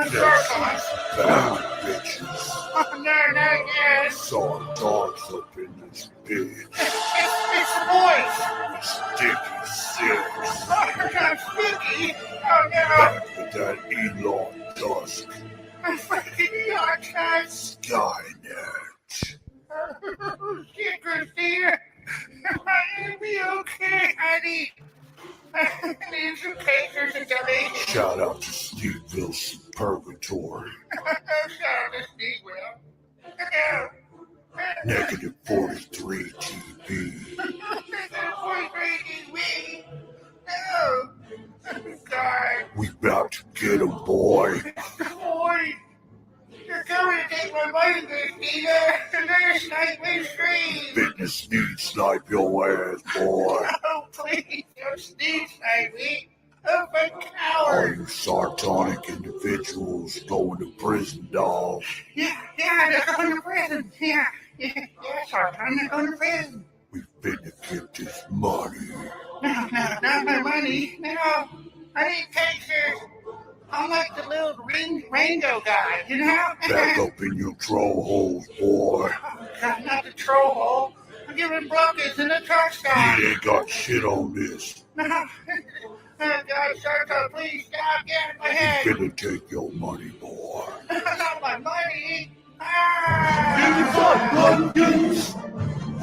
Sarcon. Bad bitches. Oh, no, not again. Saw dogs up in this bitch. It's the boys. Sticky six. Oh, you're kind of sticky. Oh, no. Back with that Elon Tusk. I'm fucking Elon Tusk. Skynet. Shit, Christina. You'll be okay, honey. I need some cakers and jelly. Shout out to Sneedville Purgatory. Shout out to Sneed, Will. Negative 43 TV. No. God. We about to get him, boy. Boy. You're coming to take my money, Christina. Another Snipe stream. Fitness Sneed snipe your ass, boy. Oh, please. Don't Sneed snipe me. I'm a All coward. you sartonic individuals going to prison, dog. Yeah, they're going to prison. Yeah, Sargon, they're going to prison. We finna get this money. No, not my money. No, I need pictures. I'm like the little rainbow guy, you know? Back up in your troll holes, boy. Oh, God, not the troll hole. I'm giving buckets in the truck stop. You ain't got shit on this. No. Oh, God, Sargon, please stop getting my head. We finna take your money, boy. Not my money. He's got buckets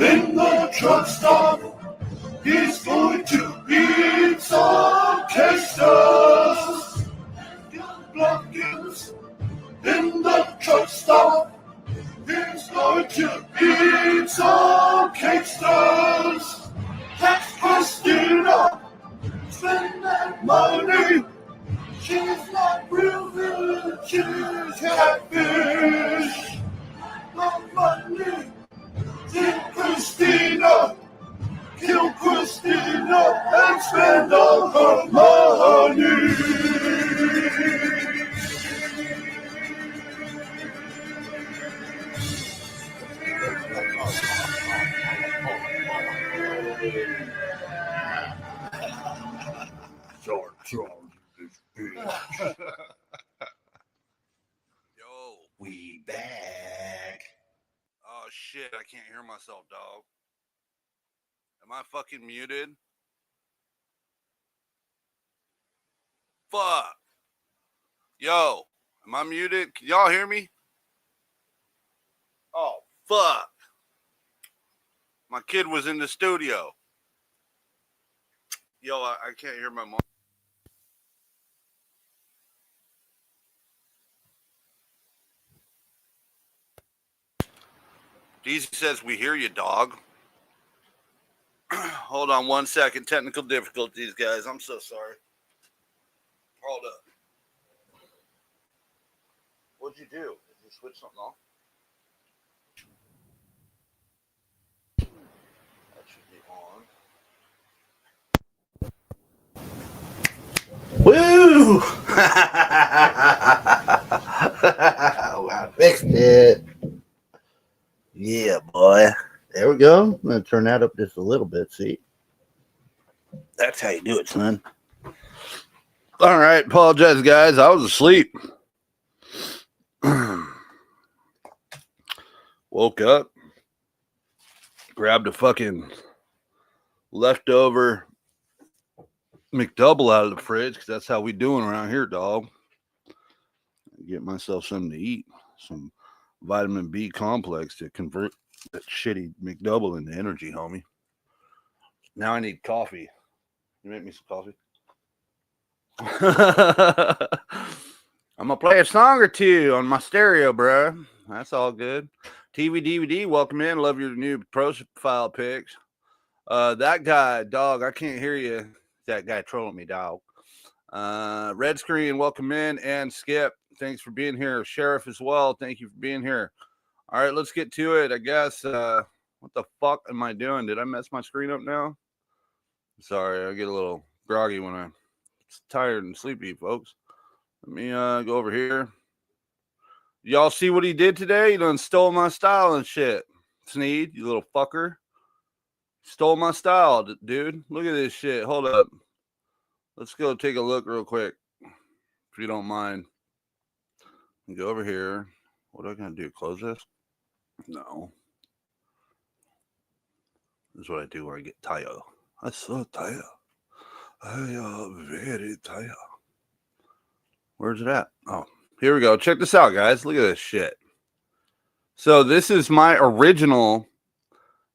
in the truck stop. He's going to eat some castles. Buckets in the truck stop. He's going to eat some castles. That's Christina. Spend that money. She's not real good. She's catfish. No money. Kill Christina. Kill Christina and spend all her money. Yo. We back. Oh, shit. I can't hear myself, dog. Am I fucking muted? Fuck. Yo. Am I muted? Can y'all hear me? Oh, fuck. My kid was in the studio. Yo, I can't hear my mom. Deezy says, we hear you, dog. Hold on 1 second. Technical difficulties, guys. I'm so sorry. Hold up. What'd you do? Did you switch something off? That should be on. Woo! I fixed it. Yeah, boy. There we go. I'm going to turn that up just a little bit. See? That's how you do it, son. All right. Apologize, guys. I was asleep. Woke up. Grabbed a fucking leftover McDouble out of the fridge because that's how we doing around here, dog. Get myself something to eat. Some vitamin B complex to convert that shitty McDouble into energy, homie. Now I need coffee. You make me some coffee? I'm gonna play a song or two on my stereo, bro. That's all good. TV DVD, welcome in. Love your new profile pics. That guy, dog, I can't hear you. That guy trolling me, dog. Red screen, welcome in. And Skip, thanks for being here. Sheriff as well, thank you for being here. All right, let's get to it. I guess. What the fuck am I doing? Did I mess my screen up now? Sorry, I get a little groggy when I'm tired and sleepy, folks. Let me go over here. Y'all see what he did today? He done stole my style and shit. Sneed, you little fucker. Stole my style, dude. Look at this shit. Hold up. Let's go take a look real quick, if you don't mind. Go over here. What am I going to do? Close this? No. This is what I do when I get tired. I'm so tired. I am very tired. Where's it at? Oh, here we go. Check this out, guys. Look at this shit. So this is my original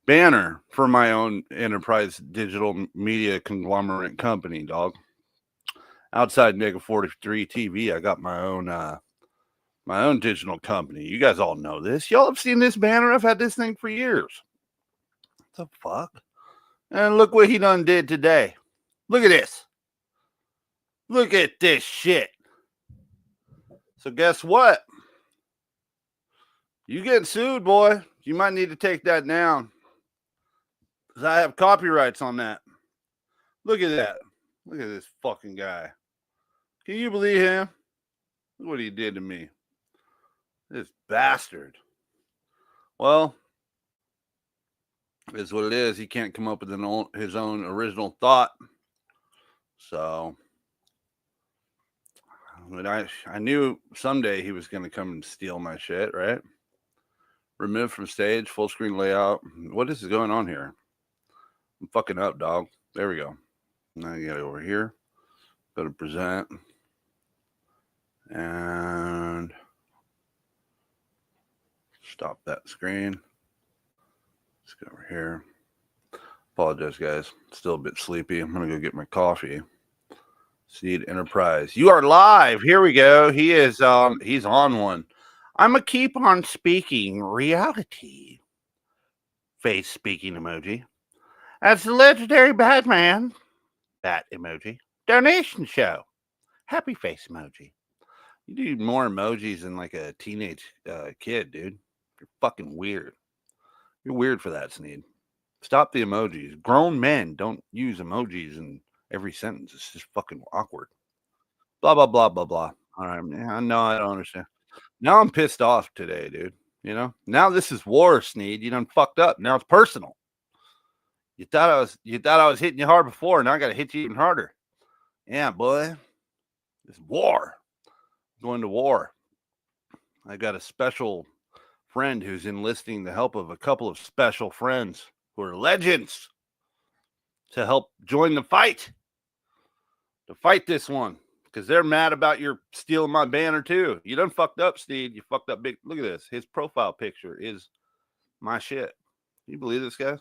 banner for my own enterprise digital media conglomerate company, dog. Outside Nigga 43 TV, I got my own digital company. You guys all know this. Y'all have seen this banner. I've had this thing for years. What the fuck? And look what he done did today. Look at this. Look at this shit. So guess what? You getting sued, boy. You might need to take that down. Because I have copyrights on that. Look at that. Look at this fucking guy. Can you believe him? Look what he did to me. This bastard. Well, it's what it is. He can't come up with his own original thought. So, I knew someday he was going to come and steal my shit, right? Remove from stage, full screen layout. What is going on here? I'm fucking up, dog. There we go. Now you got over here. Go to present. And stop that screen. Let's go over here. Apologize, guys. Still a bit sleepy. I'm going to go get my coffee. Sneed Enterprise. You are live. Here we go. He is he's on one. I'm going to keep on speaking reality. Face speaking emoji. As the legendary Batman. Bat emoji. Donation show. Happy face emoji. You do more emojis than like a teenage kid, dude. You're fucking weird. You're weird for that, Sneed. Stop the emojis. Grown men don't use emojis in every sentence. It's just fucking awkward. Blah, blah, blah, blah, blah. All right, man. No, I don't understand. Now I'm pissed off today, dude. You know? Now this is war, Sneed. You done fucked up. Now it's personal. You thought I was hitting you hard before, now I gotta hit you even harder. Yeah, boy. It's war. Going to war. I got a special friend who's enlisting the help of a couple of special friends who are legends to help join the fight. To fight this one. Because they're mad about your stealing my banner too. You done fucked up, Steve. You fucked up big. Look at this. His profile picture is my shit. Can you believe this, guys?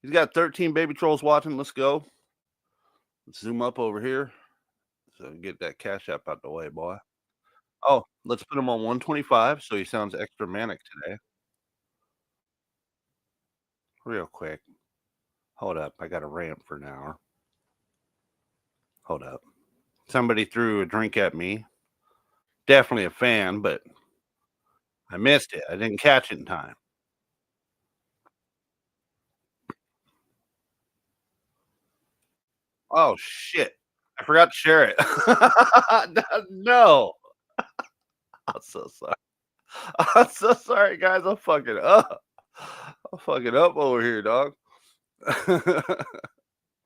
He's got 13 baby trolls watching. Let's go. Let's zoom up over here. So get that cash app out the way, boy. Oh, let's put him on 125 so he sounds extra manic today. Real quick. Hold up. I got a rant for an hour. Hold up. Somebody threw a drink at me. Definitely a fan, but I missed it. I didn't catch it in time. Oh, shit. I forgot to share it. No. I'm so sorry. I'm so sorry, guys. I'm fucking up. I'm fucking up over here, dog.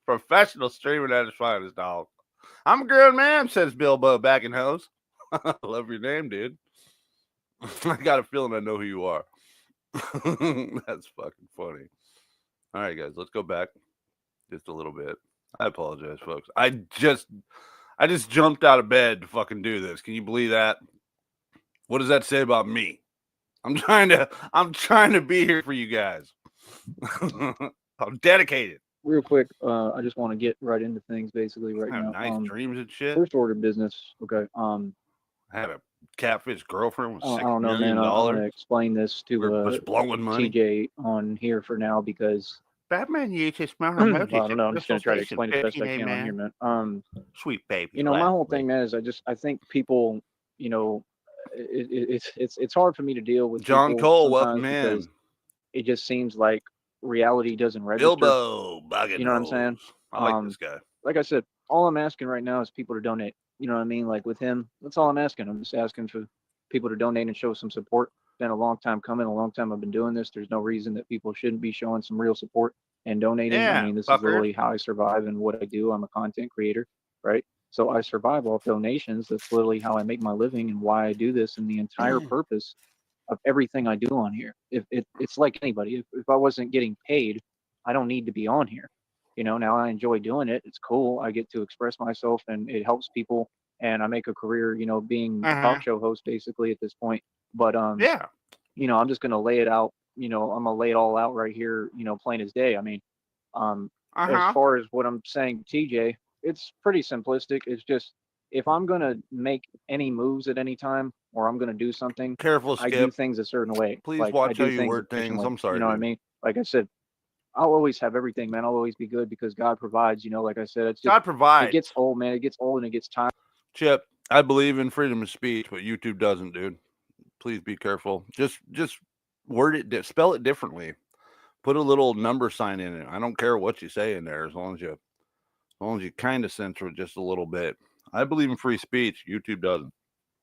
Professional streaming at his finest, dog. I'm a grown man, says Bilbo back in hose. Love your name, dude. I got a feeling I know who you are. That's fucking funny. All right, guys, let's go back just a little bit. I apologize, folks. I just jumped out of bed to fucking do this. Can you believe that? What does that say about me? I'm trying to be here for you guys. I'm dedicated. Real quick, I just want to get right into things basically right I have now. nice dreams and shit. First order business. Okay. I had a catfish girlfriend with I $6 don't know, million. man. I'm gonna explain this We're to just blowing money. TJ on here for now because Batman uses smart I don't know. I'm just gonna try to explain it best I can on here, man. Sweet baby. You know, my whole thing, man, is I think people, you know, it's hard for me to deal with John people Cole, welcome sometimes in. because it just seems like reality doesn't register. Bilbo, You know what I'm saying? I like this guy. Like I said, all I'm asking right now is people to donate. You know what I mean? Like with him, that's all I'm asking. I'm just asking for people to donate and show some support. It's been a long time coming, a long time I've been doing this. There's no reason that people shouldn't be showing some real support and donating. Yeah, I mean, this fucker. is literally how I survive and what I do. I'm a content creator, right? So I survive off donations. That's literally how I make my living and why I do this, and the entire purpose of everything I do on here. It's like anybody. If I wasn't getting paid, I don't need to be on here. Now I enjoy doing it. It's cool. I get to express myself and it helps people, and I make a career, being a talk show host basically at this point. But Yeah. I'm just gonna lay it out, I'm gonna lay it all out right here, plain as day. I mean, as far as what I'm saying, TJ, it's pretty simplistic. It's just if I'm gonna make any moves at any time or I'm gonna do something, Careful, I do Skip. things a certain way. Please Like I watch how do you things word things. efficiently. I'm sorry, You know what I dude. mean? Like I said, I'll always have everything, man. I'll always be good because God provides. Like I said, it's just God it provides. gets old, man. It gets old and it gets tired. Chip, I believe in freedom of speech, but YouTube doesn't, dude. Please be careful. Just word it, spell it differently. Put a little number sign in it. I don't care what you say in there, as long as you kind of censor it just a little bit. I believe in free speech. YouTube doesn't.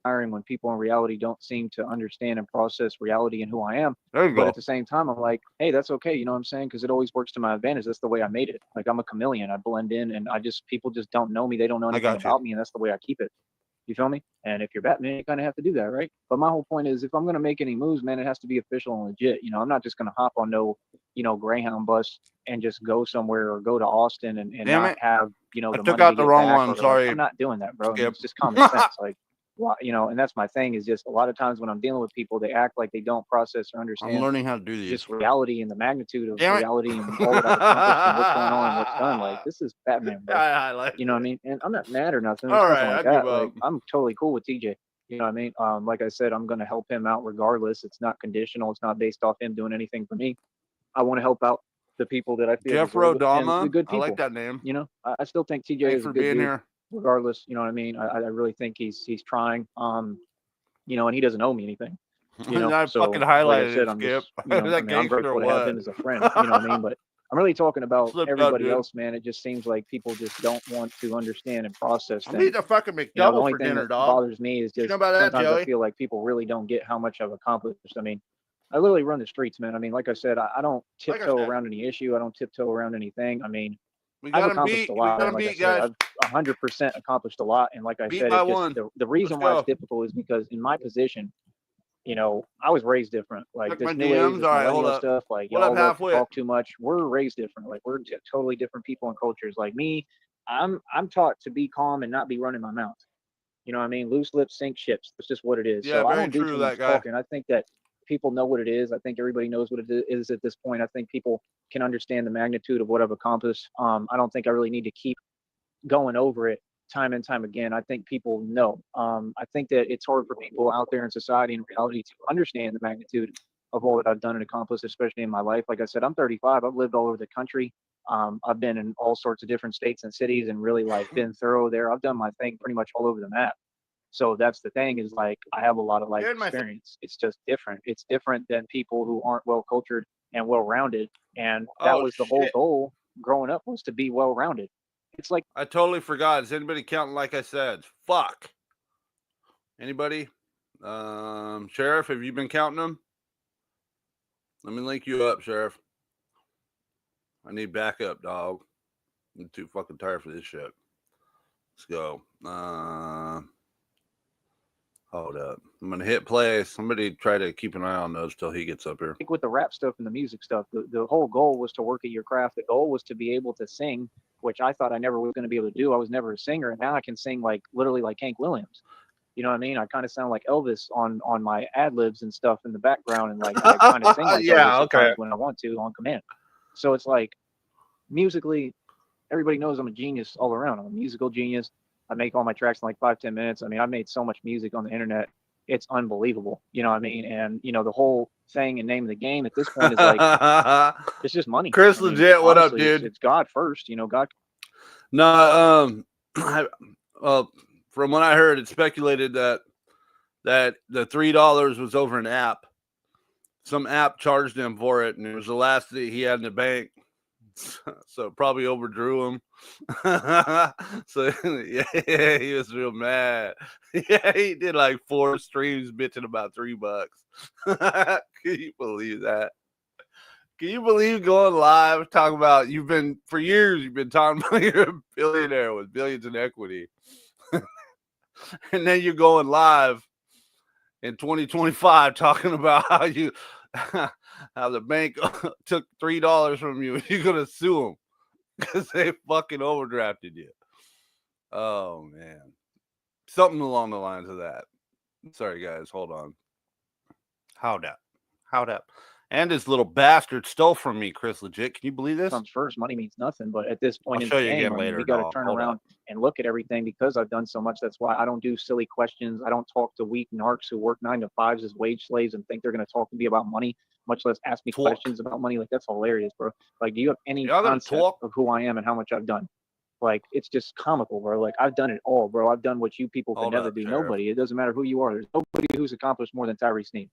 When people in reality don't seem to understand and process reality and who I am. There you But go. at the same time, I'm like, hey, that's okay. You know what I'm saying? Because it always works to my advantage. That's the way I made it. Like I'm a chameleon. I blend in, and people just don't know me. They don't know anything got you. about me, and that's the way I keep it. You feel me? And if you're Batman, you kind of have to do that, right? But my whole point is, if I'm gonna make any moves, man, it has to be official and legit. I'm not just gonna hop on no, Greyhound bus and just go somewhere or go to Austin and Damn not it. have, the took money out to the get wrong back. one, Or, like, sorry. I'm not doing that, bro. I mean, Skip. it's just common sense. Like, well, and that's my thing is just a lot of times when I'm dealing with people, they act like they don't process or I'm understand learning how to do these. just reality and the magnitude of Damn it. reality and all that I've accomplished and what's going on and what's done. Like, this is Batman, bro. I like You know what I mean? And I'm not mad or nothing. All It's nothing right, like I that. give Like, up. I'm totally cool with TJ. You know what I mean? Like I said, I'm going to help him out regardless. It's not conditional. It's not based off him doing anything for me. I want to help out the people that I feel Jeff deserve it, and the Rodama. good I people. like that name. I still think TJ Thanks is a for good being dude, here. regardless. You know what I mean? I really think he's trying. And he doesn't owe me anything. I So fucking like highlighted I said, it, I'm Skip. just, That I'm gangster grateful to have what? him as a friend. You know what I mean? But I'm really talking about Slipped up, everybody dude. else, man. It just seems like people just don't want to understand and process I'm things. eating a fucking The McDouble only for thing dinner, that dog. bothers me is You just know about that, sometimes I Joey? feel like people really don't get how much I've accomplished. I mean, I literally run the streets, man. I mean, like I said, I don't Like I tiptoe said. around any issue. I don't tiptoe around anything. I mean, We I've got him accomplished beat. a We lot. got And him like I beat, said, guys. I've 100% accomplished a lot. And like I Beat said, by it just one. the reason Let's why go. it's difficult is because in my position, I was raised different. Like Check this my new age, DMs. this All right, hold millennial up. stuff, like What y'all up, love to halfwit? talk too much. We're raised different. Like we're totally different people and cultures. Like me, I'm taught to be calm and not be running my mouth. You know what I mean? Loose lips sink ships. That's just what it is. Yeah, So I very don't do true, too that much guy. talking. I think that people know what it is. I think everybody knows what it is at this point. I think people can understand the magnitude of what I've accomplished. I don't think I really need to keep going over it time and time again. I think people know. I think that it's hard for people out there in society and reality to understand the magnitude of all that I've done and accomplished, especially in my life. Like I said, I'm 35. I've lived all over the country. I've been in all sorts of different states and cities and really like been thorough there. I've done my thing pretty much all over the map. So that's the thing is like I have a lot of life experience. It's just different. It's different than people who aren't well cultured and well rounded. And that was the whole goal growing up was to be well rounded. It's like I totally forgot. Is anybody counting like I said? Fuck. Anybody? Sheriff, have you been counting them? Let me link you up, Sheriff. I need backup, dog. I'm too fucking tired for this shit. Let's go. Hold up. I'm gonna hit play. Somebody try to keep an eye on those till he gets up here. with the rap stuff and the music stuff, the whole goal was to work at your craft. The goal was to be able to sing, which I thought I never was going to be able to do. I was never a singer, and now I can sing like literally like Hank Williams. You know what I mean? I kind of sound like Elvis on my ad libs and stuff in the background, and like I kind of sing like Yeah, Elvis at okay. times when I want to on command. So it's like musically, everybody knows I'm a genius all around. I'm a musical genius. I make all my tracks in like 5-10 minutes. I mean, I've made so much music on the internet. It's unbelievable. You know what I mean? And the whole thing and name of the game at this point is like it's just money. Chris I mean, legit, what up, honestly, dude? It's God first. God. No, from what I heard, it speculated that the $3 was over an app. Some app charged him for it, and it was the last that he had in the bank. So probably overdrew him. So yeah, he was real mad. Yeah, he did like 4 streams bitching about $3. Can you believe that? Can you believe going live talking about you've been talking about you're a billionaire with billions in equity, and then you're going live in 2025 talking about how the bank took $3 from you. You're gonna sue them because they fucking overdrafted you. Oh man, something along the lines of that. Sorry guys, hold on. How'd up. And this little bastard stole from me, Chris Legit. Can you believe this? Comes first. Money means nothing. But at this point I'll in show the you game, again later, we got to dog. turn Hold around up. and look at everything because I've done so much. That's why I don't do silly questions. I don't talk to weak narcs who work 9 to 5s as wage slaves and think they're going to talk to me about money, much less ask me questions about money. Like, that's hilarious, bro. Like, do you have any concept of who I am and how much I've done? Like, it's just comical, bro. Like, I've done it all, bro. I've done what you people can never do. Sheriff. Nobody. It doesn't matter who you are. There's nobody who's accomplished more than Tyree Sneed.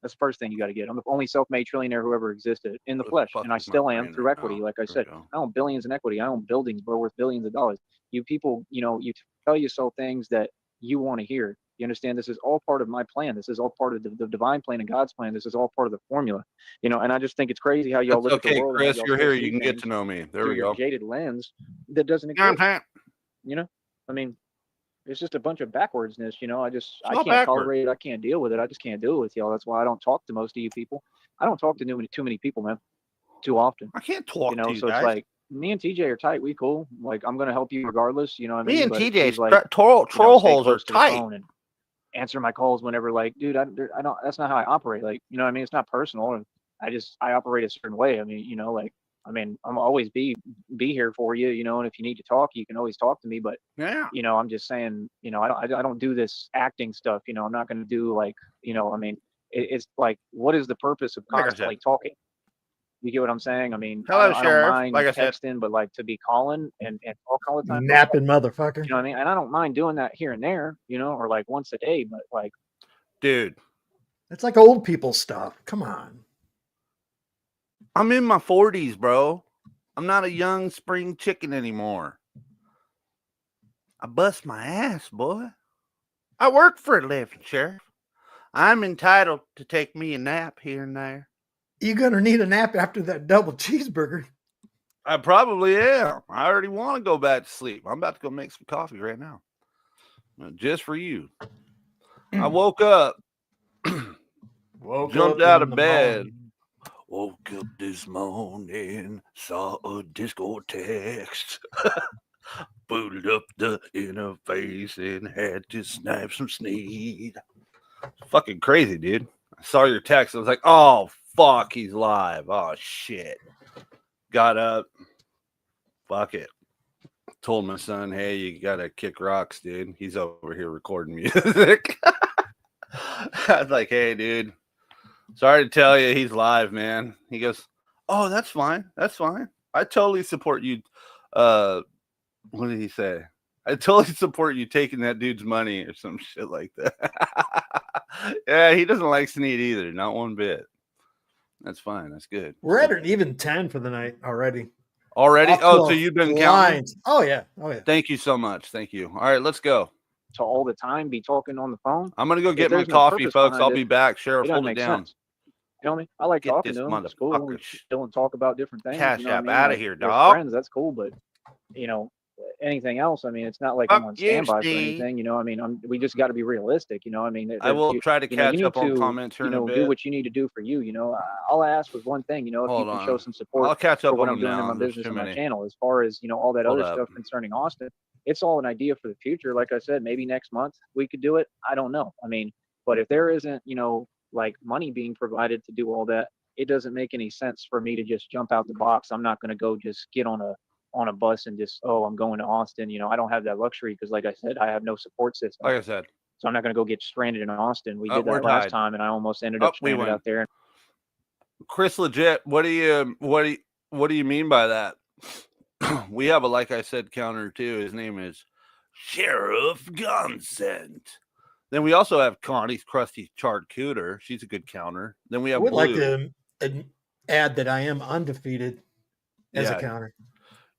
That's the first thing you got to get. I'm the only self-made trillionaire who ever existed in the flesh, and I still am through equity. Like I said, I own billions in equity. I own buildings, bro, worth billions of dollars. You people, you tell yourself things that you want to hear. You understand? This is all part of my plan. This is all part of the divine plan and God's plan. This is all part of the formula. And I just think it's crazy how y'all look at the world. Chris, you're here. You can get to know me. There we go. Your jaded lens that doesn't exist. I mean, it's just a bunch of backwardsness, I can't tolerate it. I can't deal with it. I just can't do it with y'all. That's why I don't talk to most of you people. I don't talk to too many people, man, too often. I can't talk to you so guys. It's like, me and TJ are tight. We cool. Like, I'm going to help you regardless. You know what I mean? Me and TJ's like, troll holes are tight. And answer my calls whenever, like, dude, I don't, that's not how I operate. Like, you know what I mean? It's not personal. And I operate a certain way. I mean, I'm always be here for you, and if you need to talk, you can always talk to me. But yeah, I'm just saying, I don't do this acting stuff. I'm not going to do like, it's like, what is the purpose of constantly talking? You get what I'm saying? I mean, hello, I Sheriff. don't mind like texting, but like to be calling and talk all the time. Napping motherfucker. You know what I mean? And I don't mind doing that here and there, or like once a day. But like, dude, it's like old people stuff. Come on. I'm in my 40s, bro. I'm not a young spring chicken anymore. I bust my ass, boy. I work for a living, Sheriff. I'm entitled to take me a nap here and there. You're going to need a nap after that double cheeseburger. I probably am. I already want to go back to sleep. I'm about to go make some coffee right now. Just for you. I woke up. Jumped out of bed. Woke up this morning, saw a Discord text, booted up the interface and had to snipe some Sneed. Fucking crazy, dude. I saw your text. I was like, oh, fuck, he's live. Oh, shit. Got up. Fuck it. Told my son, hey, you got to kick rocks, dude. He's over here recording music. I was like, hey, dude. Sorry to tell you, he's live, man. He goes, oh, that's fine. That's fine. I totally support you. What did he say? I totally support you taking that dude's money or some shit like that. Yeah, he doesn't like Sneed either. Not one bit. That's fine. That's good. We're at an even 10 for the night already. Already? Oh, so you've been counting? Oh, yeah. Oh, yeah. Thank you so much. Thank you. All right, let's go. To all the time be talking on the phone. I'm going to go get my coffee, folks. I'll be back. Sheriff, hold it down. Sense. You know what I mean? I like talking to them. It's cool. We chill and talk about different things. Cash you know app out of here, dog. Friends, that's cool. But, anything else, I mean, it's not like I'm on standby for anything. I mean, we just got to be realistic. I mean, I will try to catch up on comments here in a bit. Do what you need to do for you. All I asked was one thing. If you can show some support, I'll catch up for what on I'm doing in my business and my channel, as far as all that other stuff concerning Austin, it's all an idea for the future. Like I said, maybe next month we could do it. I don't know. I mean, but if there isn't, like money being provided to do all that, it doesn't make any sense for me to just jump out the box. I'm not going to go just get on a bus and just, I'm going to Austin. I don't have that luxury because, like I said, I have no support system. Like I said. So I'm not going to go get stranded in Austin. We did that last time, and I almost ended up stranded out there. Chris Legit, what do you mean by that? We have a, like I said, counter too. His name is Sheriff Gunsent. Then we also have Connie's Krusty Charcuter. She's a good counter. Then we have I would Blue. like to add that I am undefeated as a counter.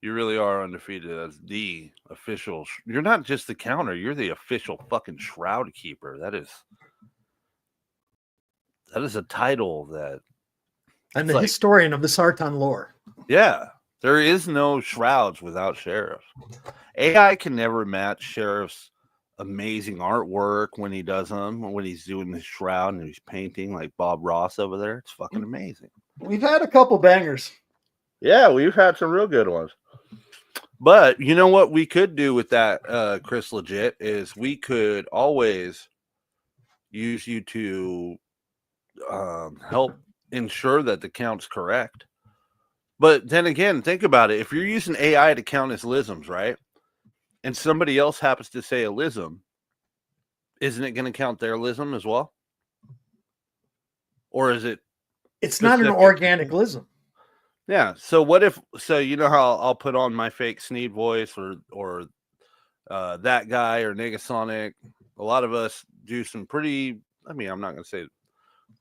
You really are undefeated as the official. You're not just the counter. You're the official fucking shroud keeper. That is a title that I'm It's the like- historian of the Sartan lore. Yeah, there is no shrouds without sheriffs. AI can never match sheriff's amazing artwork when he does them, when he's doing the shroud and he's painting like Bob Ross over there. It's fucking amazing. We've had a couple bangers. Yeah, we've had some real good ones. But you know what we could do with that, Chris Legit, is we could always use you to help ensure that the count's correct. But then again, think about it. If you're using AI to count as lisms, right? And somebody else happens to say a lism, isn't it going to count their lism as well? Or is it? It's not an specific? organic lism. Yeah. So what if? So you know how I'll put on my fake Sneed voice or that guy or Negasonic. A lot of us do some pretty. I mean, I'm not going to say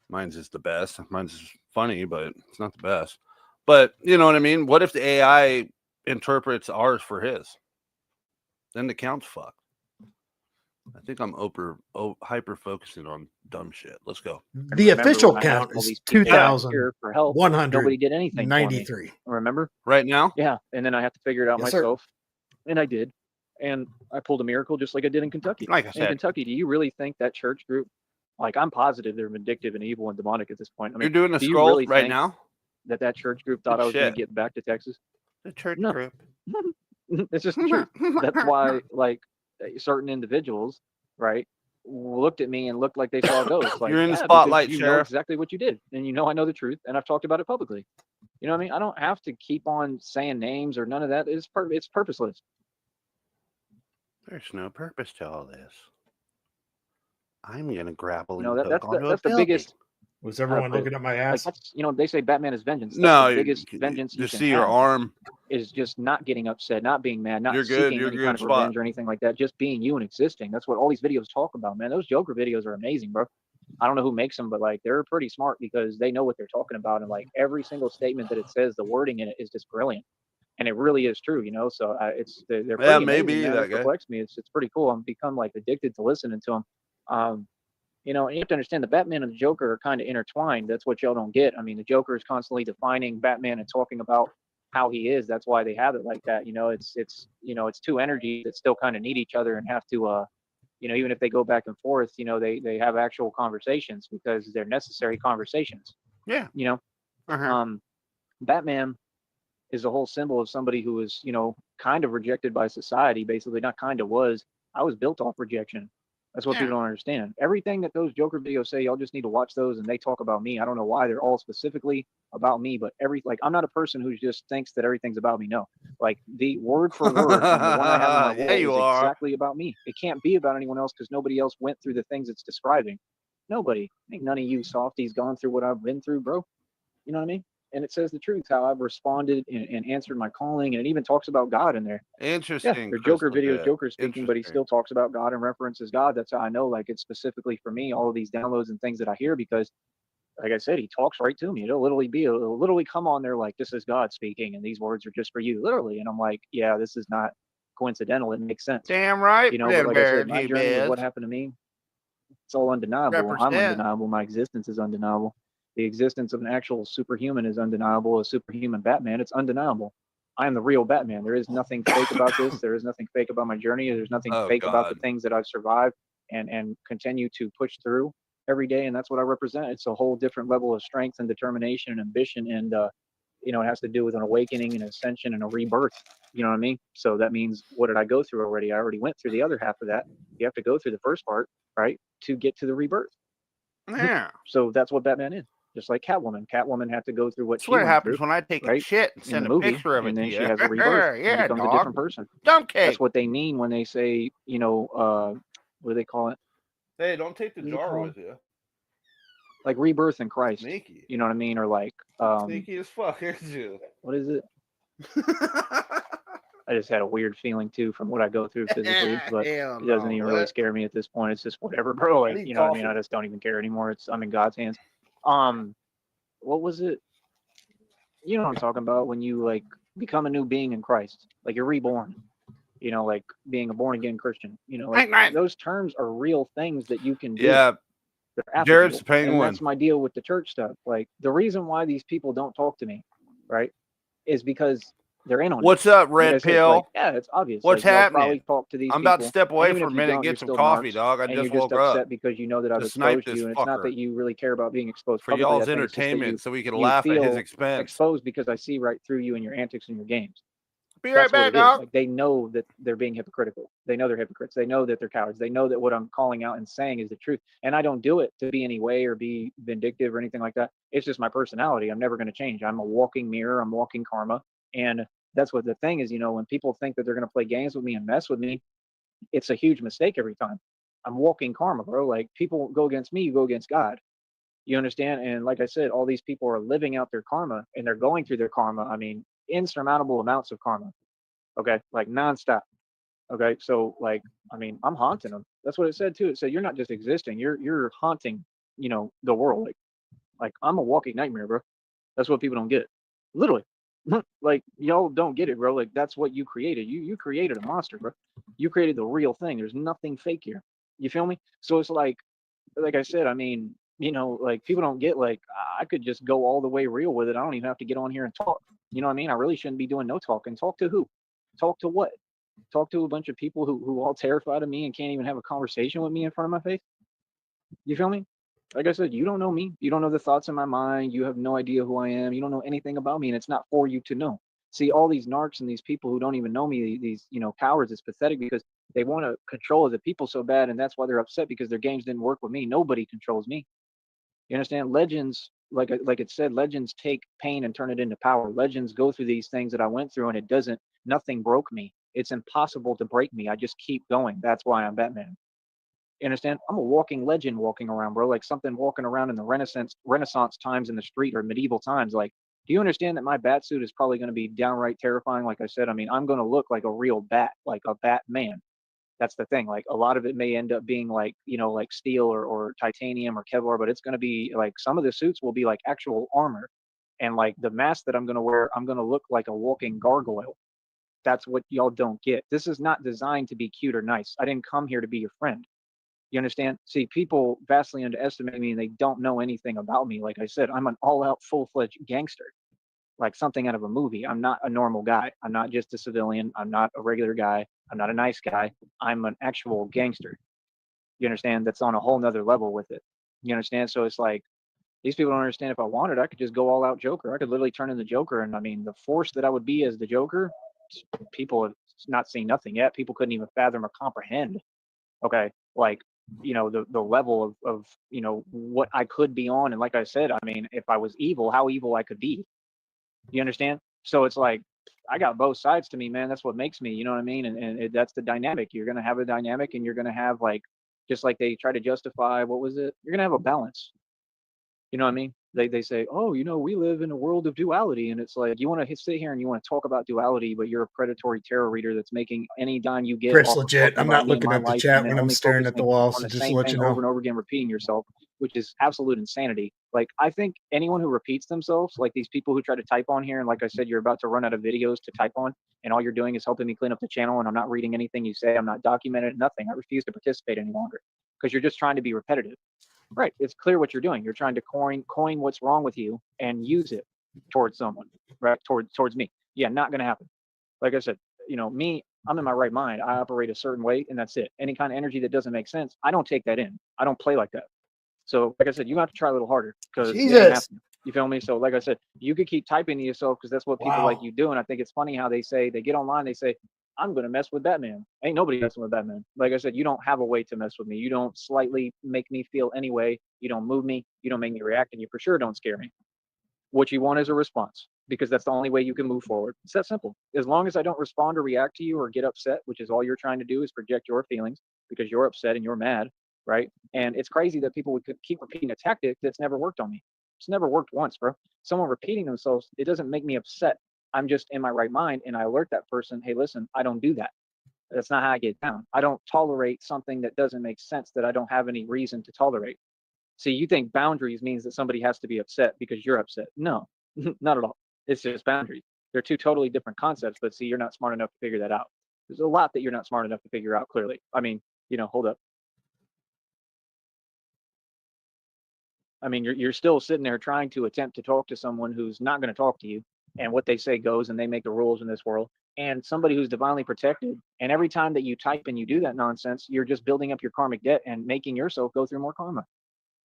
mine's is the best. Mine's is funny, but it's not the best. But you know what I mean? What if the AI interprets ours for his? Then the count's fucked. I think I'm hyper focusing on dumb shit. Let's go. The Remember official when I asked count all is these people out here for help, 2,193. nobody did anything for me. Remember? Right now? Yeah, and then I have to figure it out Yes, sir. myself, and I did, and I pulled a miracle just like I did in Kentucky. Like I In said, Kentucky, do you really think that church group? Like, I'm positive they're vindictive and evil and demonic at this point. I mean, you're doing the do you scrolls really right think now? that church group thought Good I was going shit. to get back to Texas? The church No. group. It's just the truth. That's why, like, certain individuals, right, looked at me and looked like they saw ghosts. Like, You're in the yeah, spotlight, because you know Sheriff. exactly what you did, and you know I know the truth, and I've talked about it publicly. You know what I mean? I don't have to keep on saying names or none of that. It's purposeless. There's no purpose to all this. I'm gonna grapple You know, and that's poke onto that's a the building. biggest. Was everyone but, looking at my Like, ass? that's, you know, they say Batman is vengeance. That's No, the biggest vengeance you just can see your have arm. is just not getting upset, not being mad, not You're good. seeking You're any good kind of spot. revenge or anything like that. Just being you and existing. That's what all these videos talk about, man. Those Joker videos are amazing, bro. I don't know who makes them, but like they're pretty smart because they know what they're talking about, and like every single statement that it says, the wording in it is just brilliant, and it really is true, you know. So they're pretty Yeah, amazing, maybe man. that It guy. perplexes me. It's pretty cool. I'm become like addicted to listening to them. You know, and you have to understand the Batman and the Joker are kind of intertwined. That's what y'all don't get. I mean, the Joker is constantly defining Batman and talking about how he is. That's why they have it like that. You know, it's you know, it's two energies that still kind of need each other and have to you know, even if they go back and forth, you know, they have actual conversations because they're necessary conversations. Yeah. You know, Uh-huh. Batman is a whole symbol of somebody who was, you know, kind of rejected by society. Basically, not kind of was. I was built off rejection. That's what people don't understand. Everything that those Joker videos say, y'all just need to watch those, and they talk about me. I don't know why they're all specifically about me, but like I'm not a person who just thinks that everything's about me. No, like the word for word from the one I have on my Yeah, wall you is are. exactly about me. It can't be about anyone else because nobody else went through the things it's describing. Nobody. Ain't none of you softies gone through what I've been through, bro. You know what I mean? And it says the truth, how I've responded and answered my calling, and it even talks about God in there. Yeah, Interesting. they're Joker Chris videos, Legit. Joker speaking, but he Interesting. still talks about God and references God. That's how I know, like, it's specifically for me, all of these downloads and things that I hear, because, like I said, he talks right to me. It'll literally come on there like, this is God speaking, and these words are just for you, literally. And I'm like, yeah, this is not coincidental. It makes sense. Damn right. You know, but like I said, my journey with what happened to me, it's all undeniable. I'm Represent. undeniable. My existence is undeniable. The existence of an actual superhuman is undeniable. A superhuman Batman, it's undeniable. I am the real Batman. There is nothing fake about this. There is nothing fake about my journey. There's nothing Oh, fake about the God. things that I've survived and continue to push through every day. And that's what I represent. It's a whole different level of strength and determination and ambition. And, you know, it has to do with an awakening and ascension and a rebirth. You know what I mean? So that means, what did I go through already? I already went through the other half of that. You have to go through the first part, right, to get to the rebirth. Yeah. So that's what Batman is. Just like Catwoman. Catwoman had to go through what That's she what went happens through when I take a right, shit and in send the a movie, picture of it and then to she you. has a rebirth Yeah, and becomes a dog. different person. Dump cake. That's what they mean when they say, you know, what do they call it? Hey, don't take the What do you jar call with you. Like rebirth in Christ. Sneaky. You know what I mean? Or like, Sneaky as fuck, aren't you? what is it? I just had a weird feeling too from what I go through physically, but Hell it doesn't no. even really What? scare me at this point. It's just whatever, bro. I Like, need you know what I mean? I coffee. just don't even care anymore. I'm in God's hands. What was it? You know what I'm talking about when you like become a new being in Christ, like you're reborn. You know, like being a born again Christian. You know, like Right. those terms are real things that you can do. Yeah. They're Jared's apathy. the And penguin. that's my deal with the church stuff. Like the reason why these people don't talk to me, right, is because they're in on it. What's up, Like I Red said, like, Pill? yeah, it's obvious. What's Like y'all probably happening? talk to these I'm about to people, step and away even for a if you minute and don't, you're get some still coffee, narcs, dog. I and you're just just woke up upset because you know that I've to snipe exposed this you. And it's not fucker that you really care about being exposed for publicly. I y'all's think it's just that entertainment so we can you laugh at his feel expense. exposed because I see right through you and your antics and your games. Be right That's what back, it is. dog. Like they know that they're being hypocritical. They know they're hypocrites. They know that they're cowards. They know that what I'm calling out and saying is the truth. And I don't do it to be any way or be vindictive or anything like that. It's just my personality. I'm never going to change. I'm a walking mirror. I'm walking karma. And that's what the thing is, when people think that they're going to play games with me and mess with me, it's a huge mistake every time. I'm walking karma, bro. Like people go against me, you go against God. You understand? And like I said, all these people are living out their karma and they're going through their karma. I mean, insurmountable amounts of karma. Okay. Like nonstop. Okay. So like, I mean, I'm haunting them. That's what it said too. It said, you're not just existing, you're haunting, the world. Like I'm a walking nightmare, bro. That's what people don't get. Literally. Like y'all don't get it, bro. Like that's what you created. You created a monster, bro. You created the real thing. There's nothing fake here. You feel me? So it's like I said, I mean, like people don't get like I could just go all the way real with it. I don't even have to get on here and talk. You know what I mean? I really shouldn't be doing no talking. Talk to who? Talk to what? Talk to a bunch of people who all terrified of me and can't even have a conversation with me in front of my face. You feel me? Like I said, you don't know me. You don't know the thoughts in my mind. You have no idea who I am. You don't know anything about me, and it's not for you to know. See, all these narcs and these people who don't even know me, these cowards, it's pathetic because they want to control other people so bad, and that's why they're upset because their games didn't work with me. Nobody controls me. You understand? Legends, like it said, legends take pain and turn it into power. Legends go through these things that I went through, and it doesn't. Nothing broke me. It's impossible to break me. I just keep going. That's why I'm Batman. You understand? I'm a walking legend walking around, bro. Like something walking around in the Renaissance times in the street or medieval times. Like, do you understand that my bat suit is probably going to be downright terrifying? Like I said, I mean, I'm going to look like a real bat, like a Batman. That's the thing. Like a lot of it may end up being like, like steel or titanium or Kevlar, but it's going to be like some of the suits will be like actual armor. And like the mask that I'm going to wear, I'm going to look like a walking gargoyle. That's what y'all don't get. This is not designed to be cute or nice. I didn't come here to be your friend. You understand? See, people vastly underestimate me and they don't know anything about me. Like I said, I'm an all out, full fledged gangster, like something out of a movie. I'm not a normal guy. I'm not just a civilian. I'm not a regular guy. I'm not a nice guy. I'm an actual gangster. You understand? That's on a whole nother level with it. You understand? So it's like, these people don't understand if I wanted, I could just go all out Joker. I could literally turn into Joker. And I mean, the force that I would be as the Joker, people have not seen nothing yet. People couldn't even fathom or comprehend. Okay. Like, the level of what I could be on. And like I said, I mean, if I was evil, how evil I could be. You understand? So it's like I got both sides to me, man. That's what makes me. You know what I mean? And that's the dynamic. You're gonna have a dynamic, and you're gonna have like, just like they try to justify what was it? You're gonna have a balance. You know what I mean? They say, oh, we live in a world of duality, and it's like you want to sit here and you want to talk about duality, but you're a predatory tarot reader that's making any dime you get Chris, off of legit. talking I'm about not me and looking my at the life, and chat then when I'm only staring at the focusing wall. on So the just to same let thing you over know. and over again, repeating yourself, which is absolute insanity. Like I think anyone who repeats themselves, like these people who try to type on here, and like I said, you're about to run out of videos to type on, and all you're doing is helping me clean up the channel, and I'm not reading anything you say. I'm not documenting nothing. I refuse to participate any longer because you're just trying to be repetitive. Right. It's clear what you're doing. You're trying to coin what's wrong with you and use it towards someone, right? Towards me. Yeah, not gonna happen. Like I said, me, I'm in my right mind. I operate a certain way and that's it. Any kind of energy that doesn't make sense, I don't take that in. I don't play like that. So like I said, you have to try a little harder because it ain't Jesus. happening. You feel me? So like I said, you could keep typing to yourself because that's what people like you do. And I think it's funny how they get online, they say, I'm gonna mess with Batman. Ain't nobody messing with Batman. Like I said, you don't have a way to mess with me. You don't slightly make me feel any way. You don't move me. You don't make me react, and you for sure don't scare me. What you want is a response because that's the only way you can move forward. It's that simple. As long as I don't respond or react to you or get upset, which is all you're trying to do is project your feelings because you're upset and you're mad, right? And it's crazy that people would keep repeating a tactic that's never worked on me. It's never worked once, bro. Someone repeating themselves, it doesn't make me upset. I'm just in my right mind and I alert that person, hey, listen, I don't do that. That's not how I get down. I don't tolerate something that doesn't make sense that I don't have any reason to tolerate. See, you think boundaries means that somebody has to be upset because you're upset. No, not at all. It's just boundaries. They're two totally different concepts, but see, you're not smart enough to figure that out. There's a lot that you're not smart enough to figure out clearly. I mean, hold up. I mean, you're still sitting there trying to attempt to talk to someone who's not going to talk to you, and what they say goes, and they make the rules in this world. And somebody who's divinely protected, and every time that you type and you do that nonsense, you're just building up your karmic debt and making yourself go through more karma.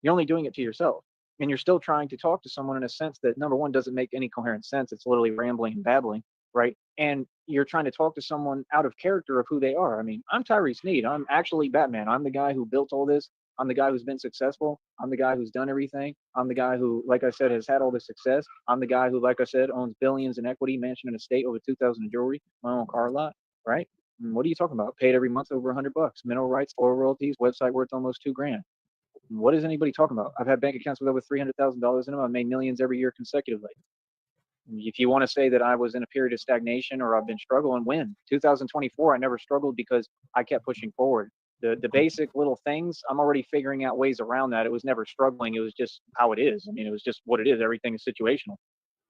You're only doing it to yourself. And you're still trying to talk to someone in a sense that, number one, doesn't make any coherent sense. It's literally rambling and babbling, right? And you're trying to talk to someone out of character of who they are. I mean, I'm Tyree Sneed. I'm actually Batman. I'm the guy who built all this. I'm the guy who's been successful. I'm the guy who's done everything. I'm the guy who, like I said, has had all this success. I'm the guy who, like I said, owns billions in equity, mansion and estate, over 2,000 in jewelry, my own car lot, right? And what are you talking about? Paid every month over $100, mineral rights, oil royalties, website worth almost $2,000. What is anybody talking about? I've had bank accounts with over $300,000 in them. I've made millions every year consecutively. If you want to say that I was in a period of stagnation or I've been struggling, when 2024, I never struggled because I kept pushing forward. The basic little things, I'm already figuring out ways around that. It was never struggling. It was just how it is. I mean, it was just what it is. Everything is situational.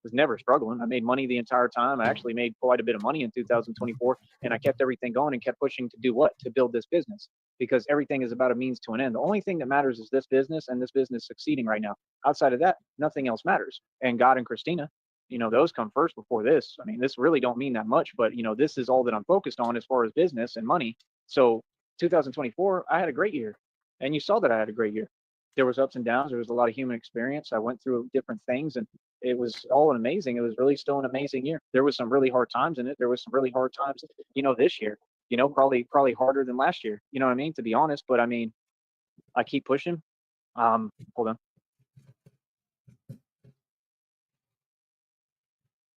Was never struggling. I made money the entire time. I actually made quite a bit of money in 2024, and I kept everything going and kept pushing to do what? To build this business, because everything is about a means to an end. The only thing that matters is this business, and this business succeeding right now. Outside of that, nothing else matters. And God and Christina, those come first before this. I mean, this really don't mean that much, but this is all that I'm focused on as far as business and money. So 2024, I had a great year, and you saw that I had a great year. There was ups and downs. There was a lot of human experience. I went through different things, and it was all amazing. It was really still an amazing year. There was some really hard times in it. There was some really hard times, this year, probably harder than last year, you know what I mean? To be honest, but I mean, I keep pushing. Hold on.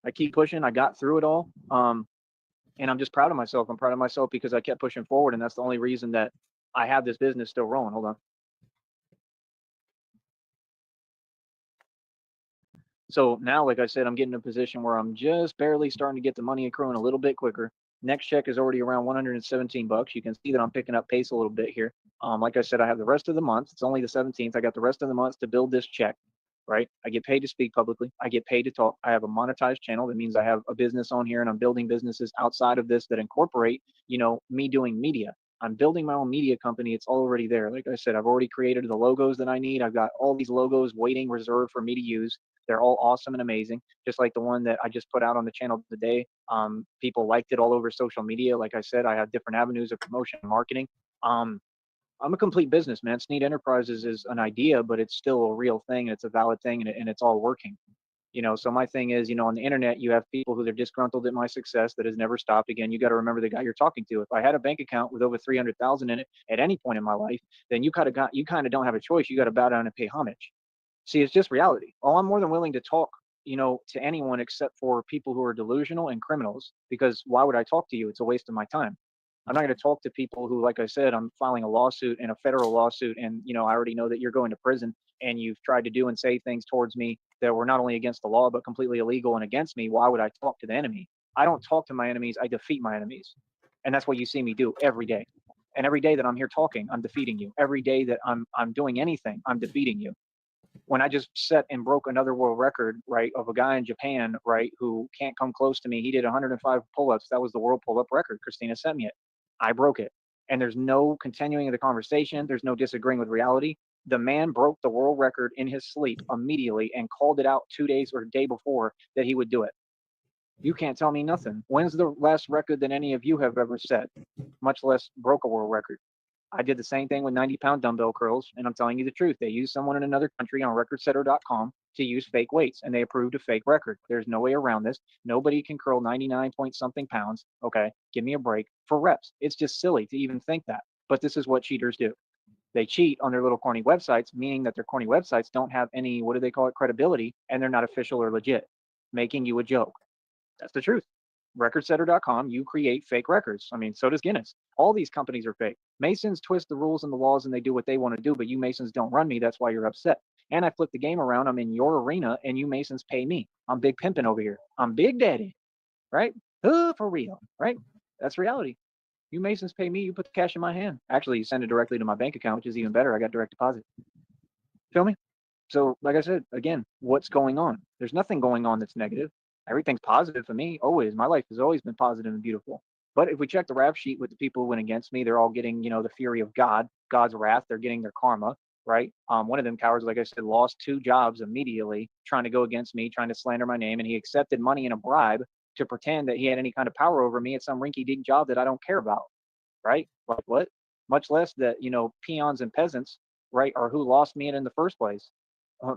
I keep pushing. I got through it all. And I'm just proud of myself. I'm proud of myself because I kept pushing forward. And that's the only reason that I have this business still rolling. Hold on. So now, like I said, I'm getting in a position where I'm just barely starting to get the money accruing a little bit quicker. Next check is already around $117. You can see that I'm picking up pace a little bit here. Like I said, I have the rest of the month. It's only the 17th. I got the rest of the month to build this check, right? I get paid to speak publicly. I get paid to talk. I have a monetized channel. That means I have a business on here, and I'm building businesses outside of this that incorporate, me doing media. I'm building my own media company. It's already there. Like I said, I've already created the logos that I need. I've got all these logos waiting reserved for me to use. They're all awesome and amazing, just like the one that I just put out on the channel today. People liked it all over social media. Like I said, I have different avenues of promotion and marketing. I'm a complete business, man. Sneed Enterprises is an idea, but it's still a real thing. It's a valid thing, and it's all working. So my thing is, on the internet, you have people who are disgruntled at my success that has never stopped. Again, you got to remember the guy you're talking to. If I had a bank account with over 300,000 in it at any point in my life, then you kind of don't have a choice. You got to bow down and pay homage. See, it's just reality. Oh, I'm more than willing to talk, to anyone except for people who are delusional and criminals, because why would I talk to you? It's a waste of my time. I'm not going to talk to people who, like I said, I'm filing a lawsuit and a federal lawsuit. And, I already know that you're going to prison, and you've tried to do and say things towards me that were not only against the law, but completely illegal and against me. Why would I talk to the enemy? I don't talk to my enemies. I defeat my enemies. And that's what you see me do every day. And every day that I'm here talking, I'm defeating you. Every day that I'm doing anything, I'm defeating you. When I just set and broke another world record, right, of a guy in Japan, right, who can't come close to me. He did 105 pull-ups. That was the world pull-up record. Christina sent me it. I broke it. And there's no continuing of the conversation. There's no disagreeing with reality. The man broke the world record in his sleep immediately and called it out 2 days or a day before that he would do it. You can't tell me nothing. When's the last record that any of you have ever set, much less broke a world record? I did the same thing with 90-pound dumbbell curls, and I'm telling you the truth. They used someone in another country on recordsetter.com to use fake weights, and they approved a fake record. There's no way around this. Nobody can curl 99 point something pounds, okay, give me a break, for reps. It's just silly to even think that. But this is what cheaters do. They cheat on their little corny websites, meaning that their corny websites don't have any, what do they call it, credibility, and they're not official or legit, making you a joke. That's the truth. Recordsetter.com, you create fake records. I mean, so does Guinness. All these companies are fake. Masons twist the rules and the laws, and they do what they want to do, but you Masons don't run me. That's why you're upset. And I flip the game around. I'm in your arena, and you Masons pay me. I'm big pimping over here. I'm Big Daddy, right? For real, right? That's reality. You Masons pay me. You put the cash in my hand. Actually, you send it directly to my bank account, which is even better. I got direct deposit. Feel me? So, like I said, again, what's going on? There's nothing going on that's negative. Everything's positive for me, always. My life has always been positive and beautiful. But if we check the rap sheet with the people who went against me, they're all getting, the fury of God, God's wrath. They're getting their karma. right? One of them cowards, like I said, lost 2 jobs immediately trying to go against me, trying to slander my name, and he accepted money in a bribe to pretend that he had any kind of power over me at some rinky-dink job that I don't care about, right? Like what? Much less that, peons and peasants, right, are who lost me in the first place.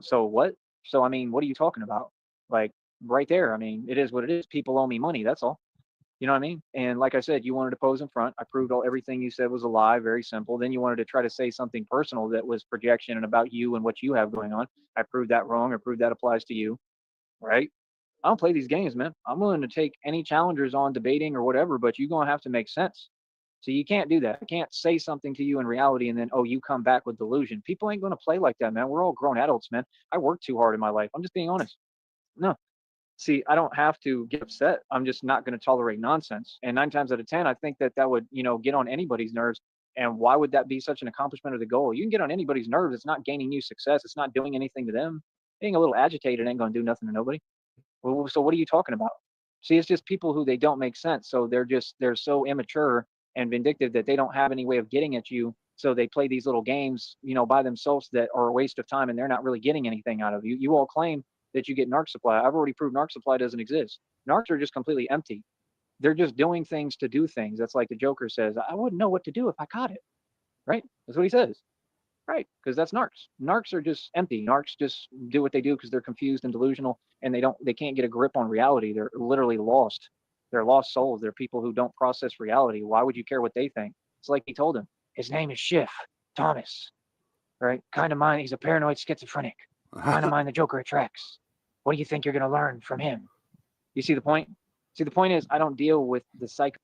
So what? So I mean, what are you talking about? Like right there. I mean, it is what it is. People owe me money. That's all. You know what I mean? And like I said, you wanted to pose in front. I proved everything you said was a lie. Very simple. Then you wanted to try to say something personal that was projection and about you and what you have going on. I proved that wrong. I proved that applies to you, right? I don't play these games, man. I'm willing to take any challengers on debating or whatever, but you're gonna have to make sense. So you can't do that. I can't say something to you in reality and then you come back with delusion. People ain't gonna play like that, man. We're all grown adults, man. I work too hard in my life. I'm just being honest. No, see, I don't have to get upset. I'm just not going to tolerate nonsense. And 9 times out of 10, I think that would, get on anybody's nerves. And why would that be such an accomplishment of the goal? You can get on anybody's nerves. It's not gaining you success. It's not doing anything to them. Being a little agitated ain't going to do nothing to nobody. Well, so what are you talking about? See, it's just people who they don't make sense. So they're so immature and vindictive that they don't have any way of getting at you. So they play these little games, by themselves that are a waste of time and they're not really getting anything out of you. You all claim that you get narc supply. I've already proved narc supply doesn't exist. Narcs are just completely empty. They're just doing things to do things. That's like the Joker says, I wouldn't know what to do if I caught it. Right? That's what he says. Right? Because that's narcs. Narcs are just empty. Narcs just do what they do because they're confused and delusional and they can't get a grip on reality. They're literally lost. They're lost souls. They're people who don't process reality. Why would you care what they think? It's like he told him, his name is Schiff, Thomas. Right? Kind of mind, he's a paranoid schizophrenic. Kind of mind the Joker attracts. What do you think you're going to learn from him? You see the point? See, the point is I don't deal with the psycho.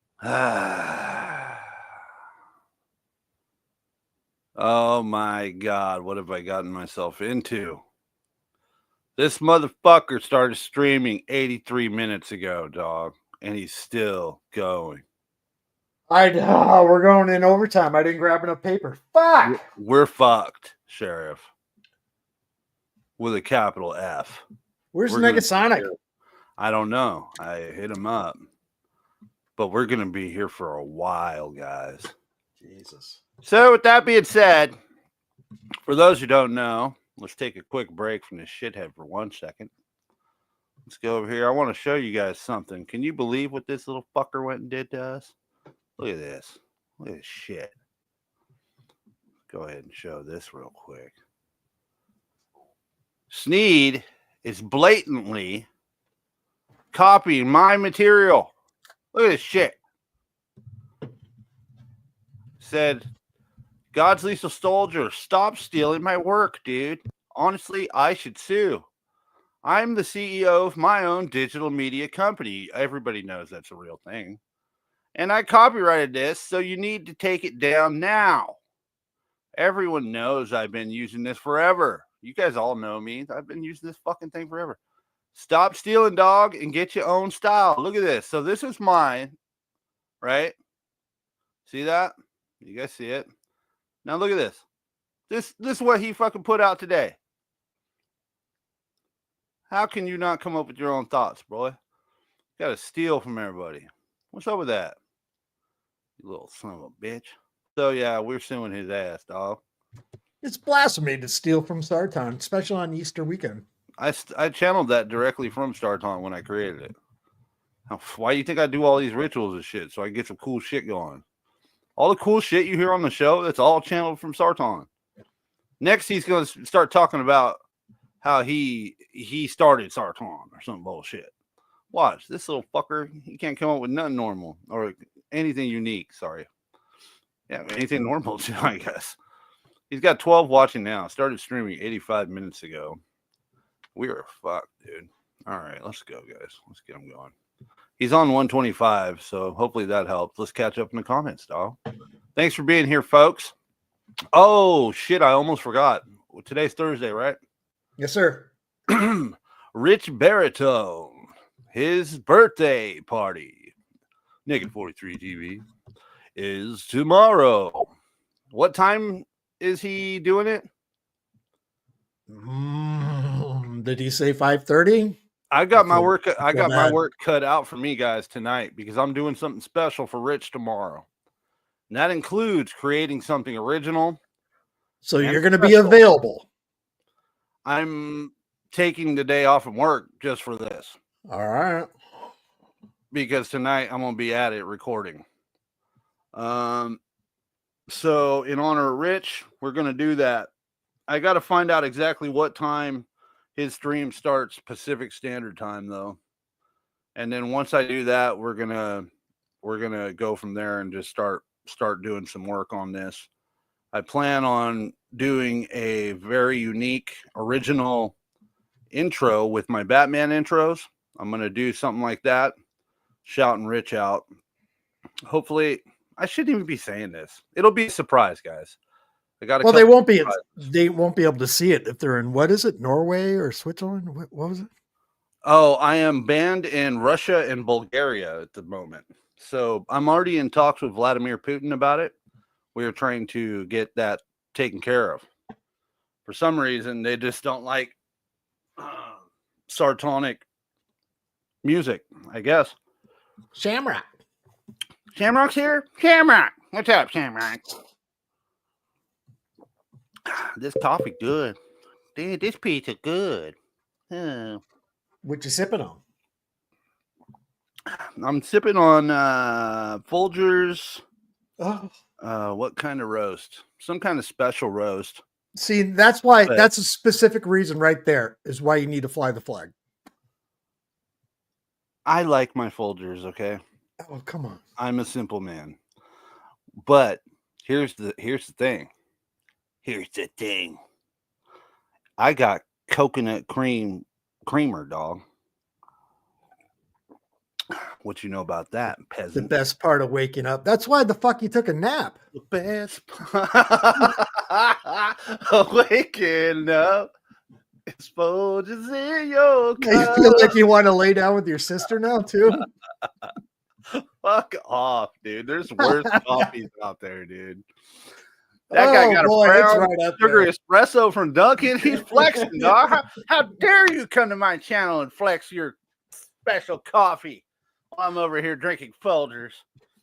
Oh my God, what have I gotten myself into? This motherfucker started streaming 83 minutes ago, dog, and he's still going. We're going in overtime. I didn't grab enough paper. Fuck! We're fucked, Sheriff. With a capital F. Where's Negasonic? I don't know. I hit him up. But we're going to be here for a while, guys. Jesus. So with that being said, for those who don't know, let's take a quick break from this shithead for 1 second. Let's go over here. I want to show you guys something. Can you believe what this little fucker went and did to us? Look at this. Look at this shit. Go ahead and show this real quick. Sneed is blatantly copying my material. Look at this shit. Said, God's Lethal Soldier, stop stealing my work, dude. Honestly, I should sue. I'm the CEO of my own digital media company. Everybody knows that's a real thing. And I copyrighted this, so you need to take it down now. Everyone knows I've been using this forever. You guys all know me. I've been using this fucking thing forever. Stop stealing, dog, and get your own style. Look at this. So this is mine, right? See that? You guys see it? Now look at this. This is what he fucking put out today. How can you not come up with your own thoughts, boy? You gotta steal from everybody. What's up with that? You little son of a bitch. So yeah, we're suing his ass, dog. It's blasphemy to steal from StarTon, especially on Easter weekend. I channeled that directly from StarTon when I created it. Why do you think I do all these rituals and shit? So I get some cool shit going. All the cool shit you hear on the show, that's all channeled from StarTon. Next, he's going to start talking about how he started StarTon or some bullshit. Watch, this little fucker, he can't come up with nothing normal or anything unique. Sorry. Yeah, anything normal too, I guess. He's got 12 watching now. Started streaming 85 minutes ago. We are fucked, dude. All right, let's go, guys. Let's get him going. He's on 125, so hopefully that helps. Let's catch up in the comments, dog. Thanks for being here, folks. Oh, shit, I almost forgot. Today's Thursday, right? Yes, sir. Rich Baritone, his birthday party, Naked 43 TV, is tomorrow. What time is he doing it? Did he say 5:30? I got my work cut out for me, guys, tonight because I'm doing something special for Rich tomorrow. And that includes creating something original, So And you're going to be special. available. I'm taking the day off from work just for this All right. because tonight I'm gonna be at it recording. So in honor of Rich, we're gonna do that. I got to find out exactly what time his stream starts Pacific Standard Time, though. And then once I do that, we're gonna go from there and just start doing some work on this. I plan on doing a very unique, original intro with my Batman intros. I'm gonna do something like that, shouting Rich out. Hopefully, I shouldn't even be saying this. It'll be a surprise, guys. I got. Well, they won't be. They won't be able to see it if they're in, what is it, Norway or Switzerland? What was it? Oh, I am banned in Russia and Bulgaria at the moment. So I'm already in talks with Vladimir Putin about it. We are trying to get that taken care of. For some reason, they just don't like sartonic music, I guess. Shamrock. Shamrock's here? Shamrock. What's up, Shamrock? This coffee good. Dude, this pizza good. What you sipping on? I'm sipping on Folgers. Oh. What kind of roast? Some kind of special roast. See, that's why. That's a specific reason right there is why you need to fly the flag. I like my Folgers, okay? Oh, come on. I'm a simple man. But here's the thing. Here's the thing. I got coconut creamer, dog. What you know about that, peasant? The best part of waking up. That's why the fuck you took a nap. The best part of waking up. Explosions in your cup. You feel like you want to lay down with your sister now, too? Fuck off, dude. There's worse coffees out there, dude. That guy got a brown right sugar espresso from Dunkin'. He's flexing, dog. How dare you come to my channel and flex your special coffee while I'm over here drinking Folgers?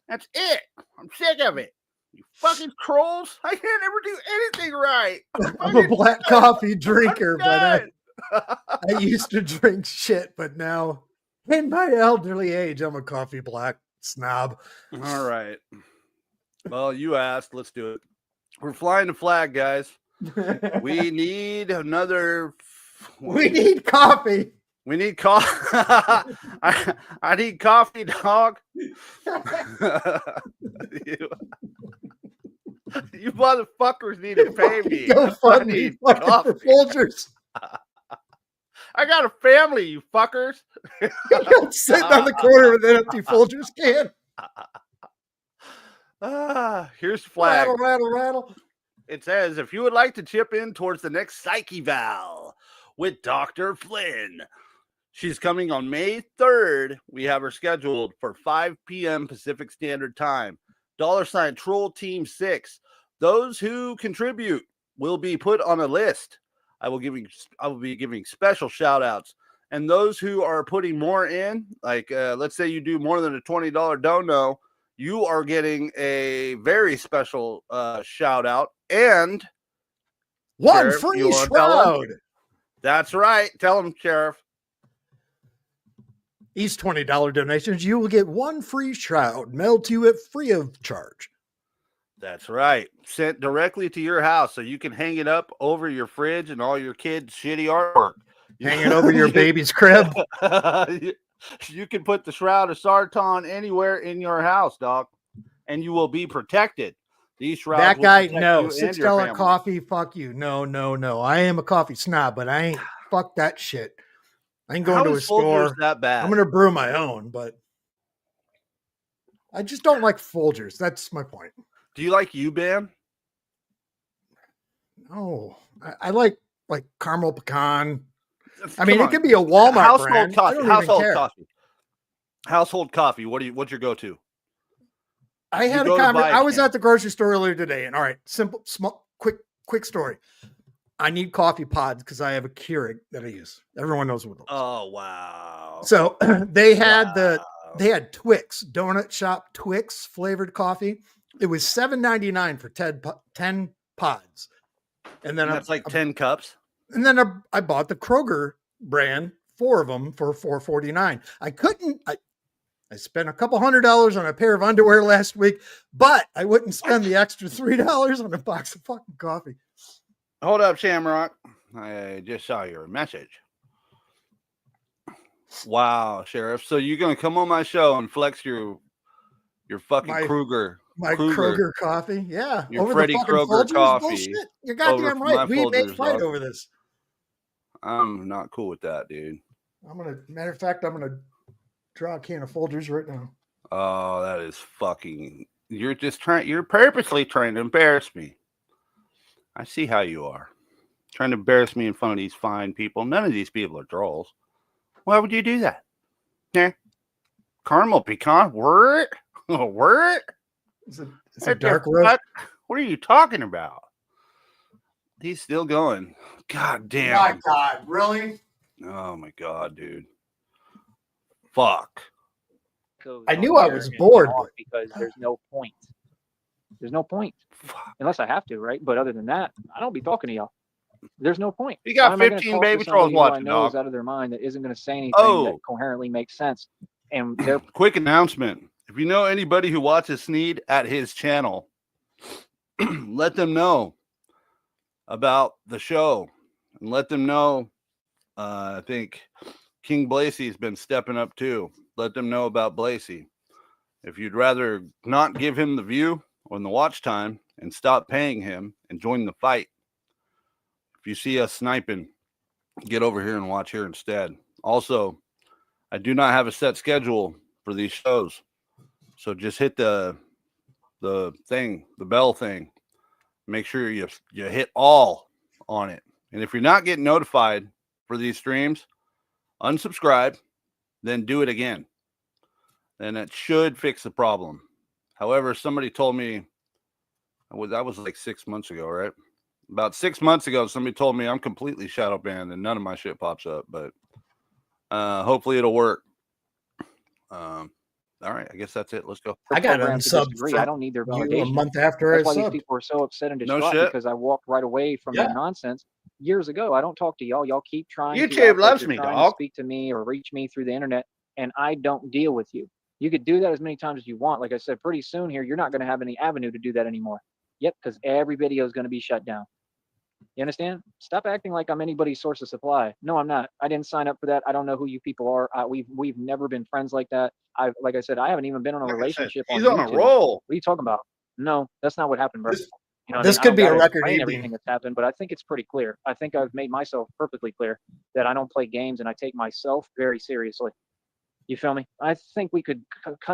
That's it. I'm sick of it. You fucking trolls. I can't ever do anything right. I'm a black coffee drinker, but I used to drink shit, but now in my elderly age, I'm a coffee black snob. All right. Well, you asked. Let's do it. We're flying the flag, guys. We need another. We need coffee. We need coffee. I need coffee, dog. You motherfuckers need to pay me. Go fund me for Folgers. I got a family, you fuckers. I'm sitting on the corner with an empty Folgers can. Here's the flag. Rattle, rattle, rattle. It says, if you would like to chip in towards the next Psyche Val with Dr. Flynn, she's coming on May 3rd. We have her scheduled for 5 p.m. Pacific Standard Time. $ Troll Team 6. Those who contribute will be put on a list. I will be giving special shout outs. And those who are putting more in, like let's say you do more than a $20 dono, you are getting a very special shout out and one Sheriff, free shroud. That's right. Tell them, Sheriff. These $20 donations, you will get one free shroud mailed to you at free of charge. That's right. Sent directly to your house so you can hang it up over your fridge and all your kids' shitty artwork. Hang it over your baby's crib. You can put the Shroud of Sarton anywhere in your house, Doc, and you will be protected. These shrouds. That guy, no. $6 coffee, fuck you. No. I am a coffee snob, but I ain't fuck that shit. I ain't going to a store. That bad? I'm going to brew my own, but I just don't like Folgers. That's my point. Do you like U-Ban? No, I like caramel pecan. I mean, it could be a Walmart household brand. coffee. Household coffee. What's your go-to? I had a conversation. I was at the grocery store earlier today, and all right, simple, small, quick story. I need coffee pods because I have a Keurig that I use. Everyone knows what those. Oh wow! So they had Twix Donut Shop Twix flavored coffee. It was $7.99 for 10 pods. And then that's like 10 cups. And then I bought the Kroger brand, 4 of them for $4.49. I spent a couple $100 on a pair of underwear last week, but I wouldn't spend the extra $3 on a box of fucking coffee. Hold up, Shamrock. I just saw your message. Wow, Sheriff. So you're gonna come on my show and flex your fucking Kroger. My Kroger coffee. Yeah. Your over Freddy the fucking Kroger Folgers coffee. Bullshit. You're goddamn right. We may fight over this. I'm not cool with that, dude. Matter of fact, I'm gonna draw a can of Folgers right now. Oh, that is fucking. You're purposely trying to embarrass me. I see how you are. Trying to embarrass me in front of these fine people. None of these people are trolls. Why would you do that? Yeah. Caramel pecan? Word? Word? It's a dark roast. What are you talking about? He's still going. God damn. My God, really? Oh my God, dude. Fuck. I knew I was bored because there's no point. There's no point unless I have to, right? But other than that, I don't be talking to y'all. There's no point. You got 15 baby trolls watching, dog. Is out of their mind that isn't going to say anything that coherently makes sense. And they're quick announcement. If you know anybody who watches Sneed at his channel, let them know about the show and let them know. I think King Blasey's been stepping up too. Let them know about Blasey. If you'd rather not give him the view or the watch time and stop paying him and join the fight, if you see us sniping, get over here and watch here instead. Also, I do not have a set schedule for these shows, so just hit the bell thing. Make sure you hit all on it. And if you're not getting notified for these streams, unsubscribe, then do it again. Then it should fix the problem. However, somebody told me, that was like 6 months ago, right? About 6 months ago, somebody told me I'm completely shadow banned and none of my shit pops up, but hopefully it'll work. All right, I guess that's it. Let's go. I got unsubbed. I don't need their validation. A month after that's why these people are so upset and distraught because I walked right away from their nonsense years ago. I don't talk to y'all. Y'all keep trying. YouTube loves me, dog. To speak to me or reach me through the internet, and I don't deal with you. You could do that as many times as you want. Like I said, pretty soon here, you're not going to have any avenue to do that anymore. Yep, because every video is going to be shut down. You understand? Stop acting like I'm anybody's source of supply. No, I'm not. I didn't sign up for that. I don't know who you people are. We've never been friends like that. Like I said, I haven't even been on a relationship. He's on a roll. What are you talking about? No, that's not what happened, bro. This could be a record. Everything that's happened, but I think it's pretty clear. I think I've made myself perfectly clear that I don't play games and I take myself very seriously. You feel me? I think we could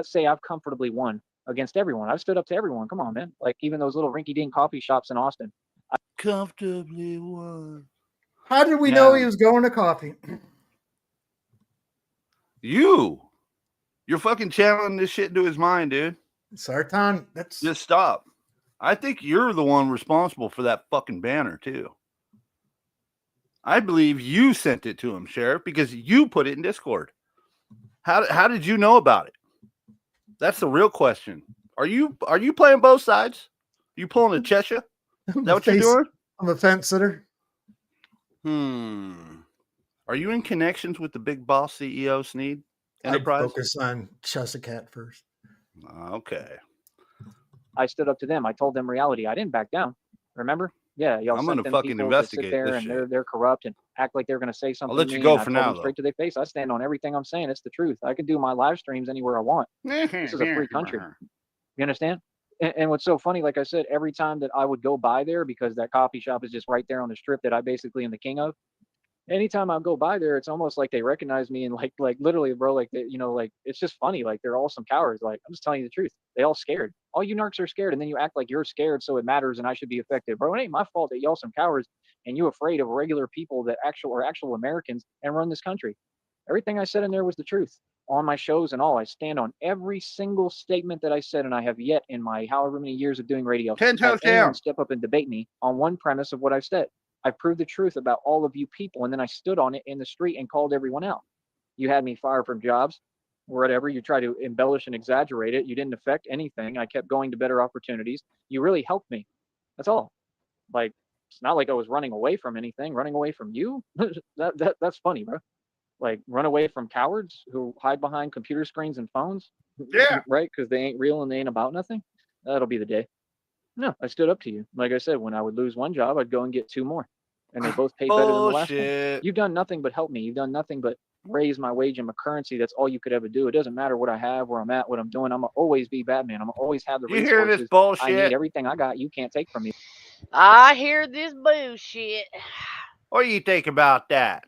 say I've comfortably won against everyone. I've stood up to everyone. Come on, man. Like even those little rinky-dink coffee shops in Austin. Comfortably won. How did we know he was going to coffee? You're fucking channeling this shit into his mind, dude. Sartan, just stop. I think you're the one responsible for that fucking banner too. I believe you sent it to him, Sheriff, because you put it in Discord. How did you know about it? That's the real question. Are you playing both sides? Are you pulling a Cheshire? Is that what you're doing? I'm a fence sitter. Are you in connections with the big boss CEO, Sneed Enterprise? I focus on Chesacat first. Okay. I stood up to them. I told them reality. I didn't back down. Remember? Yeah, y'all. I'm gonna fucking investigate there this and shit. They're corrupt and act like they're gonna say something. I'll let you go for now. Straight to their face. I stand on everything I'm saying. It's the truth. I can do my live streams anywhere I want. This is a free country. You understand? And what's so funny, like I said, every time that I would go by there, because that coffee shop is just right there on the strip that I basically am the king of. Anytime I go by there, it's almost like they recognize me and like literally, bro, like like it's just funny. Like they're all some cowards. Like I'm just telling you the truth. They all scared. All you narcs are scared, and then you act like you're scared, so it matters, and I should be affected, bro. It ain't my fault that y'all some cowards and you afraid of regular people that are actual Americans and run this country. Everything I said in there was the truth. On my shows and all, I stand on every single statement that I said, and I have yet in my however many years of doing radio, 10 toes down, step up and debate me on one premise of what I've said. I proved the truth about all of you people, and then I stood on it in the street and called everyone out. You had me fired from jobs, or whatever. You tried to embellish and exaggerate it. You didn't affect anything. I kept going to better opportunities. You really helped me. That's all. Like, It's not like I was running away from anything. Running away from you? That's funny, bro. Like run away from cowards who hide behind computer screens and phones, Yeah. right? Because they ain't real and they ain't about nothing. That'll be the day. No, I stood up to you. Like I said, when I would lose one job, I'd go and get two more, and they both paid better than the last one. Bullshit. You've done nothing but help me. You've done nothing but raise my wage and my currency. That's all you could ever do. It doesn't matter what I have, where I'm at, what I'm doing. I'm gonna always be Batman. I'm gonna always have the You hear resources. this bullshit? I need everything I got. You can't take from me. I hear this bullshit. What do you think about that?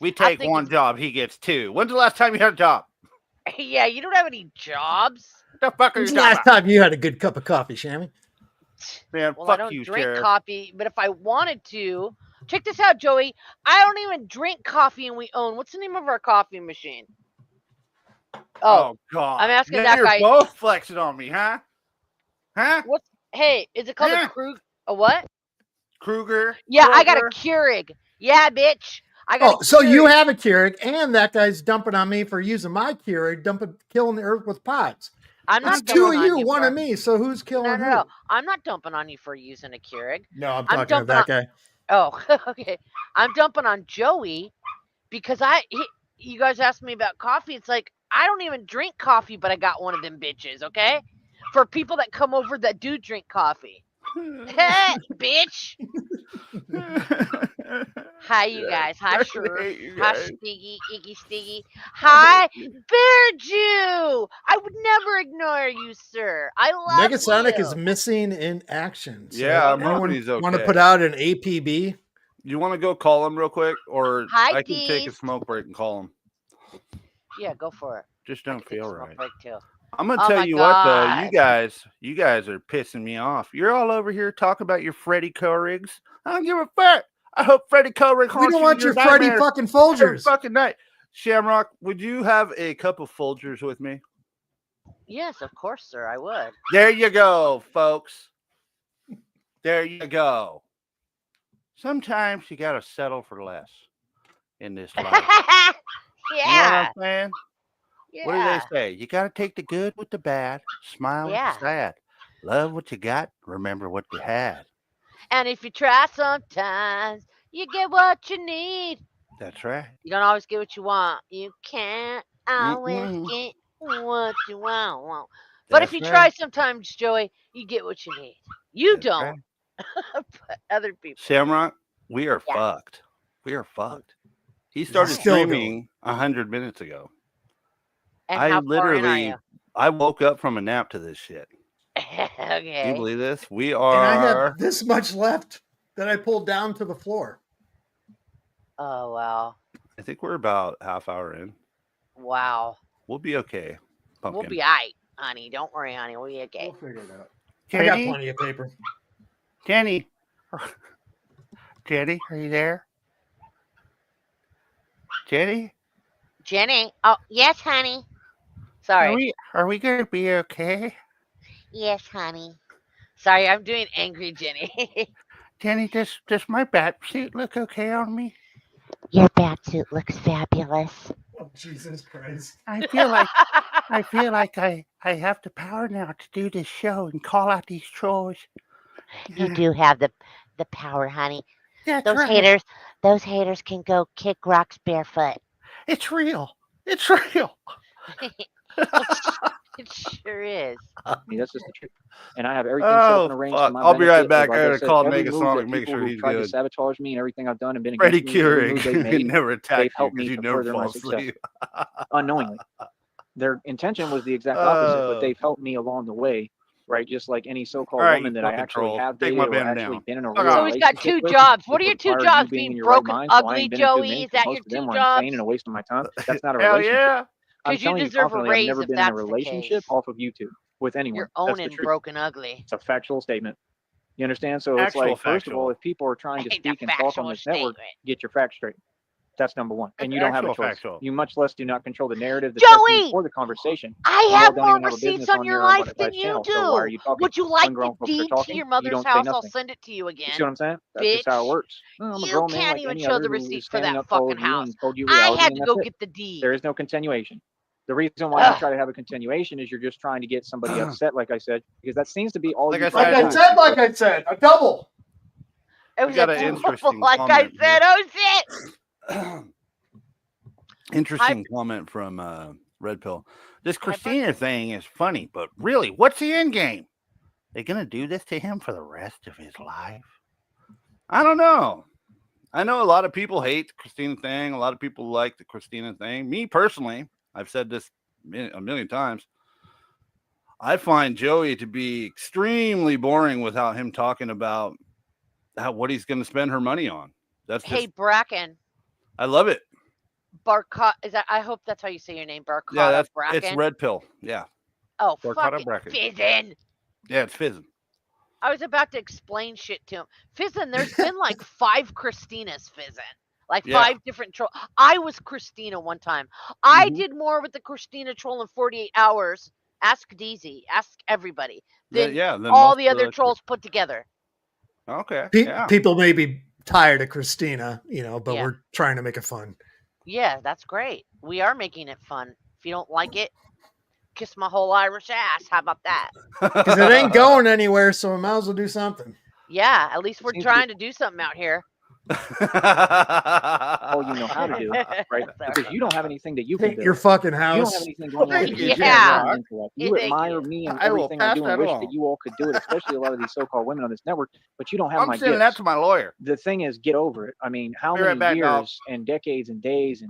We take think one it's- job, he gets two. When's the last time you had a job? Yeah, you don't have any jobs. What the fuck are you When's the talking last about? time you had a good cup of coffee, Shammy? Man, Well, fuck I don't you, drink Sheriff. coffee, but if I wanted to, check this out, Joey. I don't even drink coffee, and we own. What's the name of our coffee machine? Oh, God. I'm asking Now that you're guy. both flexing on me, huh? Huh? What's? Hey, is it called Yeah. a Krug? A what? Kruger? Yeah, I got a Kroger? Keurig. Yeah, bitch. I got. Oh, a so you Keurig. have a Keurig, and that guy's dumping on me for using my Keurig, killing the earth with pods. I'm That's not two dumping of on you, you one for, of me. So who's killing No, no, who? no. I'm not dumping on you for using a Keurig. No, I'm I'm talking to dumping that guy. Oh, okay. I'm dumping on Joey because you guys asked me about coffee. It's like I don't even drink coffee, but I got one of them bitches. Okay, for people that come over that do drink coffee. Hey, bitch. Hi, you guys. Hi, I Sure. hate you Hi, guys. Stiggy, Iggy, Stiggy. Hi, Bear Jew. I would never ignore you, sir. I love Negasonic you. is missing in action. So Yeah, I'm anyone hoping he's want to okay. put out an APB? You want to go call him real quick? Or Hi, I can take a Deez. smoke break and call him. Yeah, go for it. Just I don't can take a feel smoke right. break too. I'm gonna Oh tell my you what though, God. you guys are pissing me off. You're all over here talking about your Freddy Courigs. I don't give a fuck. I hope Freddy Corig We haunts don't you want in your your Freddy nightmares fucking every Folgers. fucking night. Shamrock, would you have a cup of Folgers with me? Yes, of course, sir. I would. There you go, folks. There you go. Sometimes you gotta settle for less in this life. You know what Yeah. I'm saying? Yeah. What do they say? You got to take the good with the bad, smile with Yeah. the sad. Love what you got, remember what you had. And if you try sometimes, you get what you need. That's right. You don't always get what you want. You can't always Mm-mm. get what you want. But if That's you right. try sometimes, Joey, you get what you need. You That's don't, right. but other people. Shamrock, we are Yeah. fucked. We are fucked. He started Still going. streaming 100 minutes ago. And I how far in are literally, you? I woke up from a nap to this shit. Can you Okay. believe this? We And I are. have this much left that I pulled down to the floor. Oh, wow. I think we're about half hour in. Wow. We'll be okay. Pumpkin. We'll be all right, honey. Don't worry, honey. We'll be okay. We'll figure it out. I got Jenny, plenty of paper. Jenny, Jenny, are you there? Jenny, Jenny. Oh, yes, honey. Sorry. are we gonna be okay? Yes, honey. Sorry, I'm doing angry Jenny. Jenny, does my bat suit look okay on me? Your batsuit looks fabulous. Oh, Jesus Christ. I feel like I have the power now to do this show and call out these trolls. You do have the power, honey. That's Those right. haters can go kick rocks barefoot. It's real. It's real. It sure is. I mean, that's just the truth. And I have everything set up Oh, and arranged fuck. to my I'll be right benefit, back. like I gotta said, call every move Negasonic, that make people sure who he's tried to good. sabotage me and everything I've done and been Freddy against me, every move Keurig they've made, never attacked they've you helped because me you to never further my fall success asleep. unknowingly. Their intention was the exact opposite, but Oh. they've helped me along the way, right? Just like any so-called All right, woman you that I fucking actually troll. have Take dated my or banner actually down. been in a Fuck real off. So he's got relationship 2 with, jobs. it What are your 2 required you jobs? being in Being your right broken, mind, so I ugly, ain't been into Joey? men Is because that your most of them 2 were jobs? insane and a waste of my time. That's not a Hell relationship. yeah. I'm Because you telling you deserve a confidently, I've raise never if been in a that's the relationship case. off of YouTube with anyone. You're That's the owning truth. broken ugly. It's a factual statement. You understand? So it's Actual like, first of all, factual. if people are trying to Ain't a speak and talk on factual this network, statement. get your facts straight. That's number one. And That's you don't have a actual choice. factual. You much less do not control the narrative, the session, Joey, or the conversation. I You all have don't more even have a receipts business on on your your life monetized than you channel. So why are do. you talking? Would you like When the grown folks are deed to talking, your you mother's don't say house? I'll nothing. send it to you You again. see what I'm saying? That's just how it Bitch. works. I'm a You grown man can't like even any show other the who is receipts for standing that up, told fucking you house. and told you I reality, had and to that's go it. get the deed. There is no continuation. The reason why I Ugh. try to have a continuation is you're just trying to get somebody upset, like I said, because that seems to be all Like you I try said- to do. Like I said, a double. It We was got a an interesting like I comment said, here. oh shit. Interesting comment from Red Pill. This Hi, Christina thing is funny, but really, what's the end game? They gonna do this to him for the rest of his life? I don't know. I know a lot of people hate the Christina thing. A lot of people like the Christina thing. Me personally, I've said this a million times. I find Joey to be extremely boring without him talking about what he's going to spend her money on. That's just, Hey, Bracken. I love it. Barcott, is that? I hope that's how you say your name, Barcott. Yeah, it's Bracken. Red Pill. Yeah, Oh, Barcata fuck it, Bracken. Fizzin. Yeah, it's fizzing. I was about to explain shit to him. Fizzin, there's been like 5 Christinas, Fizzin. Like Yeah. 5 different trolls. I was Christina one time. I Mhm. did more with the Christina troll in 48 hours. Ask DZ. Ask everybody. Than Then all most the of other trolls put together. Okay. Yeah. People may be tired of Christina, but Yeah. we're trying to make it fun. Yeah, that's great. We are making it fun. If you don't like it, kiss my whole Irish ass. How about that? Because it ain't going anywhere, so we might as well do something. Yeah, at least we're seems to be- trying to do something out here. All you know how to do, right? Because you don't have anything that you can Paint build. your fucking You don't house. have anything going on. Thank with you, you. Yeah. You intellect. You Thank admire you. me and I will everything I pass do and that wish along. that you all could do it, especially a lot of these so-called women on this network, but you don't have I'm my sending gifts. that to my lawyer. The thing is, get over it. I mean, how Be many right back, years dog. and decades and days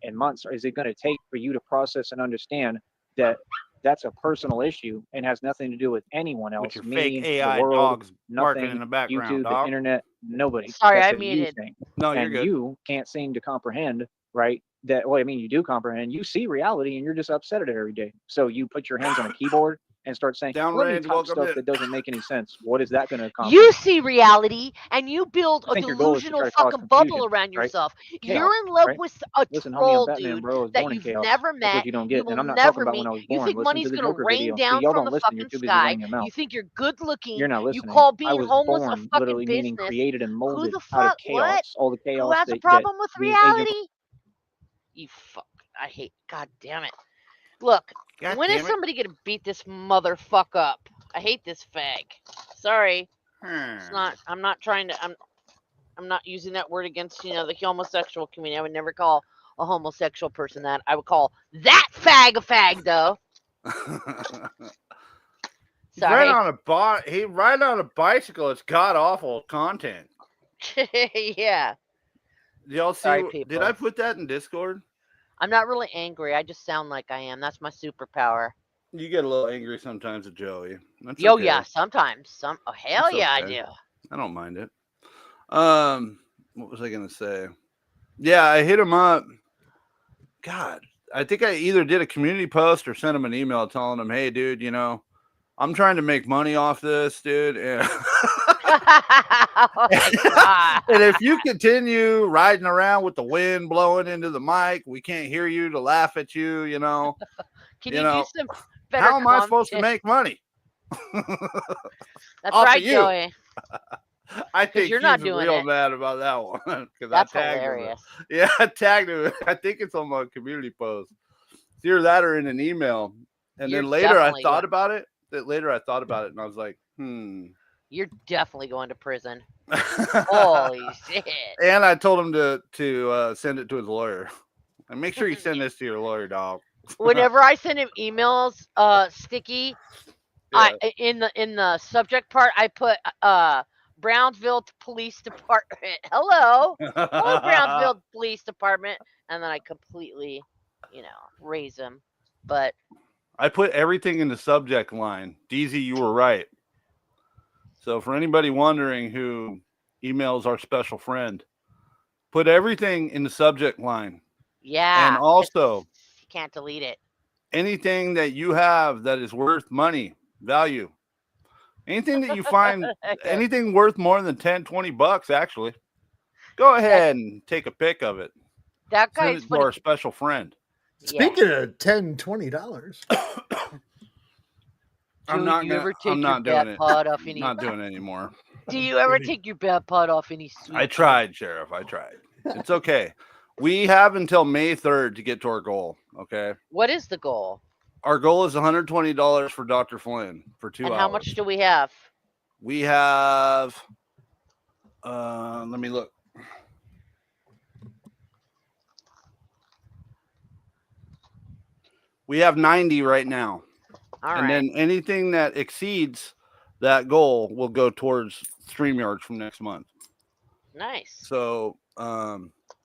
and months is it going to take for you to process and understand that that's a personal issue and has nothing to do with anyone else, With your me, fake AI the world, dogs barking nothing, in the background, YouTube, the dog. internet, nobody. Sorry, That's I a you muted. thing. No, you're And good. you can't seem to comprehend, right? That, well, I mean, you do comprehend. You see reality and you're just upset at it every day. So you put your hands on a keyboard and start saying, Down let me range, type welcome stuff in. that doesn't make any sense. What is that going to accomplish? You see reality and you build I a think your goal is to delusional try to cause fucking bubble confusion, around right? yourself. Chaos, You're in love right? with a Listen, homie, I'm troll Batman, dude bro. I was that born in you've chaos. never That's what met. you don't You get. And will I'm not talking never about when meet. I was You born. think Listen to money's the gonna Joker rain video. See, down y'all from don't the listen. You're fucking too busy sky. running your mouth. You think you're good looking. You're not You listening. call I being was homeless a born fucking literally meaning business. created and Who molded the out of fuck? What? chaos. All the Who chaos has a that problem with the agent reality? You fuck. I hate. God damn it. Look, God when damn is it. somebody gonna beat this motherfucker up? I hate this fag. Sorry. It's not. I'm not trying to. I'm not using that word against the homosexual community. I would never call a homosexual person that. I would call that fag a fag, though. He's right on a bicycle. It's god awful content. Yeah. Did y'all see? Sorry, Did people. I put that in Discord? I'm not really angry. I just sound like I am. That's my superpower. You get a little angry sometimes at Joey. That's Yo, okay. yeah. Sometimes. Oh, hell It's yeah, I okay. do. I don't mind it. What was I gonna say? Yeah, I hit him up. God, I think I either did a community post or sent him an email telling him, "Hey, dude, I'm trying to make money off this, dude, and, Oh my God. and if you continue riding around with the wind blowing into the mic, we can't hear you to laugh at you. Can you do some better How am I supposed to content? make money? That's off of right, you? Joey. I think you're he's not doing real it. mad about that one because I That's tagged him. hilarious. Yeah, I tagged him. I think it's on my community post. It's either that or in an email. And You're then later I definitely thought going- about it. And I was like, You're definitely going to prison. Holy shit. And I told him to send it to his lawyer. And make sure you send this to your lawyer, dog. Whenever I send him emails, Sticky, Yeah. in the subject part, I put Brownsville Police Department. Hello, Brownsville Police Department, and then I completely, raise him. But I put everything in the subject line. DZ, you were right. So for anybody wondering who emails our special friend, put everything in the subject line. yeah, And also, you can't delete it. anything that you have that is worth money, value, anything that you find, anything worth more than 10, 20 bucks, actually, go ahead and take a pic of it. That Send guy's it to funny. our special friend. Speaking of $10, $20, I'm Do not you gonna, ever take I'm your not doing bad it. pod off any? Not doing it anymore. Do you ever take your bad pod off any sweet? I tried, Sheriff. I tried. It's okay. We have until May 3rd to get to our goal. Okay. What is the goal? Our goal is $120 for Dr. Flynn for 2 hours. And how much do we have? We have Let me look. We have 90 right now. All And right. then anything that exceeds that goal will go towards StreamYard from next month. Nice. So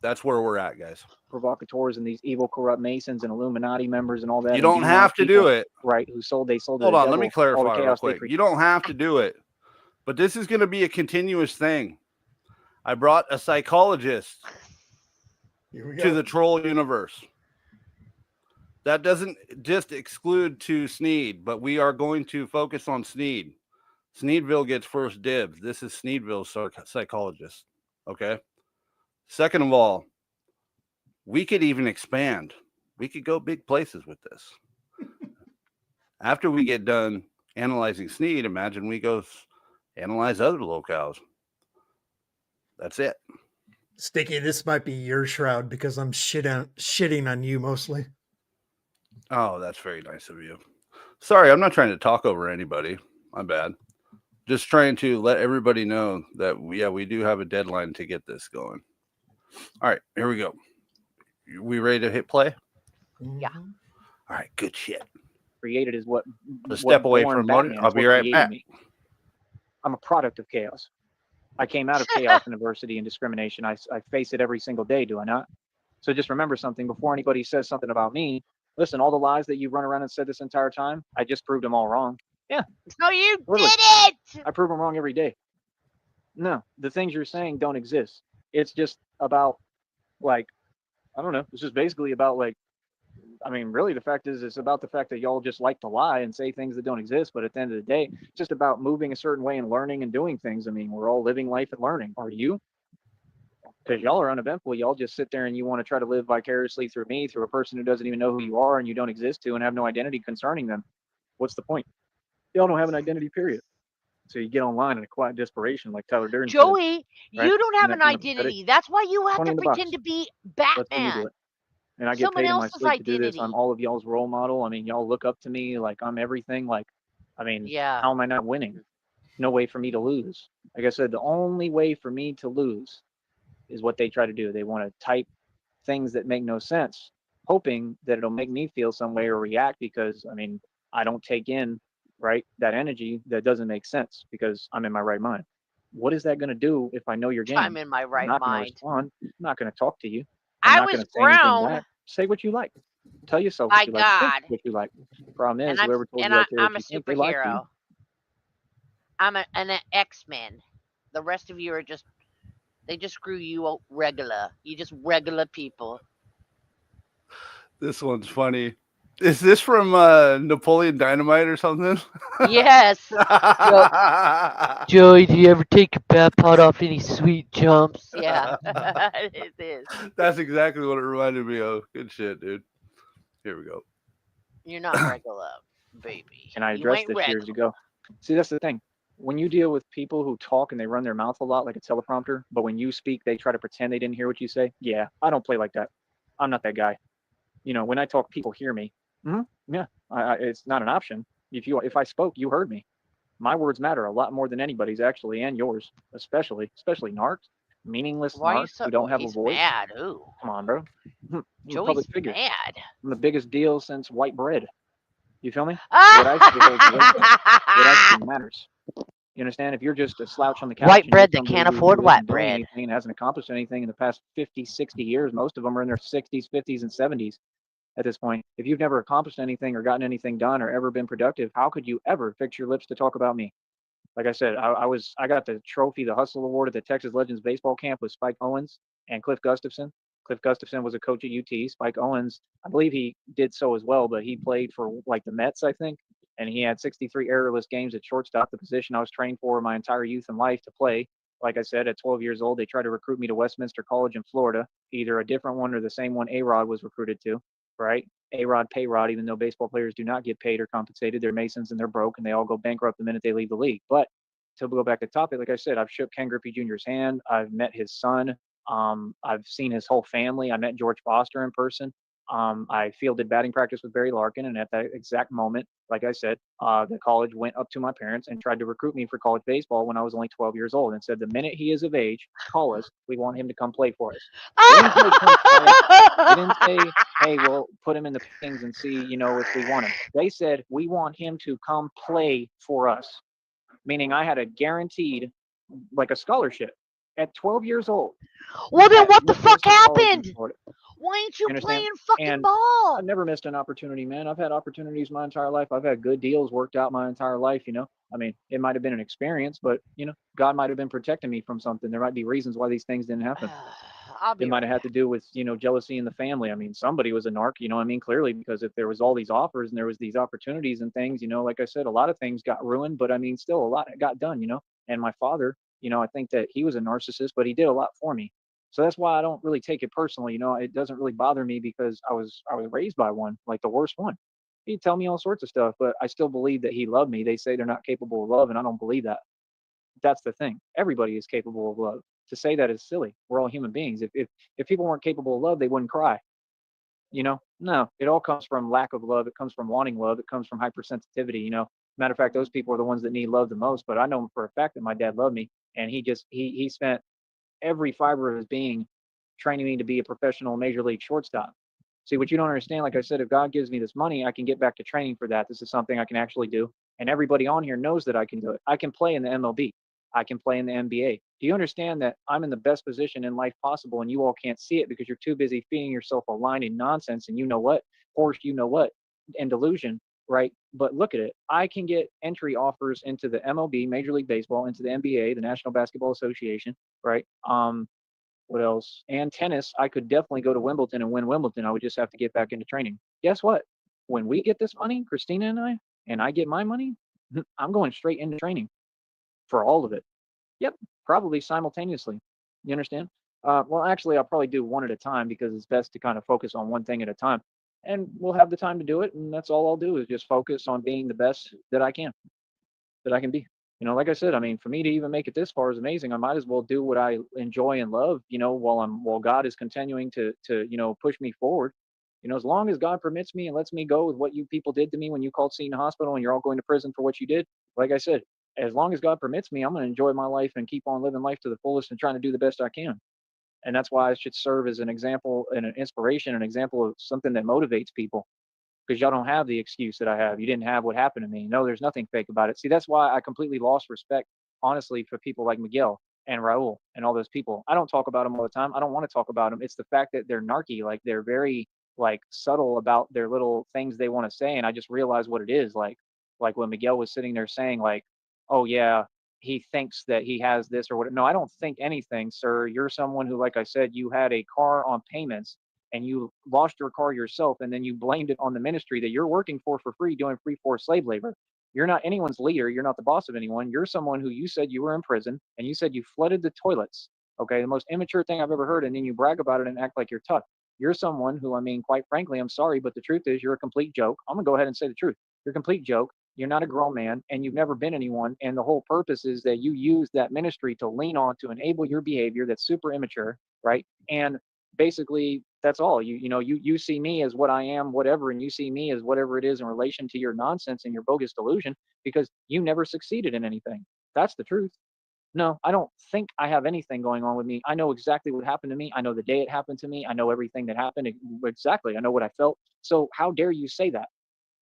that's where we're at, guys. Provocateurs and these evil, corrupt Masons and Illuminati members and all that. You and don't demonic have to people, do it. right? They sold Hold the on, let me devil all the clarify real chaos they quick. create. You don't have to do it, but this is going to be a continuous thing. I brought a psychologist Here we to go. the troll universe. That doesn't just exclude to Sneed, but we are going to focus on Sneed. Sneedville gets first dibs. This is Sneedville's psychologist. Okay. Second of all, we could even expand. We could go big places with this. After we get done analyzing Sneed, imagine we go analyze other locales. That's it. Sticky, this might be your shroud because I'm shitting on you mostly. Oh, that's very nice of you. Sorry, I'm not trying to talk over anybody. My bad. Just trying to let everybody know that we do have a deadline to get this going. All right, here we go. We ready to hit play? Yeah. Mhm. All right, good shit. Created is what. Let's what step away born for a moment. Batman I'll is be what right created back. me. I'm a product of chaos. I came out of chaos and adversity and discrimination. I face it every single day, do I not? So just remember something before anybody says something about me. Listen, all the lies that you run around and said this entire time, I just proved them all wrong. Yeah, No, you literally. did it. I prove them wrong every day. No, the things you're saying don't exist. It's just about, like, I don't know. It's just basically about, like, I mean, really, the fact is, it's about the fact that y'all just like to lie and say things that don't exist. But at the end of the day, it's just about moving a certain way and learning and doing things. I mean, we're all living life and learning. Are you? Because y'all are uneventful. Y'all just sit there and you want to try to live vicariously through me, through a person who doesn't even know who you are and you don't exist to and have no identity concerning them. What's the point? Y'all don't have an identity, period. So you get online in a quiet desperation, like Tyler Durden said. Joey, Right? you don't Isn't have that an kind of pathetic? identity. That's why you have 20 to in the pretend box. to be Let's let me do Batman. it. And I get Someone paid in my else's sleep to do this. identity. I'm all of y'all's role model. I mean, y'all look up to me like I'm everything. Like, I mean, Yeah. how am I not winning? No way for me to lose. Like I said, the only way for me to lose is what they try to do. They want to type things that make no sense, hoping that it'll make me feel some way or react because, I mean, I don't take in, right, that energy that doesn't make sense because I'm in my right mind. What is that going to do if I know your game? I'm in my I'm right not going to mind. respond. I'm not going to talk to you. I'm I not was going to say anything grown back. Say what you like. Tell yourself by what you like. Think God, what you like. Problem is, and I'm whoever told you I care I'm what a you think, they lied to you. superhero. I'm an X-Men. The rest of you are just they just screw you regular. You just regular people. This one's funny. Is this from Napoleon Dynamite or something? Yes. Joey, do you ever take your bat pot off any sweet jumps? Yeah, it is. That's exactly what it reminded me of. Good shit, dude. Here we go. You're not regular, baby. And I You addressed ain't this years regular. ago. See, that's the thing. When you deal with people who talk and they run their mouth a lot like a teleprompter, but when you speak, they try to pretend they didn't hear what you say. Yeah, I don't play like that. I'm not that guy. You know, when I talk, people hear me. Yeah, it's not an option. If I spoke, you heard me. My words matter a lot more than anybody's actually, and yours, especially narcs, meaningless Why are you narcs so? who don't Oh, have a he's voice. mad. Ooh, Come on, bro. I'm a Joey's public figure. mad. I'm the biggest deal since white bread. You feel me? What I say holds weight. What I say matters. You understand? If you're just a slouch on the couch White and bread you're that somebody can't who afford isn't white doing bread. anything and hasn't accomplished anything in the past 50, 60 years, most of them are in their 60s, 50s, and 70s at this point. If you've never accomplished anything or gotten anything done or ever been productive, how could you ever fix your lips to talk about me? Like I said, I got the trophy, the Hustle Award at the Texas Legends baseball camp with Spike Owens and Cliff Gustafson. Cliff Gustafson was a coach at UT. Spike Owens, I believe he did so as well, but he played for like the Mets, I think, and he had 63 errorless games at shortstop, the position I was trained for my entire youth and life to play. Like I said, at 12 years old, they tried to recruit me to Westminster College in Florida, either a different one or the same one A-Rod was recruited to, right? A-Rod, pay-Rod, even though baseball players do not get paid or compensated. They're Masons and they're broke and they all go bankrupt the minute they leave the league. But to go back to the topic, like I said, I've shook Ken Griffey Jr.'s hand. I've met his son. I've seen his whole family. I met George Foster in person. I fielded batting practice with Barry Larkin, and at that exact moment, Like I said, the college went up to my parents and tried to recruit me for college baseball when I was only 12 years old and said, the minute he is of age, call us. We want him to come play for us. They didn't say come try out. They didn't say, hey, we'll put him in the paintings and see, if we want him. They said, we want him to come play for us, meaning I had a guaranteed, like a scholarship at 12 years old. Well, then at what the fuck University College in happened? Florida. Why ain't you You understand? playing fucking And ball? I've never missed an opportunity, man. I've had opportunities my entire life. I've had good deals worked out my entire life, I mean, it might have been an experience, but God might have been protecting me from something. There might be reasons why these things didn't happen. I'll It be might right have had to do with, jealousy in the family. I mean, somebody was a narc, I mean, clearly, because if there was all these offers and there was these opportunities and things, like I said, a lot of things got ruined, but I mean, still a lot got done, And my father, I think that he was a narcissist, but he did a lot for me. So that's why I don't really take it personally. It doesn't really bother me because I was raised by one, like the worst one. He'd tell me all sorts of stuff, but I still believe that he loved me. They say they're not capable of love, and I don't believe that. That's the thing. Everybody is capable of love. To say that is silly. We're all human beings. If people weren't capable of love, they wouldn't cry. No, it all comes from lack of love. It comes from wanting love. It comes from hypersensitivity. Matter of fact, those people are the ones that need love the most. But I know for a fact that my dad loved me, and he spent every fiber of his being training me to be a professional major league shortstop. See, what you don't understand, like I said, if God gives me this money, I can get back to training for that. This is something I can actually do. And everybody on here knows that I can do it. I can play in the MLB. I can play in the NBA. Do you understand that I'm in the best position in life possible and you all can't see it because you're too busy feeding yourself a line in nonsense and you know what, horse, you know what, and delusion, right? But look at it. I can get entry offers into the MLB, Major League Baseball, into the NBA, the National Basketball Association, right? What else? And tennis, I could definitely go to Wimbledon and win Wimbledon. I would just have to get back into training. Guess what? When we get this money, Christina and I get my money, I'm going straight into training for all of it. Yep, probably simultaneously. You understand? Well, actually, I'll probably do one at a time because it's best to kind of focus on one thing at a time. And we'll have the time to do it. And that's all I'll do is just focus on being the best that I can, that I can be. Like I said, I mean, for me to even make it this far is amazing. I might as well do what I enjoy and love, while God is continuing to push me forward. As long as God permits me and lets me go with what you people did to me when you called Seton Hospital and you're all going to prison for what you did. Like I said, as long as God permits me, I'm going to enjoy my life and keep on living life to the fullest and trying to do the best I can. And that's why I should serve as an example and an inspiration, an example of something that motivates people, because y'all don't have the excuse that I have. You didn't have what happened to me. No, there's nothing fake about it. See, that's why I completely lost respect, honestly, for people like Miguel and Raul and all those people. I don't talk about them all the time. I don't want to talk about them. It's the fact that they're narky, like they're very like subtle about their little things they want to say, and I just realized what it is. Like when Miguel was sitting there saying like, "Oh yeah, he thinks that he has this or what." No, I don't think anything, sir. You're someone who, like I said, you had a car on payments and you lost your car yourself and then you blamed it on the ministry that you're working for free doing free forced slave labor. You're not anyone's leader. You're not the boss of anyone. You're someone who you said you were in prison and you said you flooded the toilets. Okay, the most immature thing I've ever heard, and then you brag about it and act like you're tough. You're someone who, I mean, quite frankly, I'm sorry, but the truth is you're a complete joke. I'm gonna go ahead and say the truth. You're a complete joke. You're not a grown man and you've never been anyone. And the whole purpose is that you use that ministry to lean on to enable your behavior that's super immature, right? And basically that's all. You see me as what I am, whatever, and you see me as whatever it is in relation to your nonsense and your bogus delusion because you never succeeded in anything. That's the truth. No, I don't think I have anything going on with me. I know exactly what happened to me. I know the day it happened to me. I know everything that happened exactly. I know what I felt. So how dare you say that?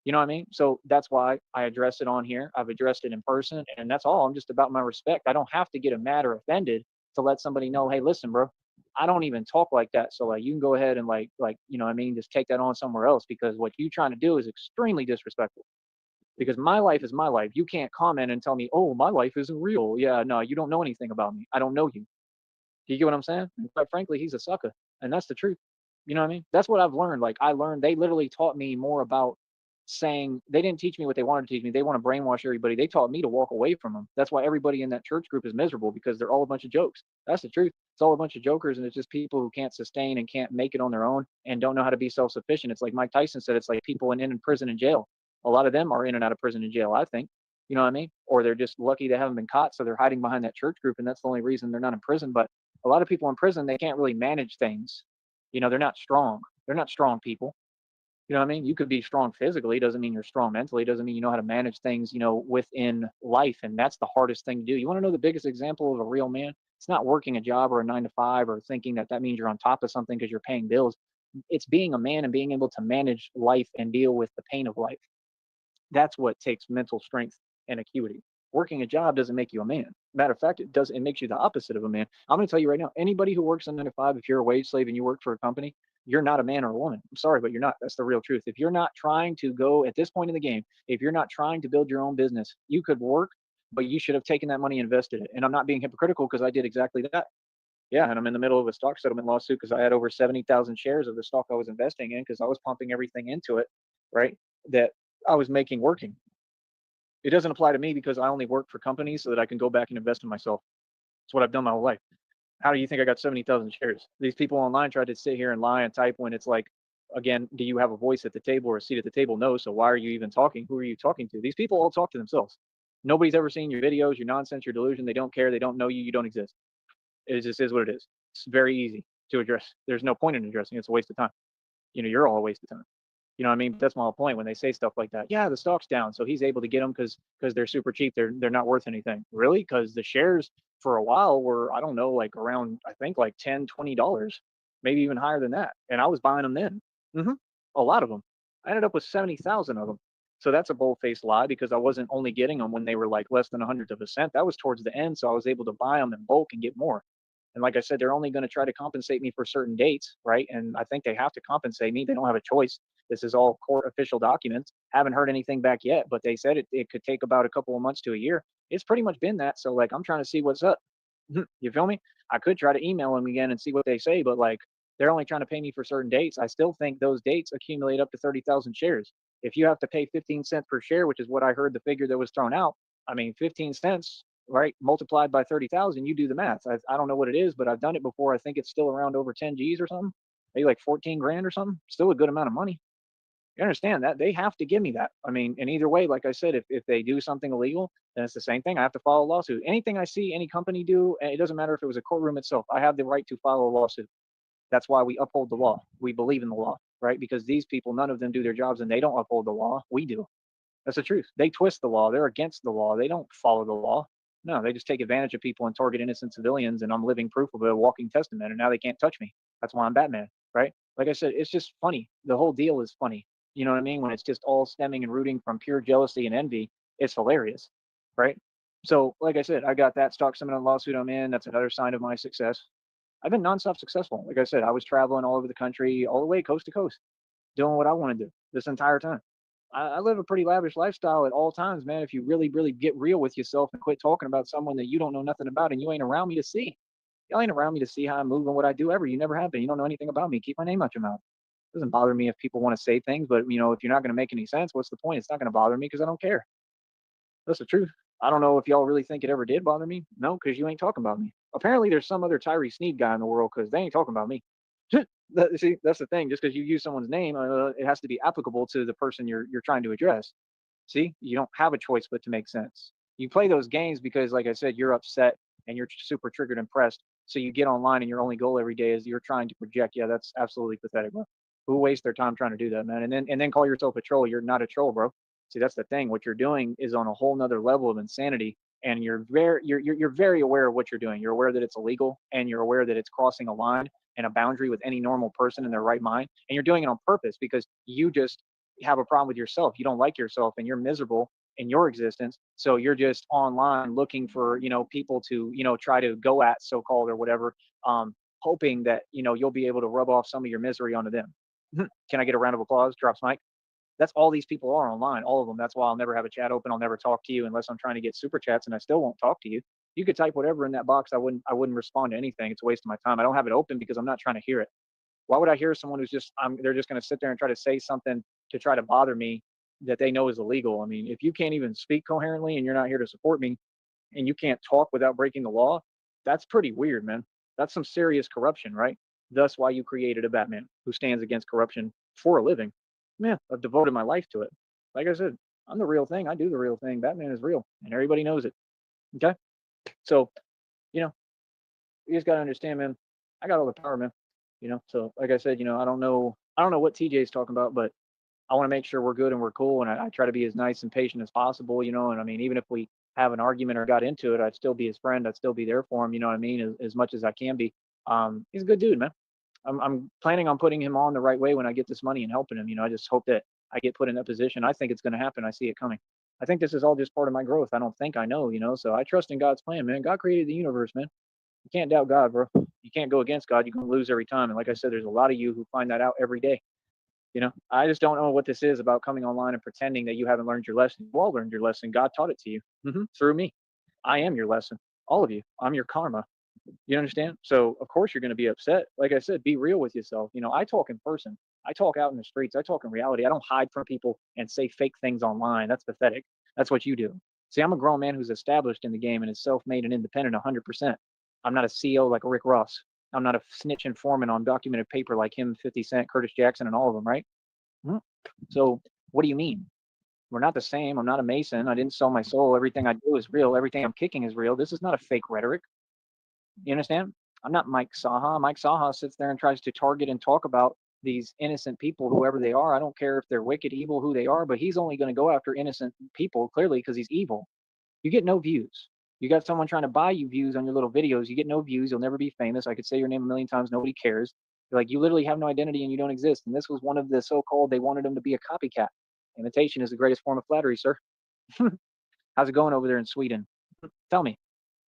You know what I mean? So that's why I address it on here. I've addressed it in person, and that's all. I'm just about my respect. I don't have to get mad or offended to let somebody know, hey, listen, bro, I don't even talk like that. So like you can go ahead and like, you know what I mean, just take that on somewhere else because what you're trying to do is extremely disrespectful. Because my life is my life. You can't comment and tell me, oh, my life isn't real. Yeah, no, you don't know anything about me. I don't know you. Do you get what I'm saying? And quite frankly, he's a sucker. And that's the truth. You know what I mean? That's what I've learned. Like I learned, they literally taught me more about saying, they didn't teach me what they wanted to teach me. They want to brainwash everybody. They taught me to walk away from them. That's why everybody in that church group is miserable because they're all a bunch of jokes. That's the truth. It's all a bunch of jokers and it's just people who can't sustain and can't make it on their own and don't know how to be self-sufficient. It's like Mike Tyson said, it's like people in prison and jail. A lot of them are in and out of prison and jail, I think. You know what I mean? Or they're just lucky they haven't been caught, so they're hiding behind that church group, and that's the only reason they're not in prison. But a lot of people in prison, they can't really manage things. They're not strong. They're not strong people. You know what I mean? You could be strong physically, doesn't mean you're strong mentally, doesn't mean you know how to manage things, within life. And that's the hardest thing to do. You want to know the biggest example of a real man? It's not working a job or a 9 to 5 or thinking that means you're on top of something because you're paying bills. It's being a man and being able to manage life and deal with the pain of life. That's what takes mental strength and acuity. Working a job doesn't make you a man. Matter of fact, it makes you the opposite of a man. I'm going to tell you right now, anybody who works a 9 to 5, if you're a wage slave and you work for a company, you're not a man or a woman. I'm sorry, but you're not. That's the real truth. If you're not trying to go at this point in the game, if you're not trying to build your own business, you could work, but you should have taken that money and invested it. And I'm not being hypocritical because I did exactly that. Yeah, and I'm in the middle of a stock settlement lawsuit because I had over 70,000 shares of the stock I was investing in because I was pumping everything into it, right? That I was making working. It doesn't apply to me because I only work for companies so that I can go back and invest in myself. It's what I've done my whole life. How do you think I got 70,000 shares? These people online tried to sit here and lie and type when it's like, again, do you have a voice at the table or a seat at the table? No. So why are you even talking? Who are you talking to? These people all talk to themselves. Nobody's ever seen your videos, your nonsense, your delusion. They don't care. They don't know you. You don't exist. It just is what it is. It's very easy to address. There's no point in addressing it. It's a waste of time. You're all a waste of time. You know what I mean? That's my whole point when they say stuff like that. Yeah, the stock's down, so he's able to get them because they're super cheap. They're not worth anything. Really? Because the shares for a while were, I don't know, like around, I think like $10, $20, maybe even higher than that. And I was buying them then. hmm A lot of them. I ended up with 70,000 of them. So that's a bold-faced lie because I wasn't only getting them when they were like less than a hundredth of a cent. That was towards the end, so I was able to buy them in bulk and get more. And like I said, they're only going to try to compensate me for certain dates, right? And I think they have to compensate me. They don't have a choice. This is all court official documents. Haven't heard anything back yet, but they said it could take about a couple of months to a year. It's pretty much been that. So like I'm trying to see what's up. You feel me? I could try to email them again and see what they say, but like they're only trying to pay me for certain dates. I still think those dates accumulate up to 30,000 shares. If you have to pay 15 cents per share, which is what I heard the figure that was thrown out, I mean, 15 cents, right, multiplied by 30,000, you do the math. I don't know what it is, but I've done it before. I think it's still around over 10 G's or something, maybe like 14 grand or something. Still a good amount of money. You understand that they have to give me that. I mean, and either way, like I said, if they do something illegal, then it's the same thing. I have to file a lawsuit. Anything I see any company do, and it doesn't matter if it was a courtroom itself, I have the right to file a lawsuit. That's why we uphold the law. We believe in the law, right? Because these people, none of them do their jobs and they don't uphold the law. We do. That's the truth. They twist the law. They're against the law. They don't follow the law. No, they just take advantage of people and target innocent civilians. And I'm living proof of a walking testament. And now they can't touch me. That's why I'm Batman, right? Like I said, it's just funny. The whole deal is funny. You know what I mean? When it's just all stemming and rooting from pure jealousy and envy, it's hilarious, right? So, like I said, I got that stock settlement lawsuit I'm in. That's another sign of my success. I've been nonstop successful. Like I said, I was traveling all over the country, all the way coast to coast, doing what I want to do this entire time. I live a pretty lavish lifestyle at all times, man. If you really, really get real with yourself and quit talking about someone that you don't know nothing about and you ain't around me to see. Y'all ain't around me to see how I move and what I do ever. You never have been. You don't know anything about me. Keep my name out your mouth. It doesn't bother me if people want to say things, but if you're not going to make any sense, what's the point? It's not going to bother me because I don't care. That's the truth. I don't know if y'all really think it ever did bother me. No, because you ain't talking about me. Apparently, there's some other Tyree Sneed guy in the world because they ain't talking about me. See, that's the thing. Just because you use someone's name, it has to be applicable to the person you're trying to address. See, you don't have a choice but to make sense. You play those games because, like I said, you're upset and you're super triggered and pressed. So you get online and your only goal every day is you're trying to project. Yeah, that's absolutely pathetic, bro. Who wastes their time trying to do that, man? And then call yourself a troll. You're not a troll, bro. See, that's the thing. What you're doing is on a whole nother level of insanity, and you're very aware of what you're doing. You're aware that it's illegal, and you're aware that it's crossing a line and a boundary with any normal person in their right mind. And you're doing it on purpose because you just have a problem with yourself. You don't like yourself, and you're miserable in your existence. So you're just online looking for people to try to go at, so called, or whatever, hoping that you'll be able to rub off some of your misery onto them. Can I get a round of applause? Drops mic. That's all these people are online, all of them. That's why I'll never have a chat open. I'll never talk to you unless I'm trying to get super chats, and I still won't talk to you. You could type whatever in that box. I wouldn't respond to anything. It's a waste of my time. I don't have it open because I'm not trying to hear it. Why would I hear someone who's they're just going to sit there and try to say something to try to bother me that they know is illegal? I mean, if you can't even speak coherently and you're not here to support me and you can't talk without breaking the law, that's pretty weird, man. That's some serious corruption, right? Thus why you created a Batman who stands against corruption for a living. Man, I've devoted my life to it. Like I said, I'm the real thing. I do the real thing. Batman is real and everybody knows it. Okay. So, you know, you just got to understand, man, I got all the power, man. So like I said, I don't know what TJ's talking about, but I want to make sure we're good and we're cool. And I try to be as nice and patient as possible, you know. And I mean, even if we have an argument or got into it, I'd still be his friend. I'd still be there for him, you know what I mean, as much as I can be. He's a good dude, man. I'm planning on putting him on the right way when I get this money and helping him. You know, I just hope that I get put in that position. I think it's going to happen. I see it coming. I think this is all just part of my growth. I don't think I know, you know. So I trust in God's plan, man. God created the universe, man. You can't doubt God, bro. You can't go against God. You're going to lose every time. And like I said, there's a lot of you who find that out every day. You know, I just don't know what this is about coming online and pretending that you haven't learned your lesson. You all learned your lesson. God taught it to you through me. I am your lesson. All of you. I'm your karma. You understand? So of course you're going to be upset. Like I said, be real with yourself. You know, I talk in person. I talk out in the streets. I talk in reality. I don't hide from people and say fake things online. That's pathetic. That's what you do. See, I'm a grown man who's established in the game and is self-made and independent 100%. I'm not a CEO like Rick Ross. I'm not a snitch informant on documented paper like him, 50 Cent, Curtis Jackson, and all of them, right? So what do you mean? We're not the same. I'm not a Mason. I didn't sell my soul. Everything I do is real. Everything I'm kicking is real. This is not a fake rhetoric. You understand? I'm not Mike Saha. Mike Saha sits there and tries to target and talk about these innocent people, whoever they are. I don't care if they're wicked, evil, who they are, but he's only going to go after innocent people, clearly, because he's evil. You get no views. You got someone trying to buy you views on your little videos. You get no views. You'll never be famous. I could say your name a million times. Nobody cares. Like, you literally have no identity and you don't exist. And this was one of the so-called, they wanted him to be a copycat. Imitation is the greatest form of flattery, sir. How's it going over there in Sweden? Tell me.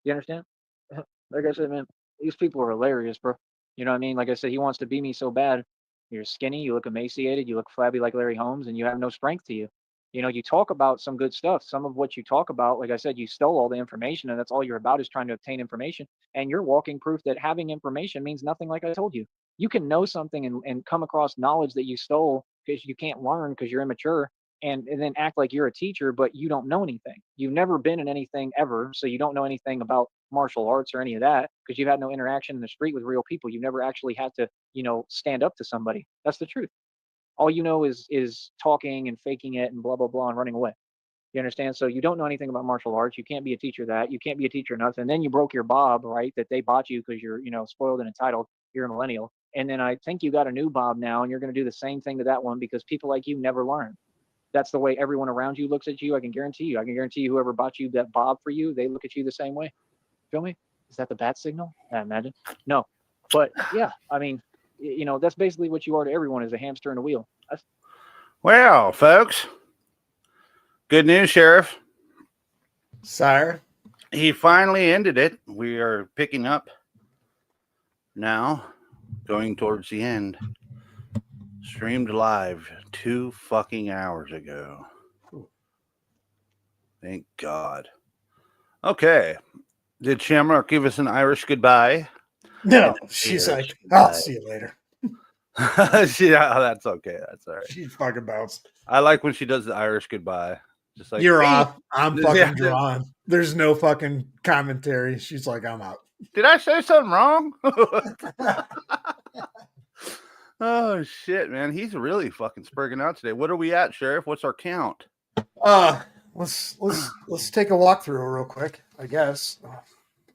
You understand? Like I said, man, these people are hilarious, bro. You know what I mean? Like I said, he wants to be me so bad. You're skinny, you look emaciated, you look flabby like Larry Holmes, and you have no strength to you. You know, you talk about some good stuff. Some of what you talk about, like I said, you stole all the information, and that's all you're about is trying to obtain information. And you're walking proof that having information means nothing, like I told you. You can know something and come across knowledge that you stole because you can't learn because you're immature and then act like you're a teacher, but you don't know anything. You've never been in anything ever, so you don't know anything about martial arts or any of that because you've had no interaction in the street with real people. You've never actually had to, you know, stand up to somebody. That's the truth. All you know is talking and faking it and blah blah blah and running away. You understand? So you don't know anything about martial arts. You can't be a teacher of that. You can't be a teacher of nothing. And then you broke your bob, right? That they bought you because you're, you know, spoiled and entitled. You're a millennial. And then I think you got a new bob now, and you're going to do the same thing to that one because people like you never learn. That's the way everyone around you looks at you. I can guarantee you. I can guarantee you whoever bought you that bob for you, they look at you the same way. Feel me? Is that the bat signal? I imagine. No. But yeah, I mean, you know, that's basically what you are to everyone is a hamster in a wheel. Well, folks, good news, Sheriff. Sire. He finally ended it. We are picking up now, going towards the end. Streamed live 2 fucking hours ago. Thank God. Okay. Did Shamrock give us an Irish goodbye? No, she's like, I'll see you later. That's okay. That's all right. She fucking bounced. I like when she does the Irish goodbye. Just like, you're hey. off. I'm fucking drawn. There's no fucking commentary. She's like, I'm out. Did I say something wrong? Oh shit, man. He's really fucking spurging out today. What are we at, Sheriff? What's our count? Let's take a walkthrough real quick, I guess.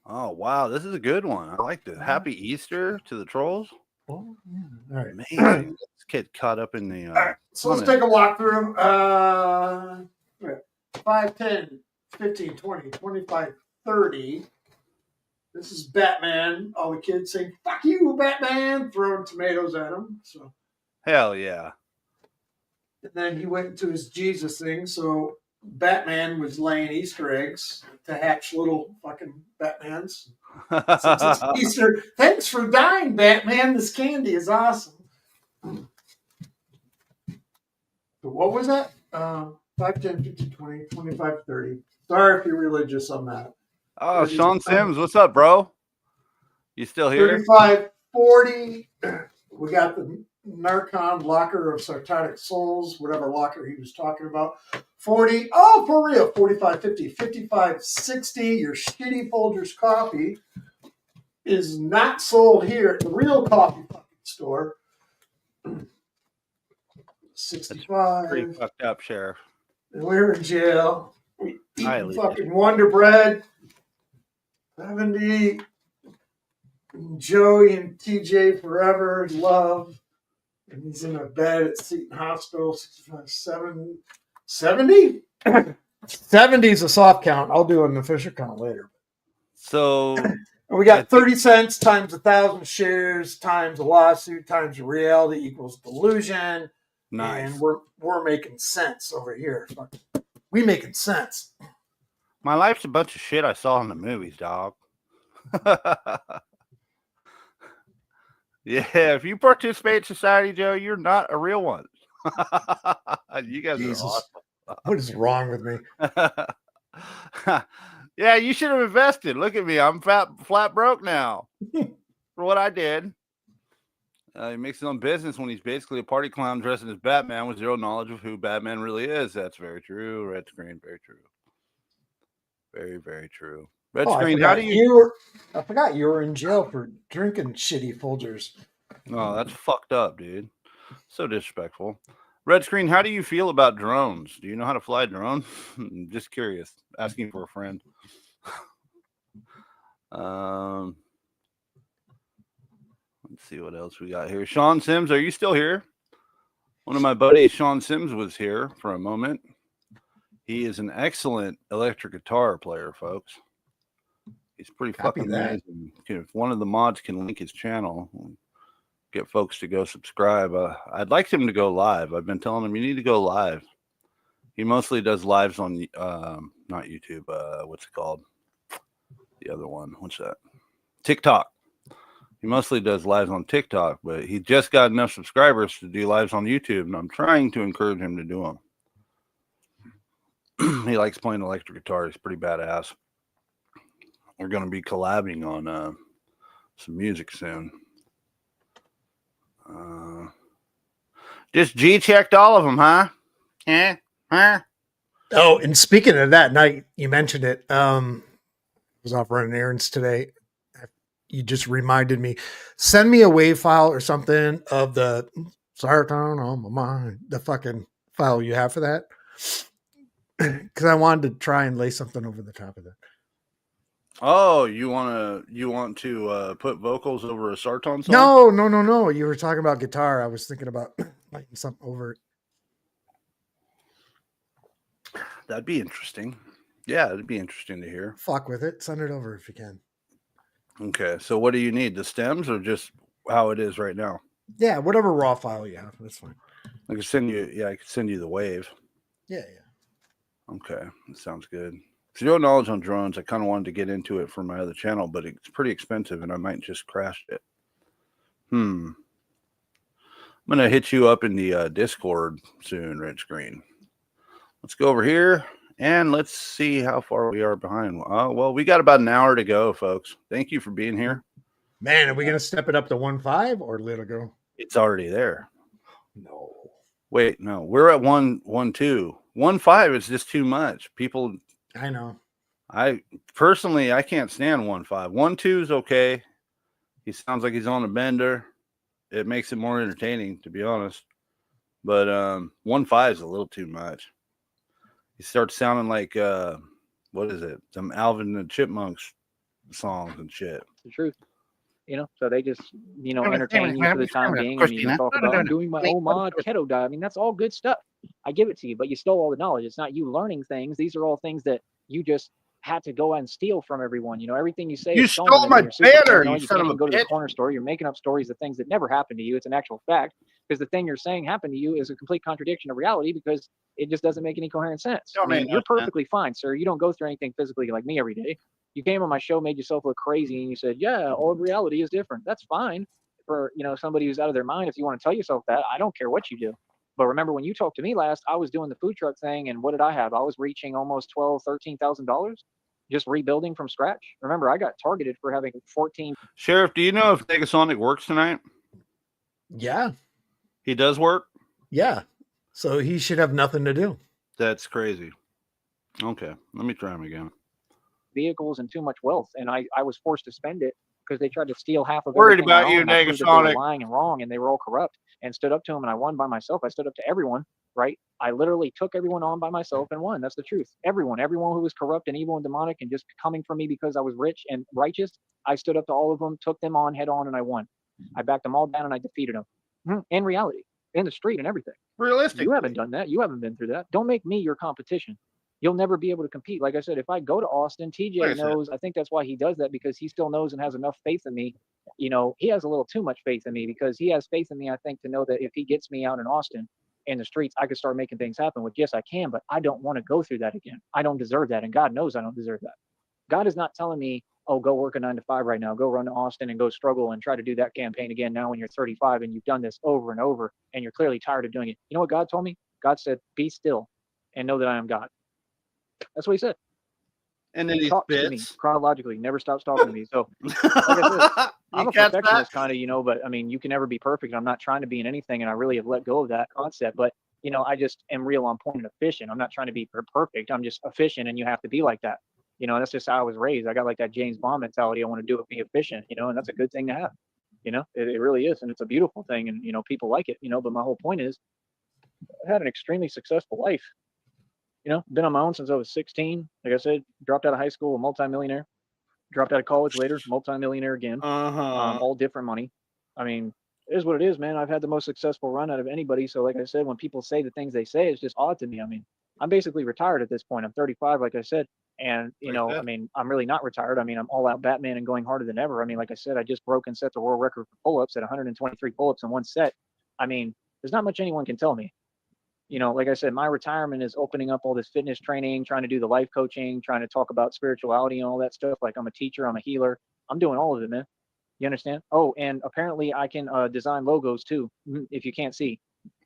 Oh wow, this is a good one. I like this. Happy Easter to the trolls. Oh, yeah. All right. Man, let's get caught up in the all right. So let's take a walkthrough. 5, 10, 15, 20, 25, 30. This is Batman. All the kids saying, fuck you, Batman, throwing tomatoes at him. So hell yeah. And then he went into his Jesus thing. So Batman was laying Easter eggs to hatch little fucking Batmans. Since it's Easter, thanks for dying, Batman. This candy is awesome. So what was that? 5, 10, 15, 20, 25, 30. Sorry if you're religious on that. Oh, Sean Sims, what's up, bro? You still here? 35, 40. We got the Narcon locker of Sartoric Souls, whatever locker he was talking about. 40. Oh, for real. 45, 50, 55, 60. Your shitty Folgers coffee is not sold here at the real coffee fucking store. 65. That's pretty fucked up, Sheriff. And we're in jail. We eat fucking Wonder Bread. 70. Joey and TJ forever. Love. And he's in a bed at Seton Hospital, 65, 70? 70 is a soft count. I'll do an official count later. So And we got 30 cents times 1,000 shares times a lawsuit times reality equals delusion. nice. And we're making sense over here. We making sense. My life's a bunch of shit I saw in the movies, dog. Yeah, if you participate in society, Joe, you're not a real one. You guys Jesus. What is wrong with me? are awesome. Yeah, you should have invested. Look at me. I'm flat broke now for what I did. He makes his own business when he's basically a party clown dressed as Batman with zero knowledge of who Batman really is. That's very true. Red screen, very true. Very, very true. Red screen, how do you... I forgot you were in jail for drinking shitty Folgers. Oh, that's fucked up, dude. So disrespectful. Red screen, how do you feel about drones? Do you know how to fly a drone? Just curious. Asking for a friend. Let's see what else we got here. Sean Sims, are you still here? One of my buddies, Sean Sims, was here for a moment. He is an excellent electric guitar player, folks. He's pretty fucking amazing. If one of the mods can link his channel, get folks to go subscribe. I'd like him to go live. I've been telling him you need to go live. He mostly does lives on not YouTube. What's it called? The other one. What's that? TikTok. He mostly does lives on TikTok, but he just got enough subscribers to do lives on YouTube, and I'm trying to encourage him to do them. He likes playing electric guitar. He's pretty badass. We're going to be collabing on some music soon. Just G-checked all of them, huh? Yeah. Huh? Oh, and speaking of that night, you mentioned it. Was off running errands today. You just reminded me. Send me a WAV file or something of the Sarton on my mind. The fucking file you have for that. Because I wanted to try and lay something over the top of that. Oh, you want to put vocals over a Sarton song? No. You were talking about guitar. I was thinking about lighting something over it. That'd be interesting. Yeah, it'd be interesting to hear. Fuck with it. Send it over if you can. Okay, so what do you need? The stems or just how it is right now? Yeah, whatever raw file you have. That's fine. I can send you. Yeah, I can send you the wave. Yeah. Okay, that sounds good. Zero knowledge on drones. I kind of wanted to get into it for my other channel, but it's pretty expensive, and I might just crash it. I'm gonna hit you up in the Discord soon, Red Screen. Let's go over here and let's see how far we are behind. Well, we got about an hour to go, folks. Thank you for being here. Man, are we gonna step it up to 1.5 or let it go? It's already there. No. Wait, no, we're at 1.2. 1.5 is just too much. People. I know. I personally, I can't stand 1.5. 1.2 is okay. He sounds like he's on a bender. It makes it more entertaining, to be honest. But 1.5 is a little too much. He starts sounding like what is it? Some Alvin and the Chipmunks songs and shit. It's the truth. So they just, entertain you for the time being. And you talk about, I'm doing my own mod keto diet. I mean, that's all good stuff. I give it to you, but you stole all the knowledge. It's not you learning things. These are all things that you just had to go and steal from everyone. Everything you say. You is stole my banner. You son of a go to bitch. the corner store. You're making up stories of things that never happened to you. It's an actual fact because the thing you're saying happened to you is a complete contradiction of reality because it just doesn't make any coherent sense. You're perfectly fine, sir. You don't go through anything physically like me every day. You came on my show, made yourself look crazy, and you said, yeah, all reality is different. That's fine for, somebody who's out of their mind. If you want to tell yourself that, I don't care what you do. But remember when you talked to me last, I was doing the food truck thing, and what did I have? I was reaching almost $13,000 just rebuilding from scratch. Remember, I got targeted for having 14. Sheriff, do you know if Negasonic works tonight? Yeah. He does work? Yeah. So he should have nothing to do. That's crazy. Okay, let me try him again. Vehicles and too much wealth, and I was forced to spend it because they tried to steal half of Worried everything. about you, Negasonic. Lying and wrong, and they were all corrupt. And stood up to them, and I won by myself. I stood up to everyone, right? I literally took everyone on by myself and won. That's the truth. Everyone who was corrupt and evil and demonic and just coming for me because I was rich and righteous, I stood up to all of them, took them on head on, and I won. I backed them all down, and I defeated them. In reality, in the street and everything. Realistic. You haven't done that. You haven't been through that. Don't make me your competition. You'll never be able to compete. Like I said, if I go to Austin, TJ knows. I think that's why he does that, because he still knows and has enough faith in me. You know, he has a little too much faith in me, because he has faith in me, I think, to know that if he gets me out in Austin in the streets, I could start making things happen. Which, yes, I can, but I don't want to go through that again. I don't deserve that. And God knows I don't deserve that. God is not telling me, oh, go work a 9 to 5 right now, go run to Austin and go struggle and try to do that campaign again now when you're 35 and you've done this over and over and you're clearly tired of doing it. You know what God told me? God said, be still and know that I am God. That's what he said. And then he he talks to me spits. chronologically, never stops talking to me. So like I said, I'm a perfectionist kind of, you know, but I mean, you can never be perfect. I'm not trying to be in anything, and I really have let go of that concept. But, you know, I just am real on point and efficient. I'm not trying to be perfect. I'm just efficient, and you have to be like that. You know, that's just how I was raised. I got like that James Bond mentality. I want to do it, be efficient, you know, and that's a good thing to have. You know, it really is. And it's a beautiful thing. And, you know, people like it, you know, but my whole point is I had an extremely successful life. You know, been on my own since I was 16. Like I said, dropped out of high school, a multimillionaire. Dropped out of college later, multimillionaire again. All different money. I mean, it is what it is, man. I've had the most successful run out of anybody. So, like I said, when people say the things they say, it's just odd to me. I mean, I'm basically retired at this point. I'm 35, like I said. And, you know, I mean, I'm really not retired. I mean, I'm all out Batman and going harder than ever. I mean, like I said, I just broke and set the world record for pull-ups at 123 pull-ups in one set. I mean, there's not much anyone can tell me. You know, like I said, my retirement is opening up all this fitness training, trying to do the life coaching, trying to talk about spirituality and all that stuff. Like I'm a teacher, I'm a healer. I'm doing all of it, man. You understand? Oh, and apparently I can design logos too, if you can't see.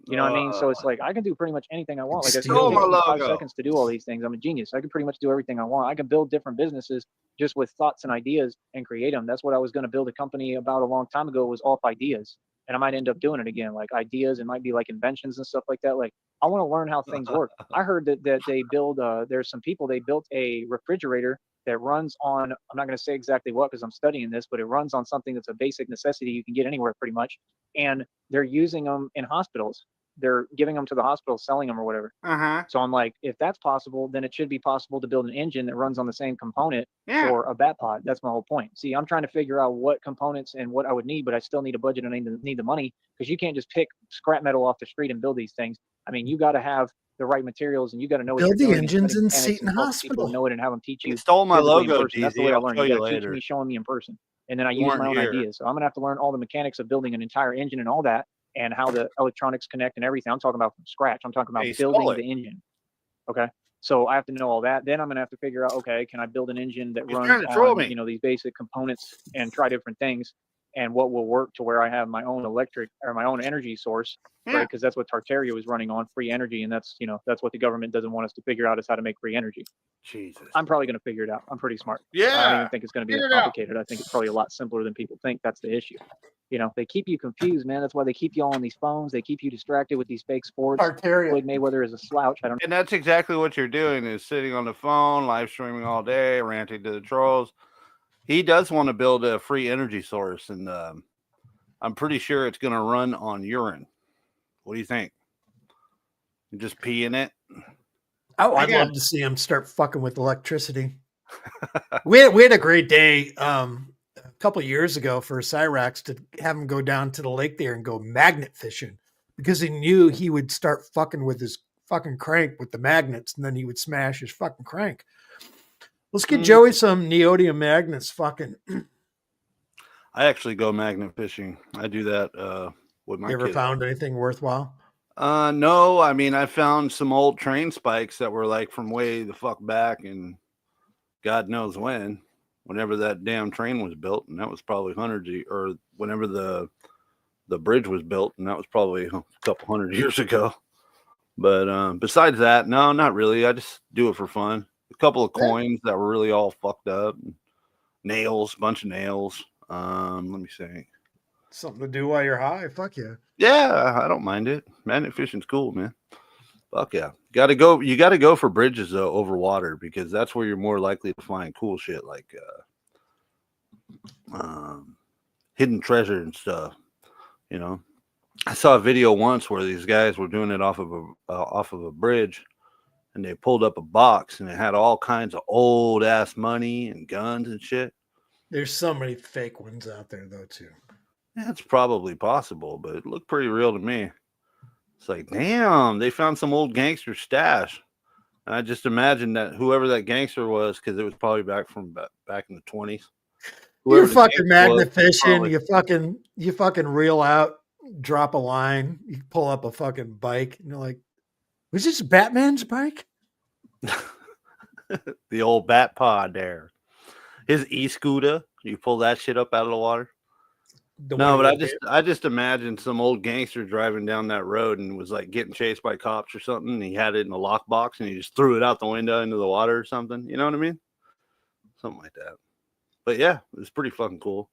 You know what I mean? So it's like I can do pretty much anything I want. Like I said, it takes me 5 seconds to do all these things. I'm a genius. I can pretty much do everything I want. I can build different businesses just with thoughts and ideas and create them. That's what I was going to build a company about a long time ago, was off ideas. And I might end up doing it again, like ideas. It might be like inventions and stuff like that. Like I want to learn how things work. I heard that they build, there's some people, they built a refrigerator that runs on, I'm not going to say exactly what, because I'm studying this, but it runs on something that's a basic necessity you can get anywhere pretty much. And they're using them in hospitals. They're giving them to the hospital, selling them or whatever. So I'm like, if that's possible, then it should be possible to build an engine that runs on the same component for a bat pod. That's my whole point. See, I'm trying to figure out what components and what I would need, but I still need a budget and I need the money, because you can't just pick scrap metal off the street and build these things. I mean, you got to have the right materials and you got to know what Build you're the doing. engines in Seton Seton People Hospital. know it and have them teach you. You stole my physically in logo, person. That's the DZ. way I I'll learn. show You you got to teach later. me, showing me in person, and then I You use my weren't own here. ideas. So I'm gonna have to learn all the mechanics of building an entire engine and all that, and how the electronics connect and everything. I'm talking about from scratch. I'm talking about Hey, stole building it. the engine. Okay. So I have to know all that. Then I'm going to have to figure out, okay, can I build an engine that He's runs trying to troll on, me. you know, these basic components and try different things, and what will work to where I have my own electric or my own energy source, right? Because that's what Tartaria was running on, free energy. And that's, you know, that's what the government doesn't want us to figure out, is how to make free energy. Jesus. I'm probably going to figure it out. I'm pretty smart. Yeah. I don't even think it's going to be Figure that it out. complicated. I think it's probably a lot simpler than people think. That's the issue. You know, they keep you confused, man. That's why they keep you all on these phones. They keep you distracted with these fake sports. Tartaria. Floyd Mayweather is a slouch. I don't And that's exactly what you're doing, is sitting on the phone, live streaming all day, ranting to the trolls. He does want to build a free energy source, and I'm pretty sure it's going to run on urine. What do you think? You just pee in it? Oh, I'd love to see him start fucking with electricity. we had a great day a couple of years ago for Cyrax to have him go down to the lake there and go magnet fishing, because he knew he would start fucking with his fucking crank with the magnets, and then he would smash his fucking crank. Let's get Joey some neodymium magnets. Fucking. I actually go magnet fishing. I do that with my You ever kids. found anything worthwhile? No. I mean, I found some old train spikes that were like from way the fuck back, and God knows whenever that damn train was built, and that was probably or whenever the bridge was built, and that was probably a couple hundred years ago. But besides that, no, not really. I just do it for fun. A couple of coins that were really all fucked up, and nails, bunch of nails. Let me see. Something to do while you're high. Fuck yeah. Yeah, I don't mind it. Magnet fishing's cool, man. Fuck yeah. You gotta go for bridges though, over water, because that's where you're more likely to find cool shit like hidden treasure and stuff. You know, I saw a video once where these guys were doing it off of a bridge, and they pulled up a box and it had all kinds of old ass money and guns and shit. There's so many fake ones out there though too. That's probably possible, but it looked pretty real to me. It's like, damn, they found some old gangster stash. And I just imagined that whoever that gangster was, because it was probably back in the 20s. You're Whoever the fucking gangster was, magnificent. probably- You fucking reel out, drop a line, you pull up a fucking bike, and you're like, was this Batman's bike? the old bat pod there. His e-scooter, you pull that shit up out of the water. The No, one but with I just imagined some old gangster driving down that road and was like getting chased by cops or something. And he had it in a lockbox and he just threw it out the window into the water or something. You know what I mean? Something like that. But yeah, it was pretty fucking cool.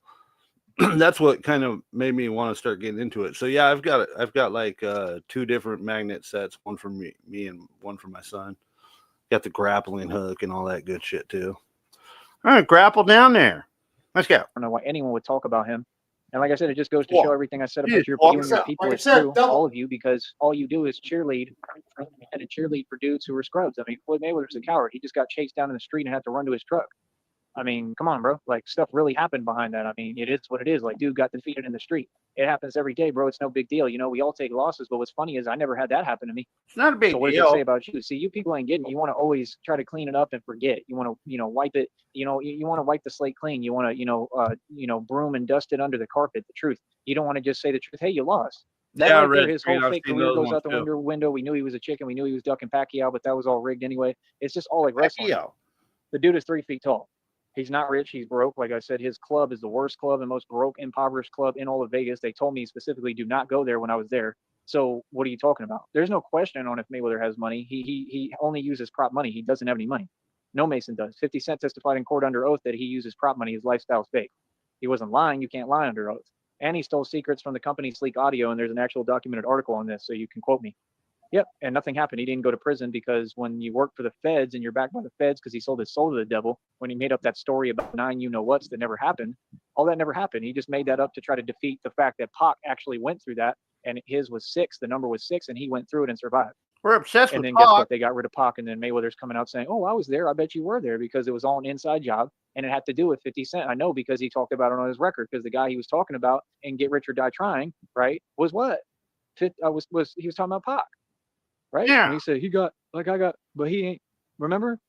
That's what kind of made me want to start getting into it. So yeah, I've got like 2 different magnet sets, one for me and one for my son. Got the grappling hook and all that good shit too. All right, grapple down there. Let's go. I don't know why anyone would talk about him. And like I said, it just goes to Yeah. show everything I said Yeah, about you and your people like I is said, true, double. all of you, because all you do is cheerlead and cheerlead for dudes who are scrubs. I mean, Floyd Mayweather's a coward. He just got chased down in the street and had to run to his truck. I mean, come on, bro. Like, stuff really happened behind that. I mean, it is what it is. Like, dude got defeated in the street. It happens every day, bro. It's no big deal. You know, we all take losses, but what's funny is I never had that happen to me. It's not a big So what does deal. it say about you? See, you people ain't getting. You want to always try to clean it up and forget. You want to, wipe it. You want to wipe the slate clean. You want to, broom and dust it under the carpet. The truth. You don't want to just say the truth. Hey, you lost. That Yeah, right there, Red his Street, whole I've fake seen career those goes out ones, the too. window. We knew he was a chicken. We knew he was ducking Pacquiao, but that was all rigged anyway. It's just all like wrestling. Pacquiao. The dude is 3 feet tall. He's not rich. He's broke. Like I said, his club is the worst club and most broke, impoverished club in all of Vegas. They told me specifically, do not go there when I was there. So what are you talking about? There's no question on if Mayweather has money. He only uses prop money. He doesn't have any money. No Mason does. 50 Cent testified in court under oath that he uses prop money. His lifestyle's fake. He wasn't lying. You can't lie under oath. And he stole secrets from the company Sleek Audio. And there's an actual documented article on this, so you can quote me. Yep, and nothing happened. He didn't go to prison because when you work for the feds and you're backed by the feds because he sold his soul to the devil, when he made up that story about 9 you-know-whats that never happened, all that never happened. He just made that up to try to defeat the fact that Pac actually went through that, and his was 6, the number was 6, and he went through it and survived. We're obsessed And with then guess Pac. what? They got rid of Pac, and then Mayweather's coming out saying, oh, I was there. I bet you were there because it was all an inside job, and it had to do with 50 Cent. I know because he talked about it on his record because the guy he was talking about in Get Rich or Die Trying, right, was what? He was talking about Pac. Right? Yeah. And he said, but he ain't. Remember?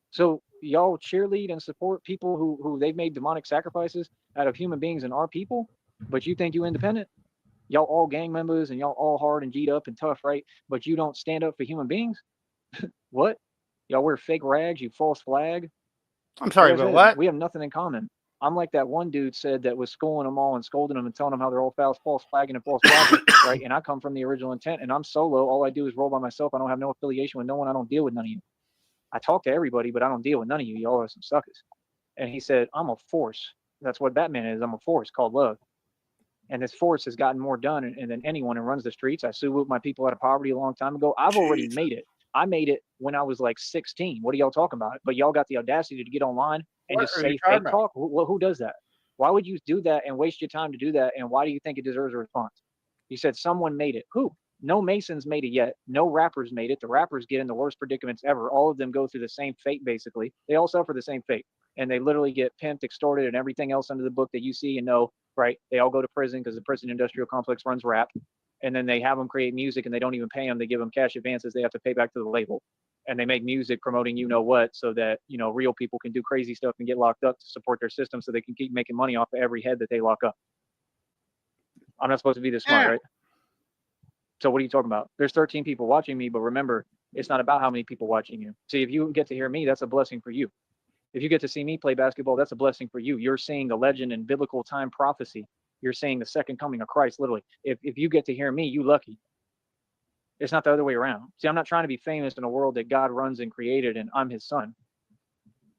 So y'all cheerlead and support people who they've made demonic sacrifices out of human beings and our people, but you think you independent? Y'all all gang members and y'all all hard and G'd up and tough, right? But you don't stand up for human beings? What? Y'all wear fake rags, you false flag? I'm sorry, Like I but said, what? We have nothing in common. I'm like that one dude said that was schooling them all and scolding them and telling them how they're all false flagging and false flagging, right? And I come from the original intent and I'm solo. All I do is roll by myself. I don't have no affiliation with no one. I don't deal with none of you. I talk to everybody, but I don't deal with none of you. Y'all are some suckers. And he said, I'm a force. That's what Batman is. I'm a force called love. And this force has gotten more done than anyone and runs the streets. I sued my people out of poverty a long time ago. I've already made it. I made it when I was like 16. What are y'all talking about? But y'all got the audacity to get online and just say fake talk. Who does that? Why would you do that and waste your time to do that? And why do you think it deserves a response? You said someone made it. Who? No Masons made it yet. No rappers made it. The rappers get in the worst predicaments ever. All of them go through the same fate, basically. They all suffer the same fate. And they literally get pimped, extorted, and everything else under the book that you see and know, right? They all go to prison because the prison industrial complex runs rap. And then they have them create music and they don't even pay them. They give them cash advances. They have to pay back to the label. And they make music promoting you-know-what so that, real people can do crazy stuff and get locked up to support their system so they can keep making money off of every head that they lock up. I'm not supposed to be this smart, right? So what are you talking about? There's 13 people watching me, but remember, it's not about how many people watching you. See, if you get to hear me, that's a blessing for you. If you get to see me play basketball, that's a blessing for you. You're seeing the legend and biblical time prophecy. You're seeing the second coming of Christ, literally. If you get to hear me, you lucky. It's not the other way around. See, I'm not trying to be famous in a world that God runs and created, and I'm his son.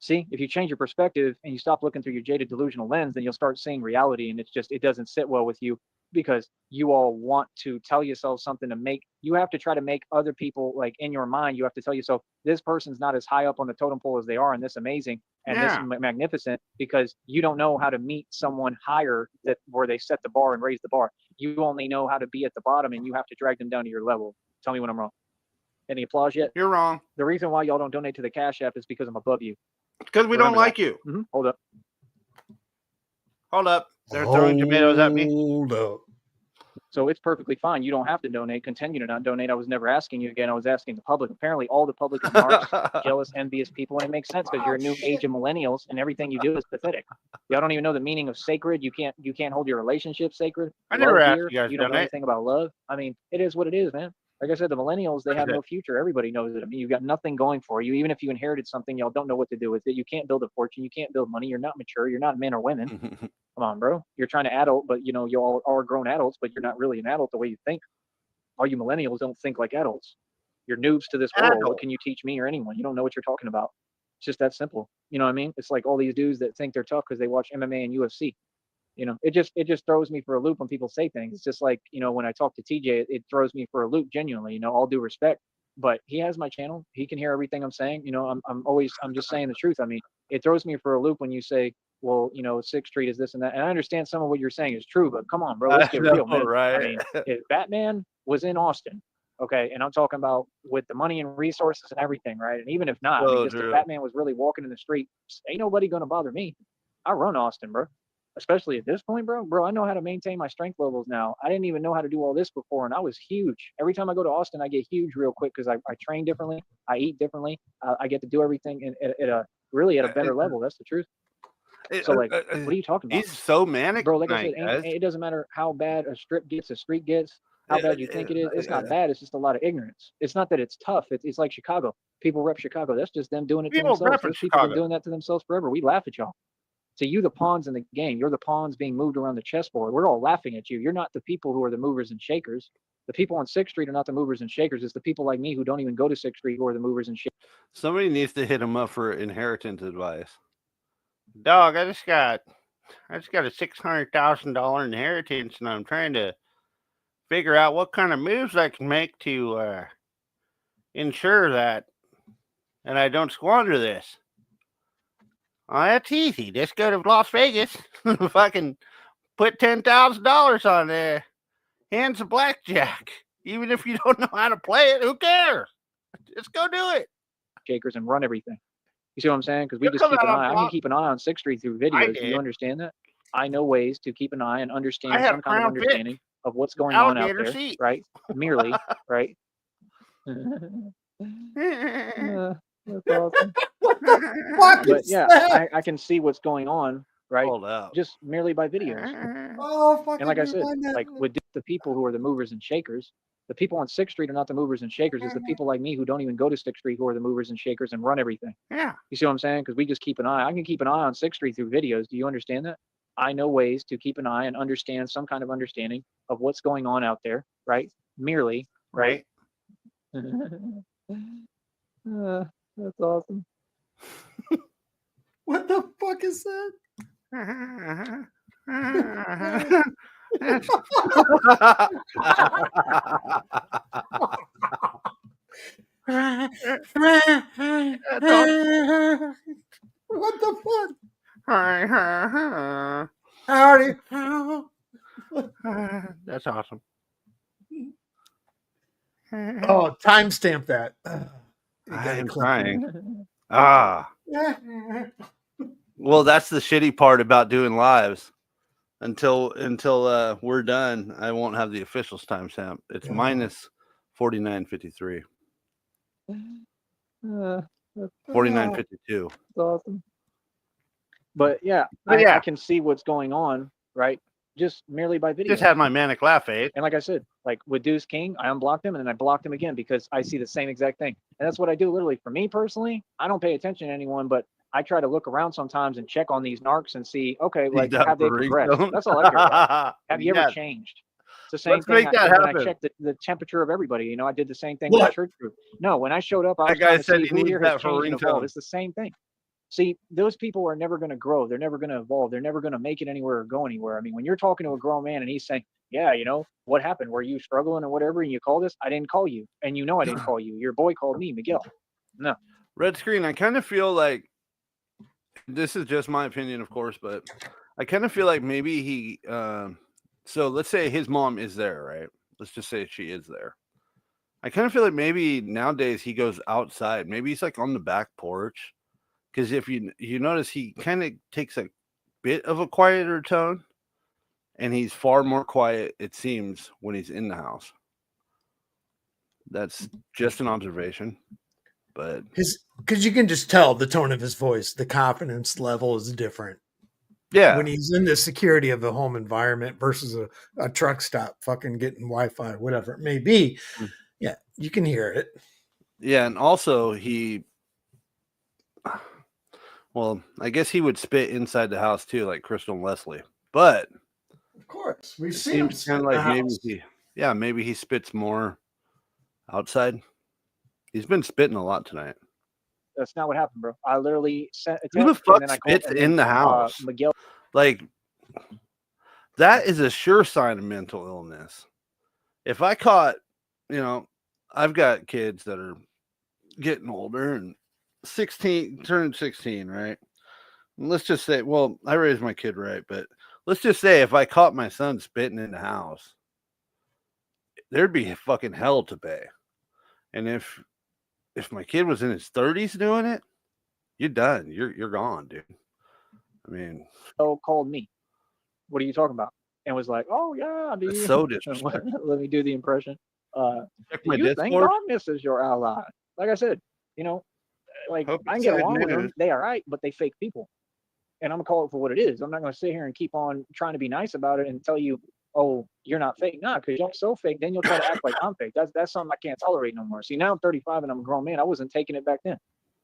See, if you change your perspective and you stop looking through your jaded delusional lens, then you'll start seeing reality, and it doesn't sit well with you because you all want to tell yourself something you have to try to make other people, like in your mind, you have to tell yourself, this person's not as high up on the totem pole as they are, and this amazing and this magnificent, because you don't know how to meet someone higher where they set the bar and raise the bar. You only know how to be at the bottom, and you have to drag them down to your level. Tell me when I'm wrong. Any applause yet? You're wrong. The reason why y'all don't donate to the Cash App is because I'm above you. Because we don't like you. Hold up. Hold up. They're throwing tomatoes at me. Hold up. So it's perfectly fine. You don't have to donate. Continue to not donate. I was never asking you again. I was asking the public. Apparently, all the public is narcs, jealous, envious people, and it makes sense because you're a new age of millennials, and everything you do is pathetic. Y'all don't even know the meaning of sacred. You can't hold your relationship sacred. I never asked dear. you guys You to don't know donate. anything about love. I mean, it is what it is, man. Like I said, the millennials, they have no future. Everybody knows it. I mean, you've got nothing going for you. Even if you inherited something, y'all don't know what to do with it. You can't build a fortune. You can't build money. You're not mature. You're not men or women. Come on, bro. You're trying to adult, but you know, you all are grown adults, but you're not really an adult the way you think. All you millennials don't think like adults. You're noobs to this world. What can you teach me or anyone? You don't know what you're talking about. It's just that simple. You know what I mean? It's like all these dudes that think they're tough because they watch MMA and UFC. You know, it just throws me for a loop when people say things. It's just like, you know, when I talk to TJ, it throws me for a loop genuinely, you know, all due respect. But he has my channel. He can hear everything I'm saying. You know, I'm just saying the truth. I mean, it throws me for a loop when you say, well, you know, 6th Street is this and that. And I understand some of what you're saying is true, but come on, bro, let's get real, man. Right? I mean, if Batman was in Austin, okay, and I'm talking about with the money and resources and everything, right? And even if not, I mean, just if Batman was really walking in the street, ain't nobody gonna bother me. I run Austin, bro. Especially at this point, bro. I know how to maintain my strength levels now. I didn't even know how to do all this before, and I was huge. Every time I go to Austin, I get huge real quick because I train differently, I eat differently, I get to do everything at a better level. That's the truth. So, like, what are you talking about? He's so manic, bro. Like I said, it doesn't matter how bad a street gets, how bad you think it is. It's not bad. It's just a lot of ignorance. It's not that it's tough. It's like Chicago. People rep Chicago. That's just them doing it to themselves. Those people have been doing that to themselves forever. We laugh at y'all. So you the pawns in the game. You're the pawns being moved around the chessboard. We're all laughing at you. You're not the people who are the movers and shakers. The people on 6th Street are not the movers and shakers. It's the people like me who don't even go to 6th Street who are the movers and shakers. Somebody needs to hit him up for inheritance advice. Dog, I just got a $600,000 inheritance, and I'm trying to figure out what kind of moves I can make to ensure that, and I don't squander this. Oh, that's easy. Just go to Las Vegas. If I can put $10,000 on there, hands of blackjack. Even if you don't know how to play it, who cares? Just go do it. Shakers and run everything. You see what I'm saying? Because we just keep an eye. I can keep an eye on 6th Street through videos. Do you understand that? I know ways to keep an eye and understand some kind of understanding of what's going on out there, right? Merely, right? That's awesome. What the fuck But is yeah, that? I can see what's going on, right? Hold up. Just merely by videos. Oh, fucking And like I said, rewind that. like with the people who are the movers and shakers, the people on 6th Street are not the movers and shakers. It's the people like me who don't even go to 6th Street who are the movers and shakers and run everything. Yeah. You see what I'm saying? Because we just keep an eye. I can keep an eye on 6th Street through videos. Do you understand that? I know ways to keep an eye and understand some kind of understanding of what's going on out there, right? Merely, right? That's awesome. What the fuck is that? What the fuck? Howdy. That's awesome. Oh, timestamp that. I'm trying. Well, that's the shitty part about doing lives. Until we're done, I won't have the officials timestamp. It's minus 49:53. 49:52. That's awesome. But yeah, I can see what's going on, right? Just merely by video. Just had my manic laugh, eh? And like I said, like with Deuce King, I unblocked him and then I blocked him again because I see the same exact thing. And that's what I do literally. For me personally, I don't pay attention to anyone, but I try to look around sometimes and check on these narcs and see, okay, like have they progressed? That's all I care about. Have you ever changed? It's the same thing when I checked the temperature of everybody. You know, I did the same thing with the church group. No, when I showed up, I was trying to see who here has changed and evolved. It's the same thing. See, those people are never going to grow. They're never going to evolve. They're never going to make it anywhere or go anywhere. I mean, when you're talking to a grown man and he's saying, yeah, you know, what happened? Were you struggling or whatever? And you called us? I didn't call you. And you know I didn't call you. Your boy called me, Miguel. No. Red screen, I kind of feel like, this is just my opinion, of course, but I kind of feel like maybe he, so let's say his mom is there, right? Let's just say she is there. I kind of feel like maybe nowadays he goes outside. Maybe he's like on the back porch. Because if you notice, he kind of takes a bit of a quieter tone. and he's far more quiet, it seems, when he's in the house. That's just an observation, but because you can just tell the tone of his voice, the confidence level is different yeah, when he's in the security of the home environment versus a truck stop, fucking getting Wi-Fi, whatever it may be. Mm. Yeah, you can hear it. Yeah, and also well, I guess he would spit inside the house too, like Crystal and Leslie. But Of course, we've it seen him seems spit kind in of the like house. maybe he spits more outside. He's been spitting a lot tonight. That's not what happened, bro. I literally sent a Who the text and fuck then I called spits in the house? Miguel. Like, that is a sure sign of mental illness. If I caught, I've got kids that are getting older and 16, turning 16, right? And let's just say, well, I raised my kid right, but let's just say if I caught my son spitting in the house, there'd be fucking hell to pay. And if my kid was in his 30s doing it, you're done. You're gone, dude. I mean, Called me. What are you talking about? And was like, oh yeah, do it's you so disrespectful. let me do the impression. Check Do my you think Discord. darkness is your ally? Like I said, like Hope I can it's get good along with them. news. They all right, but they fake people. And I'm gonna call it for what it is. I'm not gonna sit here and keep on trying to be nice about it and tell you, oh, you're not fake. Nah, because you're so fake, then you'll try to act like I'm fake. That's something I can't tolerate no more. See, now I'm 35 and I'm a grown man. I wasn't taking it back then.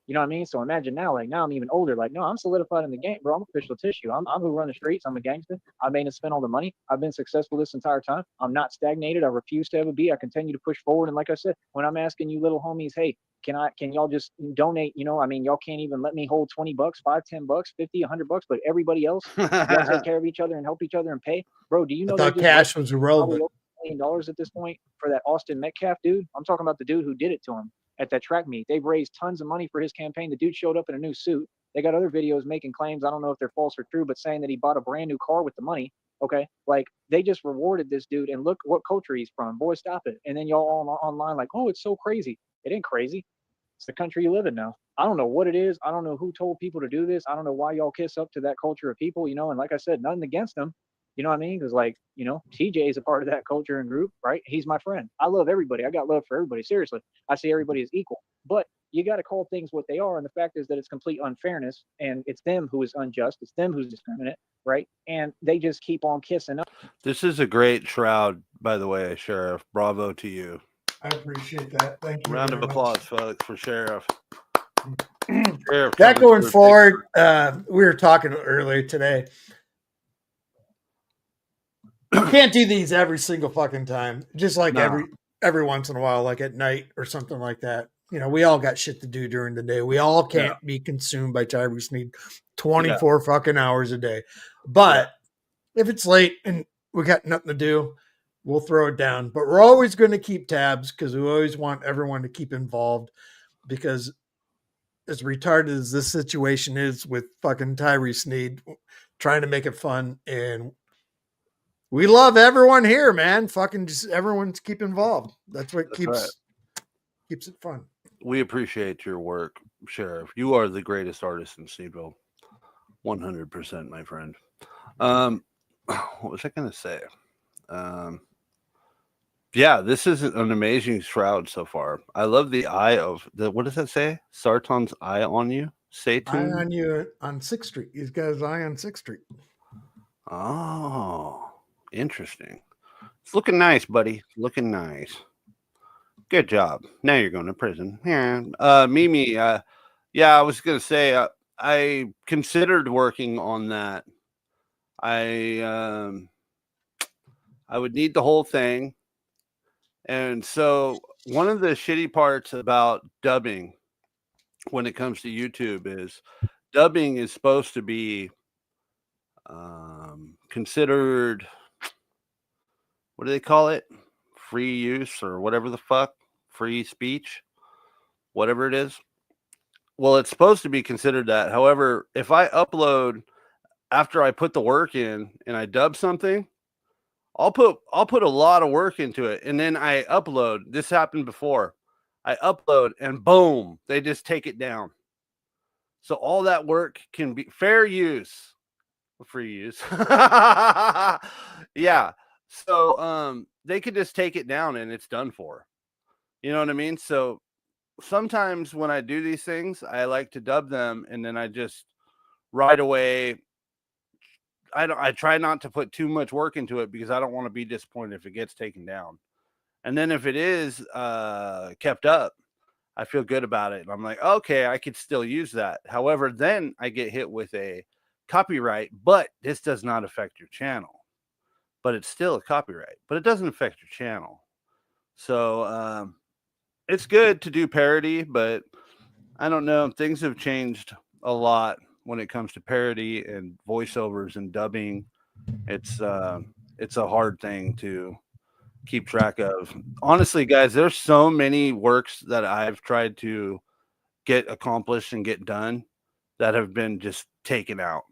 You know what I mean? So imagine now, like now I'm even older. Like, no, I'm solidified in the game, bro. I'm official tissue. I'm who run the streets. I'm a gangster. I made and spent all the money. I've been successful this entire time. I'm not stagnated. I refuse to ever be. I continue to push forward. And like I said, when I'm asking you little homies, hey, can y'all just donate? I mean, y'all can't even let me hold 20 bucks, 5, 10 bucks, 50, 100 bucks, but everybody else, y'all take care of each other and help each other and pay. Bro, do you I know they thought just cash was probably irrelevant. over $1 million at this point for that Austin Metcalf dude? I'm talking about the dude who did it to him at that track meet. They've raised tons of money for his campaign. The dude showed up in a new suit. They got other videos making claims. I don't know if they're false or true, but saying that he bought a brand new car with the money. Okay. Like they just rewarded this dude and look what culture he's from. Boy, stop it. And then y'all all online like, oh, it's so crazy. It ain't crazy. It's the country you live in now. I don't know what it is. I don't know who told people to do this. I don't know why y'all kiss up to that culture of people, and like I said, nothing against them. You know what I mean? Because TJ is a part of that culture and group, right? He's my friend. I love everybody. I got love for everybody. Seriously. I see everybody as equal. But you got to call things what they are. And the fact is that it's complete unfairness and it's them who is unjust. It's them who's discriminate, right? And they just keep on kissing up. This is a great shroud, by the way, Sheriff. Bravo to you. I appreciate that. Thank you. Round of applause, folks, for Sheriff. Sheriff That going forward, we were talking earlier today. You can't do these every single fucking time. Just like every once in a while, like at night or something like that. We all got shit to do during the day. We all can't be consumed by Tyree Sneed 24 fucking hours a day. But if it's late and we got nothing to do, we'll throw it down. But we're always going to keep tabs because we always want everyone to keep involved, because as retarded as this situation is with fucking Tyree Sneed, trying to make it fun, and we love everyone here, man. Fucking just everyone's keep involved. That's what keeps it fun. We appreciate your work, Sheriff. You are the greatest artist in Sneedville. 100%, my friend. What was I going to say? Yeah, this is an amazing shroud so far. I love the eye of what does that say? Sarton's eye on you? Stay tuned. Eye on you on 6th Street. He's got his eye on 6th Street. Oh, interesting. It's looking nice, buddy. Looking nice. Good job. Now you're going to prison. Yeah. Mimi, yeah, I was going to say, I considered working on that. I would need the whole thing. And so one of the shitty parts about dubbing when it comes to YouTube is dubbing is supposed to be considered, what do they call it? Free use or whatever the fuck, free speech, whatever it is. Well, it's supposed to be considered that. However, if I upload after I put the work in and I dub something, I'll put a lot of work into it, and then I upload. This happened before. I upload and boom, they just take it down. So all that work can be fair use. free use. Yeah. So they could just take it down and it's done for. You know what I mean? So sometimes when I do these things, I like to dub them and then I just right away I try not to put too much work into it because I don't want to be disappointed if it gets taken down. And then if it is kept up, I feel good about it. And I'm like, okay, I could still use that. However, then I get hit with a copyright, but this does not affect your channel. But it's still a copyright, but it doesn't affect your channel. So it's good to do parody, but I don't know. Things have changed a lot when it comes to parody and voiceovers and dubbing. It's a hard thing to keep track of. Honestly, guys, there's so many works that I've tried to get accomplished and get done that have been just taken out.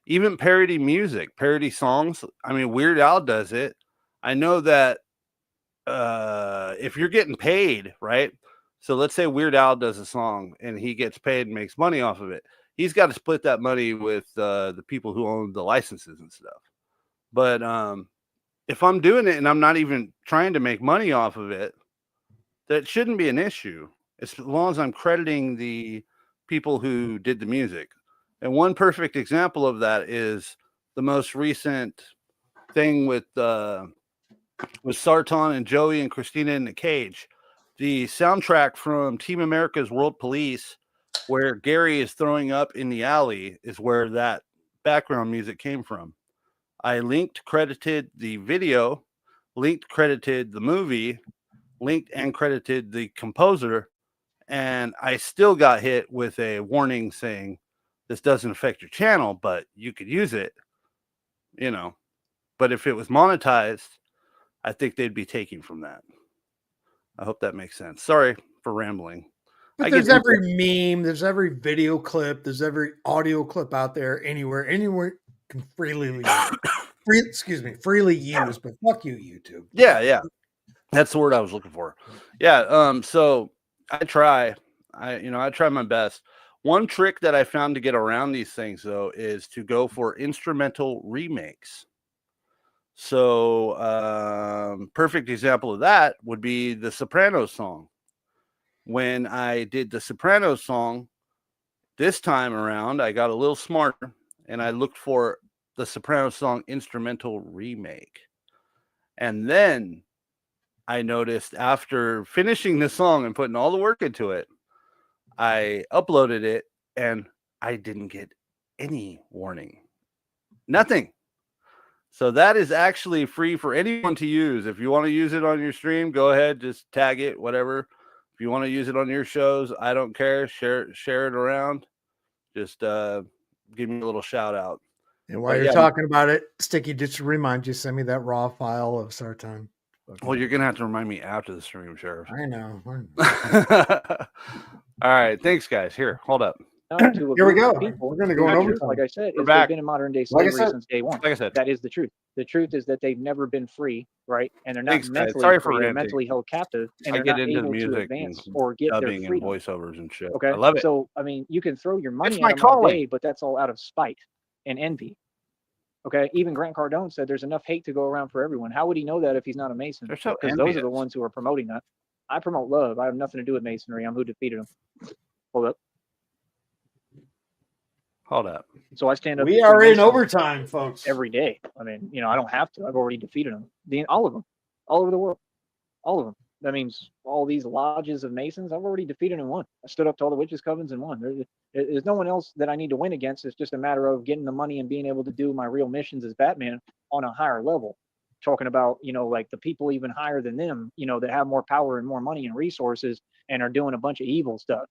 Even parody music, parody songs. I mean, Weird Al does it. I know that if you're getting paid, right? So let's say Weird Al does a song and he gets paid and makes money off of it. He's got to split that money with the people who own the licenses and stuff. But if I'm doing it and I'm not even trying to make money off of it, that shouldn't be an issue as long as I'm crediting the people who did the music. And one perfect example of that is the most recent thing with Sarton and Joey and Christina in the Cage. The soundtrack from Team America's World Police, where Gary is throwing up in the alley, is where that background music came from. I linked, credited the video, linked, credited the movie, linked and credited the composer, and I still got hit with a warning saying this doesn't affect your channel, but you could use it, you know. But if it was monetized, I think they'd be taking from that. I hope that makes sense. Sorry for rambling. But there's every meme, there's every video clip, there's every audio clip out there anywhere can freely use, but fuck you, YouTube. Yeah. That's the word I was looking for. Yeah. So I try my best. One trick that I found to get around these things though is to go for instrumental remakes. So perfect example of that would be the Sopranos song. When I did the Sopranos song this time around, I got a little smarter and I looked for the Sopranos song instrumental remake. And then I noticed after finishing the song and putting all the work into it, I uploaded it and I didn't get any warning. Nothing. So that is actually free for anyone to use. If you want to use it on your stream, go ahead, just tag it, whatever. If you want to use it on your shows, I don't care. Share it around. Just give me a little shout out. And while you're talking about it, Sticky, just to remind you, send me that raw file of Sartan. Okay. Well, you're going to have to remind me after the stream, Sheriff. I know. All right. Thanks, guys. Here, hold up. Here we go. We're going to go over. Like I said, they've been in modern day slavery since day one. Like I said, that is the truth. The truth is that they've never been free, right? And they're not mentally free. They're mentally held captive, and they're not able to advance or get their freedom. And voiceovers and shit. Okay, I love it. So I mean, you can throw your money at them all day, but that's all out of spite and envy. Okay, even Grant Cardone said there's enough hate to go around for everyone. How would he know that if he's not a Mason? Because those are the ones who are promoting that. I promote love. I have nothing to do with Masonry. I'm who defeated them. Hold up. So I stand up. We are in overtime, folks. Every day. I mean, I don't have to. I've already defeated them. All of them. All over the world. All of them. That means all these lodges of Masons, I've already defeated and won. I stood up to all the witches' covens and won. There's no one else that I need to win against. It's just a matter of getting the money and being able to do my real missions as Batman on a higher level. Talking about, like the people even higher than them, that have more power and more money and resources and are doing a bunch of evil stuff.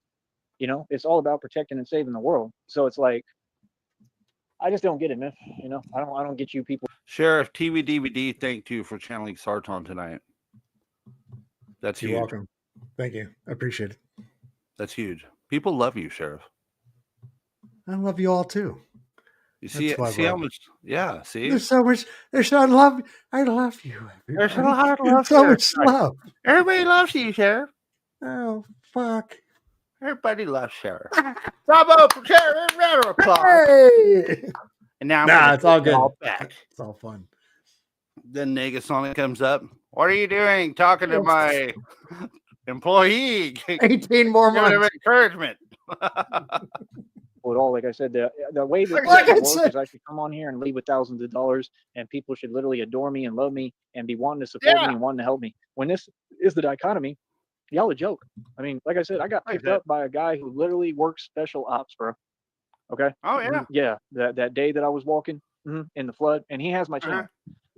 It's all about protecting and saving the world. So it's like, I just don't get it, man. I don't get you people. Sheriff TV DVD, thank you for channeling Sarton tonight. That's huge. You're welcome. Thank you. I appreciate it. That's huge. People love you, Sheriff. I love you all too. You see how much? Yeah. See, there's so much. There's so love. I love you. There's a lot of love. So much love. Everybody loves you, Sheriff. Oh fuck. Everybody loves Sheriff. Bravo for Sheriff. Round of applause. Hey! And now I'm Nah, gonna it's all take it good. back. It's all fun. Then Negasonic comes up. What are you doing? Talking to my employee. 18 more Giving him months. encouragement. With all, like I said, the way that Like this I should work said. is I should come on here and leave with thousands of dollars, and people should literally adore me and love me and be wanting to support me and wanting to help me. When this is the dichotomy, y'all a joke. I mean, like I said, I got Like picked that. up by a guy who literally works special ops, bro. Okay. Oh yeah. Yeah. That day that I was walking in the flood, and he has my channel.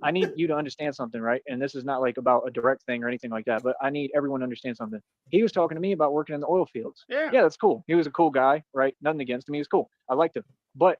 I need you to understand something, right? And this is not like about a direct thing or anything like that, but I need everyone to understand something. He was talking to me about working in the oil fields. Yeah. Yeah, that's cool. He was a cool guy, right? Nothing against him. He was cool. I liked him. But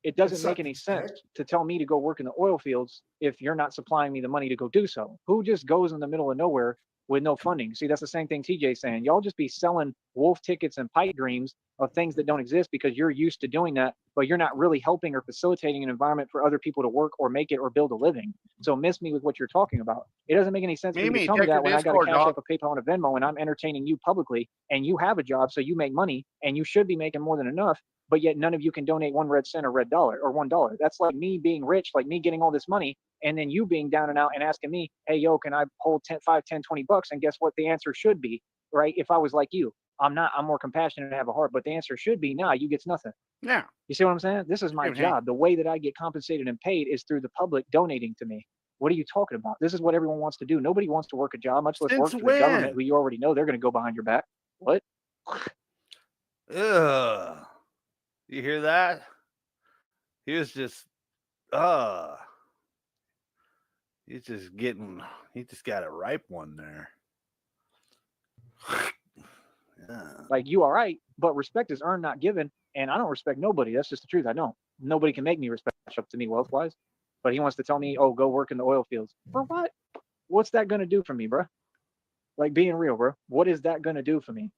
it doesn't make any sense to tell me to go work in the oil fields if you're not supplying me the money to go do so. Who just goes in the middle of nowhere with no funding? See, that's the same thing TJ's saying. Y'all just be selling wolf tickets and pipe dreams of things that don't exist because you're used to doing that, but you're not really helping or facilitating an environment for other people to work or make it or build a living. So miss me with what you're talking about. It doesn't make any sense for you to Mimi, tell me check your that when I got a Discord, Cash dog. App, a PayPal, and a Venmo, and I'm entertaining you publicly, and you have a job, so you make money, and you should be making more than enough, but yet none of you can donate 1 red cent or red dollar or $1. That's like me being rich, like me getting all this money, and then you being down and out and asking me, hey, yo, can I hold 10, 5, 10, 20 bucks? And guess what? The answer should be, right? If I was like you, I'm not, I'm more compassionate and have a heart, but the answer should be, nah, you gets nothing. Yeah. You see what I'm saying? This is my Mhm. job. The way that I get compensated and paid is through the public donating to me. What are you talking about? This is what everyone wants to do. Nobody wants to work a job, much less work Since for the government, when? who you already know they're going to go behind your back. What? Ugh. You hear that? He was just he's just getting, he just got a ripe one there. Yeah. Like, you all right, but respect is earned, not given. And I don't respect nobody. That's just the truth. I don't. Nobody can make me respect up to me wealth wise. But he wants to tell me, oh, go work in the oil fields. For what? What's that going to do for me, bro? Like, being real, bro. What is that going to do for me?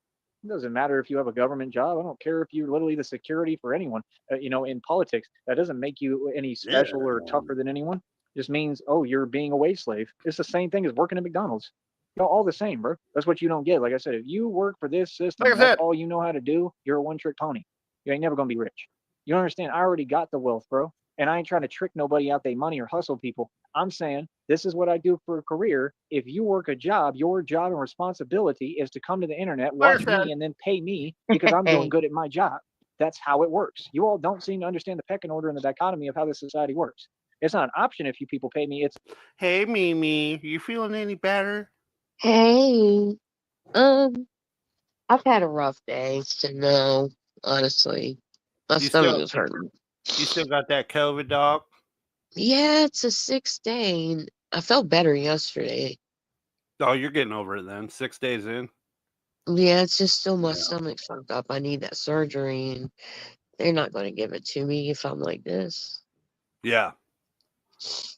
It doesn't matter if you have a government job. I don't care if you're literally the security for anyone, in politics. That doesn't make you any special or tougher than anyone. It just means, oh, you're being a wage slave. It's the same thing as working at McDonald's. Y'all all the same, bro. That's what you don't get. Like I said, if you work for this system, Like I that's said. all you know how to do, you're a one-trick pony. You ain't never going to be rich. You don't understand? I already got the wealth, bro. And I ain't trying to trick nobody out their money or hustle people. I'm saying this is what I do for a career. If you work a job, your job and responsibility is to come to the internet, Like I watch said. me, and then pay me because I'm doing good at my job. That's how it works. You all don't seem to understand the pecking order and the dichotomy of how this society works. It's not an option if you people pay me. It's Hey Mimi, you feeling any better? Hey, I've had a rough day, so no, honestly, my You stomach still is hurting. you still got that COVID, dog? Yeah, it's a 6 day, and I felt better yesterday. Oh, you're getting over it then. 6 days in. Yeah, it's just still my Yeah. stomach's fucked up. I need that surgery, and they're not going to give it to me if I'm like this. Yeah.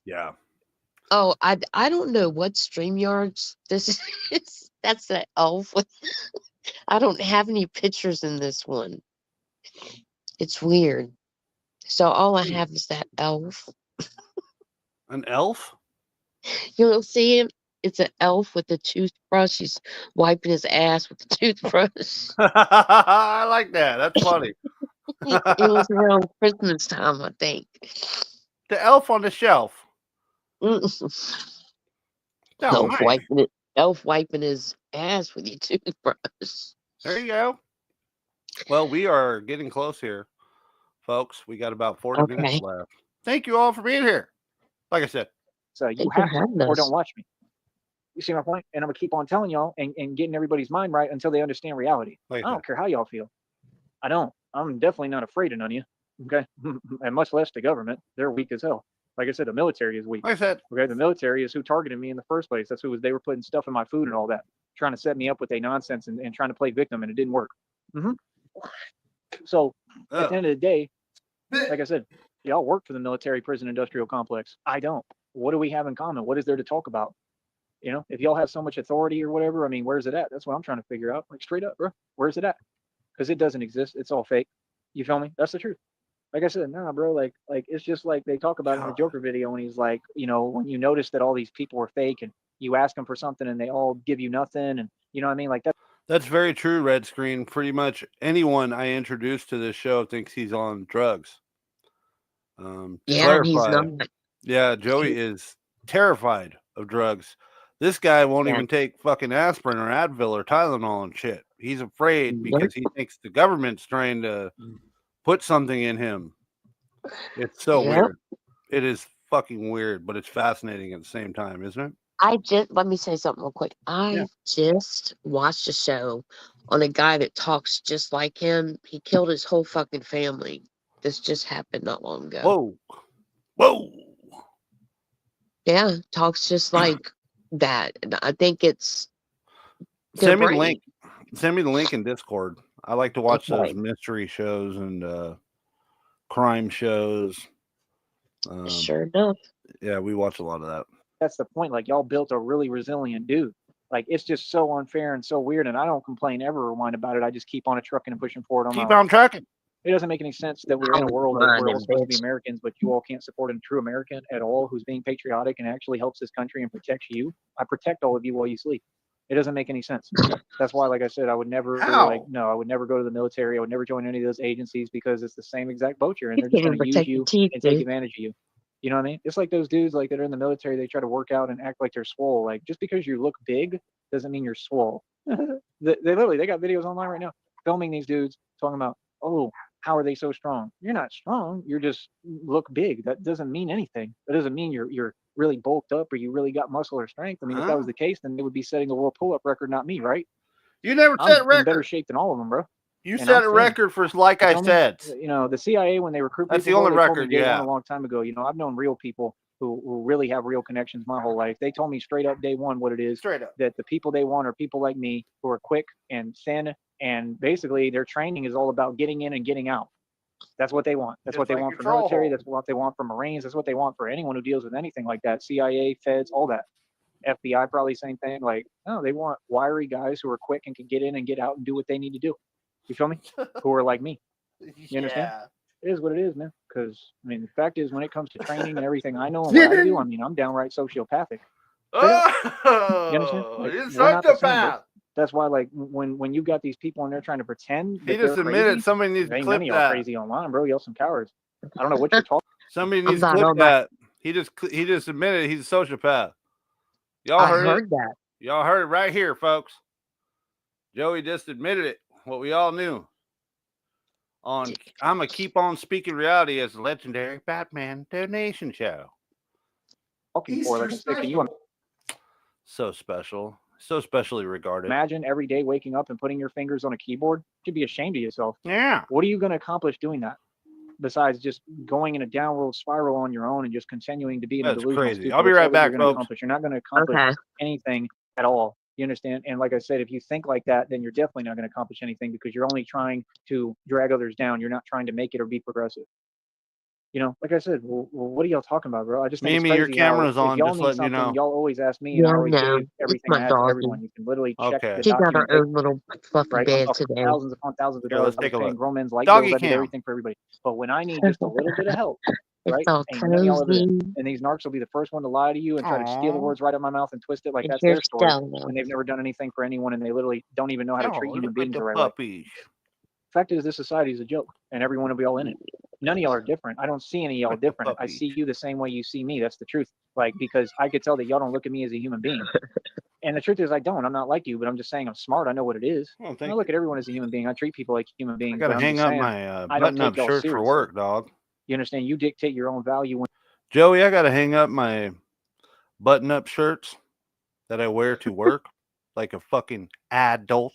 Yeah. Oh, I don't know what StreamYards this is. That's that elf. I don't have any pictures in this one. It's weird. So all I have is that elf. An elf? You don't see him? It's an elf with a toothbrush. He's wiping his ass with the toothbrush. I like that. That's funny. It was around Christmas time, I think. The elf on the shelf. Mm. Oh, nice. Elf wiping his ass with your toothbrush. There you go. Well, we are getting close here, folks. We got about 40 minutes Okay. left. Thank you all for being here. Like I said, so you Thanks for have to having or us. don't watch me. You see my point? And I'm gonna keep on telling y'all and getting everybody's mind right until they understand reality. like I don't care how y'all feel. I don't. I'm definitely not afraid of none of you. Okay. And much less the government. They're weak as hell. Like I said, the military is weak. I said, Okay. The military is who targeted me in the first place. That's who was, they were putting stuff in my food and all that, trying to set me up with a nonsense and trying to play victim, and it didn't work. So at the end of the day, like I said, y'all work for the military prison industrial complex. I don't. What do we have in common? What is there to talk about? If y'all have so much authority or whatever, I mean, where's it at? That's what I'm trying to figure out. Like, straight up, bro. Where's it at? Because it doesn't exist. It's all fake. You feel me? That's the truth. Like I said, nah, bro. Like it's just like they talk about in the Joker video when he's like, when you notice that all these people are fake and you ask them for something and they all give you nothing, and you know what I mean? Like that. that's very true, Red Screen. Pretty much anyone I introduce to this show thinks he's on drugs. To Yeah, he's clarify, not. yeah, Joey is terrified of drugs. This guy won't Yeah. even take fucking aspirin or Advil or Tylenol and shit. He's afraid Nope. because he thinks the government's trying to put something in him. It's so Yep. weird. It is fucking weird, but it's fascinating at the same time, isn't it? Let me say something real quick. Yeah. I just watched a show on a guy that talks just like him. He killed his whole fucking family. This just happened not long ago. Whoa. Whoa. Yeah, talks just like that. And I think it's their Send me the brain. link. Send me the link in Discord. I like to watch Okay. those mystery shows and crime shows. Sure enough. Yeah, we watch a lot of that. That's the point. Like, y'all built a really resilient dude. Like, it's just so unfair and so weird. And I don't complain ever or whine about it. I just keep on trucking and pushing forward on my Keep own. on trucking. It doesn't make any sense that we're in a world that we're all supposed to be Americans, but you all can't support a true American at all who's being patriotic and actually helps this country and protects you. I protect all of you while you sleep. It doesn't make any sense. That's why, like I said, I would never I would never go to the military. I would never join any of those agencies because it's the same exact boat you're in. They're just going to use you and take advantage of you. You know what I mean? It's like those dudes like that are in the military. They try to work out and act like they're swole. Like, just because you look big doesn't mean you're swole. they got videos online right now filming these dudes talking about, oh, how are they so strong? You're not strong. You're just look big. That doesn't mean anything. That doesn't mean you're really bulked up or you really got muscle or strength. I mean, if that was the case, then they would be setting the world pull-up record, not me, right? You never I'm set a in better record. shape than all of them, bro. You set a record for, like I said. You know, the CIA, when they recruit people, that's the only they told me record. day Yeah. one a long time ago. You know, I've known real people who really have real connections my whole life. They told me straight up day one what it is. Straight up. That the people they want are people like me who are quick and thin, and basically their training is all about getting in and getting out. That's what they want. That's Just what they like want your for troll military. hole. That's what they want for Marines. That's what they want for anyone who deals with anything like that. CIA, feds, all that. FBI, probably same thing. Like, no, they want wiry guys who are quick and can get in and get out and do what they need to do. You feel me? Who are like me. You understand? It is what it is, man. Because, I mean, the fact is, when it comes to training and everything I know and what I do, I mean, I'm downright sociopathic. Oh, You understand? Like, you're we're such not the a same, bro. bad. That's why, like, when you got these people and they're trying to pretend He that just they're admitted crazy, somebody needs to ain't clip none of y'all that. crazy online, bro. Y'all some cowards. I don't know what you're talking. Somebody I'm needs to not clip on that. that. He just admitted he's a sociopath. Y'all I heard it. heard that. Y'all heard it right here, folks. Joey just admitted it. What we all knew. On I'm gonna keep on speaking reality as a legendary Batman donation show. For like I said, can you So special, so specially regarded. imagine every day waking up and putting your fingers on a keyboard? You should be ashamed of yourself. Yeah. What are you going to accomplish doing that? Besides just going in a downward spiral on your own and just continuing to be in a That's delusional crazy. stupid. I'll be That's right all that back, you're gonna folks. accomplish. You're not going to accomplish Okay. anything at all. You understand? And like I said, if you think like that, then you're definitely not going to accomplish anything because you're only trying to drag others down. You're not trying to make it or be progressive. You know, like I said, well, what are y'all talking about, bro? I just think Mimi, it's your crazy how camera's if on, y'all just need letting you something, know. y'all always ask me, and I Yeah, always no. gave It's everything my I had to doggy. everyone. You can literally check Okay. the She got her documentation. own little fluffy Right, bed I'm talking today. thousands upon thousands of Here, dollars. let's I was take a paying look. grown men's light Doggy bills. I did cam. everything for everybody. But when I need just a little bit of help, It's right? all Ain't none of y'all ever there. cozy. And these narcs will be the first one to lie to you and try to steal the Aw. words right out of my mouth and twist it like And that's their here's story Stella. when they've never done anything for anyone and they literally don't even know how to treat Oh, human look at beings the the right way. puppies. Fact is, this society is a joke, and everyone will be all in it. None of y'all are different. I don't see any of y'all Look at the different. I puppies. see you the same way you see me. That's the truth. Like, because I could tell that y'all don't look at me as a human being. And the truth is, I don't. I'm not like you, but I'm just saying I'm smart. I know what it is. Oh, I thank look you. at everyone as a human being. I treat people like human I beings. gotta But I'm hang just up saying, my I don't button-up take y'all shirts for seriously. work, dog. You understand? You dictate your own value when Joey, I gotta hang up my button-up shirts that I wear to work like a fucking adult.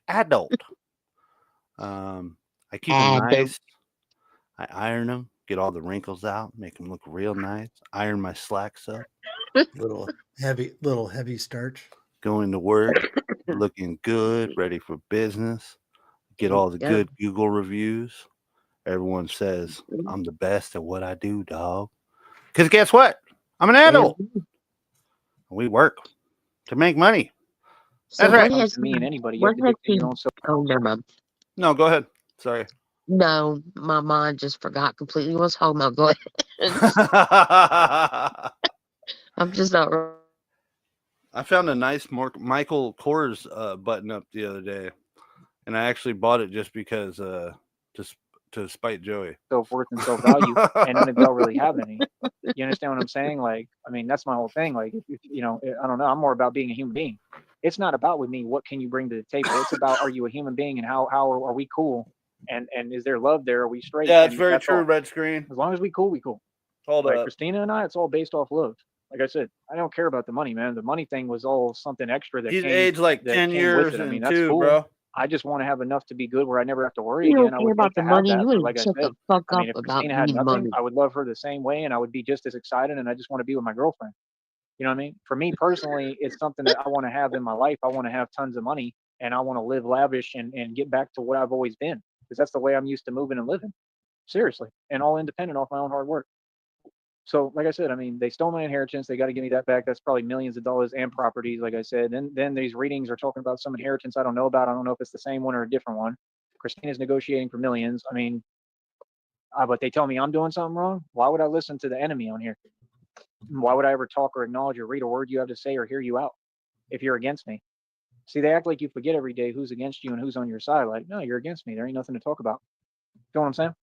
I keep them Adult. nice. I iron them, get all the wrinkles out, make them look real nice. Iron my slacks up. Little heavy starch. Going to work, looking good, ready for business. Get all the Yeah. good Google reviews. Everyone says I'm the best at what I do, dog. Because guess what? I'm an adult. We work to make money. So That's it right. comes to me and anybody, you what have to has dictate he? your own self. Oh, never mind. No, go ahead. Sorry. No, my mind just forgot completely what's home. I'll go ahead. I'm just not. I found a nice Michael Kors button up the other day, and I actually bought it just because just to spite Joey. Self-worth and self-value, and none of y'all really have any. You understand what I'm saying? Like, I mean, that's my whole thing. Like, if you know, I don't know. I'm more about being a human being. It's not about with me what can you bring to the table. It's about are you a human being and how are we cool, and is there love there? Are we straight? Yeah, it's And very that's true. all. Red screen. As long as we cool, we cool. Hold Like up. Christina and I, it's all based off love. Like I said, I don't care about the money, man. The money thing was all something extra that He's came aged like that 10 came with years it. I mean, and that's two, cool. bro. I just want to have enough to be good where I never have to worry You don't again. I care would about like the to have money. that. You But need like to I shut the said, fuck I up mean, if about Christina had needing nothing, money. I would love her the same way and I would be just as excited and I just want to be with my girlfriend. You know what I mean? For me personally, it's something that I want to have in my life. I want to have tons of money and I want to live lavish and get back to what I've always been because that's the way I'm used to moving and living. Seriously. And all independent off my own hard work. So, like I said, I mean, they stole my inheritance. They got to give me that back. That's probably millions of dollars and properties, like I said. Then these readings are talking about some inheritance I don't know about. I don't know if it's the same one or a different one. Christina's negotiating for millions. I mean, but they tell me I'm doing something wrong. Why would I listen to the enemy on here? Why would I ever talk or acknowledge or read a word you have to say or hear you out if you're against me? See, they act like you forget every day who's against you and who's on your side. Like, no, you're against me. There ain't nothing to talk about. You know what I'm saying?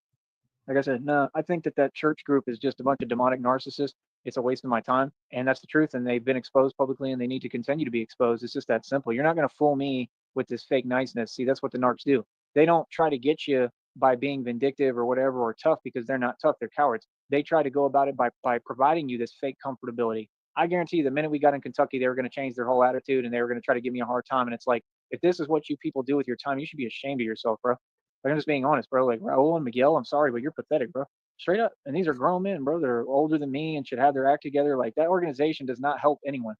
Like I said, no, I think that church group is just a bunch of demonic narcissists. It's a waste of my time, and that's the truth. And they've been exposed publicly, and they need to continue to be exposed. It's just that simple. You're not going to fool me with this fake niceness. See, that's what the narcs do. They don't try to get you by being vindictive or whatever or tough because they're not tough. They're cowards. They try to go about it by providing you this fake comfortability. I guarantee you, the minute we got in Kentucky, they were going to change their whole attitude, and they were going to try to give me a hard time. And it's like, if this is what you people do with your time, you should be ashamed of yourself, bro. Like, I'm just being honest, bro. Like Raul and Miguel, I'm sorry, but you're pathetic, bro. Straight up. And these are grown men, bro. They're older than me and should have their act together. Like, that organization does not help anyone.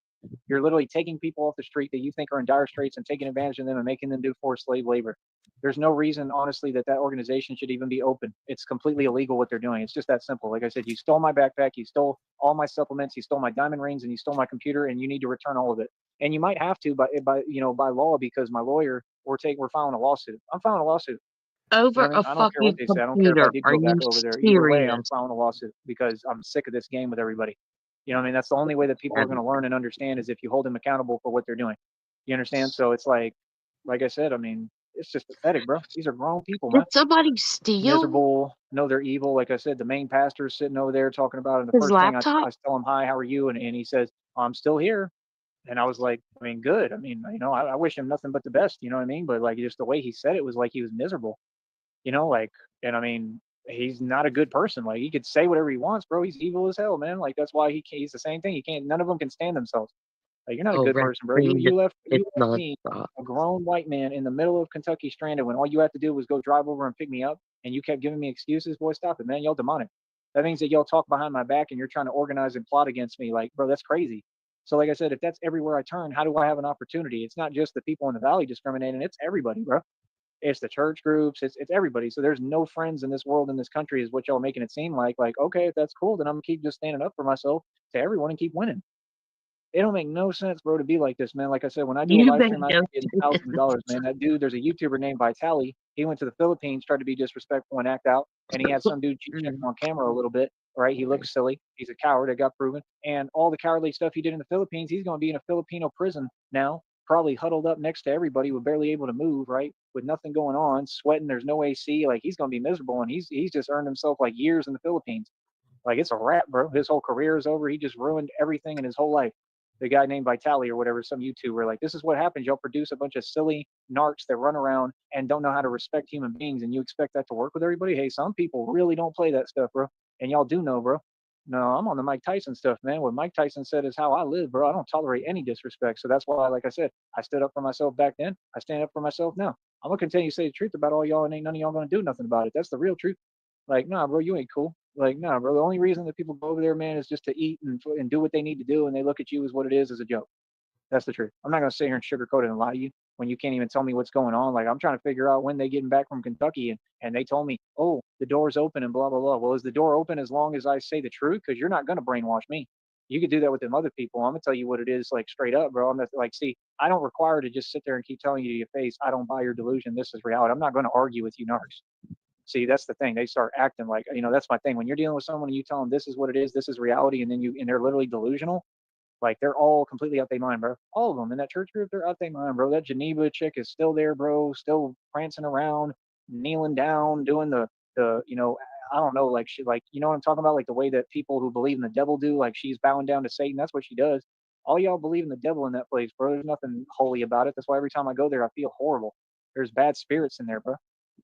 You're literally taking people off the street that you think are in dire straits and taking advantage of them and making them do forced slave labor. There's no reason, honestly, that organization should even be open. It's completely illegal what they're doing. It's just that simple. Like I said, you stole my backpack, you stole all my supplements, you stole my diamond rings, and you stole my computer, and you need to return all of it. And you might have to by law because my lawyer we're filing a lawsuit. I'm filing a lawsuit. You know what Over I mean? a I don't care what fucking they say. I don't care if I computer. did Are go you back over there. Either way, I'm serious? filing a lawsuit because I'm sick of this game with everybody. You know what I mean? That's the only way that people are going to learn and understand is if you hold them accountable for what they're doing. You understand? So it's like I said, I mean, it's just pathetic, bro. These are grown people, man. Did somebody steal Miserable. No, they're evil. Like I said, the main pastor is sitting over there talking about it. And the his first thing I laptop? tell him, hi, how are you? And he says, I'm still here. And I was like, I mean, good. I mean, I wish him nothing but the best. You know what I mean? But like, just the way he said it was like he was miserable. Like, and I mean, he's not a good person. Like, he could say whatever he wants, bro. He's evil as hell, man. Like, that's why he's the same thing. He can't. None of them can stand themselves. Like, you're not a Oh, good red person, bro. screen. You left It's me, nonstop. a grown white man, in the middle of Kentucky stranded when all you had to do was go drive over and pick me up, and you kept giving me excuses. Boy, stop it, man. Y'all demonic. That means that y'all talk behind my back and you're trying to organize and plot against me. Like, bro, that's crazy. So, like I said, if that's everywhere I turn, how do I have an opportunity? It's not just the people in the valley discriminating; it's everybody, bro. It's the church groups, it's everybody. So there's no friends in this world, in this country, is what y'all making it seem like. Like, okay, if that's cool, then I'm gonna keep just standing up for myself to everyone and keep winning. It don't make no sense, bro, to be like this, man. Like I said, when I do a You live make stream, I no be getting thousands of dollars, man. That dude, there's a YouTuber named Vitali. He went to the Philippines, tried to be disrespectful and act out, and he had some dude cheek check him on camera a little bit. Right? He looks silly. He's a coward. It got proven. And all the cowardly stuff he did in the Philippines, he's going to be in a Filipino prison now, probably huddled up next to everybody, with barely able to move, right? With nothing going on, sweating. There's no AC. Like, he's going to be miserable, and he's just earned himself like years in the Philippines. Like, it's a wrap, bro. His whole career is over. He just ruined everything in his whole life. The guy named Vitali or whatever, some YouTuber, like, this is what happens. Y'all produce a bunch of silly narcs that run around and don't know how to respect human beings, and you expect that to work with everybody? Hey, some people really don't play that stuff, bro. And y'all do know, bro. No, I'm on the Mike Tyson stuff, man. What Mike Tyson said is how I live, bro. I don't tolerate any disrespect. So that's why, like I said, I stood up for myself back then. I stand up for myself now. I'm gonna continue to say the truth about all y'all, and ain't none of y'all gonna do nothing about it. That's the real truth. Like, nah, bro, you ain't cool. Like, nah, bro. The only reason that people go over there, man, is just to eat and do what they need to do, and they look at you as what it is as a joke. That's the truth. I'm not gonna sit here and sugarcoat it and lie to you when you can't even tell me what's going on. Like, I'm trying to figure out when they getting back from Kentucky, and they told me, oh, the door's open and blah blah blah. Well, is the door open as long as I say the truth? Because you're not gonna brainwash me. You could do that with them other people. I'm gonna tell you what it is, like, straight up, bro. I'm not, like, see, I don't require to just sit there and keep telling you to your face, I don't buy your delusion. This is reality. I'm not gonna argue with you narcs. See, that's the thing. They start acting like, that's my thing. When you're dealing with someone and you tell them this is what it is, this is reality, and they're literally delusional. Like, they're all completely out their mind, bro. All of them in that church group, they're out their mind, bro. That Geneva chick is still there, bro. Still prancing around, kneeling down, doing the the, I don't know, like she, like, you know what I'm talking about? Like the way that people who believe in the devil do, like she's bowing down to Satan. That's what she does. All y'all believe in the devil in that place, bro. There's nothing holy about it. That's why every time I go there, I feel horrible. There's bad spirits in there, bro.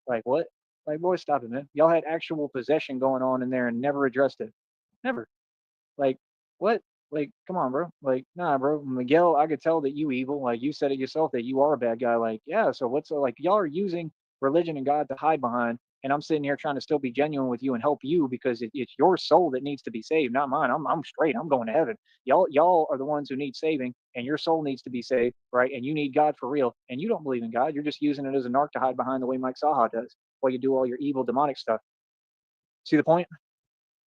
Like what? Like, boy, stop it, man. Y'all had actual possession going on in there and never addressed it. Never. Like, what? Like, come on, bro. Like, nah, bro. Miguel, I could tell that you evil. Like, you said it yourself that you are a bad guy. Like, yeah. So what's like? Y'all are using religion and God to hide behind, and I'm sitting here trying to still be genuine with you and help you because it's your soul that needs to be saved, not mine. I'm straight. I'm going to heaven. Y'all are the ones who need saving, and your soul needs to be saved, right? And you need God for real, and you don't believe in God. You're just using it as a narc to hide behind the way Mike Saha does, while you do all your evil demonic stuff. See the point?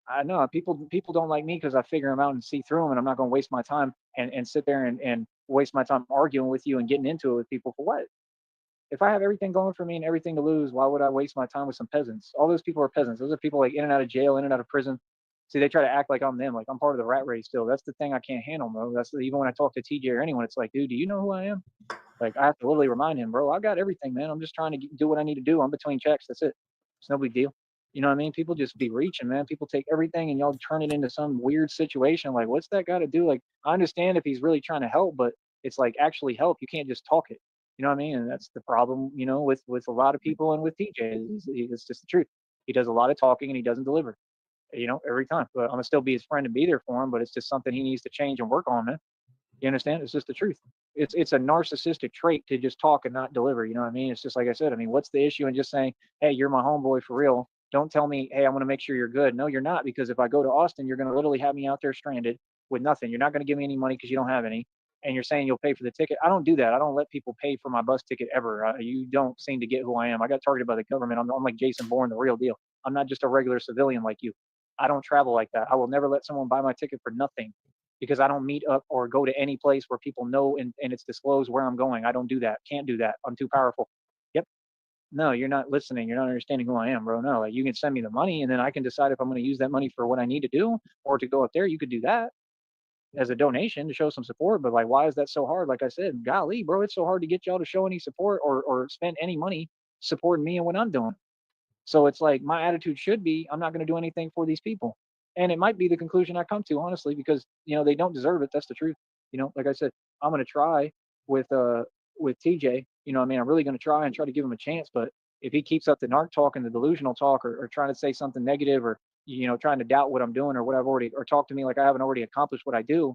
I know people don't like me because I figure them out and see through them, and I'm not going to waste my time and sit there and waste my time arguing with you and getting into it with people for what? If I have everything going for me and everything to lose, why would I waste my time with some peasants? All those people are peasants. Those are people like in and out of jail, in and out of prison. See, they try to act like I'm them, like I'm part of the rat race still. That's the thing I can't handle, bro. Even when I talk to TJ or anyone, it's like, dude, do you know who I am? Like I have to literally remind him, bro. I got everything, man. I'm just trying to do what I need to do. I'm between checks. That's it. It's no big deal. You know what I mean? People just be reaching, man. People take everything and y'all turn it into some weird situation. Like, what's that got to do? Like, I understand if he's really trying to help, but it's like actually help. You can't just talk it. You know what I mean? And that's the problem, with a lot of people and with TJ. It's just the truth. He does a lot of talking and he doesn't deliver. Every time. But I'm gonna still be his friend and be there for him. But it's just something he needs to change and work on, man. You understand? It's just the truth. It's a narcissistic trait to just talk and not deliver. You know what I mean? It's just like I said. I mean, what's the issue in just saying, "Hey, you're my homeboy for real. Don't tell me, hey, I want to make sure you're good." No, you're not, because if I go to Austin, you're going to literally have me out there stranded with nothing. You're not going to give me any money because you don't have any, and you're saying you'll pay for the ticket. I don't do that. I don't let people pay for my bus ticket ever. You don't seem to get who I am. I got targeted by the government. I'm like Jason Bourne, the real deal. I'm not just a regular civilian like you. I don't travel like that. I will never let someone buy my ticket for nothing, because I don't meet up or go to any place where people know and it's disclosed where I'm going. I don't do that. Can't do that. I'm too powerful. Yep. No, you're not listening. You're not understanding who I am, bro. No, like you can send me the money and then I can decide if I'm going to use that money for what I need to do or to go up there. You could do that as a donation to show some support. But like, why is that so hard? Like I said, golly, bro, it's so hard to get y'all to show any support or spend any money supporting me and what I'm doing. So it's like my attitude should be, I'm not going to do anything for these people. And it might be the conclusion I come to, honestly, because they don't deserve it. That's the truth. Like I said, I'm going to try with TJ. I mean, I'm really going to try and try to give him a chance. But if he keeps up the narc talk and the delusional talk, or trying to say something negative, or trying to doubt what I'm doing or what I've already, or talk to me like I haven't already accomplished what I do,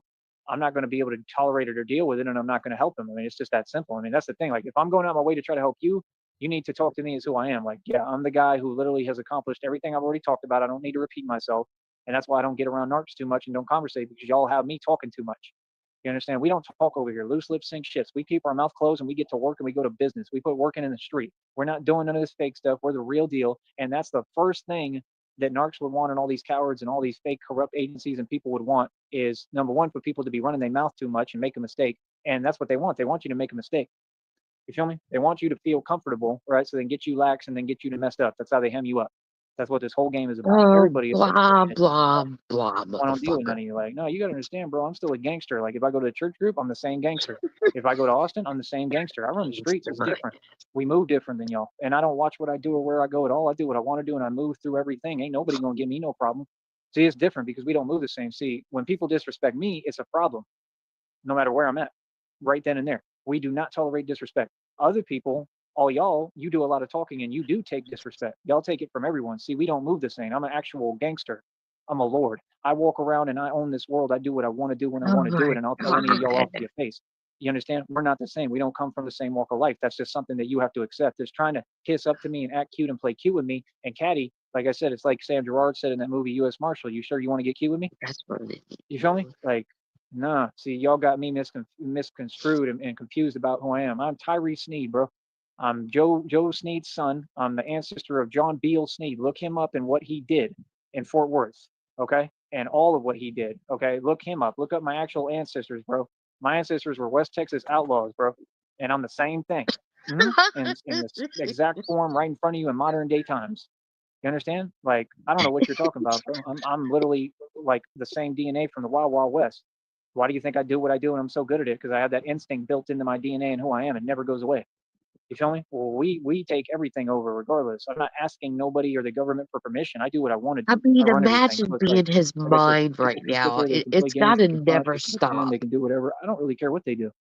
I'm not going to be able to tolerate it or deal with it, and I'm not going to help him. I mean, it's just that simple. I mean, that's the thing. Like, if I'm going out my way to try to help you, you need to talk to me as who I am. Like, yeah, I'm the guy who literally has accomplished everything I've already talked about. I don't need to repeat myself. And that's why I don't get around narcs too much and don't conversate, because y'all have me talking too much. You understand? We don't talk over here. Loose lips sink ships. We keep our mouth closed and we get to work and we go to business. We put working in the street. We're not doing none of this fake stuff. We're the real deal. And that's the first thing that narcs would want, and all these cowards and all these fake corrupt agencies and people would want, is number one, for people to be running their mouth too much and make a mistake. And that's what they want. They want you to make a mistake. You feel me? They want you to feel comfortable, right? So they can get you lax and then get you to messed up. That's how they hem you up. That's what this whole game is about. Oh, Everybody is blah, blah, blah, I don't deal with none motherfucker. of you. Like, no, you gotta understand, bro. I'm still a gangster. Like, if I go to a church group, I'm the same gangster. If I go to Austin, I'm the same gangster. I run the streets. It's different. We move different than y'all. And I don't watch what I do or where I go at all. I do what I want to do, and I move through everything. Ain't nobody gonna give me no problem. See, it's different because we don't move the same. See, when people disrespect me, it's a problem, no matter where I'm at, right then and there. We do not tolerate disrespect. Other people, all y'all, you do a lot of talking and you do take disrespect. Y'all take it from everyone. See, we don't move the same. I'm an actual gangster. I'm a lord. I walk around and I own this world. I do what I want to do when I Oh want to do my it, and I'll tell any of y'all God. off to your face. You understand? We're not the same. We don't come from the same walk of life. That's just something that you have to accept. There's trying to kiss up to me and act cute and play cute with me. And Caddy, like I said, it's like Sam Gerard said in that movie, U.S. Marshal. You sure you want to get cute with me? That's what it is. You feel me? Like, nah. See, y'all got me misconstrued and confused about who I am. I'm Tyree Sneed, bro. I'm Joe Sneed's son. I'm the ancestor of John Beale Sneed. Look him up and what he did in Fort Worth, okay? And all of what he did, okay? Look him up. Look up my actual ancestors, bro. My ancestors were West Texas outlaws, bro. And I'm the same thing. In this exact form right in front of you in modern day times. You understand? Like, I don't know what you're talking about, bro. I'm literally like the same DNA from the Wild Wild West. Why do you think I do what I do and I'm so good at it? Because I have that instinct built into my DNA and who I am. It never goes away. You feel me? Well, we take everything over regardless. I'm not asking nobody or the government for permission. I do what I want to I do. mean, I run everything. imagine So it's being his like I said, mind people right can sit now. there, they can play It's games, got they to can fuss, never they can pretend, they stop. can do whatever. I don't really care what they do.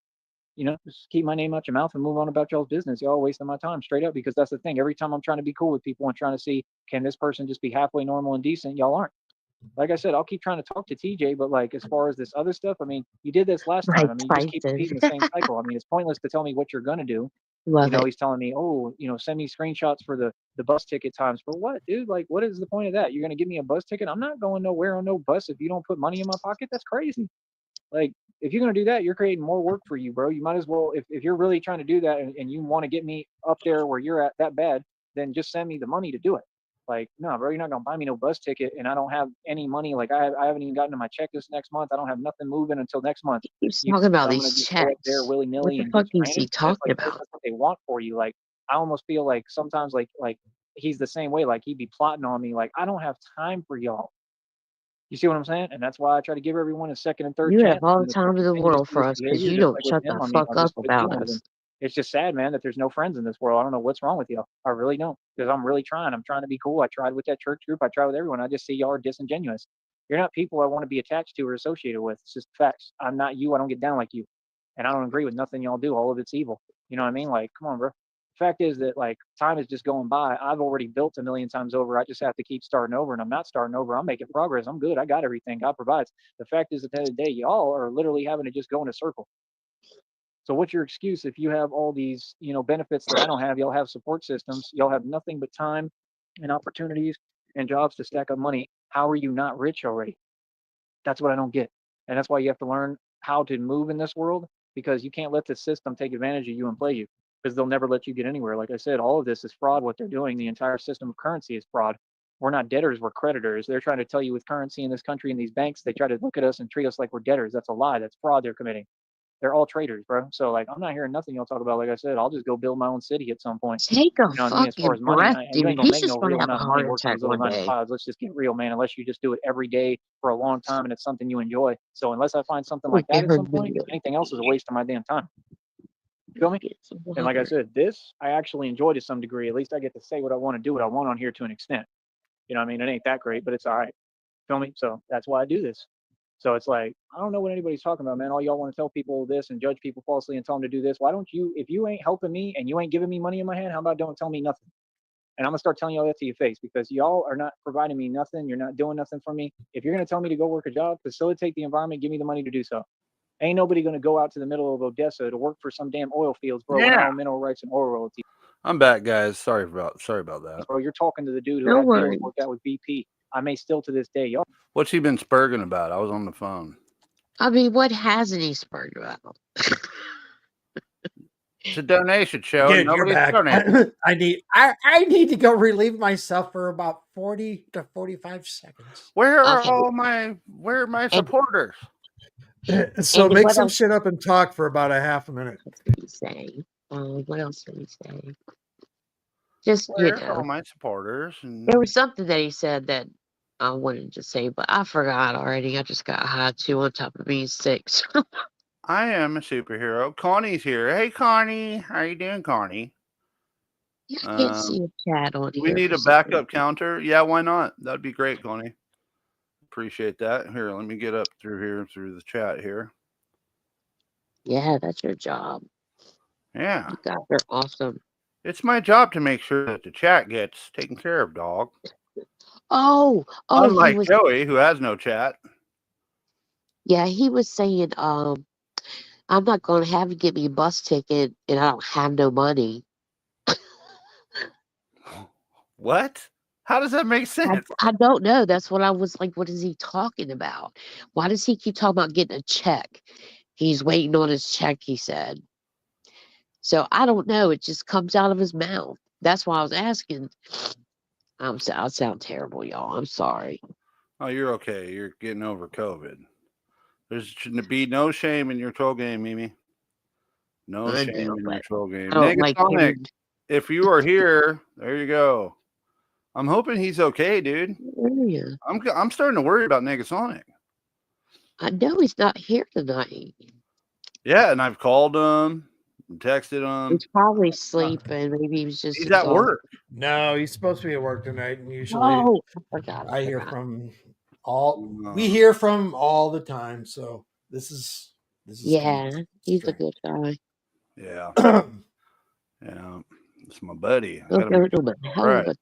You know, just keep my name out your mouth and move on about y'all's business. Y'all wasting my time straight up, because that's the thing. Every time I'm trying to be cool with people and trying to see, can this person just be halfway normal and decent, y'all aren't. Like I said, I'll keep trying to talk to TJ, but like as far as this other stuff, I mean, you did this last time. Mike I mean, you just keep Tyson. repeating the same cycle. I mean, it's pointless to tell me what you're gonna do. You Love know, it. he's telling me, oh, you know, send me screenshots for the bus ticket times. For what, dude? Like, what is the point of that? You're gonna give me a bus ticket? I'm not going nowhere on no bus if you don't put money in my pocket. That's crazy. Like, if you're gonna do that, you're creating more work for you, bro. You might as well, if you're really trying to do that and you want to get me up there where you're at that bad, then just send me the money to do it. Like, no, bro, you're not gonna buy me no bus ticket, and I don't have any money. Like, I haven't even gotten to my check this next month. I don't have nothing moving until next month. He keeps You talking think about I'm gonna these just go up there checks. willy What nilly the and fuck get is he granted? And it's talking like about? that's what they want for you. Like, I almost feel like sometimes like he's the same way. Like he'd be plotting on me. Like, I don't have time for y'all. You see what I'm saying? And that's why I try to give everyone a second and third You have chance. all the And if they time in the continue to world do for this us because behavior, you just don't like with shut the him, I mean, fuck I'll up just quit about dealing with him. us. It's just sad, man, that there's no friends in this world. I don't know what's wrong with y'all. I really don't, because I'm really trying. I'm trying to be cool. I tried with that church group. I tried with everyone. I just see y'all are disingenuous. You're not people I want to be attached to or associated with. It's just facts. I'm not you. I don't get down like you, and I don't agree with nothing y'all do. All of it's evil. You know what I mean? Like, come on, bro. Fact is that like time is just going by. I've already built a million times over. I just have to keep starting over, and I'm not starting over. I'm making progress. I'm good. I got everything. God provides. The fact is, at the end of the day, y'all are literally having to just go in a circle. So what's your excuse if you have all these, you know, benefits that I don't have? Y'all have support systems. Y'all have nothing but time and opportunities and jobs to stack up money. How are you not rich already? That's what I don't get. And that's why you have to learn how to move in this world, because you can't let the system take advantage of you and play you, because they'll never let you get anywhere. Like I said, all of this is fraud. What they're doing, the entire system of currency is fraud. We're not debtors, we're creditors. They're trying to tell you with currency in this country and these banks, they try to look at us and treat us like we're debtors. That's a lie. That's fraud they're committing. They're all traitors, bro. So like, I'm not hearing nothing y'all talk about. Like I said, I'll just go build my own city at some point. Take a You know what I mean? As far fucking as money, breath, you ain't dude. gonna He's make no just going to real have a amount of money heart working attack these little one 9 to day. 5s. Let's just get real, man. Unless you just do it every day for a long time and it's something you enjoy. So unless I find something Oh, like that at some point, Paranoia. anything else is a waste of my damn time. You feel me? Get some And like I water. said, this I actually enjoy to some degree. At least I get to say what I want to do, what I want on here to an extent. You know what I mean? It ain't that great, but it's all right. Feel me? So that's why I do this. So it's like, I don't know what anybody's talking about, man. All y'all want to tell people this and judge people falsely and tell them to do this. Why don't you, if you ain't helping me and you ain't giving me money in my hand, how about don't tell me nothing? And I'm gonna start telling y'all that to your face, because y'all are not providing me nothing. You're not doing nothing for me. If you're gonna tell me to go work a job, facilitate the environment, give me the money to do so. Ain't nobody gonna go out to the middle of Odessa to work for some damn oil fields, bro, when I Yeah. own mineral rights and oil royalties. I'm back, guys. Sorry about that. Bro, you're talking to the dude who No had deals worries. worked out with BP. I may still to this day, y'all. What's he been spurging about? I was on the phone. I mean, what hasn't he spurred about? It's a donation show. Dude, you're Nobody's back. donating. I need to go relieve myself for about 40 to 45 seconds. Where are Okay. where are my And, supporters? So and make what some else shit up and talk for about a half a minute. did he say? What else did he say? Just, Where's all my supporters? there was something that he said that I wanted to say, but I forgot already. I just got high too on top of being sick. So I am a superhero. Connie's here. Hey, Connie. How you doing, Connie? I can't see a chat on Do we here need for a some reason. backup counter? Yeah, why not? That'd be great, Connie. Appreciate that. Here, let me get up through the chat here. Yeah, that's your job. Yeah. You guys are awesome. It's my job to make sure that the chat gets taken care of, dog. Oh, he Unlike was, Joey, who has no chat. yeah, he was saying, I'm not going to have you get me a bus ticket and I don't have no money. What? How does that make sense? I don't know. That's what I was like, what is he talking about? Why does he keep talking about getting a check? He's waiting on his check, he said. So I don't know. It just comes out of his mouth. That's why I was asking. I sound terrible, y'all. I'm sorry. Oh, you're okay. You're getting over COVID. There shouldn't be no shame in your troll game, Mimi. No I shame know, in your but troll game. I don't like Negasonic, hearing. if you are here, there you go. I'm hoping he's okay, dude. Yeah. I'm starting to worry about Negasonic. I know he's not here tonight. Yeah, and I've called him. Texted him. He's probably sleeping. Maybe he was just He's at exhausted. work. No, he's supposed to be at work tonight, and usually Oh, I forgot. I hear from all. No. We hear from all the time, so this is Yeah, he's a good guy. Yeah. good. Yeah. It's my buddy. I Look gotta at make him. Right.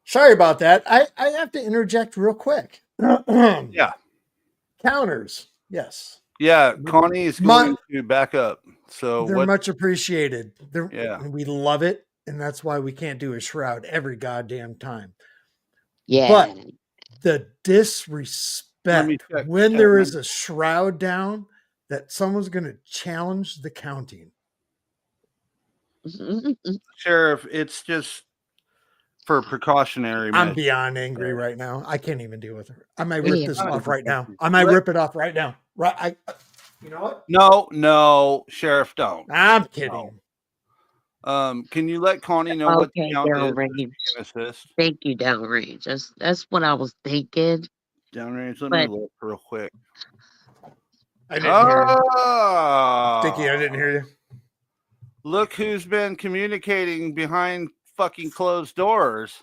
Sorry about that. I have to interject real quick. Yeah. Counters, yes, Yeah. Connie is going to back up. So they're what? much appreciated. Yeah. We love it, and that's why we can't do a shroud every goddamn time. Yeah. But the Let me disrespect check. when there is a shroud down that someone's going to challenge the counting. Sheriff, it's just for precautionary I'm measures. beyond angry right now. I can't even deal with her. I might Yeah. rip this off right now. I might rip it off right now. Right? You know what? No, Sheriff, don't. I'm kidding. Can you let Connie know what the Okay, count is? downrange. Can assist. Thank you, downrange. That's what I was thinking. Downrange. Let But- me look real quick. I didn't hear you. Oh, Sticky, I didn't hear you. Look who's been communicating behind fucking closed doors.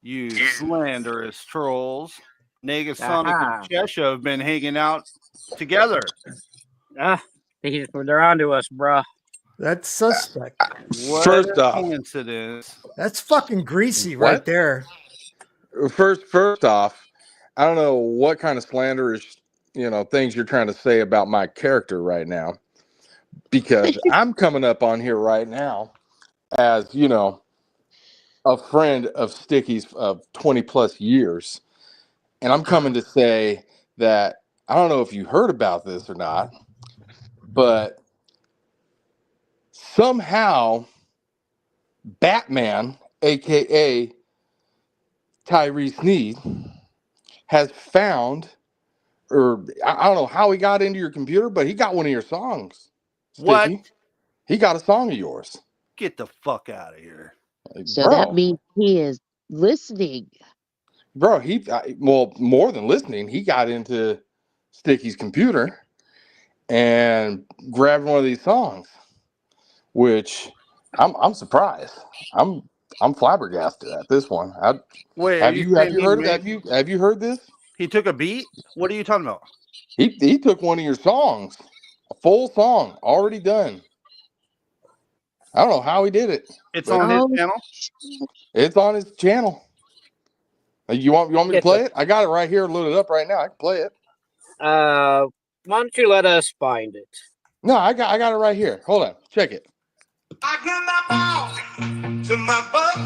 You slanderous trolls. Negasonic and Cheshire have been hanging out together. They're onto us, bruh. That's suspect. What First a off, Coincidence. That's fucking greasy What? right there. first off, I don't know what kind of slanderous, things you're trying to say about my character right now, because I'm coming up on here right now as, a friend of Sticky's of 20 plus years. And I'm coming to say that I don't know if you heard about this or not, but somehow Batman, aka Tyree Sneed, has found, or I don't know how he got into your computer, but he got one of your songs. Sticky. What? He got a song of yours. Get the fuck out of here. So that means he is listening. Bro, well, more than listening, he got into Sticky's computer and grabbed one of these songs, which I'm surprised. I'm flabbergasted at this one. Wait, Have you heard of that? Have you heard this? He took a beat? What are you talking about? He took one of your songs, a full song, already done. I don't know how he did it. It's on his channel? It's on his channel. You want me to play it? I got it right here loaded up right now. I can play it. Why don't you let us find it? No, I got it right here. Hold on. Check it. I give my ball to my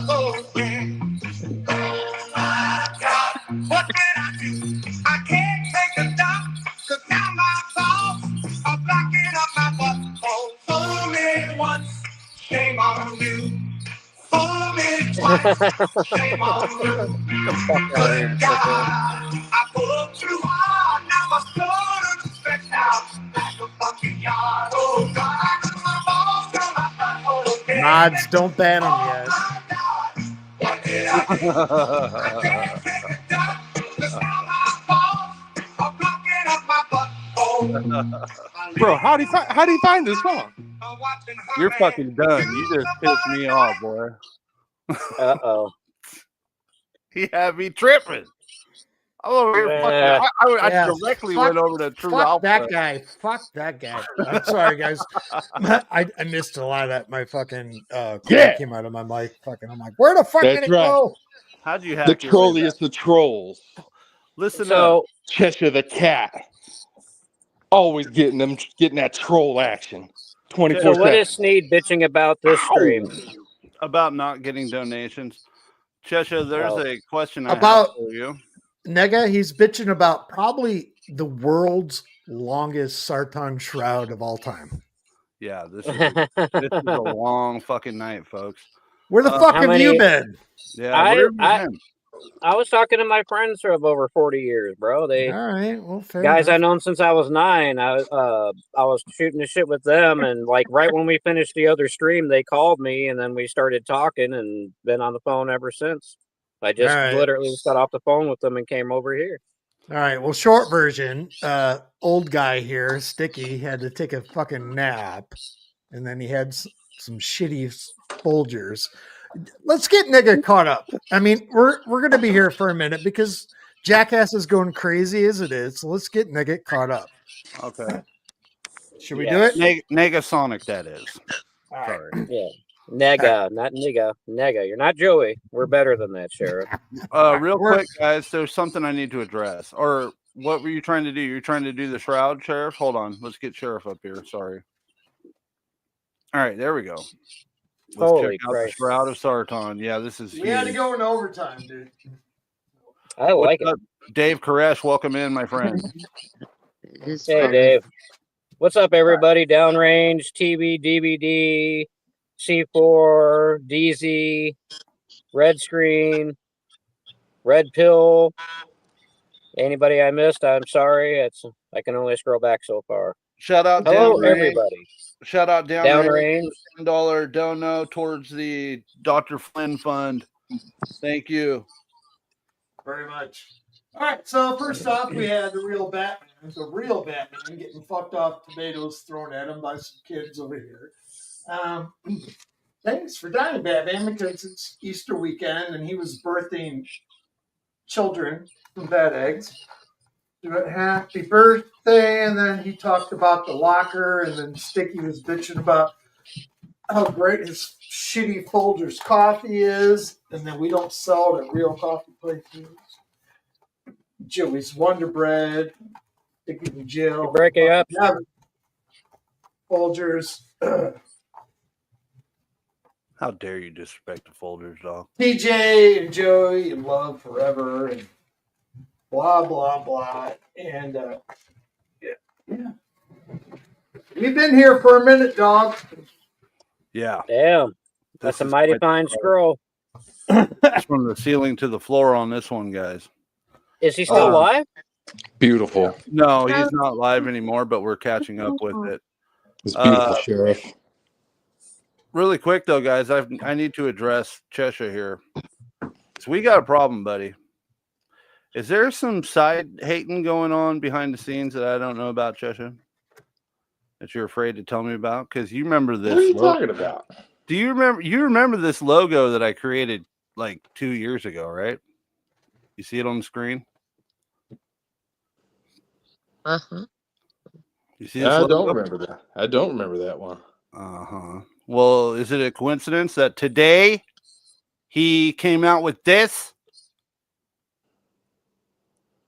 boyfriend. Oh my God, what can I do? I can't take a dump, cause now my balls are blocking up my butthole. Fool me once, shame on you. Fool me twice, shame on you. Good God, I pulled too hard, now my shoulder's stretched out like a fucking yard. Oh God, I got my balls to my butthole. Mods, don't ban them yet. What did I do? I can't take a dump, cause now my balls are blocking up my butthole. Bro, how do you find this song? You're fucking done. You just pissed me off, boy. Uh-oh. He had me tripping. I'm over here fucking, I directly went over to True Fuck Alpha. that guy. Fuck that guy. I'm sorry, guys. I missed a lot of that. My fucking came out of my mic. Fucking, I'm like, where the fuck did it go? How'd you The have trolliest of trolls. Listen So- up. Cheshire the cat. Always getting that troll action. 24/7. So what is Sneed bitching about this stream? About not getting donations. Cheshire, there's a question I About- have for you. Nega, he's bitching about probably the world's longest Sartan shroud of all time. Yeah, this is a long fucking night, folks. Where the fuck have you been? Yeah, where have you been? I was talking to my friends for over 40 years, bro. All right, well, fair Guys enough. I known since I was 9. I was shooting the shit with them, and like right when we finished the other stream, they called me, and then we started talking, and been on the phone ever since. I just literally just got off the phone with them and came over here. All right, well, short version, old guy here, Sticky, had to take a fucking nap. and then he had some shitty Folgers. Let's get nigga caught up. I mean, we're gonna be here for a minute because Jackass is going crazy as it is. So let's get nigga caught up. Okay. Should we do it? Negasonic, that is. All right. Sorry. Yeah. Nega, not nigga. Nega. You're not Joey. We're better than that, Sheriff. Real quick, guys, there's something I need to address. Or what were you trying to do? You're trying to do the shroud, Sheriff? Hold on. Let's get Sheriff up here. Sorry. All right, there we go. Let's Holy check out Christ. the Shroud of Sarton. Yeah, this is We had to huge. go in overtime, dude. I like it. Dave Koresh, welcome in, my friend. Hey, Dave. What's up, everybody? Downrange, TV, DVD, C4, DZ, red screen, red pill. Anybody I missed? I'm sorry. I can only scroll back so far. Shout out Hello, Downrange. everybody. Shout out Downrange. $10 dono towards the Dr. Flynn Fund. Thank you very much. All right, so first off, we had the real Batman getting fucked off tomatoes thrown at him by some kids over here. Thanks for dying, Batman, because it's Easter weekend and he was birthing children from bad eggs. Happy birthday, and then he talked about the locker, and then Sticky was bitching about how great his shitty Folgers coffee is, and then we don't sell it at real coffee places. Joey's Wonder Bread, Sticky and Jill. Breaking up. Folgers. How dare you disrespect the Folgers, dog? TJ and Joey and love forever, and blah, blah, blah. And, yeah. We've been here for a minute, dog. Yeah. Damn. That's a mighty fine scroll. It's from the ceiling to the floor on this one, guys. Is he still live? Beautiful. No, he's not live anymore, but we're catching up with it. It's beautiful, Sheriff. Really quick, though, guys, I need to address Cheshire here. So we got a problem, buddy. Is there some side hating going on behind the scenes that I don't know about, Cheshire? That you're afraid to tell me about? Because you remember this. What are you talking about? Do you remember? You remember this logo that I created like 2 years ago, right? You see it on the screen? Uh-huh. You see this I logo? don't remember that. I don't remember that one. Uh-huh. Well, is it a coincidence that today he came out with this?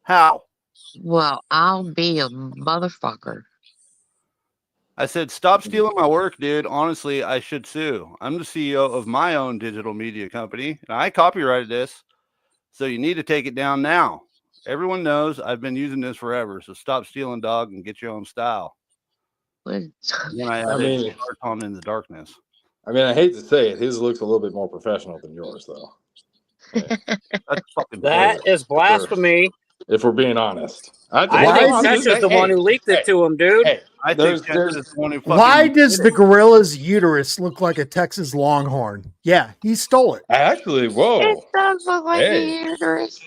How? Well, I'll be a motherfucker. I said, stop stealing my work, dude. Honestly, I should sue. I'm the CEO of my own digital media company, and I copyrighted this, so you need to take it down now. Everyone knows I've been using this forever, so stop stealing, dog, and get your own style. Then I added Sarton in the darkness. I mean, I hate to say it, his looks a little bit more professional than yours, though. That's fucking That is blasphemy. If we're being honest. I think Cheshire's the one who leaked it to him, dude. I think Cheshire's the one who fucking. Why does the gorilla's uterus look like a Texas Longhorn? Yeah, he stole it. Actually, whoa. It does look like Hey. a uterus.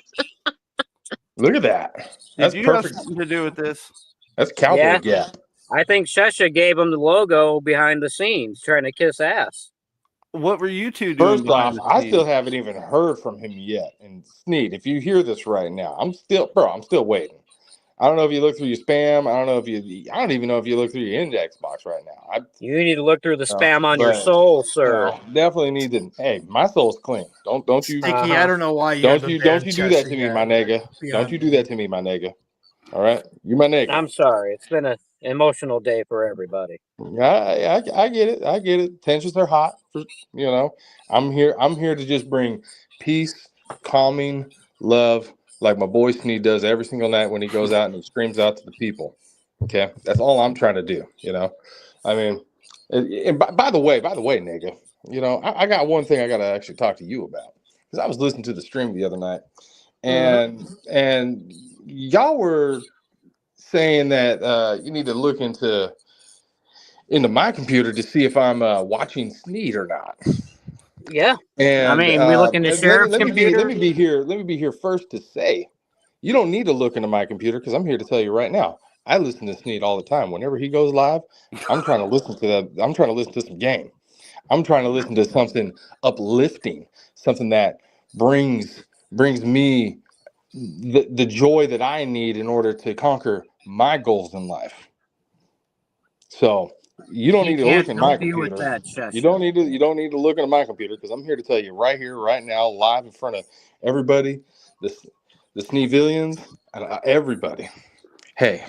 Look at that. That's Did you have perfect. something to do with this? That's cowboy Yeah. gap. I think Shesha gave him the logo behind the scenes, trying to kiss ass. What were you two doing? First off, behind the I scenes? still haven't even heard from him yet. And Sneed, if you hear this right now, I'm still waiting. I don't know if you look through your spam. I don't even know if you look through your index box right now. You need to look through the spam on your but- soul, sir. Definitely need to. Hey, my soul's clean. Don't you? Sticky, I don't know why you have Don't a you bad do that to me, Cheshire my nigga. Yeah. Don't you do that to me, my nigga. All right, you my nigga. I'm sorry. It's been an emotional day for everybody. I get it. I get it. Tensions are hot. I'm here to just bring peace, calming, love, like my boy Sneed does every single night when he goes out and he screams out to the people. Okay, that's all I'm trying to do. I mean, and by the way, nigga, I got one thing I got to actually talk to you about, because I was listening to the stream the other night, and y'all were saying that you need to look into my computer to see if I'm watching Sneed or not. Yeah. And I mean, we look into Sheriff's computer. Let me be here first to say, you don't need to look into my computer, because I'm here to tell you right now, I listen to Sneed all the time. Whenever he goes live, I'm trying to listen to that. I'm trying to listen to some game. I'm trying to listen to something uplifting, something that brings me the joy that I need in order to conquer my goals in life. So you don't He need to look can't at my help you with computer. that, You Cheshire. don't need to look at my computer because I'm here to tell you right here, right now, live in front of everybody, the Sneevillians, and everybody. Hey,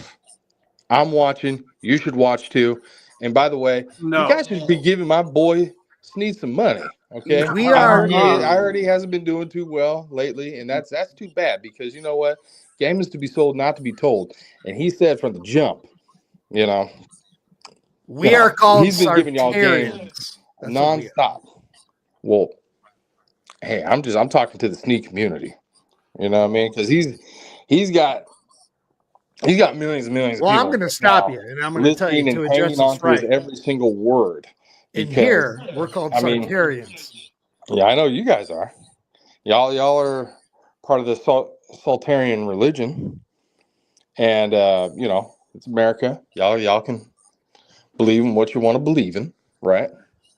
I'm watching. You should watch too. And by the way, you No. guys should be giving my boy Sneed some money. Okay, We are I heard he hasn't been doing too well lately, and that's too bad because you know what? Game is to be sold, not to be told. And he said from the jump, you know, we are called he's been giving y'all game Sartarians. That's what we are. nonstop. Well, hey, I'm talking to the Sneed community. You know what I mean? Because he's got millions and millions of Well, I'm people going to right stop now you, and I'm going to tell you listening and to hanging adjust on this to his right. every single word. In Because here, we're called I mean, Sartarians. yeah, I know you guys are. Y'all are part of the Saltarian religion, and you know it's America. Y'all can believe in what you want to believe in, right?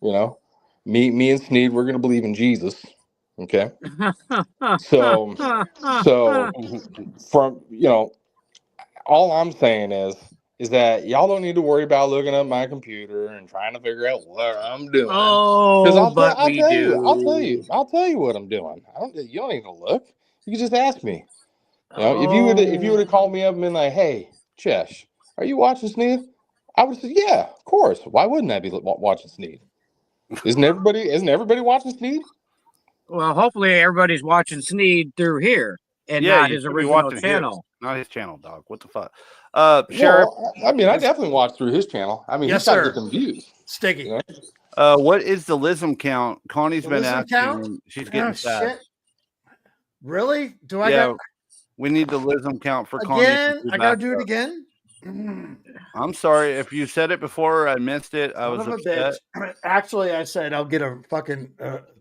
You know, me and Sneed, we're gonna believe in Jesus. Okay, so from all I'm saying is that y'all don't need to worry about looking up my computer and trying to figure out what I'm doing. Because Oh, but we do. I'll tell you what I'm doing. You don't need to look. You can just ask me. You know, if you would Oh, have called me up and been like, "Hey, Chesh, are you watching Sneed?" I would have said, "Yeah, of course. Why wouldn't I be watching Sneed? Isn't everybody watching Sneed?" well, hopefully everybody's watching Sneed through here and Yeah, not you his should be original watching his, channel. not his channel, dog. What the fuck? Sheriff, Well, I mean, I definitely watched through his channel. I mean, he's Yes, got to get sir. some views. Sticky. You know? what is the Lism count? Connie's The been listen asking, count? and she's Oh, getting sad. shit. Really? Do I Yeah, got we need the Lism count for Connie. again? I got to do it again? I'm sorry if you said it before. I missed it. I Son was of a bitch. upset. Actually, I said I'll get a fucking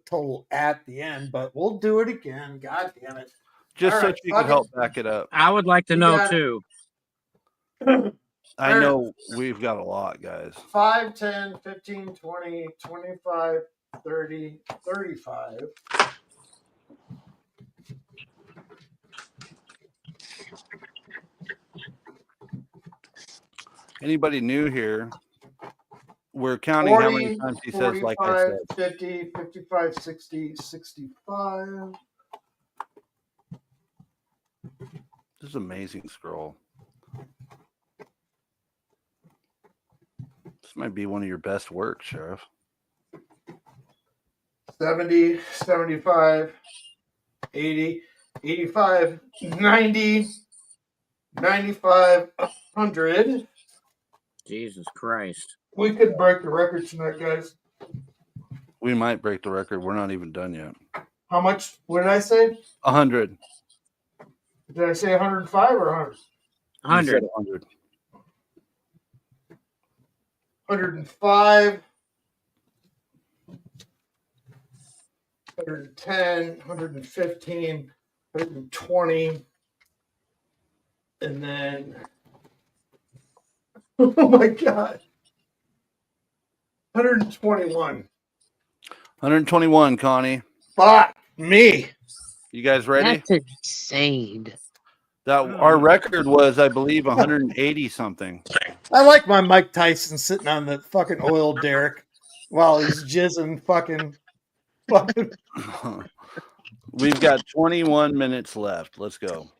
total at the end, but we'll do it again. God damn it. Just All so right, she fuck could help back it up. I would like to You know got it. too. I All right. know we've got a lot, guys. 5, 10, 15, 20, 25, 30, 35. Anybody new here? We're counting how many 40, times he says, like I 45, said. 50, 55, 60, 65. This is amazing scroll. This might be one of your best works, Sheriff. 70, 75, 80, 85, 90, 95, 100. Jesus Christ. We could break the record tonight, guys. We might break the record. We're not even done yet. How much? What did I say? 100. Did I say 105 or 100? You said 100. 100. 105, 110, 115, 120, and then, oh my God, 121. 121, Connie. Fuck me. You guys ready? That's insane. That our record was, I believe, 180 something. I like my Mike Tyson sitting on the fucking oil derrick while he's jizzing fucking. We've got 21 minutes left. Let's go.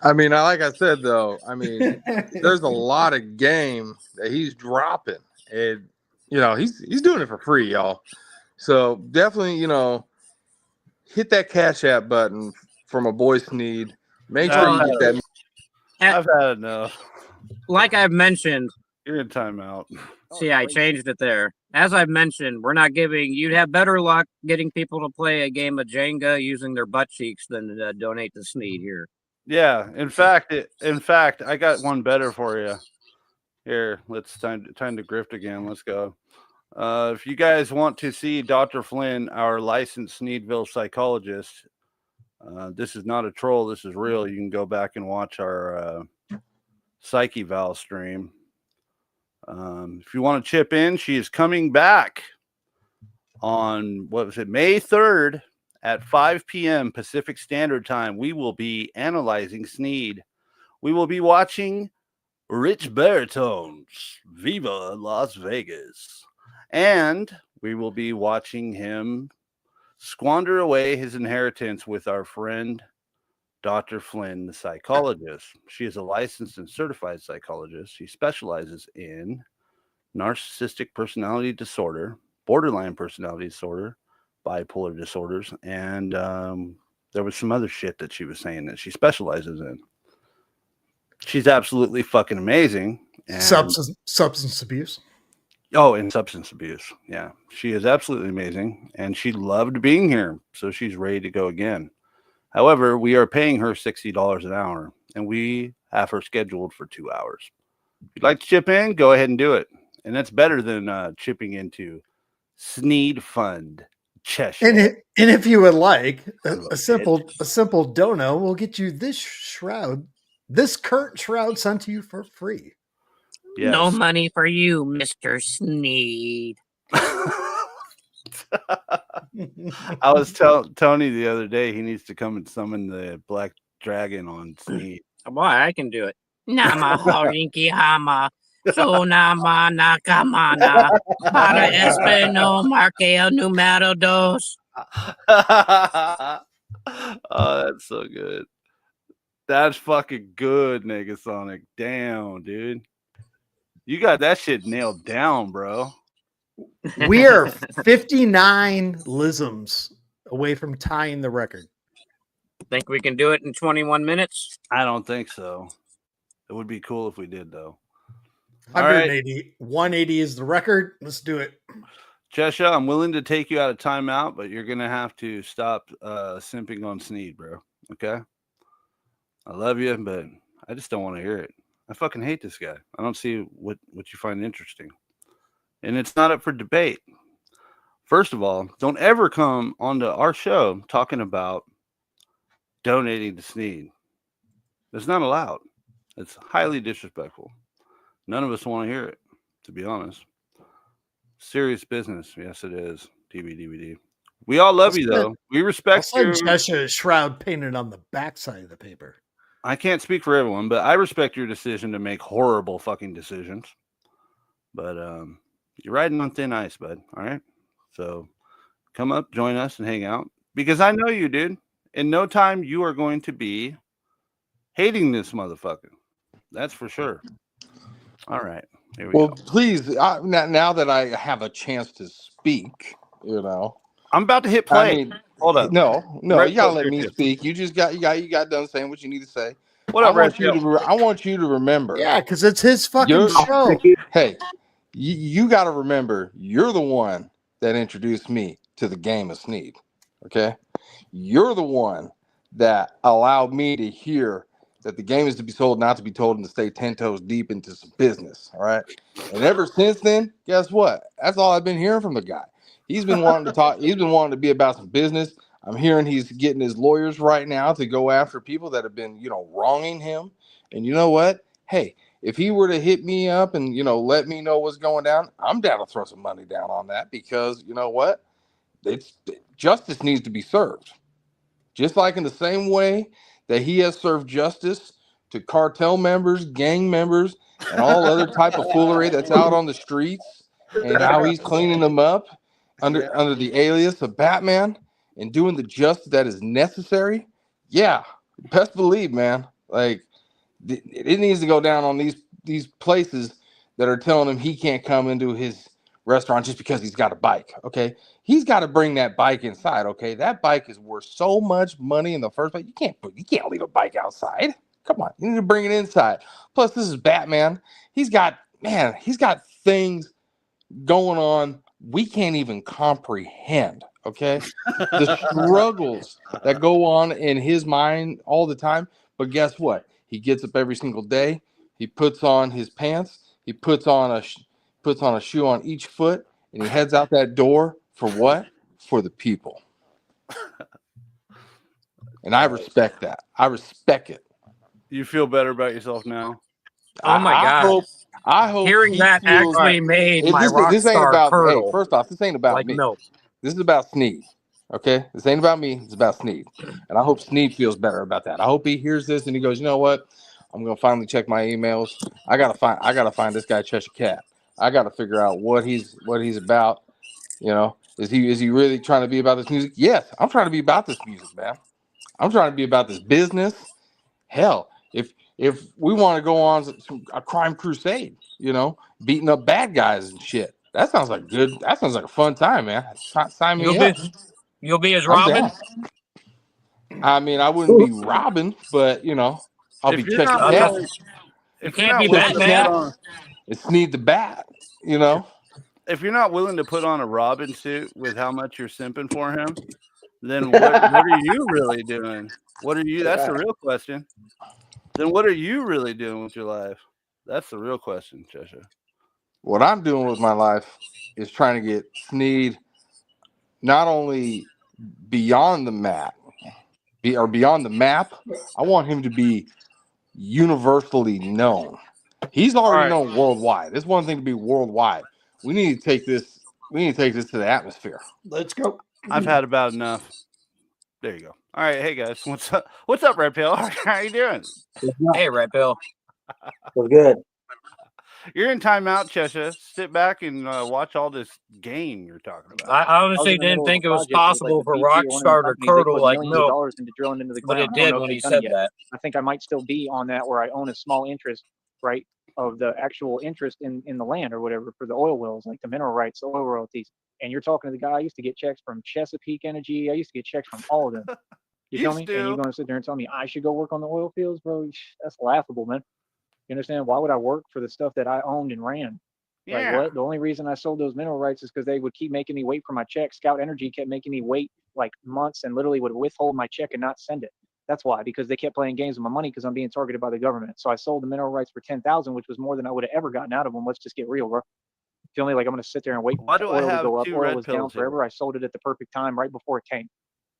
I mean, like I said though, I mean, there's a lot of game that he's dropping, and you know he's doing it for free, y'all. So definitely, hit that Cash App button for my boy Sneed. Make sure you get that. I've had enough. Like I've mentioned, You're in timeout. see, I changed it there. As I've mentioned, we're not giving. You'd have better luck getting people to play a game of Jenga using their butt cheeks than donate to Sneed here. Yeah. In fact, I got one better for you. Here, let's time to grift again. Let's go. If you guys want to see Dr. Flynn, our licensed Sneedville psychologist, this is not a troll. This is real. You can go back and watch our Psyche Val stream. If you want to chip in, she is coming back on, what was it, May 3rd at 5 p.m. Pacific Standard Time. We will be analyzing Sneed. We will be watching Rich Baritones, Viva Las Vegas. And we will be watching him squander away his inheritance with our friend, Dr. Flynn, the psychologist. She is a licensed and certified psychologist. She specializes in narcissistic personality disorder, borderline personality disorder, bipolar disorders, and there was some other shit that she was saying that she specializes in. She's absolutely fucking amazing. And, substance abuse. Oh, and substance abuse. Yeah, she is absolutely amazing, and she loved being here, so she's ready to go again. However, we are paying her $60 an hour, and we have her scheduled for 2 hours. If you'd like to chip in, go ahead and do it. And that's better than chipping into Sneed Fund Cheshire. And if you would like a simple dono, we'll get you this shroud, this current shroud sent to you for free. Yes. No money for you, Mr. Sneed. I was telling Tony the other day he needs to come and summon the black dragon on Sneed. Boy, I can do it. Nama horinki hama. So nama nakamana. Para espeno marqueo numero dos. Oh, that's so good. That's fucking good, Negasonic. Damn, dude. You got that shit nailed down, bro. We are 59 lisms away from tying the record. Think we can do it in 21 minutes? I don't think so. It would be cool if we did, though. 180. Right. 180 is the record. Let's do it. Cheshire, I'm willing to take you out of timeout, but you're going to have to stop simping on Sneed, bro. Okay? I love you, but I just don't want to hear it. I fucking hate this guy. I don't see what you find interesting. And it's not up for debate. First of all, don't ever come onto our show talking about donating to Sneed. It's not allowed. It's highly disrespectful. None of us want to hear it, to be honest. Serious business. Yes, it is. DVD. We all love you, though. We respect your... Cheshire's shroud painted on the backside of the paper. I can't speak for everyone, but I respect your decision to make horrible fucking decisions. But you're riding on thin ice, bud. All right? So come up, join us, and hang out. Because I know you, dude. In no time, you are going to be hating this motherfucker. That's for sure. All right. Here we go. Please, now that I have a chance to speak, you know. I'm about to hit play. I mean, hold up. No, you gotta let me speak. You got done saying what you need to say. What up, I want you to remember. Yeah, because it's his fucking show. Hey, you got to remember, you're the one that introduced me to the game of Sneed. Okay, you're the one that allowed me to hear that the game is to be sold, not to be told, and to stay 10 toes deep into some business. All right, and ever since then, guess what? That's all I've been hearing from the guy. He's been wanting to talk. He's been wanting to be about some business. I'm hearing he's getting his lawyers right now to go after people that have been, wronging him. And you know what? Hey, if he were to hit me up and, let me know what's going down, I'm down to throw some money down on that because you know what? Justice needs to be served. Just like in the same way that he has served justice to cartel members, gang members, and all other type of foolery that's out on the streets, and how he's cleaning them up under the alias of Batman and doing the justice that is necessary. Yeah, best believe, man. Like it needs to go down on these places that are telling him he can't come into his restaurant just because he's got a bike. Okay, he's got to bring that bike inside. Okay, that bike is worth so much money in the first place. You can't leave a bike outside. Come on, you need to bring it inside. Plus, this is Batman. He's got things going on we can't even comprehend. Okay, the struggles that go on in his mind all the time. But guess what? He gets up every single day. He puts on his pants. He puts on a shoe on each foot, and he heads out that door for what? For the people. And I respect that. I respect it. You feel better about yourself now? Oh my God. I hope Hearing he that feels. actually made my This rock ain't star about. Hey, curdle first off, this ain't about like me. milk. This is about Sneed. Okay, this ain't about me. It's about Sneed, and I hope Sneed feels better about that. I hope he hears this and he goes, you know what? I'm gonna finally check my emails. I gotta find this guy Cheshire Cat. I gotta figure out what he's about. You know, is he really trying to be about this music? Yes, I'm trying to be about this music, man. I'm trying to be about this business. Hell, if we want to go on a crime crusade, you know, beating up bad guys and shit, that sounds like good. That sounds like a fun time, man. Sign me up. You'll be as I'm Robin. down. I mean, I wouldn't be Robin, but you know, I'll be If you're Cheshire not Cat. willing, You if you're can't be not willing Cheshire to put Batman. Cat. on, It's Sneed the Bat. You know. if you're not willing to put on a Robin suit with how much you're simping for him, then what are you really doing? What are you? That's the real question. Then what are you really doing with your life? That's the real question, Cheshire. What I'm doing with my life is trying to get Sneed not only beyond the map, beyond the map. I want him to be universally known. He's All already right, known worldwide. It's one thing to be worldwide. We need to take this. We need to take this to the atmosphere. Let's go. I've had about enough. There you go. All right, hey guys, what's up? What's up, Red Pill? How you doing? Hey, Red Pill. We're good. You're in timeout, Cheshire. Sit back and watch all this game you're talking about. I I was honestly in the didn't middle of a think it was project with like possible the for BP or one of the Rockstar to companies. They curdle put like millions of milk, dollars into drilling into the but ground. it I don't did know if when he they've done it said yet. that. I think I might still be on that where I own a small interest, right, of the actual interest in the land or whatever for the oil wells, like the mineral rights, the oil royalties. And you're talking to the guy. I used to get checks from Chesapeake Energy. I used to get checks from all of them. You feel Used me? And you're to. going to sit there and tell me I should go work on the oil fields, bro? That's laughable, man. You understand? Why would I work for the stuff that I owned and ran? Like Yeah. what? The only reason I sold those mineral rights is because they would keep making me wait for my check. Scout Energy kept making me wait like months and literally would withhold my check and not send it. That's why, because they kept playing games with my money because I'm being targeted by the government. So I sold the mineral rights for 10,000, which was more than I would have ever gotten out of them. Let's just get real, bro. Feel me? Like I'm gonna sit there and wait Why for do I oil to have go up. two Oil red was down pills here? forever. I sold it at the perfect time, right before it tanked.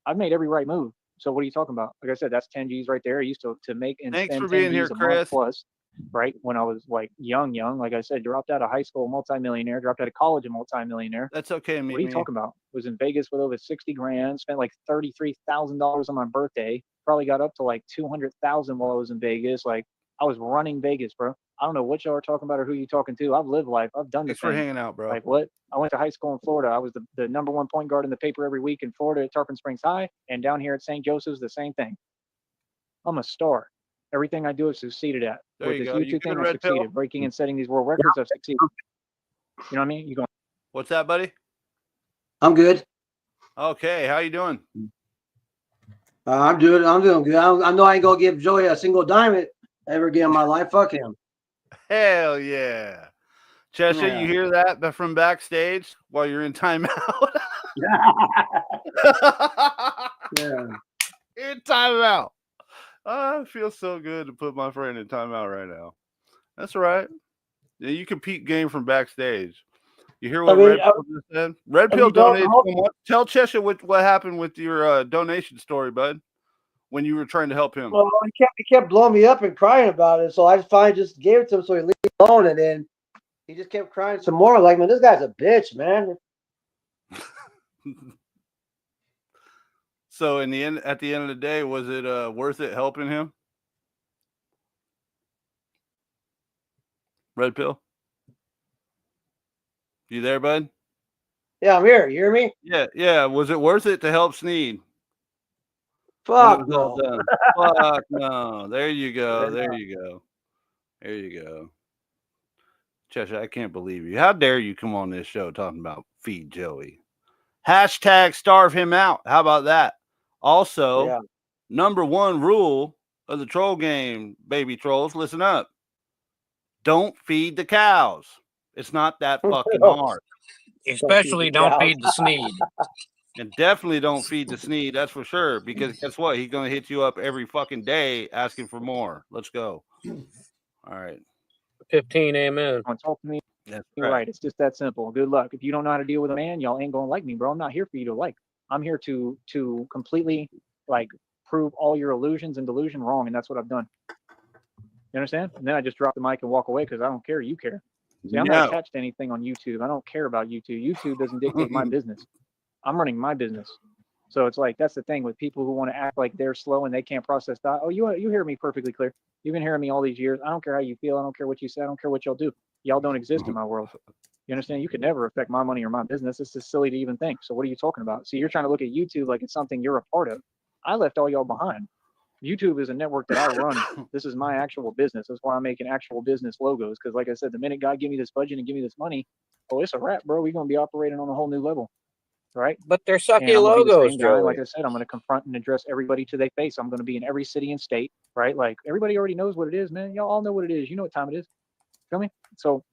I've made every right move. So what are you talking about? Like I said, that's 10 G's right there. I used to make and Thanks for spend 10 being here, G's a month Chris. plus, right? When I was like young, like I said, dropped out of high school, multimillionaire, dropped out of college, a multimillionaire. That's okay, What are you talking about? Was in Vegas with over 60 grand, spent like $33,000 on my birthday, probably got up to like 200,000 while I was in Vegas. Like I was running Vegas, bro. I don't know what y'all are talking about or who you talking to. I've lived life. I've done the Thanks for thing. hanging out, bro. Like what? I went to high school in Florida. I was the number one point guard in the paper every week in Florida at Tarpon Springs High, and down here at St. Joseph's, the same thing. I'm a star. Everything I do, I've succeeded at. There With you this go. You YouTube good, thing, I've Red Pill? succeeded. Breaking and setting these world records, I've succeeded. You know what I mean? You going? What's that, buddy? I'm good. Okay, how you doing? I'm doing good. I know I ain't gonna give Joey a single dime ever again in my life. Fuck him. Hell yeah. Cheshire, Yeah. you hear that from backstage while you're in timeout? Yeah. In timeout. I feel so good to put my friend in timeout right now. That's right. Yeah, you compete game from backstage. You hear what Red Pill just said? Red Pill donated so much. Tell Cheshire what happened with your donation story, bud, when you were trying to help him. Well, he kept blowing me up and crying about it, so I finally just gave it to him so he leave me alone, and then he just kept crying some more. Like, man, this guy's a bitch, man. So at the end of the day, was it worth it helping him? Red Pill? You there, bud? Yeah, I'm here. You hear me? Yeah. Was it worth it to help Sneed? Fuck no. Fuck no. There you go. There you go. There you go. Cheshire, I can't believe you. How dare you come on this show talking about feed Joey? Hashtag starve him out. How about that? Also, number one rule of the troll game, baby trolls, listen up. Don't feed the cows. It's not that fucking hard. Especially don't feed the Sneed. And definitely don't feed the Sneed, that's for sure. Because guess what? He's going to hit you up every fucking day asking for more. Let's go. All right. 15 amen. Don't talk to me. That's You're right. It's just that simple. Good luck. If you don't know how to deal with a man, y'all ain't gonna like me, bro. I'm not here for you to like. I'm here to completely like prove all your illusions and delusion wrong, and that's what I've done. You understand? And then I just drop the mic and walk away because I don't care. You care. See, I'm not No. attached to anything on YouTube. I don't care about YouTube. YouTube doesn't dictate my business. I'm running my business. So it's like that's the thing with people who want to act like they're slow and they can't process that. Oh, you hear me perfectly clear. You've been hearing me all these years. I don't care how you feel. I don't care what you say. I don't care what y'all do. Y'all don't exist in my world. You understand? You could never affect my money or my business. It's just silly to even think. So what are you talking about? See, you're trying to look at YouTube like it's something you're a part of. I left all y'all behind. YouTube is a network that I run. This is my actual business. That's why I'm making actual business logos. Because like I said, the minute God give me this budget and give me this money, oh, it's a wrap, bro. We're going to be operating on a whole new level. Right? But they're And sucky I'm gonna be the logos, same guy. Joey. Like I said, I'm gonna confront and address everybody to their face. I'm gonna be in every city and state, right? Like everybody already knows what it is, man. Y'all all know what it is. You know what time it is. Feel me? So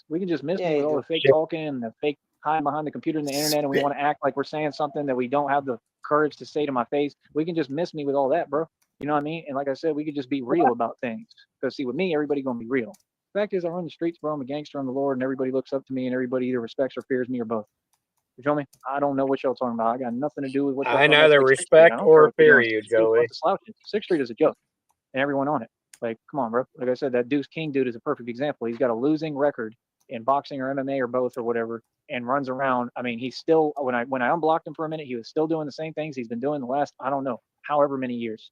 we can just miss me with all the fake talking and the fake hiding behind the computer and the internet, and we want to act like we're saying something that we don't have the courage to say to my face. We can just miss me with all that, bro. You know what I mean? And like I said, we could just be real about things. Because see, with me, everybody gonna be real. The fact is, I run the streets, bro. I'm a gangster on the Lord, and everybody looks up to me, and everybody either respects or fears me or both. You feel me? I don't know what y'all talking about. I got nothing to do with what y'all I talking about. neither 6th Street. I respect don't care or what you're fear doing. you, 6th Street, Joey. fuck the slouches. 6th Street is a joke, and everyone on it. Like, come on, bro. Like I said, that Deuce King dude is a perfect example. He's got a losing record in boxing or MMA or both or whatever, and runs around. I mean, he's still when I unblocked him for a minute, he was still doing the same things he's been doing the last I don't know however many years,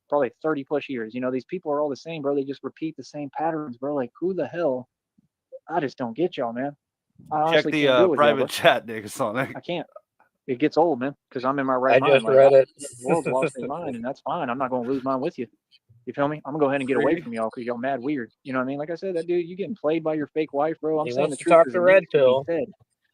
probably 30 plus years. You know, these people are all the same, bro. They just repeat the same patterns, bro. Like, who the hell? I just don't get y'all, man. I Check honestly can't the deal with y'all, bro. private chat, Nick. Sonic. I can't. It gets old, man, because I'm in my right I mind. just Like, read it. the world's lost their mind, and that's fine. I'm not going to lose mine with you. You feel me? I'm going to go ahead and get away from y'all because y'all mad weird. You know what I mean? Like I said, that dude, you getting played by your fake wife, bro. I'm He saying the wants to truth talk because to it Red needs to be Pill. said.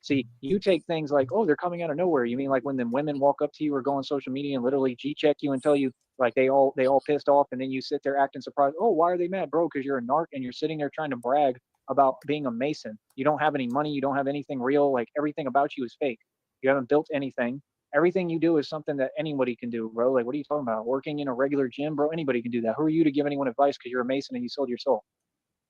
See, you take things like, oh, they're coming out of nowhere. You mean like when the women walk up to you or go on social media and literally G-check you and tell you like they all pissed off, and then you sit there acting surprised. Oh, why are they mad, bro? Because you're a narc and you're sitting there trying to brag about being a Mason. You don't have any money. You don't have anything real. Like everything about you is fake. You haven't built anything. Everything you do is something that anybody can do, bro. Like, what are you talking about? Working in a regular gym, bro? Anybody can do that. Who are you to give anyone advice because you're a Mason and you sold your soul?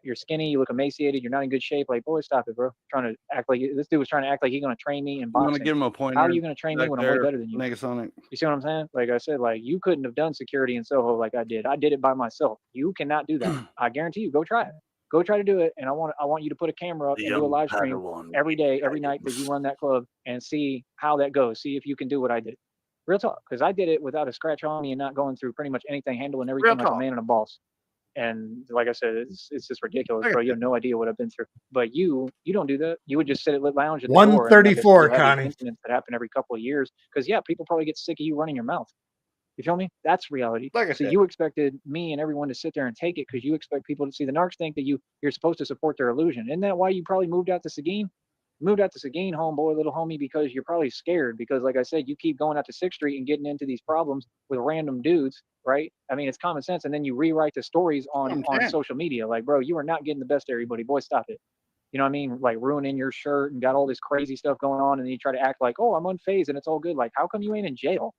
You're skinny, you look emaciated, you're not in good shape. Like, boy, stop it, bro. Trying to act like this dude was trying to act like he's gonna train me in I'm gonna boxing. give him a pointer. How are you gonna train me back when I'm way there, better than you? Negasonic. You see what I'm saying? Like I said, like you couldn't have done security in Soho like I did. I did it by myself. You cannot do that. I guarantee you. Go try it. Go try to do it. And I want you to put a camera up The and do a young live stream Padawan. every day, every night that you run that club and see how that goes. See if you can do what I did. Real talk, because I did it without a scratch on me and not going through pretty much anything, handling everything like a talk. man and a boss. And like I said, it's just ridiculous, Like I bro. You said. have no idea what I've been through. But you don't do that. You would just sit at Lit Lounge at the door. And like I said, 134, you'll have these Connie. incidents that happen every couple of years. Because yeah, people probably get sick of you running your mouth. You feel me? That's reality. Like I So said. you expected me and everyone to sit there and take it because you expect people to see the narcs think that you're supposed to support their illusion. Isn't that why you probably moved out to Seguin? Moved out to Seguin, homeboy, little homie, because you're probably scared. Because like I said, you keep going out to 6th Street and getting into these problems with random dudes, right? I mean, it's common sense. And then you rewrite the stories on social media. Like, bro, you are not getting the best of everybody. Boy, stop it. You know what I mean? Like ruining your shirt and got all this crazy stuff going on, and then you try to act like, oh, I'm unfazed and it's all good. Like, how come you ain't in jail?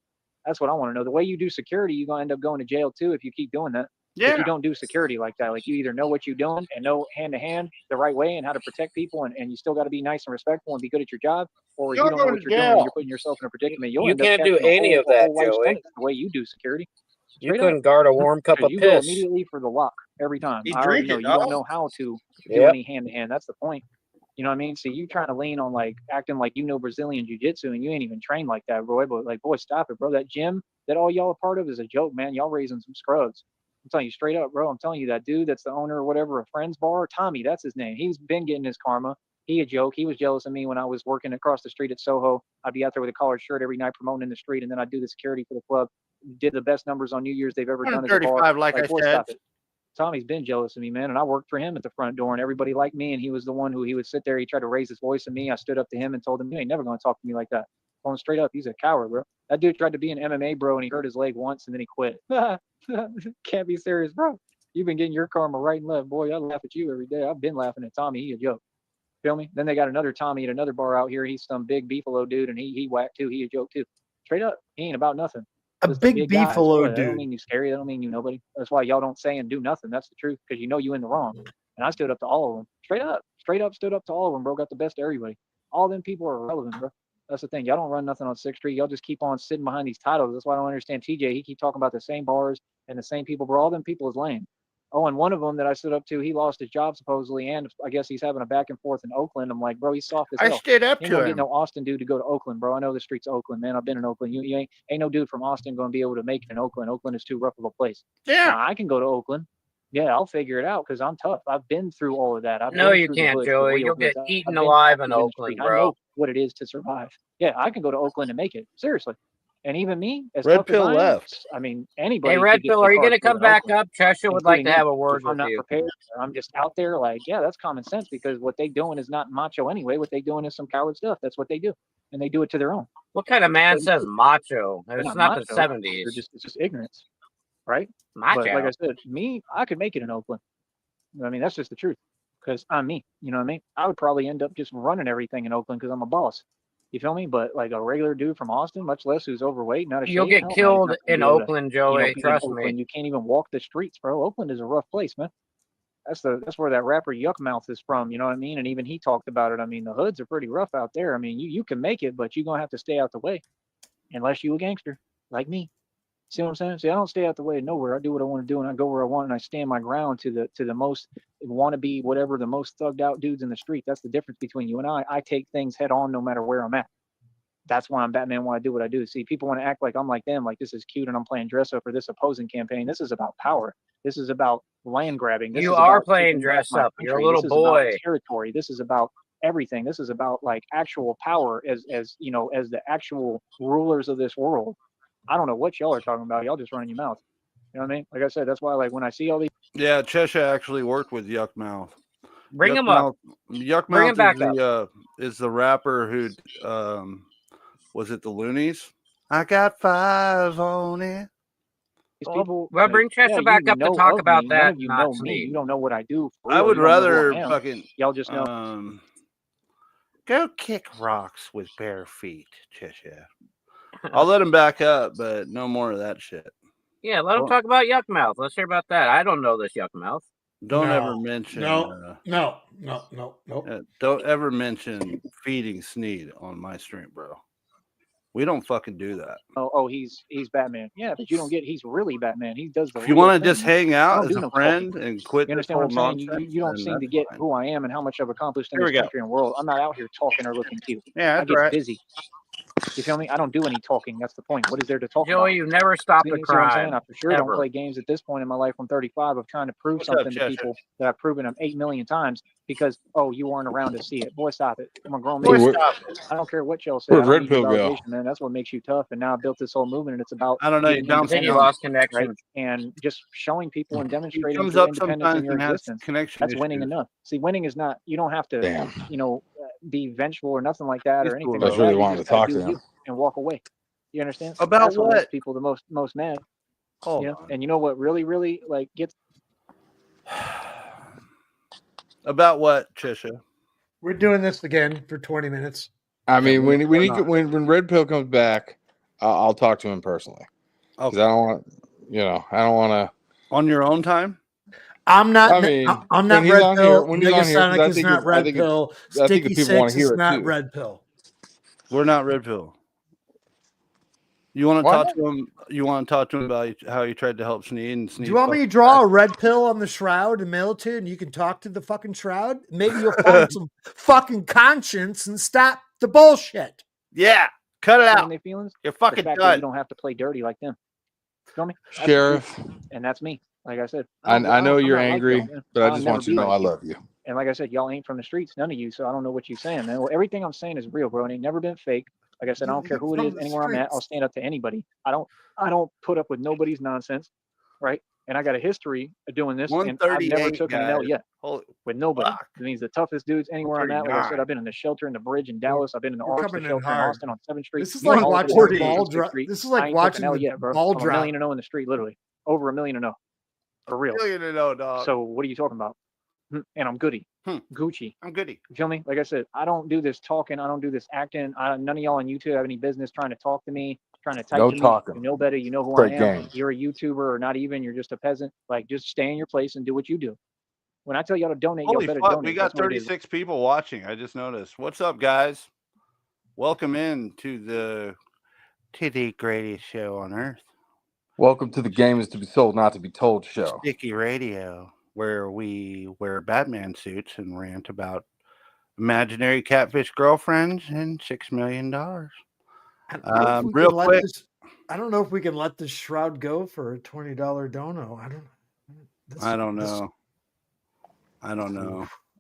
That's what I want to know. The way you do security, you're gonna end up going to jail too if you keep doing that. Yeah. If you don't do security like that, like you either know what you're doing and know hand to hand the right way and how to protect people, and you still got to be nice and respectful and be good at your job, or you don't know what you're doing and you're putting yourself in a predicament, you'll You end up can't do catching any of that, a whole life Joey. sentence the way you do security. You Straight couldn't up. guard a warm cup of You go piss. immediately for the lock every time. He's I already know drinking, you don't dog. know how to do Yep. any hand to hand. That's the point. You know what I mean? So you trying to lean on like acting like you know Brazilian jiu-jitsu and you ain't even trained like that, bro. But like, boy, stop it, bro. That gym that all y'all are part of is a joke, man. Y'all raising some scrubs. I'm telling you straight up, bro. I'm telling you that dude that's the owner or whatever, a friend's bar, Tommy, that's his name. He's been getting his karma. He a joke. He was jealous of me when I was working across the street at Soho. I'd be out there with a collared shirt every night promoting in the street, and then I'd do the security for the club. Did the best numbers on New Year's they've ever done as a bar. 135, like I boy, said. stop it. Tommy's been jealous of me, man, and I worked for him at the front door, and everybody liked me, and he was the one who he would sit there, he tried to raise his voice at me. I stood up to him and told him, you ain't never going to talk to me like that. Going straight up, he's a coward, bro. That dude tried to be an MMA bro, and he hurt his leg once, and then he quit. Can't be serious, bro. You've been getting your karma right and left, boy. I laugh at you every day. I've been laughing at Tommy. He a joke. Feel me? Then they got another Tommy at another bar out here. He's some big beefalo dude, and he whacked too. He a joke too. Straight up, he ain't about nothing. A Just big guy. beefalo That don't dude. mean you scary. That don't mean you nobody. That's why y'all don't say and do nothing. That's the truth, because you know you in the wrong. And I stood up to all of them. Straight up stood up to all of them, bro. Got the best of everybody. All them people are irrelevant, bro. That's the thing. Y'all don't run nothing on 6th Street. Y'all just keep on sitting behind these titles. That's why I don't understand TJ. He keep talking about the same bars and the same people, bro. All them people is lame. Oh, and one of them that I stood up to, he lost his job supposedly, and I guess he's having a back and forth in Oakland. I'm like, bro, he's soft as I hell. stood up Ain't to gonna get him. no Austin dude to go to Oakland, bro. I know the streets of Oakland, man. I've been in Oakland. You ain't no dude from Austin gonna be able to make it in Oakland. Oakland is too rough of a place. Yeah. Now, I can go to Oakland. Yeah, I'll figure it out because I'm tough. I've been through all of that. I've No, been you through can't, the Joey. real You'll goods. get eaten I've been alive in active the street. Oakland, I bro. know what it is to survive. Yeah, I can go to Oakland and make it. Seriously. And even me, as Red tough as pill I am, left. I mean, Hey, anybody Red could get Pill, their are you car going to killed come in back Oakland, up? Chesha would like including to me. have a If word I'm with not you. prepared, or I'm just out there, like, yeah, that's common sense because what they doing is not macho anyway. What they doing is some coward stuff. That's what they do, and they do it to their own. What kind of man says macho? They're It's not not the macho. 70s. It's just ignorance, right? Macho. But like I said, me, I could make it in Oakland. I mean, that's just the truth because I'm me. You know what I mean? I would probably end up just running everything in Oakland because I'm a boss. You feel me? But like a regular dude from Austin, much less who's overweight, not a You'll shape, get hell no, he's killed not gonna in be able to, Oakland, you know, Joey. be in Trust me. Oakland. You can't even walk the streets, bro. Oakland is a rough place, man. That's where that rapper Yuckmouth is from. You know what I mean? And even he talked about it. I mean, the hoods are pretty rough out there. I mean, you can make it, but you're gonna have to stay out the way, unless you a gangster like me. See what I'm saying? See, I don't stay out the way of nowhere. I do what I want to do, and I go where I want, and I stand my ground to the most wannabe, whatever, the most thugged out dudes in the street. That's the difference between you and I. I take things head on, no matter where I'm at. That's why I'm Batman. Why I do what I do. See, people want to act like I'm like them, like this is cute, and I'm playing dress up for this opposing campaign. This is about power. This is about land grabbing. This You is are about playing taking back dress my up. You're a country. little This is about boy. territory. This is about everything. This is about like actual power as you know, as the actual rulers of this world. I don't know what y'all are talking about. Y'all just running your mouth. You know what I mean? Like I said, that's why like when I see all these. Yeah, Chesha actually worked with Yuckmouth. Bring him up. Yuckmouth Bring him back up. Is the rapper who was it the Loonies? I got 5 on it. These people, Well, bring Chester yeah, back you up to know talk of about me. that. None of you Not know me. Sneed. You don't know what I do. For I real. would You don't know who rather I am. fucking Y'all just know. Go kick rocks with bare feet, Chesha. I'll let him back up, but no more of that shit. Yeah, let him talk about Yuckmouth. Let's hear about that. I don't know this Yuckmouth. Don't ever mention. No. Don't ever mention feeding Sneed on my stream, bro. We don't fucking do that. Oh, he's Batman. Yeah, but you don't get. He's really Batman. He does the. If you real want to thing. just hang I out don't as do a no friend talking. and quit You this understand whole what I'm saying? nonsense, You don't then seem to that's get fine. who I am and how much I've accomplished in Here this we go. country and world. I'm not out here talking or looking cute. Yeah, I that's get right. busy. You feel me? I don't do any talking. That's the point. What is there to talk Joey, about? you never stopped a See what I'm saying? crime. I for sure Ever. don't play games at this point in my life. I'm 35 of trying to prove What's up, something to Cheshire? people that I've proven them 8 million times because, oh, you weren't around to see it. Boy, stop it. I'm a grown man. Boy, stop it. I don't care what y'all say. I Where'd don't Red need your Pill go? validation, man. That's what makes you tough. And now I built this whole movement, and it's about I don't know. You getting bounce I think you independence, lost right? connection. And just showing people and He demonstrating comes your up independence in sometimes your and has existence. connection That's winning issues. enough. See, winning is not, you don't have to, Damn. you know, be vengeful or nothing like that He's or anything cool, I like was really that. You wanting just to gotta talk do to him. you and walk away. You understand? About That's what makes what? people the most mad. Hold You know? on. And you know what really like gets About what, Trisha? We're doing this again for 20 minutes. I mean, we're when Red Pill comes back, I'll talk to him personally. Because Okay. I don't want to. On your own time? I'm not. I mean, I'm when not he's Red on Pill. here, when he's on here, 'cause Negasonic I is think not Red I think Pill. I think Sticky the people want Six to hear is it not too. Red Pill. We're not Red Pill. You want to Why talk to him? You want to talk to him about how you tried to help Sneed and Sneed? Do you want me to draw a red pill on the shroud and mail it to you, and you can talk to the fucking shroud? Maybe you'll find some fucking conscience and stop the bullshit. Yeah, cut it in out. their feelings. You're The fucking fact that you done. don't have to play dirty like them. Feel me? That's the truth. Sheriff, And that's me. Like I said, I know I'm you're not like angry, y'all, man. but I I'll just never want you be to know like I you. love you. And like I said, y'all ain't from the streets, none of you. So I don't know what you're saying, man. Well, everything I'm saying is real, bro. It ain't never been fake. Like I said, I don't care who it is, anywhere I'm at, I'll stand up to anybody. I don't put up with nobody's nonsense, right? And I got a history of doing this, and I've never 138 took an L guys. yet Holy with nobody. fuck. It means the toughest dudes anywhere I'm at. Like I said, 139. I've been in the shelter in the bridge in Dallas. I've been in the We're arts, the coming in shelter in hard. Austin on 7th Street. This is like all over the watching country the on ball 6th drop. Street. This is I like ain't took watching an L the yet, bro. ball I'm drop. 1,000,000 in the street, literally over 1,000,000 for real. Dog. So what are you talking about? And I'm goody, Gucci. I'm goody. You feel me? Like I said, I don't do this talking. I don't do this acting. None of y'all on YouTube have any business trying to talk to me, trying to type No to me. talking. You know better. You know who Straight I am. game. You're a YouTuber or not even. You're just a peasant. Like, just stay in your place and do what you do. When I tell y'all to donate, y'all Holy better fuck, donate. we got That's what it is. 36 people watching. I just noticed. What's up, guys? Welcome in to the Titty Greatest Show on Earth. Welcome to the Game is to be sold, not to be told show. Sticky Radio, where we wear Batman suits and rant about imaginary catfish girlfriends and $6 million. Real quick, I don't know if we can let this shroud go for a $20 dono. I don't know.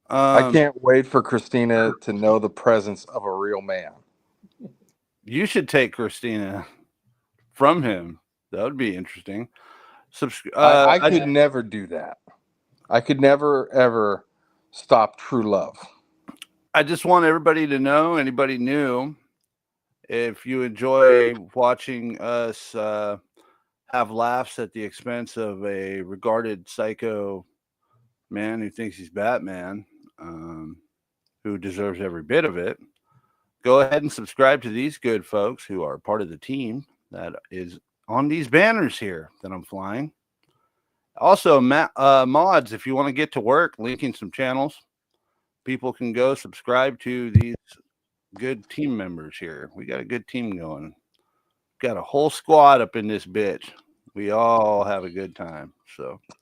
I can't wait for Christina to know the presence of a real man. You should take Christina from him. That would be interesting. I could never do that. I could never, ever stop true love. I just want everybody to know, anybody new, if you enjoy watching us have laughs at the expense of a regarded psycho man who thinks he's Batman, who deserves every bit of it, go ahead and subscribe to these good folks who are part of the team that is on these banners here that I'm flying. Also, mods, if you want to get to work linking some channels, people can go subscribe to these good team members here. We got a good team going. Got a whole squad up in this bitch. We all have a good time. So I'd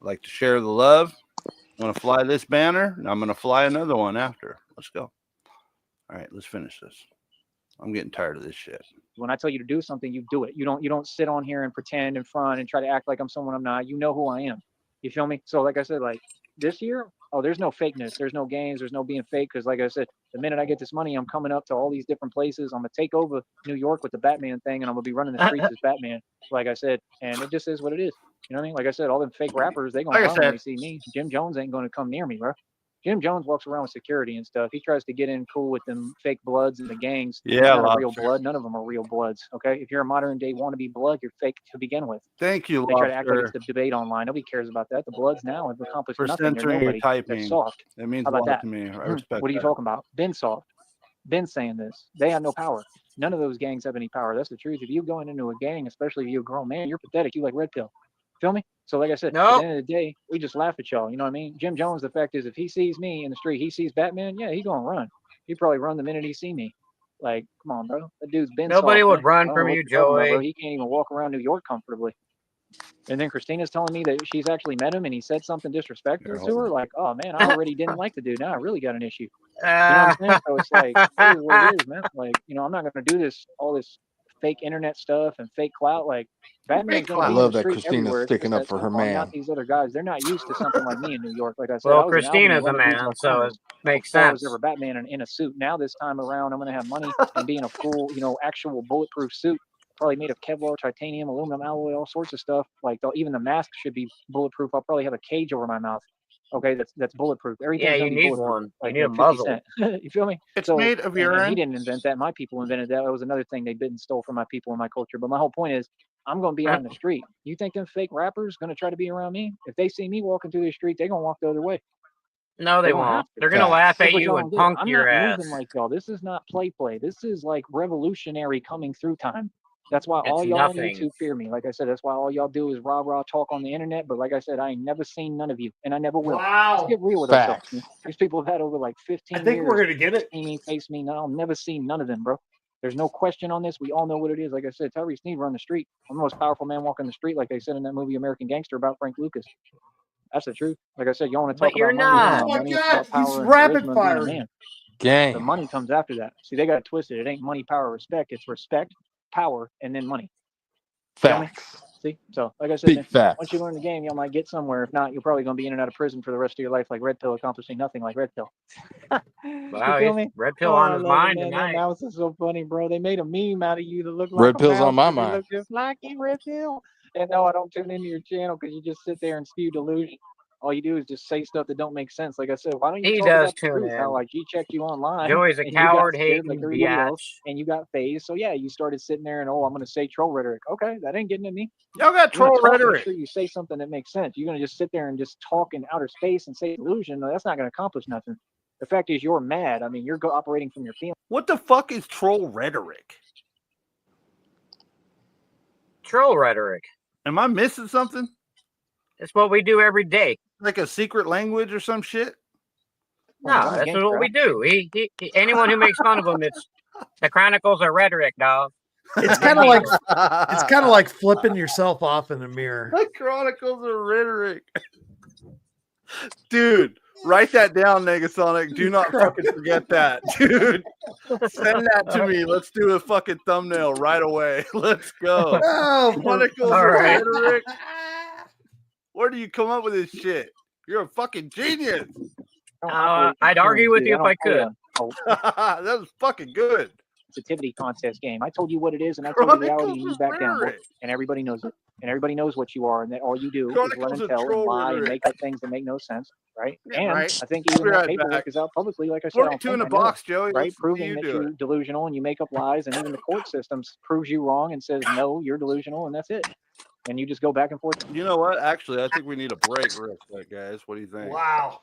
like to share the love. I'm going to fly this banner, and I'm going to fly another one after. Let's go. All right, let's finish this. I'm getting tired of this shit. When I tell you to do something, you do it. You don't sit on here and pretend in front and try to act like I'm someone I'm not. You know who I am. You feel me? So like I said, like this year, there's no fakeness. There's no games. There's no being fake. Because like I said, the minute I get this money, I'm coming up to all these different places. I'm going to take over New York with the Batman thing, and I'm going to be running the streets as Batman, like I said. And it just is what it is. You know what I mean? Like I said, all them fake rappers, they going to run when they see me. Jim Jones ain't going to come near me, bro. Jim Jones walks around with security and stuff. He tries to get in cool with them fake bloods and the gangs. Yeah, not a real blood. None of them are real bloods. Okay, if you're a modern day wannabe blood, you're fake to begin with. Thank you, They try to act like it's the debate online. Nobody cares about that. The bloods now have accomplished for nothing. They're censoring your nobody. typing. They're soft. That means How a about lot that? to me. I respect What are you that. talking about? Been soft. Been saying this. They have no power. None of those gangs have any power. That's the truth. If you going into a gang, especially if you're a grown man, you're pathetic. You like red pill. Feel me? So like I said, at the end of the day, we just laugh at y'all. You know what I mean? Jim Jones, the fact is, if he sees me in the street, he sees Batman, yeah, he gonna run. He probably run the minute he see me. Like, come on, bro. That dude's been Nobody soft, would man. run I don't know from what you, you're talking about, Joey. bro. He can't even walk around New York comfortably. And then Christina's telling me that she's actually met him and he said something disrespectful to her. Like, oh man, I already didn't like the dude. Now I really got an issue. You know what I'm saying? So it's like, it is what it is, man. Like, you know, I'm not gonna do all this fake internet stuff and fake clout. Like, Batman's gonna I be in love the that street Christina's everywhere. It's sticking just up that for her somehow man. not these other guys. They're not used to something like me in New York. Like I said, Well, I was in Albany Christina's a running dudes man, like so criminals it makes before I was sense. ever Batman in a suit. Now this time around, I'm gonna have money and be in a full, you know, actual bulletproof suit. Probably made of Kevlar, titanium, aluminum alloy, all sorts of stuff. Like even the mask should be bulletproof. I'll probably have a cage over my mouth. Okay, that's bulletproof. Everything's Yeah, gonna you be need bulletproof. one. You Like need a 50 muzzle. Cent. You feel me? It's So, made of and he urine. didn't invent that. My people invented that. That was another thing they didn't stole from my people and my culture. But my whole point is, I'm gonna be out in the street. You think them fake rappers gonna try to be around me? If they see me walking through the street, they're gonna walk the other way. No, they They don't have won't. to. They're gonna laugh Look at what you y'all and do. punk I'm your not ass. moving like y'all. This is not play. This is like revolutionary coming through time. That's why all It's y'all nothing. need to fear me. Like I said, that's why all y'all do is rah talk on the internet. But like I said, I ain't never seen none of you, and I never will. Let's get real with ourselves. Facts. These people have had over like 15 I think years. we're gonna get it. See me, face me. No, I'll never seen none of them, bro. There's no question on this. We all know what it is. Like I said, Tyree Sneed run the street. I'm the most powerful man walking the street, like they said in that movie American Gangster about Frank Lucas. That's the truth. Like I said, you want to talk But you're about money? It's not. about Oh my money. It's God, about he's power and rapid charisma and being a firing. man. The Game. money comes after that. See, they got it twisted. It ain't money, power, respect. It's respect, power, and then money. Feel me? Facts. See? So, like I said, Big man, facts. once you learn the game, y'all might get somewhere. If not, you're probably going to be in and out of prison for the rest of your life, like Red Pill, accomplishing nothing like Red Pill. You Wow, feel he's me? red pill Oh, on I his love it, mind man. That tonight. mouse is so funny, bro. They made a meme out of you that looked like Red a Pill's mouse. on my You mind. look just like you, Red Pill. And no, I don't tune into your channel because you just sit there and spew delusion. All you do is just say stuff that don't make sense. Like I said, why don't you He talk does about the tune truth? How in. I G-checked you online Joey's a and you got coward scared like hating everybody else biatch. and you got phased. So yeah, you started sitting there and I'm gonna say troll rhetoric. Okay, that ain't getting at me. Y'all got You're gonna troll talk, make rhetoric. sure you say something that makes sense. You're gonna just sit there and just talk in outer space and say delusion. No, that's not gonna accomplish nothing. The fact is you're mad. I mean, you're operating from your feelings. What the fuck is troll rhetoric? Troll rhetoric. Am I missing something? It's what we do every day. Like a secret language or some shit? Oh, I'm No, a that's gangster. what we do. Anyone who makes fun of him, it's the Chronicles of Rhetoric, dog. It's kind of like flipping yourself off in a mirror. The Chronicles of Rhetoric. Dude, write that down, Negasonic. Do not fucking forget that. Dude, send that to me. Let's do a fucking thumbnail right away. Let's go. Oh, Chronicles of All right. Rhetoric. Where do you come up with this shit? You're a fucking genius. I'd argue with you if I could. That was fucking good. Sensitivity contest game. I told you what it is, and I told you reality, and Chronicles you of back down. Rhetoric. And everybody knows it. And everybody knows what you are, and that all you do is Chronicles run and of tell and Troll lie and Rhetoric. make up things that make no sense, right? Yeah, And right. I think We'll even be that right paperwork back. is out publicly, like I said. 42 in a I know box, it, Joey. right? Let's see Proving you that do you're it. delusional and you make up lies, and even the court system proves you wrong and says, no, you're delusional, and that's it. And you just go back and forth. You know what? Actually, I think we need a break real quick, guys. What do you think? wow.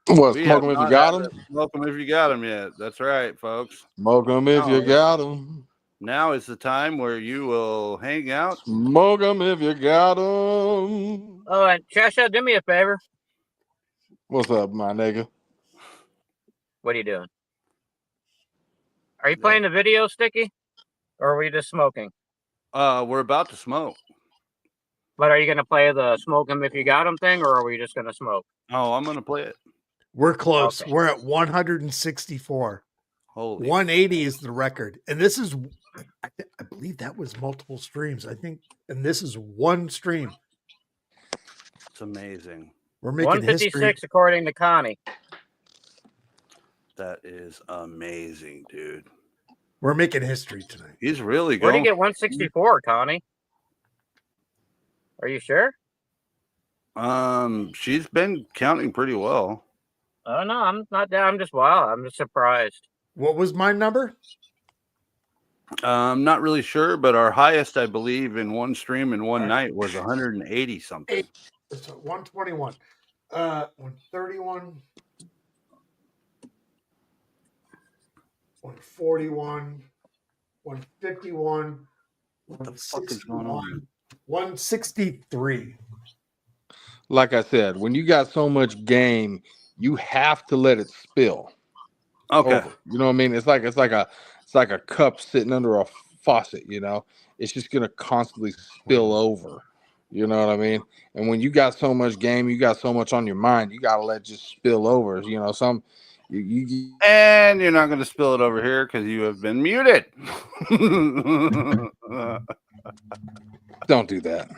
What, We smoke have them if you not got had them? that Smoke 'em if you got them yet. That's right, folks. Smoke them if you got them. Now is the time where you will hang out. Smoke them if you got them. Oh, and Cheshire, do me a favor. What's up, my nigga? What are you doing? Are you playing the video, Sticky? Or are we just smoking? We're about to smoke. But are you going to play the smoke 'em if you got 'em thing, or are we just going to smoke? Oh, I'm gonna play it. We're close. Okay. We're at 164. Holy 180 is the record. And this is, I believe that was multiple streams. I think, and this is one stream. it's amazing. We're making history. 156 according to Connie. That is amazing, dude. We're making history tonight. He's really Where do going. you get 164, Connie? Are you sure? She's been counting pretty well. Oh no, I'm not down. I'm just I'm just surprised. What was my number? I'm not really sure, but our highest, I believe, in one stream in one night was 180 something. It's 121. 131. 141. 151. What the fuck is going on? 163. Like I said, when you got so much game, you have to let it spill. Okay. Over. You know what I mean? It's like a cup sitting under a faucet, you know. It's just gonna constantly spill over. You know what I mean? And when you got so much game, you got so much on your mind, you gotta let it just spill over. You know, and you're not gonna spill it over here because you have been muted. Don't do that.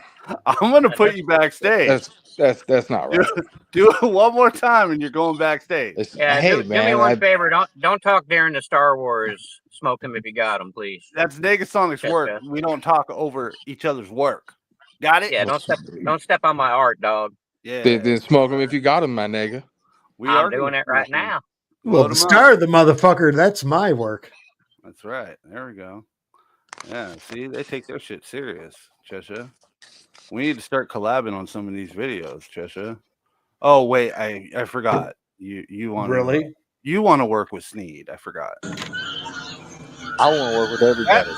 I'm gonna put you backstage. That's not right. Do it one more time and you're going backstage. Yeah, hey, do me one favor. Don't talk during the Star Wars. Smoke 'em if you got 'em, please. That's Negasonic's work. We don't talk over each other's work. Got it? Yeah, don't step on my art, dog. Yeah. Then smoke them if you got them, my nigga. I'm doing it right now. Well, the star of the motherfucker, that's my work. That's right. There we go. Yeah, see, they take their shit serious, Cheshire. We need to start collabing on some of these videos, Cheshire. Oh wait, I forgot. You want really? You want to work with Sneed? I forgot. I want to work with everybody.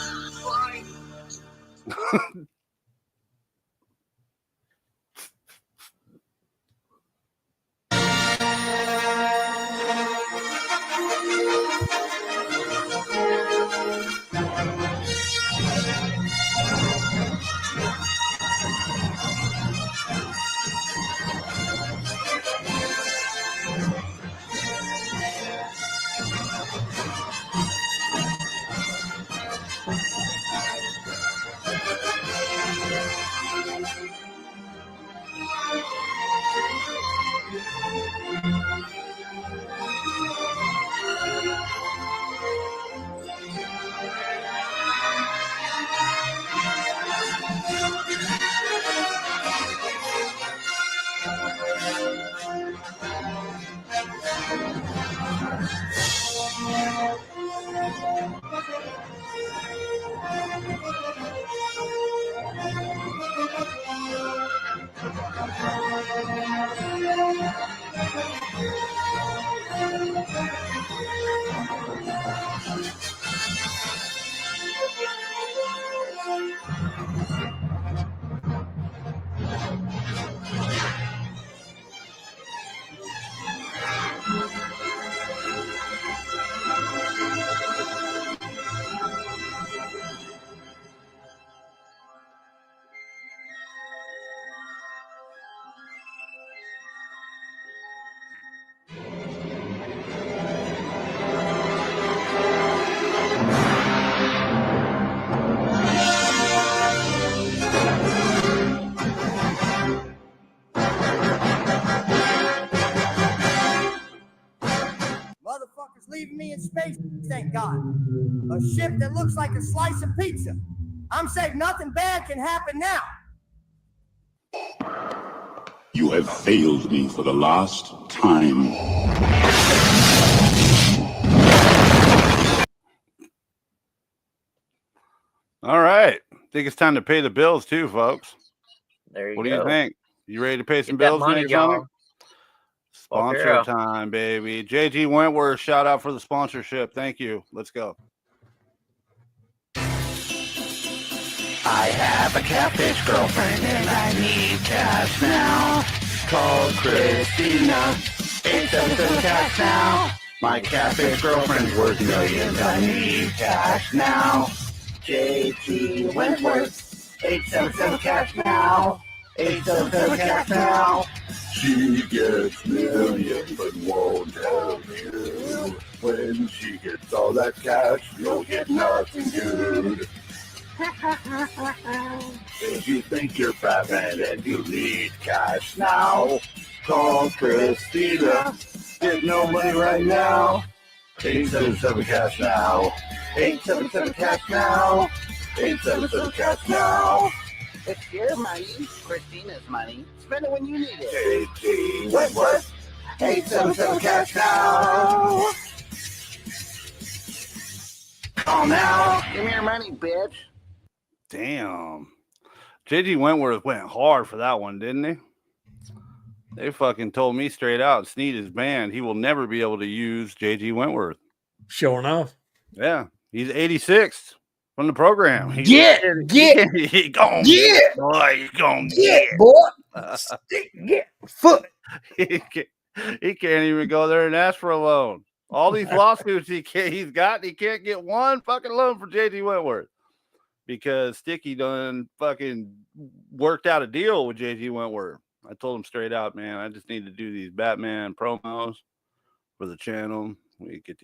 astronauts leaving me in space, thank God. A ship that looks like a slice of pizza. I'm safe, nothing bad can happen now. You have failed me for the last time. All right. I think it's time to pay the bills too, folks. There you What go. do you think? You ready to pay some Get that bills, money, Nick Sonic? y'all. Sponsor yeah. time, baby. JG Wentworth, shout out for the sponsorship. Thank you. Let's go. I have a catfish girlfriend and I need cash now. Call Christina. 877 cash now. My catfish girlfriend's worth millions. I need cash now. JT Wentworth. 877 cash now. 877 cash now. She gets millions but won't tell you. When she gets all that cash, you'll get nothing good. If you think you're Batman and you need cash now, call Christina. Get no money right now. 877 cash now. 877 cash now. 877 cash now. It's your money, Christina's money. Spend it when you need it. JT Wentworth. 877 cash now. Call now. Give me your money, bitch. Damn. JG Wentworth went hard for that one, didn't he? They fucking told me straight out, Sneed is banned. He will never be able to use JG Wentworth. Sure enough. Yeah. He's 86th from the program. He's Get, boy. He's gonna get foot. he can't even go there and ask for a loan. All these lawsuits he can't get one fucking loan for JG Wentworth. Because Sticky done fucking worked out a deal with JG Wentworth. I told him straight out, man, I just need to do these Batman promos for the channel. We get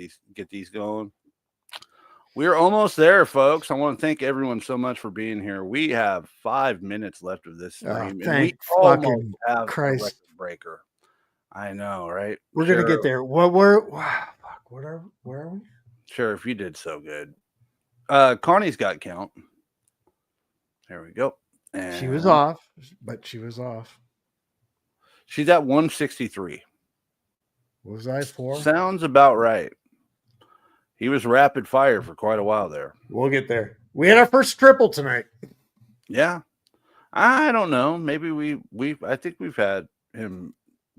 these going. We're almost there, folks. I want to thank everyone so much for being here. We have 5 minutes left of this stream, and we almost have a record breaker. I know, right? We're gonna get there. Where are we? Sheriff, you did so good. Connie's got count. There we go. And she was off, but she was off. She's at 163. What was I for? Sounds about right. He was rapid fire for quite a while there. We'll get there. We had our first triple tonight. Yeah. I don't know. Maybe I think we've had him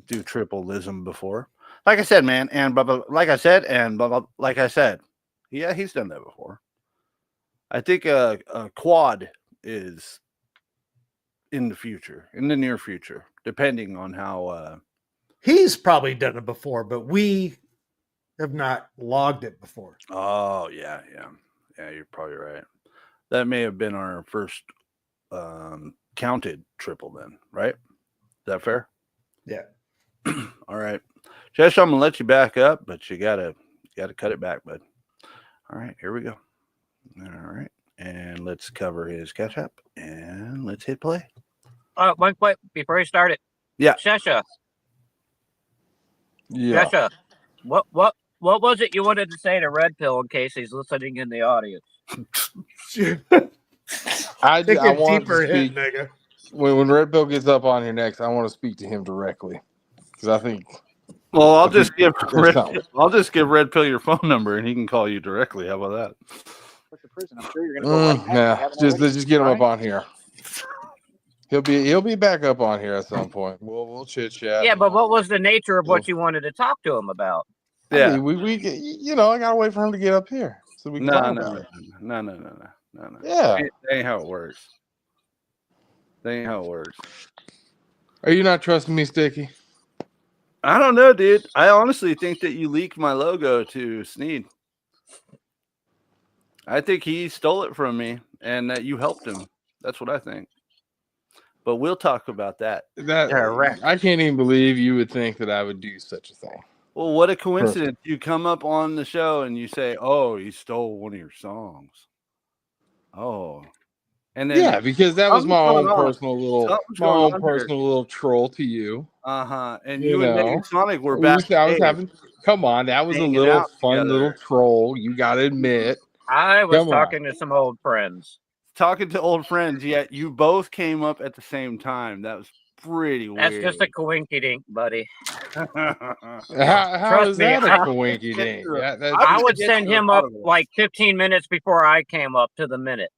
do tripleism before. Like I said, man, and blah, blah, like I said, and blah, blah, like I said. Yeah, he's done that before. I think a quad is in the near future, depending on how he's probably done it before, but we have not logged it before. Oh, yeah, you're probably right. That may have been our first counted triple then, right? Is that fair? Yeah. All right. Josh, I'm gonna let you back up, but you gotta cut it back, bud. All right, here we go. All right. And let's cover his catch up and let's hit play. Wait, before you start it. Yeah. Shesha. Yeah. Shesha. What was it you wanted to say to Red Pill in case he's listening in the audience? I want to speak. Nigga. When Red Pill gets up on here next, I want to speak to him directly because I think. Well, I'll just give Red Pill your phone number and he can call you directly. How about that? What's the prison? I'm sure you're gonna go. Yeah, just get him up on here. He'll be back up on here at some point. We'll chit chat. Yeah, but what was the nature of what you wanted to talk to him about? Yeah, I mean, we I gotta wait for him to get up here so we can talk about it. No. Yeah, that ain't how it works. Are you not trusting me, Sticky? I don't know, dude. I honestly think that you leaked my logo to Sneed. I think he stole it from me and that you helped him. That's what I think. But we'll talk about that. I can't even believe you would think that I would do such a thing. Well, what a coincidence. You come up on the show and you say, oh, you stole one of your songs. Oh. And then because that was my own personal little troll to you. And You you and know, Negative Sonic were I was backstage having. Come on, that was a hanging little out fun together, little troll. You got to admit. I was Come on. talking to some old friends. talking to old friends. Yet you both came up at the same time. That was pretty That's weird. just a coinky dink, buddy. How Trust is me, that a I- coinky Get dink? to the- That's I'm I gonna would get to send the him up bottom of it. like 15 minutes before I came up to the minute.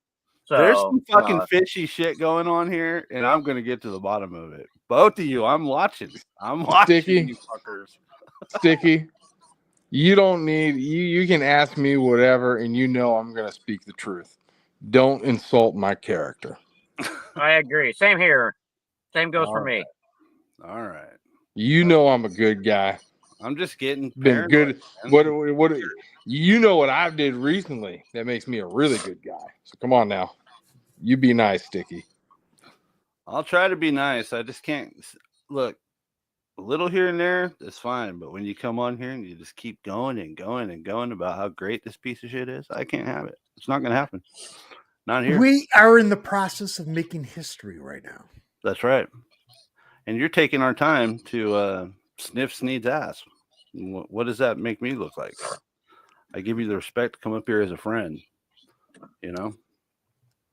There's So some fucking fishy shit going on here, and I'm gonna get to the bottom of it. Both of you, I'm watching. I'm watching Sticky. you fuckers. Sticky. You don't need you can ask me whatever and you know I'm going to speak the truth. Don't insult my character. I agree. Same here. Same goes for me. All right. You know I'm a good guy. I'm just getting Been paranoid, good. man. What you know what I did recently that makes me a really good guy. So come on now. You be nice, Sticky. I'll try to be nice. I just can't look. A little here and there, that's fine. But when you come on here and you just keep going and going and going about how great this piece of shit is, I can't have it. It's not going to happen. Not here. We are in the process of making history right now. That's right. And you're taking our time to sniff Sneed's ass. What does that make me look like? I give you the respect to come up here as a friend. You know?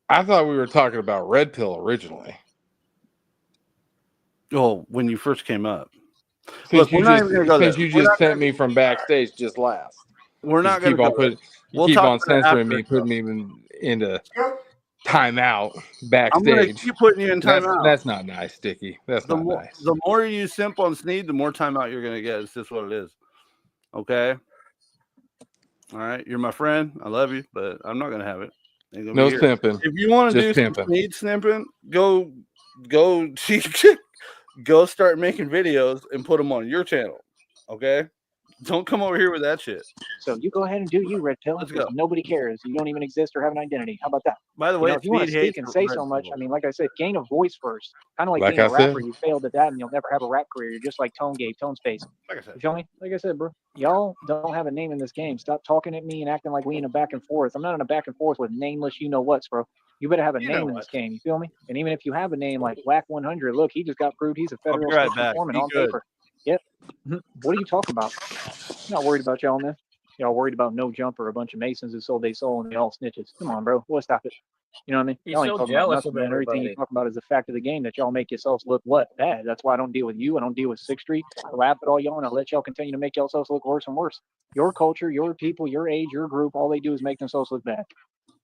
I thought we were talking about Red Pill originally. Well, when you first came up. Since Look, we're not even gonna go there. you We're just not sent me from backstage just last. We're not going to go there. You keep on censoring me, after. putting me into timeout backstage. I'm going to keep putting you in timeout. That's not nice, Sticky. That's not nice. The more you simp on Sneed, the more timeout you're going to get. It's just what it is. Okay? All right? You're my friend. I love you, but I'm not going to have it. No simping. If you want to do some Sneed snipping, go go start making videos and put them on your channel. Okay? Don't come over here with that shit. So you go ahead and do you, Red Pill. Let's go. Nobody cares. You don't even exist or have an identity. How about that? By the way, if you want to speak and say so much, I mean, like I said, gain a voice first. Kind of like being a rapper. You failed at that and you'll never have a rap career. You're just like Tone Gave, Tone Space. Like I said. You feel me? Like I said, bro, y'all don't have a name in this game. Stop talking at me and acting like we in a back and forth. I'm not in a back and forth with nameless you-know-whats, bro. You better have a name in this game. You feel me? And even if you have a name like Black 100, look, he just got proved he's a federal foreman on paper. Yep. What are you talking about? I'm not worried about y'all, man. Y'all worried about No Jumper, a bunch of Masons who sold their soul and they all snitches. Come on, bro. We'll stop it. You know what I mean? He's y'all ain't so talking jealous about nothing, of man. Everything everybody. you talk about is the fact of the game that y'all make yourselves look what? Bad. That's why I don't deal with you. I don't deal with 6th Street. I laugh at all y'all and I let y'all continue to make yourselves look worse and worse. Your culture, your people, your age, your group, all they do is make themselves look bad.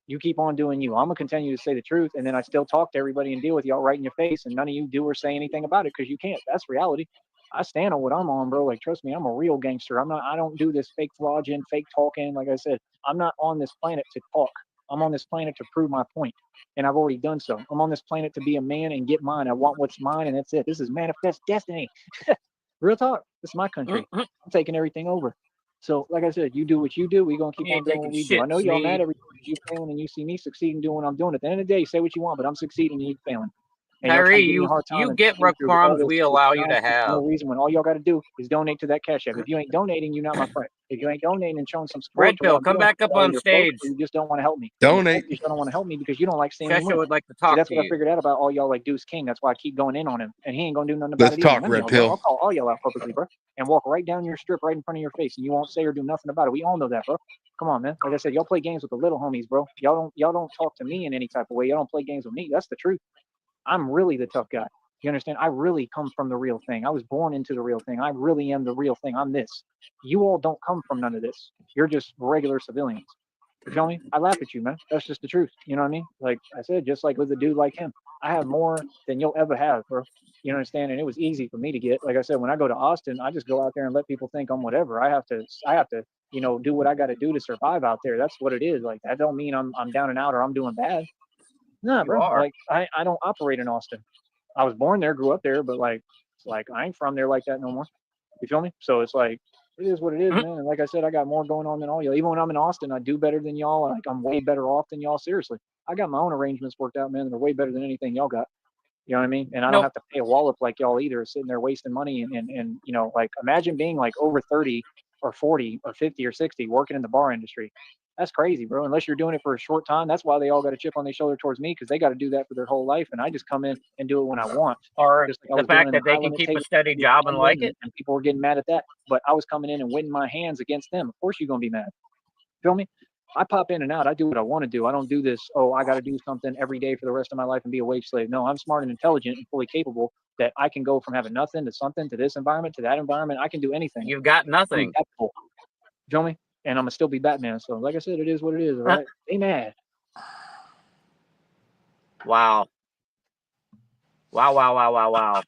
You keep on doing you. I'm going to continue to say the truth, and then I still talk to everybody and deal with y'all right in your face, and none of you do or say anything about it because you can't. That's reality. I stand on what I'm on, bro. Like, trust me, I'm a real gangster. I don't do this fake flogging, fake talking. Like I said, I'm not on this planet to talk. I'm on this planet to prove my point, and I've already done so. I'm on this planet to be a man and get mine. I want what's mine, and that's it. This is manifest destiny. Real talk. This is my country. I'm taking everything over. So, like I said, you do what you do. We're going to keep on doing what we do. I know y'all mad every time you failing and you see me succeeding doing what I'm doing. At the end of the day, say what you want, but I'm succeeding and you failing. And Kyrie, you get what crumbs we allow you to have. No reason when all y'all got to do is donate to that Cash App. If you ain't donating, you're not my friend. If you ain't donating and showing some support, Red Pill, come back up on stage. You just don't want to help me. Donate. You just don't want to help me because you don't like seeing me Chesha win. would like to talk that's to what you. I figured out about all y'all like Deuce King. That's why I keep going in on him, and he ain't gonna do nothing about Let's it. talk, either. Red Pill. I'll call all y'all out publicly, bro, and walk right down your strip right in front of your face, and you won't say or do nothing about it. We all know that, bro. Come on, man. Like I said, y'all play games with the little homies, bro. Y'all don't talk to me in any type of way. Y'all don't play games with me. That's the truth. I'm really the tough guy. You understand? I really come from the real thing. I was born into the real thing. I really am the real thing. I'm this. You all don't come from none of this. You're just regular civilians. You feel me? I laugh at you, man. That's just the truth. You know what I mean? Like I said, just like with a dude like him, I have more than you'll ever have, bro. You understand? And it was easy for me to get. Like I said, when I go to Austin, I just go out there and let people think I'm whatever. I have to, you know, do what I got to do to survive out there. That's what it is. Like that don't mean I'm down and out or I'm doing bad. Nah, bro. Like I don't operate in Austin. I was born there, grew up there, but like I ain't from there like that no more. You feel me? So it's like it is what it is, man. And like I said, I got more going on than all y'all. Even when I'm in Austin, I do better than y'all. Like I'm way better off than y'all. Seriously, I got my own arrangements worked out, man. And they're way better than anything y'all got. You know what I mean? And I don't have to pay a wallop like y'all either, sitting there wasting money and you know, like imagine being like over 30 or 40 or 50 or 60 working in the bar industry. That's crazy, bro. Unless you're doing it for a short time. That's why they all got a chip on their shoulder towards me, because they got to do that for their whole life. And I just come in and do it when I want. Or Just like I the was doing fact in that the they high can limit keep a table steady with job and like and, it. and people were getting mad at that. But I was coming in and winning my hands against them. Of course you're going to be mad. Feel me? I pop in and out. I do what I want to do. I don't do this, oh, I got to do something every day for the rest of my life and be a wage slave. No, I'm smart and intelligent and fully capable that I can go from having nothing to something, to this environment, to that environment. I can do anything. You've got nothing. Feel me? And I'm going to still be Batman. So, like I said, it is what it is. All right. Be mad. Wow. Wow.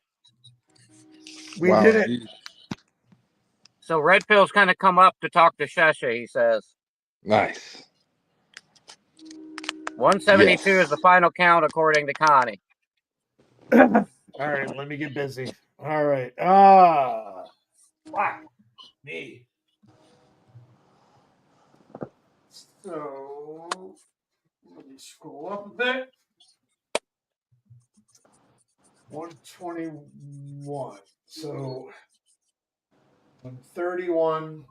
We did it. So Red Pill's kind of come up to talk to Shesha, he says. Nice. 172 is the final count according to Connie. All right, let me get busy. All right. Fuck me. So let me scroll up a bit. 121. So 131.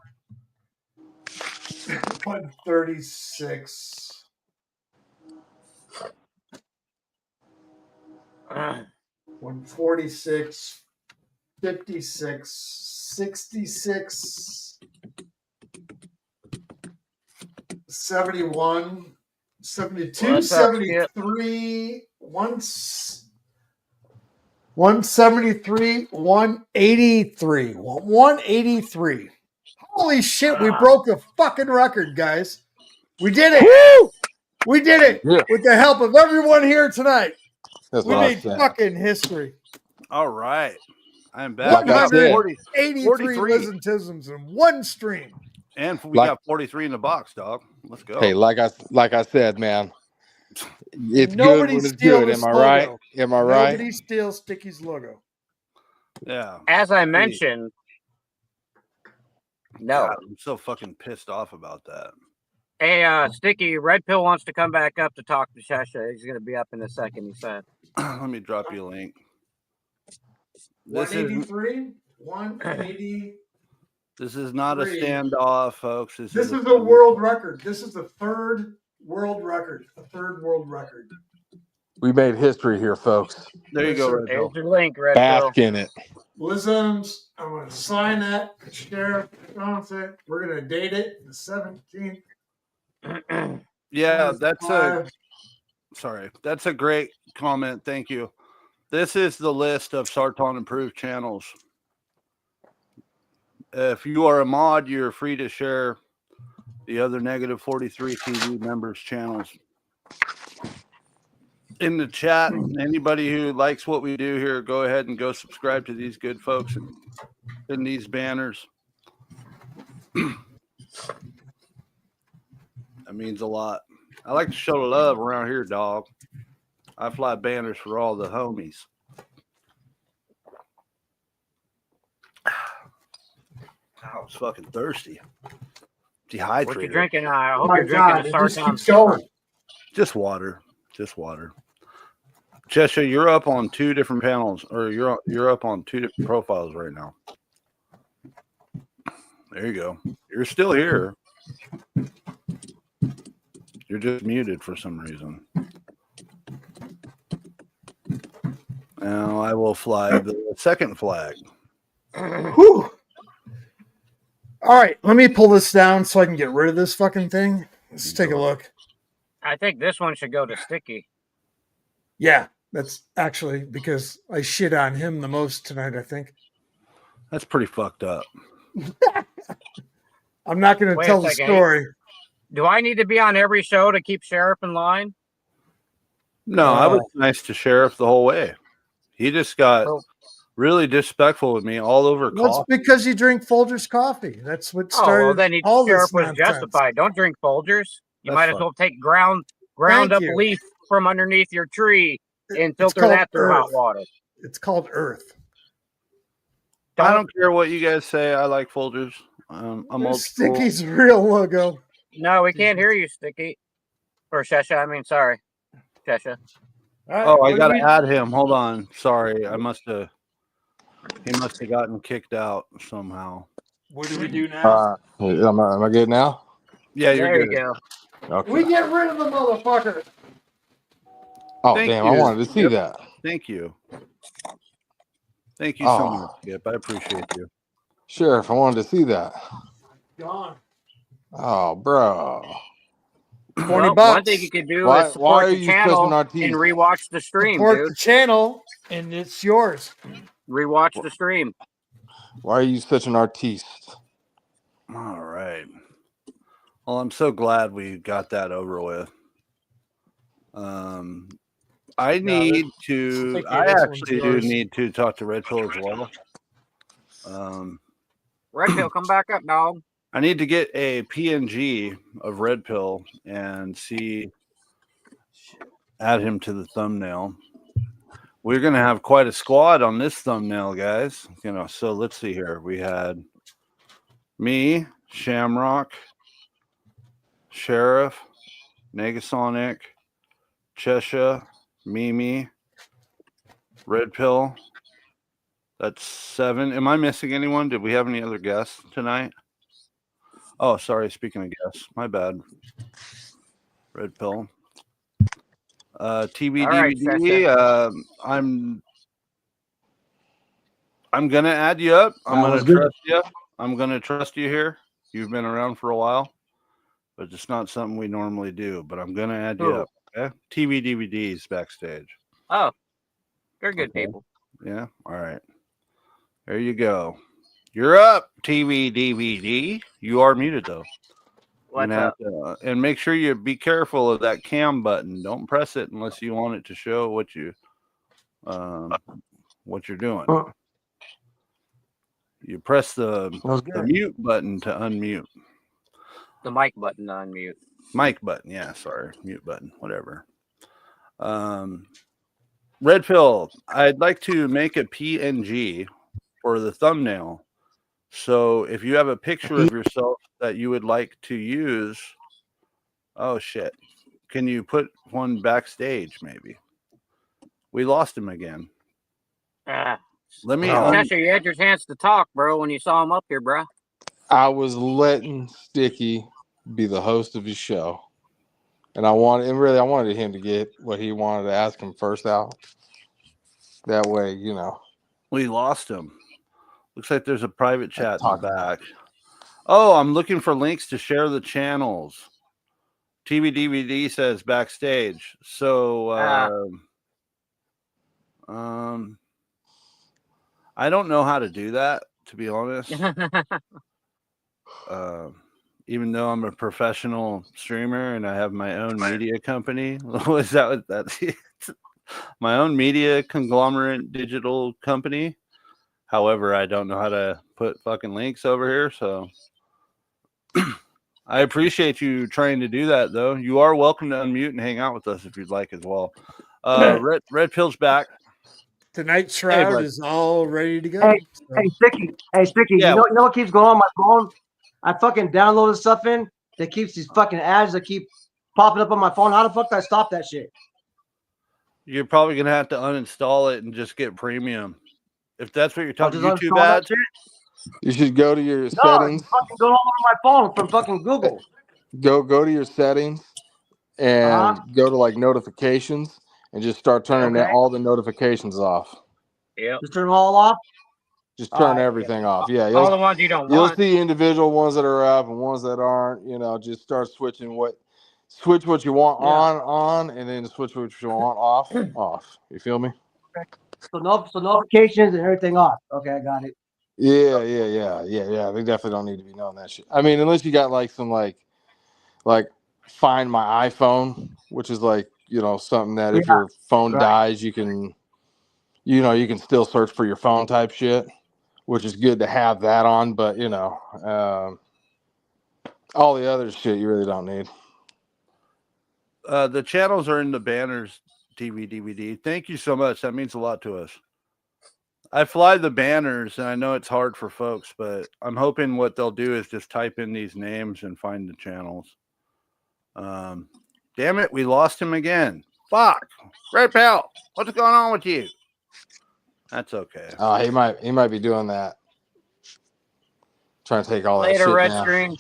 136. 146. 56. 66. 71. 72. 73. 173. 183. 183. Holy shit, we broke a fucking record, guys. We did it. Woo! We did it with the help of everyone here tonight. We made fucking history. All right. I'm back. 183 listen-tisms in one stream. And we got 43 in the box, dog. Let's go. Hey, like I said, man, it's Nobody good when it's steal good. this Am I logo. right? Am I right? Nobody steals Sticky's logo. Yeah. As I mentioned, no. God, I'm so fucking pissed off about that. Hey, Sticky, Red Pill wants to come back up to talk to Shesha. He's going to be up in a second, he said. Let me drop you a link. 183? 180. This is not a standoff, folks. This is a world record. This is the third world record. A third world record. We made history here, folks. There you go, Red There's your link, Red Bask Pill. in it. Lisms, I'm going to sign that. Sheriff Johnson. We're going to date it the 17th. Yeah, that's a great comment. Thank you. This is the list of Sarton approved channels. If you are a mod, you're free to share the other negative 43 TV members' channels. In the chat, anybody who likes what we do here, go ahead and go subscribe to these good folks in these banners. That means a lot. I like to show the love around here, dog. I fly banners for all the homies. I was fucking thirsty. Dehydrated. What you drinking? I hope you're drinking a Sarton. Just water. Just water. Cheshire, you're up on two different panels, or you're up on two different profiles right now. There you go. You're still here. You're just muted for some reason. Now I will fly the second flag. Whew. All right, let me pull this down so I can get rid of this fucking thing. Let's take a look. I think this one should go to Sticky. Yeah, that's actually because I shit on him the most tonight, I think. That's pretty fucked up. I'm not going to tell the story. Do I need to be on every show to keep Sheriff in line? No, I was nice to Sheriff the whole way. He just got really disrespectful with me all over That's coffee. because you drink Folgers coffee. That's what started. Oh, well, then all Sheriff this was nonsense. justified. Don't drink Folgers. You That's might as fine. well take ground up leaf from underneath your tree and filter that through hot water. It's called Earth. I don't care what you guys say. I like Folgers. I'm old school. Sticky's real logo. No, we can't hear you, Sticky. Or Shesha. I mean, sorry, Shesha. Right, oh, I gotta add him. Hold on. Sorry, he must have gotten kicked out somehow. What do we do now? Am I good now? Yeah, you're There good. you go. Okay. We get rid of the motherfucker. Oh, Thank damn. you. I wanted to see Yep. that. Thank you. Thank you so Oh, much, Skip. I appreciate you. Sheriff, I wanted to see that. Gone. Oh, bro. 20 Well, bucks. one thing you could do Why is support are the you such an channel artiste? and rewatch the stream, Support dude. the channel, and it's yours. Rewatch the stream. Why are you such an artiste? All right. Well, I'm so glad we got that over with. I need to. Thank you, I this one's actually do yours. need to talk to Red Pill as well. Red Pill, come back up, dog. I need to get a PNG of Red Pill and add him to the thumbnail. We're gonna have quite a squad on this thumbnail, guys. So let's see here. We had me, Shamrock, Sheriff, Negasonic, Chesha, Mimi, Red Pill. That's 7. Am I missing anyone? Did we have any other guests tonight? Oh, sorry. Speaking of guests, my bad. Red Pill. TV All right, DVD. I'm gonna add you up. I'm gonna trust you. I'm gonna trust you here. You've been around for a while, but it's not something we normally do. But I'm gonna add you Who? up. Okay. TV DVDs backstage. Oh, they're good Okay. people. Yeah. All right. There you go. You're up, TV DVD. You are muted though. What's up? And make sure you be careful of that cam button. Don't press it unless you want it to show what you're doing. You press the mute button to unmute. The mic button to unmute. Mic button, yeah, sorry. Mute button, whatever. Red Pill, I'd like to make a PNG for the thumbnail. So if you have a picture of yourself that you would like to use, oh shit. Can you put one backstage maybe? We lost him again. Let me Cheshire, you had your chance to talk, bro, when you saw him up here, bro. I was letting Sticky be the host of his show. And I wanted him to get what he wanted to ask him first out. That way, we lost him. Looks like there's a private chat in the back. Oh, I'm looking for links to share the channels. TV DVD says backstage. So I don't know how to do that, to be honest. Even though I'm a professional streamer and I have my own media company. Is that what that's my own media conglomerate digital company? However, I don't know how to put fucking links over here, so I appreciate you trying to do that, though. You are welcome to unmute and hang out with us if you'd like as well. Red Pill's back. Tonight's shroud is all ready to go. Hey, Sticky. Yeah. You know what keeps going on my phone? I fucking downloaded stuff in that keeps these fucking ads that keep popping up on my phone. How the fuck do I stop that shit? You're probably gonna have to uninstall it and just get premium. If that's what you're talking just YouTube uninstall that ads. shit? You should go to your No, settings. it's fucking going all over my phone from fucking Google. Go to your settings and go to like notifications and just start turning all the notifications off. Yeah. Just turn them all off. Just turn everything off. Yeah, all the ones you don't you'll want. see individual ones that are up and ones that aren't. Just start switching switch what you want on, and then switch what you want off. You feel me? So notifications and everything off. Okay, I got it. Yeah. They definitely don't need to be knowing that shit. I mean, unless you got like some like Find My iPhone, which is like something that if your phone dies, you can still search for your phone type shit, which is good to have that on. But all the other shit you really don't need. The channels are in the banners. TV DVD. Thank you so much. That means a lot to us. I fly the banners, and I know it's hard for folks, but I'm hoping what they'll do is just type in these names and find the channels. Damn it, we lost him again. Fuck, Red Pill, what's going on with you? That's okay. He might be doing that. Trying to take all Later, that shit red down. screen.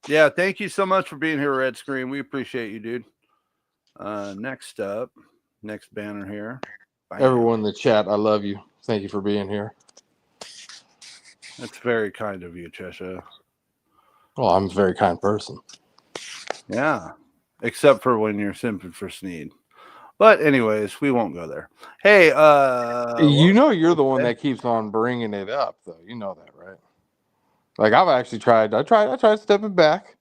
Yeah, thank you so much for being here, Red Screen. We appreciate you, dude. Next up, next banner here. Bam. Everyone in the chat, I love you. Thank you for being here. That's very kind of you, Chesha. Well, I'm a very kind person. Yeah, except for when you're simping for Sneed. But anyways, we won't go there. Hey, You know you're the one that keeps on bringing it up, though. You know that, right? Like I've actually tried. I tried stepping back.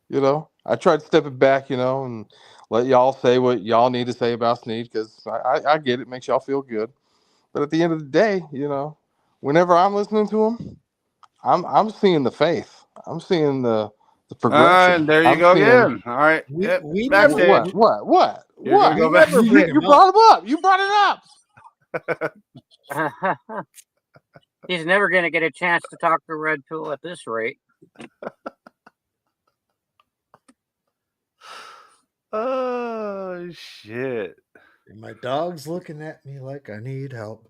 You know, I tried stepping back. You know, and let y'all say what y'all need to say about Sneed because I get it. Makes y'all feel good. But at the end of the day, you know, whenever I'm listening to him, I'm seeing the faith. I'm seeing the progression. and there you I'm go seeing again. All right, We never backstage. what? You're gonna we go back. never bring You him up. brought him up. You brought it up. He's never going to get a chance to talk to Red Pill at this rate. Oh shit! And my dog's looking at me like I need help.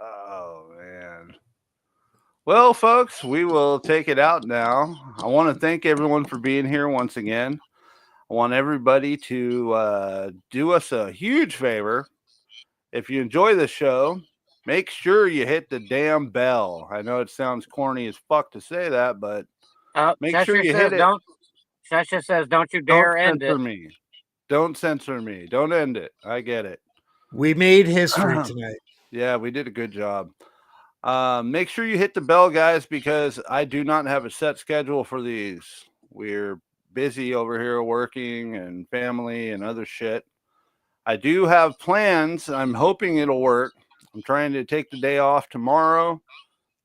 Oh man. Well, folks, we will take it out now. I want to thank everyone for being here once again. I want everybody to do us a huge favor. If you enjoy the show, make sure you hit the damn bell. I know it sounds corny as fuck to say that, but make sure you hit it. Shasha says, "Don't you Don't dare end censor it." me. Don't censor me. Don't end it. I get it. We made history tonight. Yeah, we did a good job. Make sure you hit the bell, guys, because I do not have a set schedule for these. We're busy over here working and family and other shit. I do have plans. I'm hoping it'll work. I'm trying to take the day off tomorrow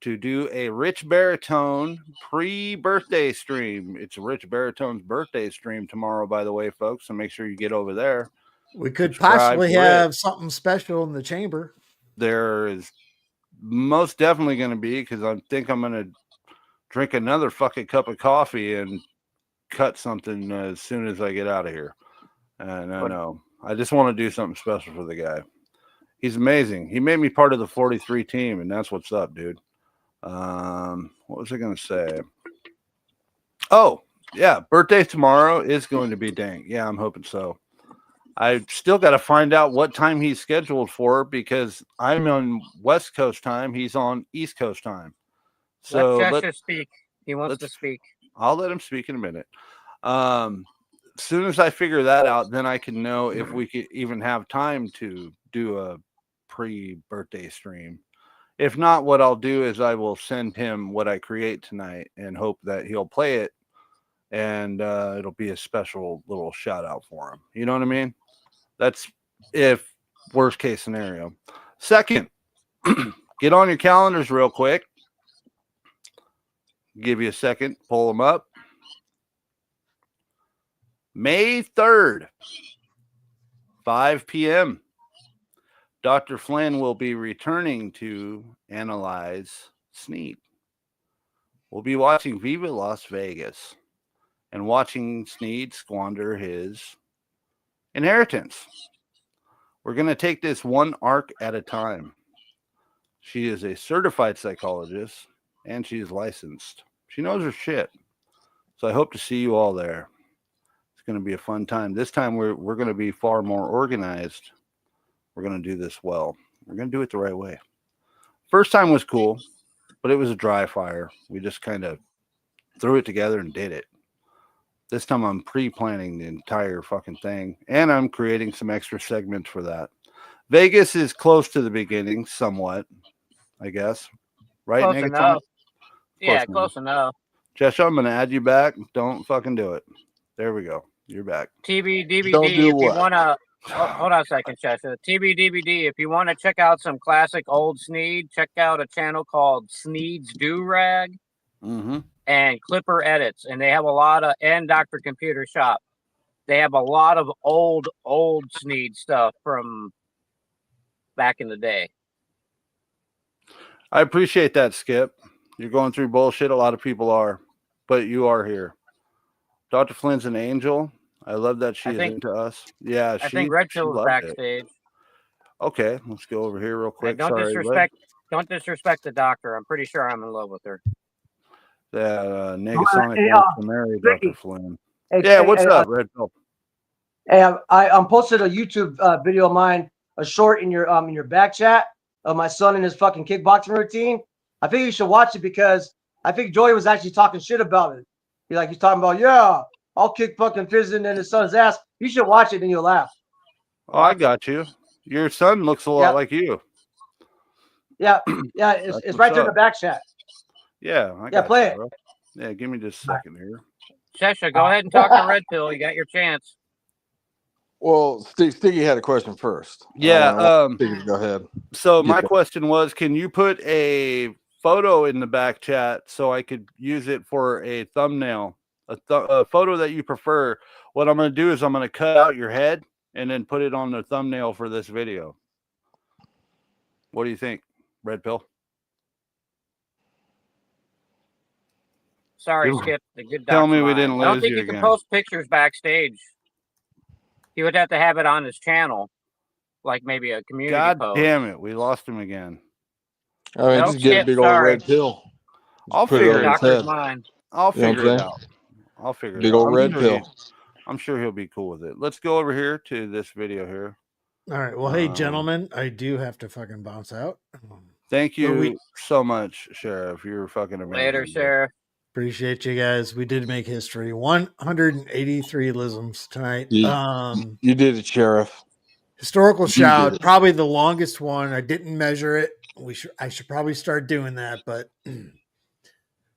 to do a Rich Baritone pre-birthday stream. It's Rich Baritone's birthday stream tomorrow, by the way, folks. So make sure you get over there. We could Subscribe possibly to have it. something special in the chamber. There is most definitely going to be because I think I'm going to drink another fucking cup of coffee and cut something as soon as I get out of here. And I know I just want to do something special for the guy. He's amazing. He made me part of the 43 team, and that's what's up, dude. What was I going to say? Oh, yeah. Birthday tomorrow is going to be dank. Yeah, I'm hoping so. I still got to find out what time he's scheduled for because I'm on West Coast time. He's on East Coast time. So let Shasha speak. He wants to speak. I'll let him speak in a minute. As soon as I figure that out, then I can know if we could even have time to do a pre-birthday stream. If not, what I'll do is I will send him what I create tonight and hope that he'll play it and it'll be a special little shout out for him. You know what I mean? That's if worst case scenario. Second, get on your calendars real quick. Give you a second, pull them up. May 3rd, 5 p.m. Dr. Flynn will be returning to analyze Sneed. We'll be watching Viva Las Vegas and watching Sneed squander his inheritance. We're going to take this one arc at a time. She is a certified psychologist and she is licensed. She knows her shit. So I hope to see you all there. It's going to be a fun time. This time we're going to be far more organized. We're going to do this well. We're going to do it the right way. First time was cool, but it was a dry fire. We just kind of threw it together and did it. This time I'm pre-planning the entire fucking thing, and I'm creating some extra segments for that. Vegas is close to the beginning, somewhat, I guess. Right, Close Megatron? enough. Yeah, close enough. Jess, I'm going to add you back. Don't fucking do it. There we go. You're back. TV DVD. Don't do if what? you want to, hold on a second, Chester. TV DVD. If you want to check out some classic old Sneed, check out a channel called Sneed's Do Rag and Clipper Edits, and they have a lot of and Dr. Computer Shop. They have a lot of old Sneed stuff from back in the day. I appreciate that, Skip. You're going through bullshit. A lot of people are, but you are here. Dr. Flynn's an angel. I love that she is into us. Yeah, I think Red Pill is backstage. Okay, let's go over here real quick. Don't disrespect the doctor. I'm pretty sure I'm in love with her. that Negasonic Hey, wants to marry Dr. Ricky. Flynn. Hey, Yeah, hey, what's hey, up, Red Pill? Hey, I posted a YouTube video of mine, a short in your back chat of my son and his fucking kickboxing routine. I think you should watch it because I think Joey was actually talking shit about it. He's talking about, yeah, I'll kick fucking Fizzin and his son's ass. You should watch it and you'll laugh. Oh, I got you. Your son looks a lot like you. Yeah, yeah, it's right there in the back chat. Yeah, I Yeah, got play you, it. bro. Yeah, give me just a second here. Chesha, go ahead and talk to Red Pill. You got your chance. Well, Sticky had a question first. Yeah, Sticky, go ahead. So my question was, can you put a photo in the back chat so I could use it for a thumbnail, a photo that you prefer? What I'm going to do is I'm going to cut out your head and then put it on the thumbnail for this video. What do you think, Red Pill? Sorry, Skip. The good Tell doc's me we mine. didn't I don't lose think you you can again. post pictures backstage. He would have to have it on his channel, like maybe a community God post. damn it, we lost him again. I mean, Nope, just get a Skip, big old sorry. red pill. I'll put it figure over it his Doctor's head. mine. I'll You know figure what I'm it saying? out. I'll figure Big it out. old red pill. I'm sure he'll be cool with it. Let's go over here to this video here. All right. Well, hey, gentlemen, I do have to fucking bounce out. Thank But we- you so much, Sheriff. You're fucking amazing. Later, bro. Sheriff. Appreciate you guys. We did make history. 183 lisms tonight. You did it, Sheriff. Historical You shout, did it. probably the longest one. I didn't measure it. I should probably start doing that, but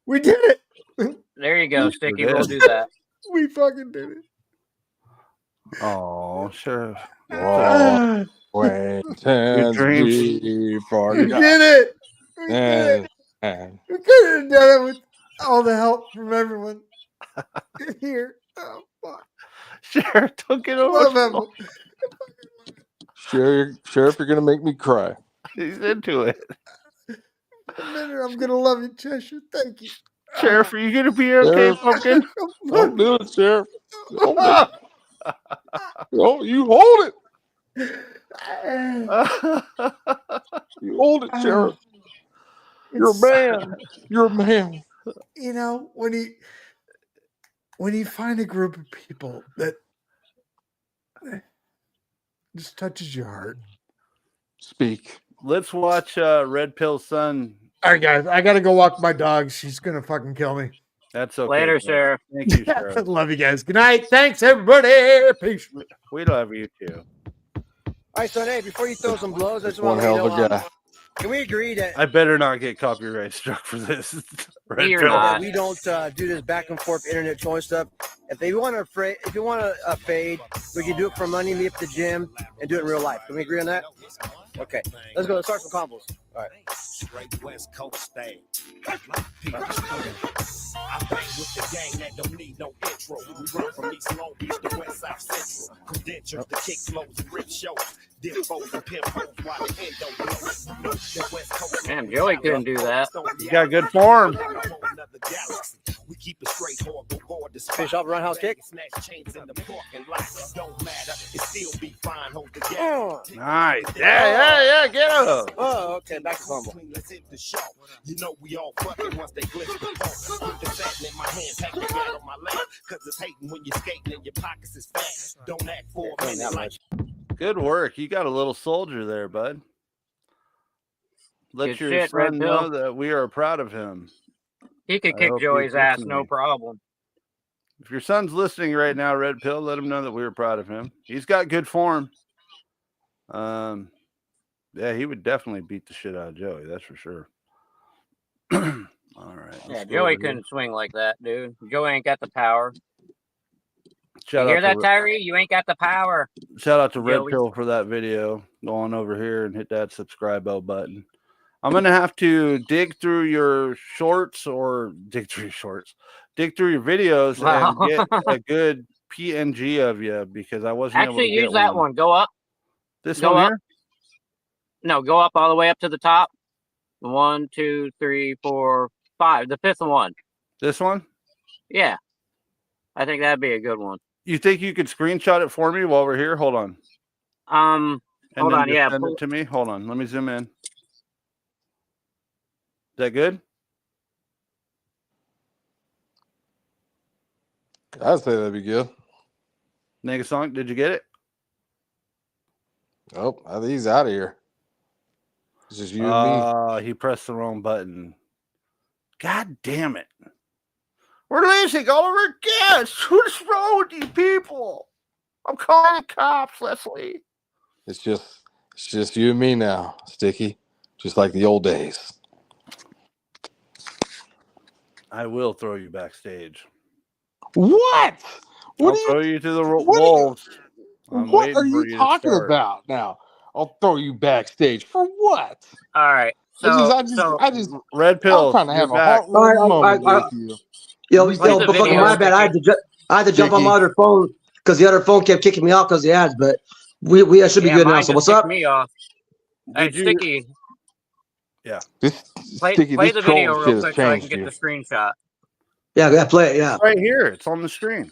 we did it. There you go, You Sticky. sure We'll did. do that. We fucking did it. Oh, Sheriff. Oh, wait, Your dreams. we We did it. We did it. We could have done it with all the help from everyone here. Oh, fuck. Sheriff, don't get Love emotional. Emma. Sheriff, you're gonna make me cry. He's into it. A minute, I'm gonna love you, Cheshire. Thank you. Sheriff, are you gonna be okay, Sheriff, pumpkin? don't do it, Sheriff. Don't do it. Oh, you hold it. You hold it, Sheriff. You're a man. You're a man. You know, when you find a group of people that just touches your heart. Speak. Let's watch Red Pill's son. All right, guys, I gotta go walk my dog. She's gonna fucking kill me. That's okay. Later, bro. Sheriff. Thank you, Sheriff. Love you guys. Good night. Thanks, everybody. Peace. We love you too. All right, son. Hey, before you throw some blows, I just One want to let hell you of a know, guy. can we agree that I better not get copyright struck for this. Red You're Pill. not. we don't do this back and forth internet trolling stuff? If you want to fade, we can do it for money, meet up at the gym, and do it in real life. Can we agree on that? Okay, let's go. Let's start some combos. All right. Straight West Coast thing. I bang with the gang that don't need no intro. We run from East Long Beach to West South Central. Credentials, the kick flows and rip shows. Dipos and pimpos while the endo blows. The West Coast. Damn, Joey couldn't do that. You got good form. We keep it straight hard, go guard the spot. Finish off a roundhouse kick. Snatch chains in the parking lot. Don't matter, it still be fine. Hold together. Nice. Yeah. Get up. Oh, okay. Back to combo. Let's hit the show. You know we all fucking once they glitch the phone. With the satin in my hand, pack the gat on my lap. Cause it's hating when you're skating and your pockets is fat. Don't act for a minute like. Good work. You got a little soldier there, bud. Let Good your shit, Red son Pill. know that we are proud of him. He could I kick hope he's Joey's ass, no listening. problem. If your son's listening right now, Red Pill, let him know that we are proud of him. He's got good form. Yeah, he would definitely beat the shit out of Joey. That's for sure. All right. Yeah, Joey couldn't swing like that, dude. Joey ain't got the power. Shout You hear out that, to Tyree? You ain't got the power. Shout out to Red Joey. Pill for that video. Go on over here and hit that subscribe bell button. I'm gonna have to dig through your shorts dig through your videos Wow. and get a good PNG of you because I wasn't able Actually, to get use that one. Go up. This Go one up. here? No, go up all the way up to the top. 1, 2, 3, 4, 5. The fifth one. This one? Yeah. I think that'd be a good one. You think you could screenshot it for me while we're here? Hold on. Hold on. Just Yeah. send it to me. Hold on. Let me zoom in. Is that good? I'd say that'd be good. Nigga song, did you get it? Oh, I think he's out of here. It's just you and me. He pressed the wrong button. God damn it. We're losing all of our guests. What's wrong with you people? I'm calling the cops, Leslie. It's just you and me now, Sticky. Just like the old days. I will throw you backstage. What? I'll throw you to the wolves. What are you talking about now? I'll throw you backstage for what? All right. I just red pill. I'm trying to have a heartwarming moment with you. But fucking my bad. I had to jump on my other phone because the other phone kept kicking me off because the ads. But we should be good now. So what's up? Me off. Hey, Sticky. Yeah. Play the video real quick so I can get the screenshot. Yeah, play it. Yeah. It's right here. It's on the screen.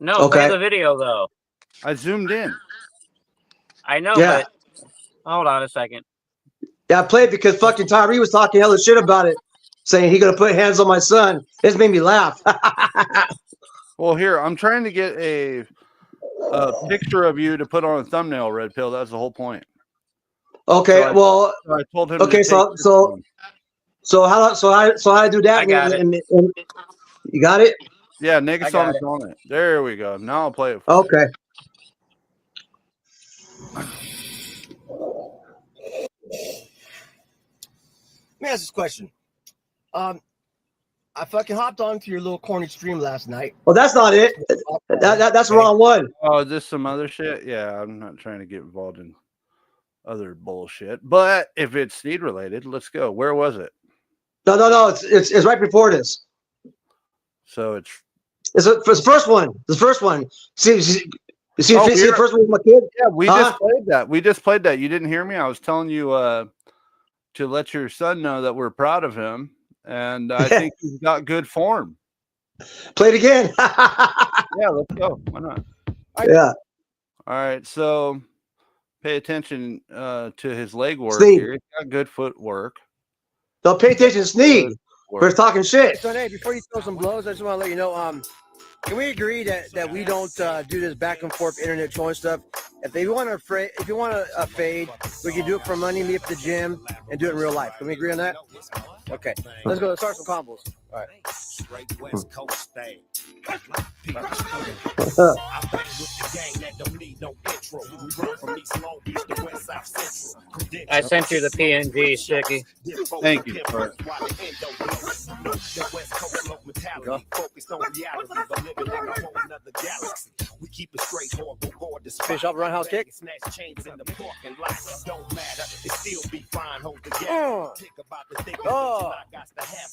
No, play the video though. I zoomed in. I know, but hold on a second. Yeah, I played because fucking Tyree was talking hella shit about it, saying he gonna put hands on my son. This made me laugh. Well, here I'm trying to get a picture of you to put on a thumbnail, Red Pill. That's the whole point. Okay, so I told him. Okay, so how I do that? I got it. You got it? Yeah, nigga song's on it. There we go. Now I'll play it for okay. Let me ask this question. I fucking hopped onto your little corny stream last night. Well, that's not it. That's the wrong one. Oh, is this some other shit? Yeah, I'm not trying to get involved in other bullshit. But if it's Sneed related, let's go. Where was it? No. It's right before this. So it's the first one. The first one. See the first one with my kid? Yeah, we just played that. We just played that. You didn't hear me? I was telling you to let your son know that we're proud of him. And I think he's got good form. Play it again. Yeah, let's go. Why not? Yeah. All right. So pay attention to his leg work Sneed. here. He's got good footwork. No, pay attention to Sneed. We're talking shit. So, hey, before you throw some blows, I just want to let you know, can we agree that we don't do this back and forth internet trolling stuff? If you want a fade, we can do it for money, meet up at the gym, and do it in real life. Can we agree on that? Okay. Let's go. Let's start some combos. All right. Straight West Coast thing. I sent you the PNG, Sticky. Thank you. We keep it straight, horrible. Finish off roundhouse kick. Snatch chains in the parking lot. Don't matter. It still be fine. Hold together. Think about the thing. I got to have.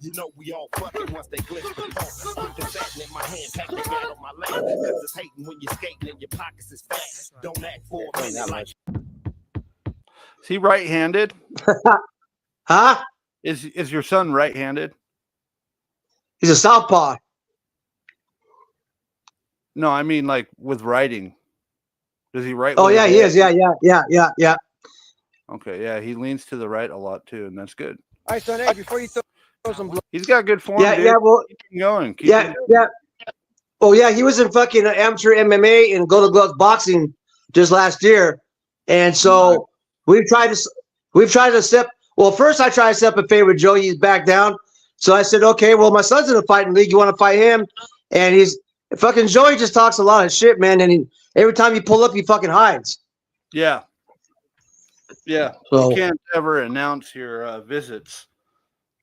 You know we all fucking once they glitch the phone. Put the satin in my hand, pack the gat on my lap. Cause it's hating when you're skating and your pockets is fat. Don't act for a minute like. Is he right-handed? Huh? Is your son right-handed? He's a southpaw. No, I mean like with writing. Does he write? Oh yeah, he is. Yeah. Okay, yeah, he leans to the right a lot too, and that's good. All right, so hey, before you throw some blows. He's got good form. Yeah, dude. yeah. Well, keep him going. Yeah. Oh yeah, he was in fucking amateur MMA and Golden Gloves boxing just last year, and so we've tried to step. Well, first I tried to step a favor with Joey. He's back down. So I said, okay, well, my son's in a fighting league. You want to fight him? And he's fucking Joey just talks a lot of shit, man. And every time you pull up, he fucking hides. Yeah. So, you can't ever announce your visits.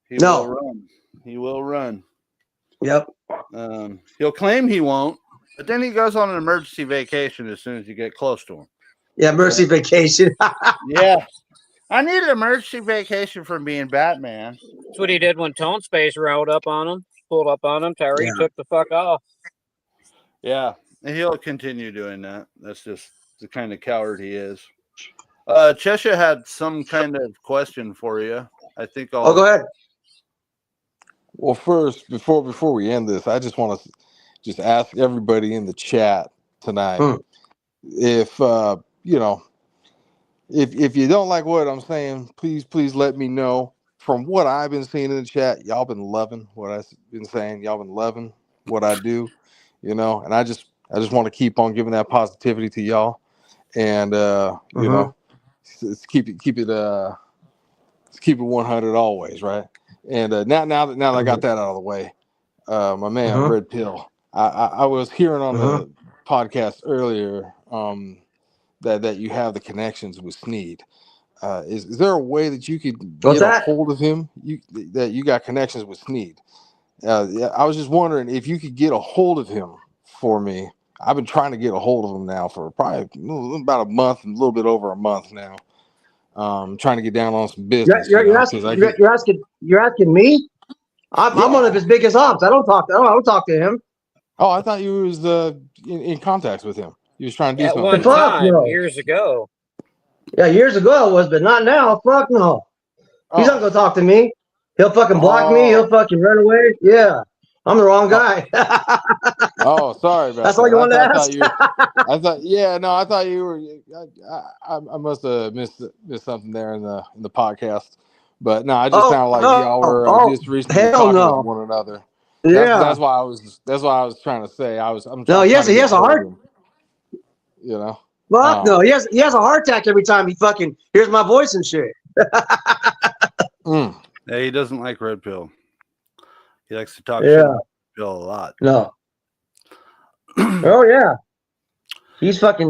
He will run. Yep. He'll claim he won't, but then he goes on an emergency vacation as soon as you get close to him. Yeah, emergency vacation. Yeah. I need an emergency vacation from being Batman. That's what he did when Tone Space pulled up on him. Terry took the fuck off. Yeah, and he'll continue doing that. That's just the kind of coward he is. Chesha had some kind of question for you. I think I'll. Go ahead. Well, first, before we end this, I just want to just ask everybody in the chat tonight if if you don't like what I'm saying, please let me know. from what I've been seeing in the chat, y'all been loving what I've been saying. Y'all been loving what I do, you know, and I just want to keep on giving that positivity to y'all, and you know, let's keep it 100 always, right? And now that I got that out of the way, my man Red Pill, I was hearing on the podcast earlier that you have the connections with Sneed. Is there a way that you could get a hold of him? That you got connections with Sneed? Yeah, I was just wondering if you could get a hold of him for me. I've been trying to get a hold of him now for probably about a month, a little bit over a month now. Trying to get down on some business. You're asking me. I'm one of his biggest ops. I don't talk to him. Oh, I thought you was in contact with him. You was trying to do At something. one time, years ago. Yeah, years ago it was, but not now. Fuck no. He's not gonna talk to me. He'll fucking block me. He'll fucking run away. Yeah, I'm the wrong guy. Oh, sorry about That's that. all you wanted to ask. I thought you were. I must have missed something there in the podcast. But no, it just sounded like y'all were just recently talking with one another. That's why I was trying to say. He has a heart. You know. Fuck no, he has a heart attack every time he fucking hears my voice and shit. Yeah, he doesn't like Red Pill. He likes to talk shit about Red Pill a lot. No. Oh yeah. He's hella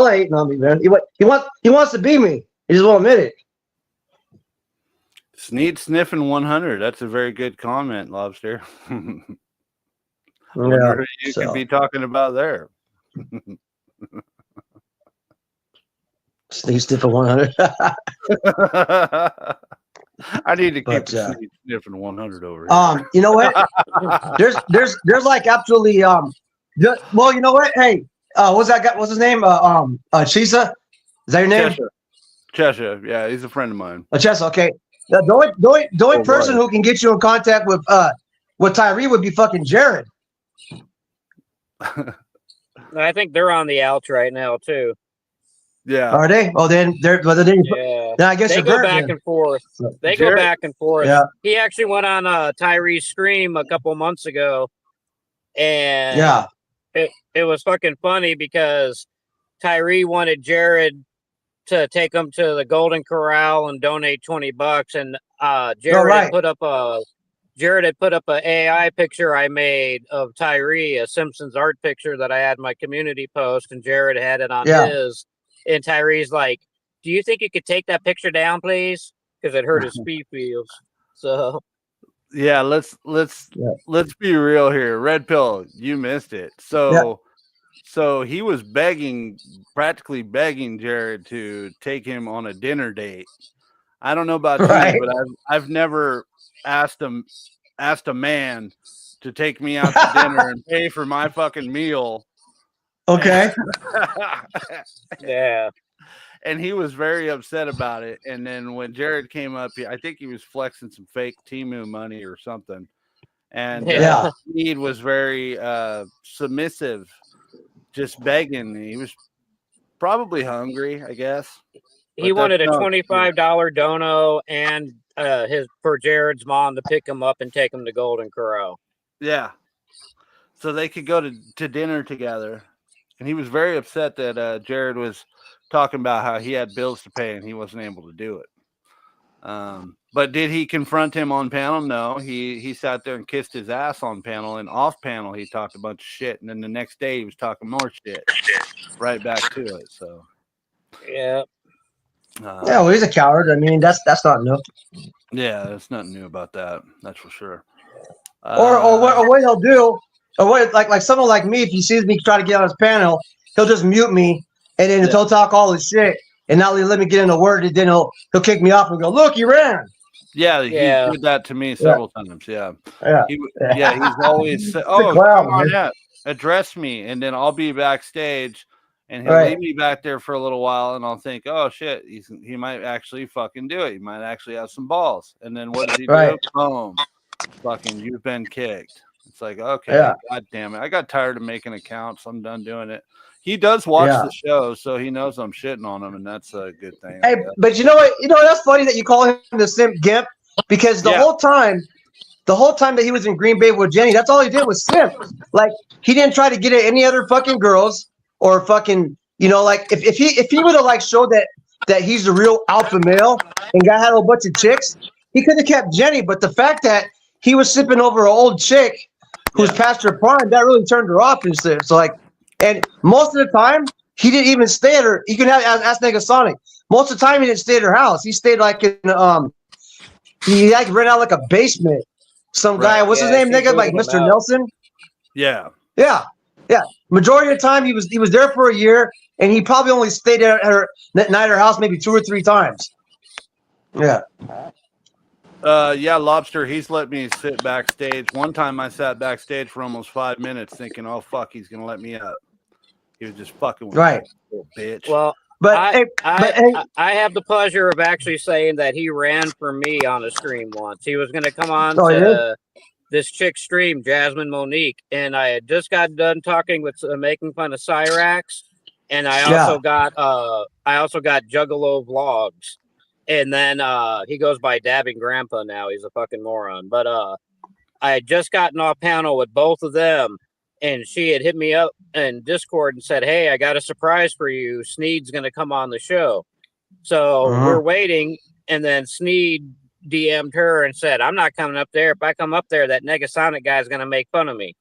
hating on me, man. He wants to be me. He just won't admit it. Sneed sniffing 100. That's a very good comment, Lobster. Wonder who you could be talking about there. Sneed sniffing 100. I need to keep Sneed sniffing 100 over here. You know what? there's like absolutely well, you know what? Hey, what's that guy? What's his name? Chisa? Is that your name? Chesha. Yeah, he's a friend of mine. Chesa, okay. The only person who can get you in contact with Tyree would be fucking Jared. I think they're on the outs right now too. Yeah. Are they? Oh, then they're. Then I guess they go back and forth. They go back and forth. Yeah. He actually went on Tyree's stream a couple months ago, and it was fucking funny because Tyree wanted Jared to take him to the Golden Corral and donate $20, and Jared had put up an AI picture I made of Tyree, a Simpsons art picture that I had in my community post, and Jared had it on his. And Tyree's like, "Do you think you could take that picture down, please?" Because it hurt his speed feels. So, yeah, let's be real here. Red Pill, you missed it. So he was practically begging Jared to take him on a dinner date. I don't know about you, but I've never asked a man to take me out to dinner and pay for my fucking meal. Okay. Yeah. And he was very upset about it. And then when Jared came up, I think he was flexing some fake Temu money or something. And Sneed was very submissive, just begging. He was probably hungry, I guess. He wanted a $25 dono and for Jared's mom to pick him up and take him to Golden Corral. Yeah. So they could go to dinner together. And he was very upset that Jared was talking about how he had bills to pay and he wasn't able to do it. But did he confront him on panel? No. He sat there and kissed his ass on panel, and off panel he talked a bunch of shit. And then the next day he was talking more shit. Right back to it. So yeah. Well, he's a coward. I mean, that's not new. Yeah, there's nothing new about that. That's for sure. Or what he'll do, or what like someone like me, if he sees me try to get on his panel, he'll just mute me, and then he'll talk all his shit, and not let me get in a word, and then he'll kick me off and go, "Look, he ran." Yeah, he did that to me several times. Yeah. He's always said, "Oh, come on, address me," and then I'll be backstage, and he'll leave me back there for a little while, and I'll think, "Oh shit, he might actually fucking do it. He might actually have some balls." And then what does he do? Boom, fucking, you've been kicked. It's like, okay, god damn it, I got tired of making accounts. I'm done doing it. He does watch the show, so he knows I'm shitting on him, and that's a good thing. Hey, but you know what? You know that's funny that you call him the simp gimp. because the whole time that he was in Green Bay with Jenny, that's all he did was simp. Like he didn't try to get at any other fucking girls or fucking, you know, like if he would have like showed that he's the real alpha male and guy had a bunch of chicks, he could have kept Jenny. But the fact that he was sipping over an old chick who's past her prime, that really turned her off and stuff. So like, and most of the time he didn't even stay at her. You can ask Negasonic. Most of the time he didn't stay at her house. He stayed like in he like rent out like a basement. Some guy, what's his name, nigga? Like Mr. Nelson. Yeah. Majority of the time he was there for a year, and he probably only stayed at her house maybe 2 or 3 times. Yeah. Lobster, he's let me sit backstage. One time I sat backstage for almost 5 minutes thinking, oh fuck, he's gonna let me up. He was just fucking with me, little bitch. Well, but I have the pleasure of actually saying that he ran for me on a stream once. He was going to come on to this chick's stream, Jasmine Monique, and I had just got done talking with making fun of Cyrax, and I also got Juggalo Vlogs, and then he goes by Dabbing Grandpa now. He's a fucking moron, but I had just gotten off panel with both of them. And she had hit me up in Discord and said, hey, I got a surprise for you. Sneed's going to come on the show. So we're waiting. And then Sneed DM'd her and said, I'm not coming up there. If I come up there, that Negasonic guy is going to make fun of me.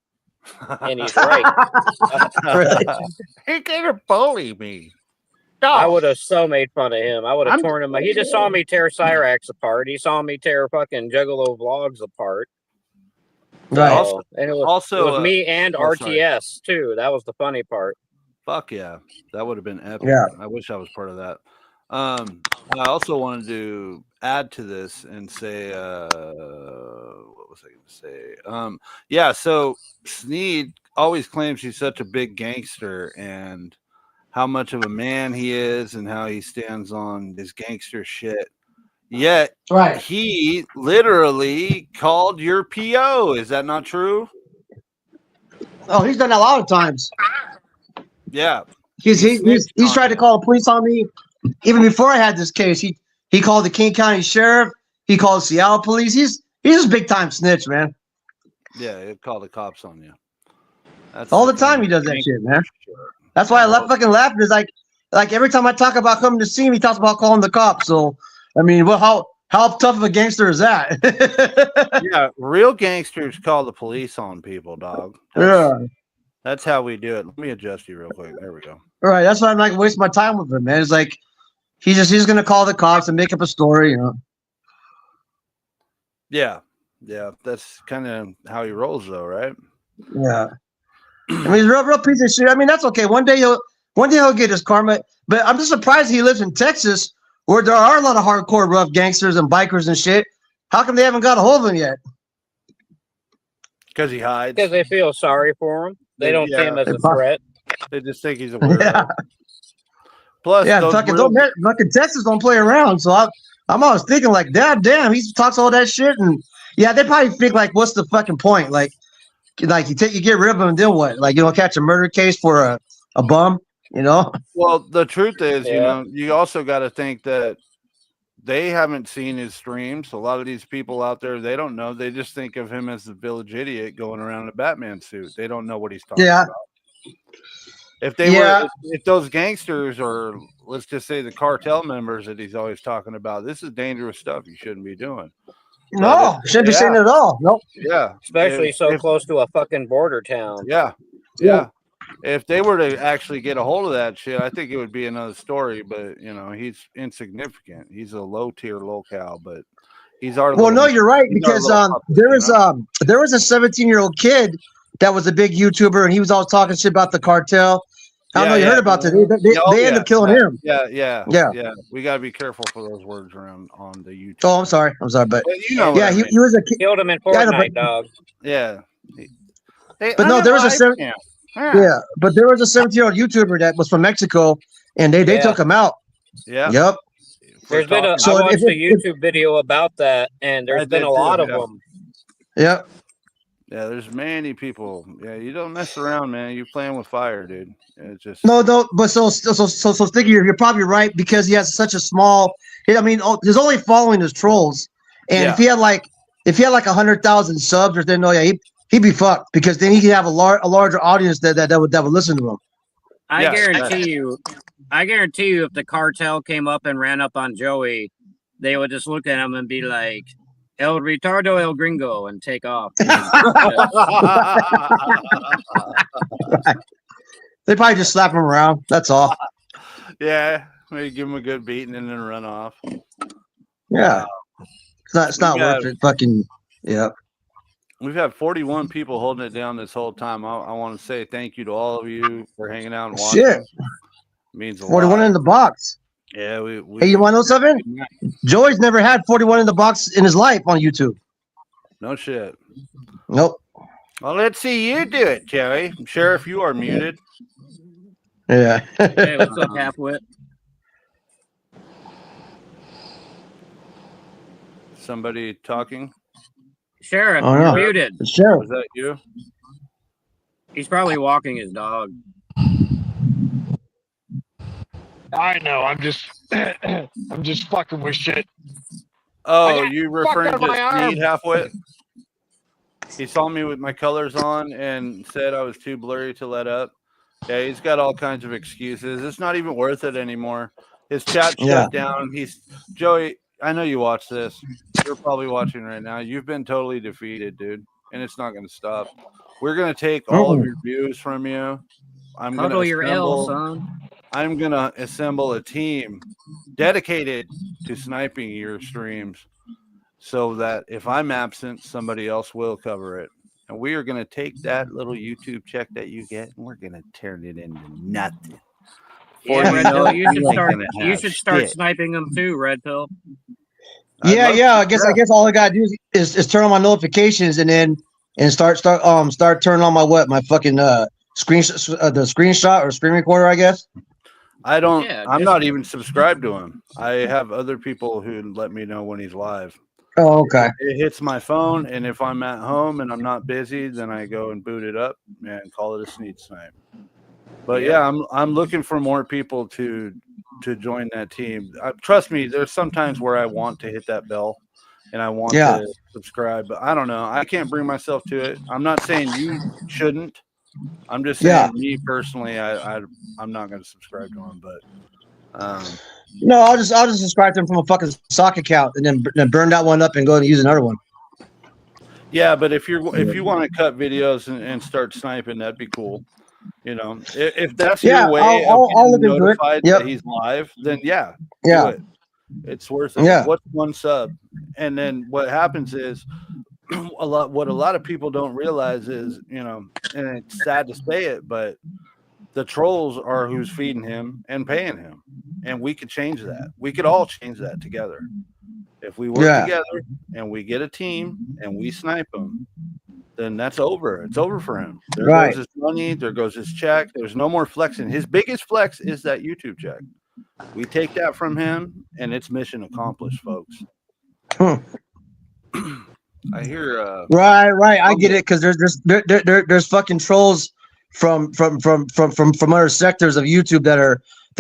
And he's right. He gonna bully me. I would have so made fun of him. I would have torn him. He just saw me tear Cyrax apart. He saw me tear fucking Juggalo Vlogs apart. Right. And it was me and RTS too. That was the funny part. Fuck yeah. That would have been epic. Yeah. I wish I was part of that. I also wanted to add to this and say, what was I going to say? So Sneed always claims he's such a big gangster and how much of a man he is and how he stands on this gangster shit. Yet he literally called your PO. Is that not true? Oh, he's done that a lot of times. Yeah. He's tried to call the police on me even before I had this case. He called the King County Sheriff. He called Seattle police. He's a big time snitch, man. Yeah, he'll call the cops on you. That's all the time he does that shit, man. That's why I fucking laughing. Is like every time I talk about coming to see him, he talks about calling the cops. So I mean, well, how tough of a gangster is that? Yeah, real gangsters call the police on people, dog. That's how we do it. Let me adjust you real quick. There we go. All right, that's why I'm not gonna waste my time with him, man. It's like he's gonna call the cops and make up a story, you know. Yeah, that's kind of how he rolls, though, right? Yeah. I mean, he's a real piece of shit. I mean, that's okay. One day he'll get his karma. But I'm just surprised he lives in Texas, where there are a lot of hardcore rough gangsters and bikers and shit. How come they haven't got a hold of him yet? Because he hides. Because they feel sorry for him. They don't see him as a threat. They just think he's a weirdo. Plus, fucking Texas don't play around. So I'm always thinking like, damn, he talks all that shit, and yeah, they probably think like, what's the fucking point? Like you get rid of him, and then what? Like you don't catch a murder case for a bum, you know? Well, the truth is, you know, you also got to think that they haven't seen his streams. A lot of these people out there, they don't know. They just think of him as the village idiot going around in a Batman suit. They don't know what he's talking about. If those gangsters, or let's just say the cartel members that he's always talking about, this is dangerous stuff you shouldn't be doing. No, shouldn't be saying it at all. Nope. Yeah. Especially close to a fucking border town. Yeah. If they were to actually get a hold of that shit, I think it would be another story. But you know, he's insignificant. He's a low tier locale, but he's our. Well, no, you're right, because there was a 17-year-old kid that was a big YouTuber, and he was always talking shit about the cartel. I don't know, you heard about that. They ended up killing him. Yeah. We gotta be careful for those words around on the YouTube. Oh, I'm sorry, but you know, he was a kid. Killed him in Fortnite, dog. Yeah. But no, there was a but there was a 17-year-old YouTuber that was from Mexico, and they took him out. Yeah. Yep. There's been I watched a YouTube video about that, and there's been a lot of them. Yep. Yeah, there's many people. Yeah, you don't mess around, man. You're playing with fire, dude. It's just no. But so Sticky, you're probably right, because he has such a small. I mean, his only following is trolls, And if he had like 100,000 subs or something, no, yeah, he'd be fucked because then he could have a larger audience that would listen to him. I guarantee you, if the cartel came up and ran up on Joey, they would just look at him and be like, "El retardo, el gringo," and take off. They probably just slap him around. That's all. Yeah, maybe give him a good beating and then run off. Yeah, it's not worth it. Fucking yeah. We've had 41 people holding it down this whole time. I want to say thank you to all of you for hanging out and watching. Shit, It means a 41 lot. in the box. Yeah, Hey, you want to know something? Joey's never had 41 in the box in his life on YouTube. No shit. Nope. Well, let's see you do it, Joey. Sheriff, you are muted. Yeah. Hey, what's up, Halfwit? Somebody talking? Sheriff, Oh, you're no. muted. It's Sheriff. Was that you? He's probably walking his dog. I know. I'm just fucking with shit. Oh, you referring fucked to on my arm. Sneed halfway? He saw me with my colors on and said I was too blurry to let up. Yeah, he's got all kinds of excuses. It's not even worth it anymore. His chat shut down. Joey, I know you watch this. You're probably watching right now. You've been totally defeated, dude. And it's not going to stop. We're going to take all of your views from you. I'm going to assemble a team dedicated to sniping your streams so that if I'm absent, somebody else will cover it. And we are going to take that little YouTube check that you get and we're going to turn it into nothing. Yeah, Red Pill, you should start sniping them too, Red Pill. Yeah. I guess all I gotta do is turn on my notifications and start turning on my fucking screenshot or screen recorder, I guess. I'm not even subscribed to him. I have other people who let me know when he's live. Oh, okay. It hits my phone, and if I'm at home and I'm not busy, then I go and boot it up and call it a Sneed Snipe. But yeah, I'm looking for more people to join that team. Trust me, there's sometimes where I want to hit that bell and I want to subscribe, but I don't know. I can't bring myself to it. I'm not saying you shouldn't. I'm just saying me personally, I'm not going to subscribe to him. But no, I'll just subscribe to him from a fucking sock account and then burn that one up and go and use another one. Yeah, but if you want to cut videos and start sniping, that'd be cool. You know, if that's your way of getting notified that he's live, then do it. It's worth it. Yeah. What's one sub? And then what happens is what a lot of people don't realize is, you know, and it's sad to say it, but the trolls are who's feeding him and paying him. And we could change that. We could all change that together. If we work together and we get a team and we snipe them, then that's over. It's over for him. There goes his money. There goes his check. There's no more flexing. His biggest flex is that YouTube check. We take that from him, and it's mission accomplished, folks. I hear. Right. I get it because there's fucking trolls from other sectors of YouTube that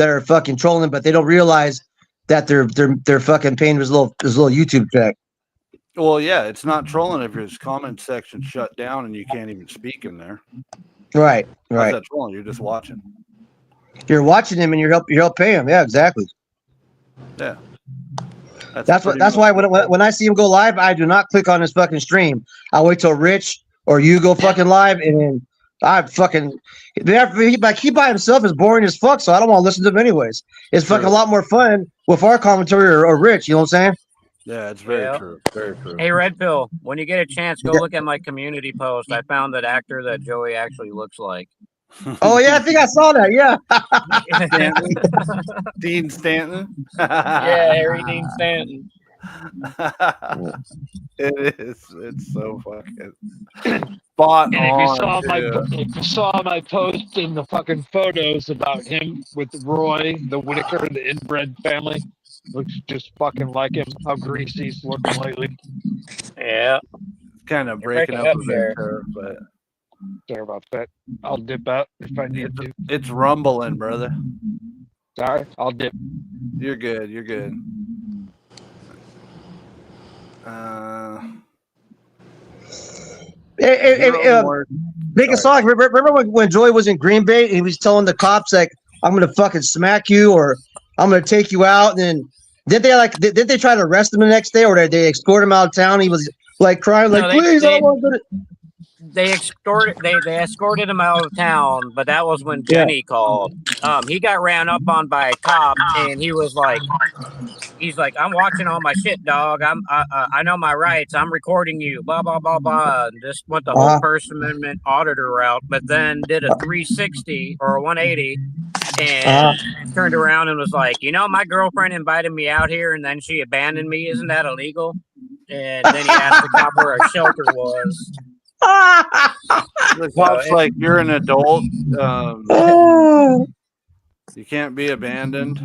are fucking trolling, but they don't realize that they're fucking paying his little YouTube check. Well, yeah, it's not trolling if his comment section shut down and you can't even speak in there. Right. How's that trolling? You're just watching. You're watching him and you help pay him. Yeah, exactly. Yeah. That's why when I see him go live, I do not click on his fucking stream. I wait till Rich or you go fucking live, and then I fucking he by himself is boring as fuck. So I don't want to listen to him anyways. It's fucking a lot more fun with our commentary or Rich. You know what I'm saying? Yeah, it's very true. Very true. Hey, Red Pill, when you get a chance, go look at my community post. I found that actor that Joey actually looks like. Oh yeah, I think I saw that. Yeah. Dean Stanton. Yeah, Harry Dean Stanton. It is. It's so fucking spot and on. If you saw my post in the fucking photos about him with Roy, the Whitaker, the inbred family, looks just fucking like him. How greasy he's looking lately. Yeah. Kind of breaking up a bit, but sorry about that. I'll dip out if I need to. It's rumbling, brother. Sorry, I'll dip. You're good. You're good. Make a song. Remember when Joey was in Green Bay and he was telling the cops like, "I'm gonna fucking smack you" or "I'm gonna take you out"? And then did they try to arrest him the next day, or did they escort him out of town? He was like crying, like, No, "Please, I don't want to." they escorted him out of town, but that was when Jenny called. He got ran up on by a cop, and he's like, "I'm watching all my shit, dog. I know my rights. I'm recording you. Blah blah blah blah." And just went the whole First Amendment auditor route, but then did a 360 or a 180, and turned around and was like, "My girlfriend invited me out here, and then she abandoned me. Isn't that illegal?" And then he asked the cop where a shelter was. The cop's like, "You're an adult. You can't be abandoned."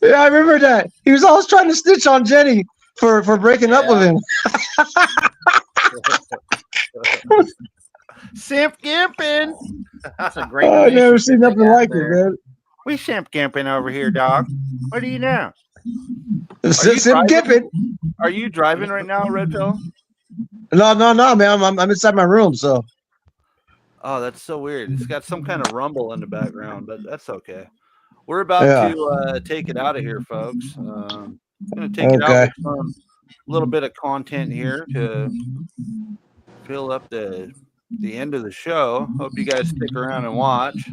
Yeah, I remember that. He was always trying to snitch on Jenny for breaking up with him. Simp gimping. That's a great. I never seen nothing like it, man. We simp gimping over here, dog. What do you know? Simp gimping. Are you driving right now, Red Pill? No, man. I'm inside my room, so. Oh, that's so weird. It's got some kind of rumble in the background, but that's okay. We're about to take it out of here, folks. I'm going to take it out with some little bit of content here to fill up the end of the show. Hope you guys stick around and watch.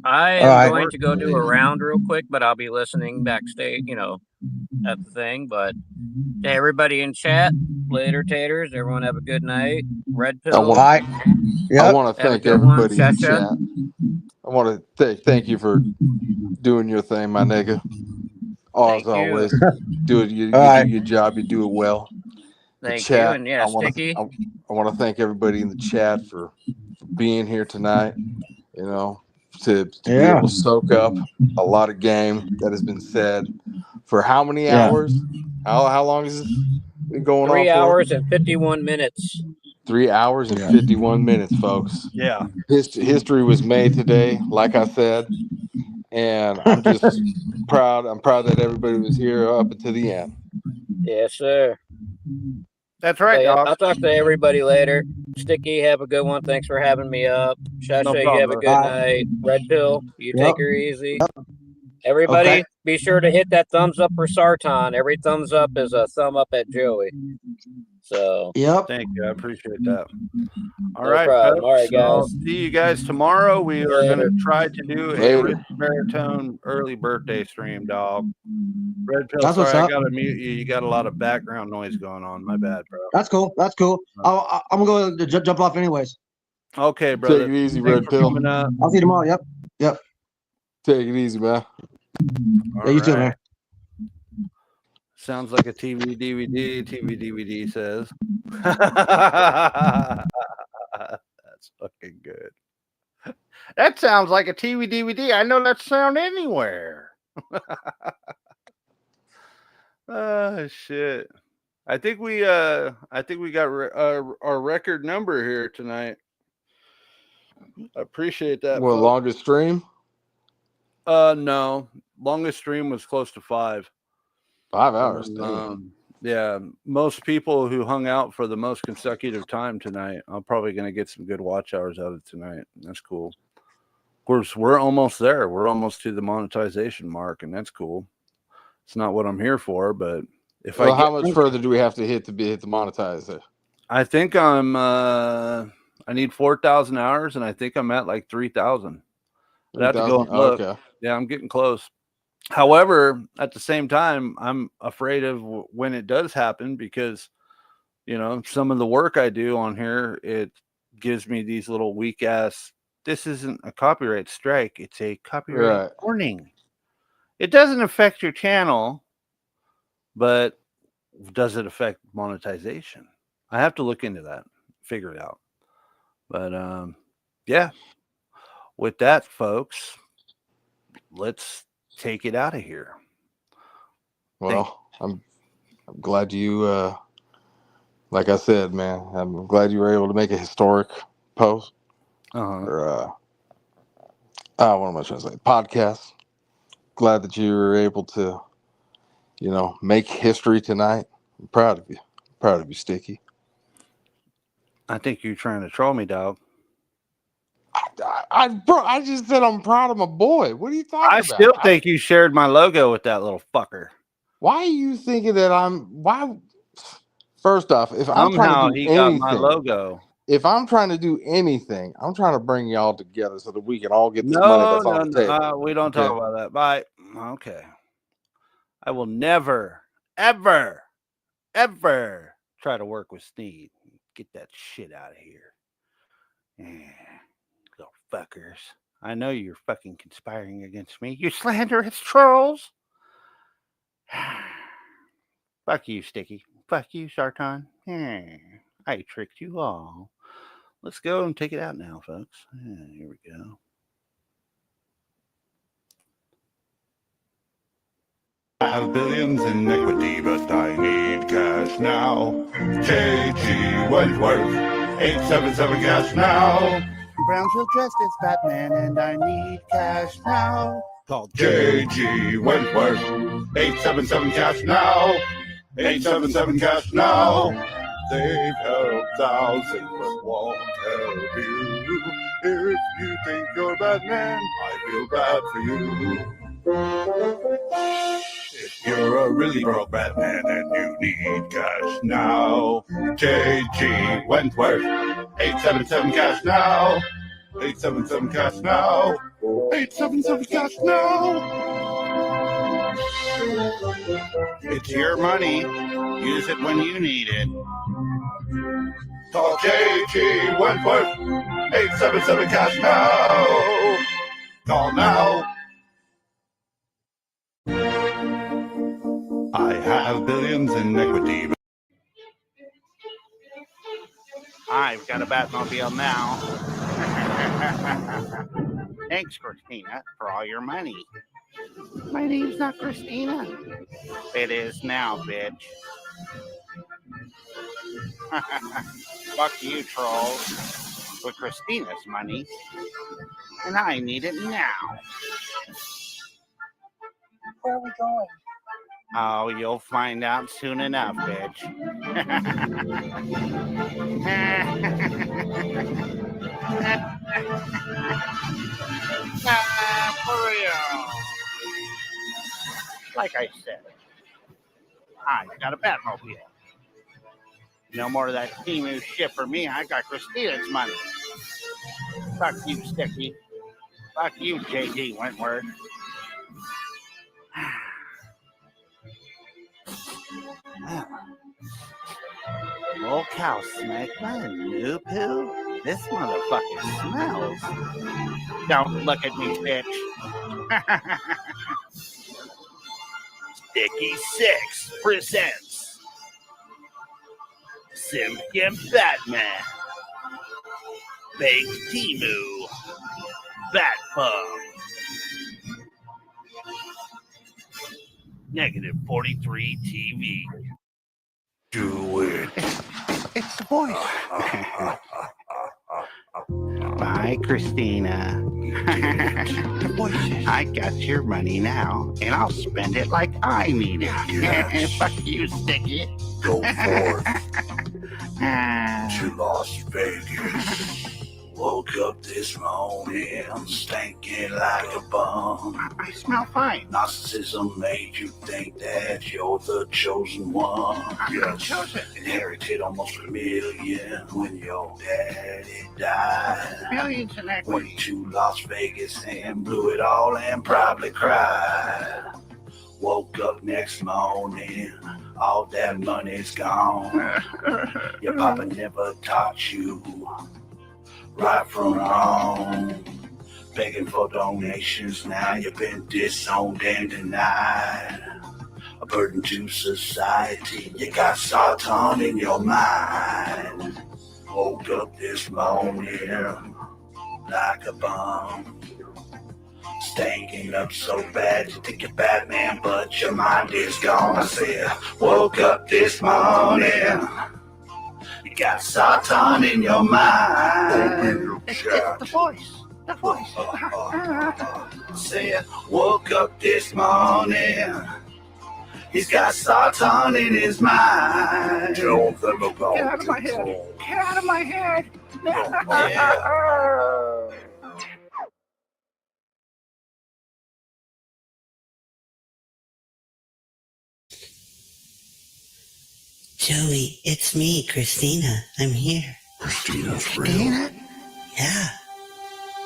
I am going to go do a round real quick, but I'll be listening backstage, at the thing. But to everybody in chat, later, taters. Everyone have a good night. Red Pill. I want to thank everybody in the chat. I want to thank you for doing your thing, my nigga. As always, you do your job. You do it well. Thank you, and Sticky. I want to thank everybody in the chat for being here tonight. To be able to soak up a lot of game that has been said for how many hours? How long has this been going on for? 3 hours and 51 minutes. 3 hours and 51 minutes, folks. Yeah. History was made today, like I said. And I'm just proud. I'm proud that everybody was here up until the end. Yes, sir. That's right, dog. I'll talk to everybody later. Sticky, have a good one. Thanks for having me up. Shasha, you have a good night. Red Pill, you take her easy. Everybody, be sure to hit that thumbs up for Sartan. Every thumbs up is a thumb up at Joey. So, thank you. I appreciate that. All No right, problem. folks. All right, guys. I'll see you guys tomorrow. We are going to try to do a Later. Rich Baritone early birthday stream, dog. Red Pill, That's what's sorry, I up. got to mute you. You got a lot of background noise going on. My bad, bro. That's cool. I'm going to jump off anyways. Okay, brother. Take it easy, Thanks Red for Pill. coming up. I'll see you tomorrow. Yep. Take it easy, man. Yeah, you too, man. Sounds like a TV DVD says. That's fucking good. That sounds like a TV DVD. I know that sound anywhere. Oh shit. I think we got our record number here tonight. I appreciate that. Well, folks. longest stream? No. Longest stream was close to 5. 5 hours. Yeah, most people who hung out for the most consecutive time tonight, I'm probably going to get some good watch hours out of tonight. That's cool. Of course, we're almost there. We're almost to the monetization mark, and that's cool. It's not what I'm here for, but if how much further do we have to hit to monetize it? I think I need 4,000 hours, and I think I'm at like 3,000. I'd have to go and look. Okay. Yeah, I'm getting close. However, at the same time, I'm afraid of when it does happen because, some of the work I do on here, it gives me these little weak ass. This isn't a copyright strike. It's a copyright warning. It doesn't affect your channel, but does it affect monetization? I have to look into that, figure it out. But yeah, with that, folks, let's take it out of here. Well, I'm glad you like I said, man, I'm glad you were able to make a historic post or what am I trying to say? Podcast. Glad that you were able to, make history tonight. I'm proud of you. Proud of you, Sticky. I think you're trying to troll me, dog. Bro, I just said I'm proud of my boy. What are you talking I about? still think you shared my logo with that little fucker. Why are you thinking that why? First off, if I'm trying Somehow to do he got my anything, logo. if I'm trying to do anything, I'm trying to bring y'all together so that we can all get this money that's on the table. We don't talk about that. Bye. Okay. I will never, ever, ever try to work with Sneed. Get that shit out of here. Little fuckers. I know you're fucking conspiring against me. You slanderous trolls. Fuck you, Sticky. Fuck you, Sartan. I tricked you all. Let's go and take it out now, folks. Here we go. I have billions in equity, but I need cash now. JG Wentworth, 877 cash now. Brownsville dressed as Batman, and I need cash now. Call JG Wentworth, 877 cash now. 877 cash now. They've helped thousands, but won't help you. If you think you're Batman, I feel bad for you. If you're a really broke Batman and you need cash now, JG Wentworth, 877 cash now. 877 cash now. 877 cash now. It's your money. Use it when you need it. Call JG Wentworth, 877 cash now. Call now. I have billions in equity. I've got a Batmobile now. Thanks, Christina, for all your money. My name's not Christina. It is now, bitch. Fuck you, trolls. With Christina's money. And I need it now. Where are we going? Oh, you'll find out soon enough, bitch. For real. Like I said, I've got a Batmobile. No more of that Timu shit for me. I got Christina's money. Fuck you, Sticky. Fuck you, JD Wentworth. Old cow smack my new poo. This motherfucker smells. Don't look at me, bitch. Sticky 6 presents Simpkin Batman, Baked Timu, Batpump, Negative 43 TV. Do it. It's the voice. Bye, Christina. I got your money now, and I'll spend it like I need it. Yes. Fuck you, Sticky. Go forth to Las Vegas. Woke up this morning stinking like a bum. I smell fine. Narcissism made you think that you're the chosen one. I'm chosen. Inherited almost $1 million when your daddy died. Millions in equity. Went to Las Vegas and blew it all and probably cried. Woke up next morning, all that money's gone. Your papa never taught you right from wrong. Begging for donations, now you've been disowned and denied. A burden to society, you got Satan in your mind. Woke up this morning like a bomb. Stinking up so bad, you think you're Batman, but your mind is gone. I said, woke up this morning, you got Satan in your mind. Open your chat. The voice. The voice. Said, woke up this morning, He's got thoughts on in his mind. Tell them about Get out of my head. control. Get out of my head. Joey, it's me, Christina. I'm here. Christina's real. Yeah,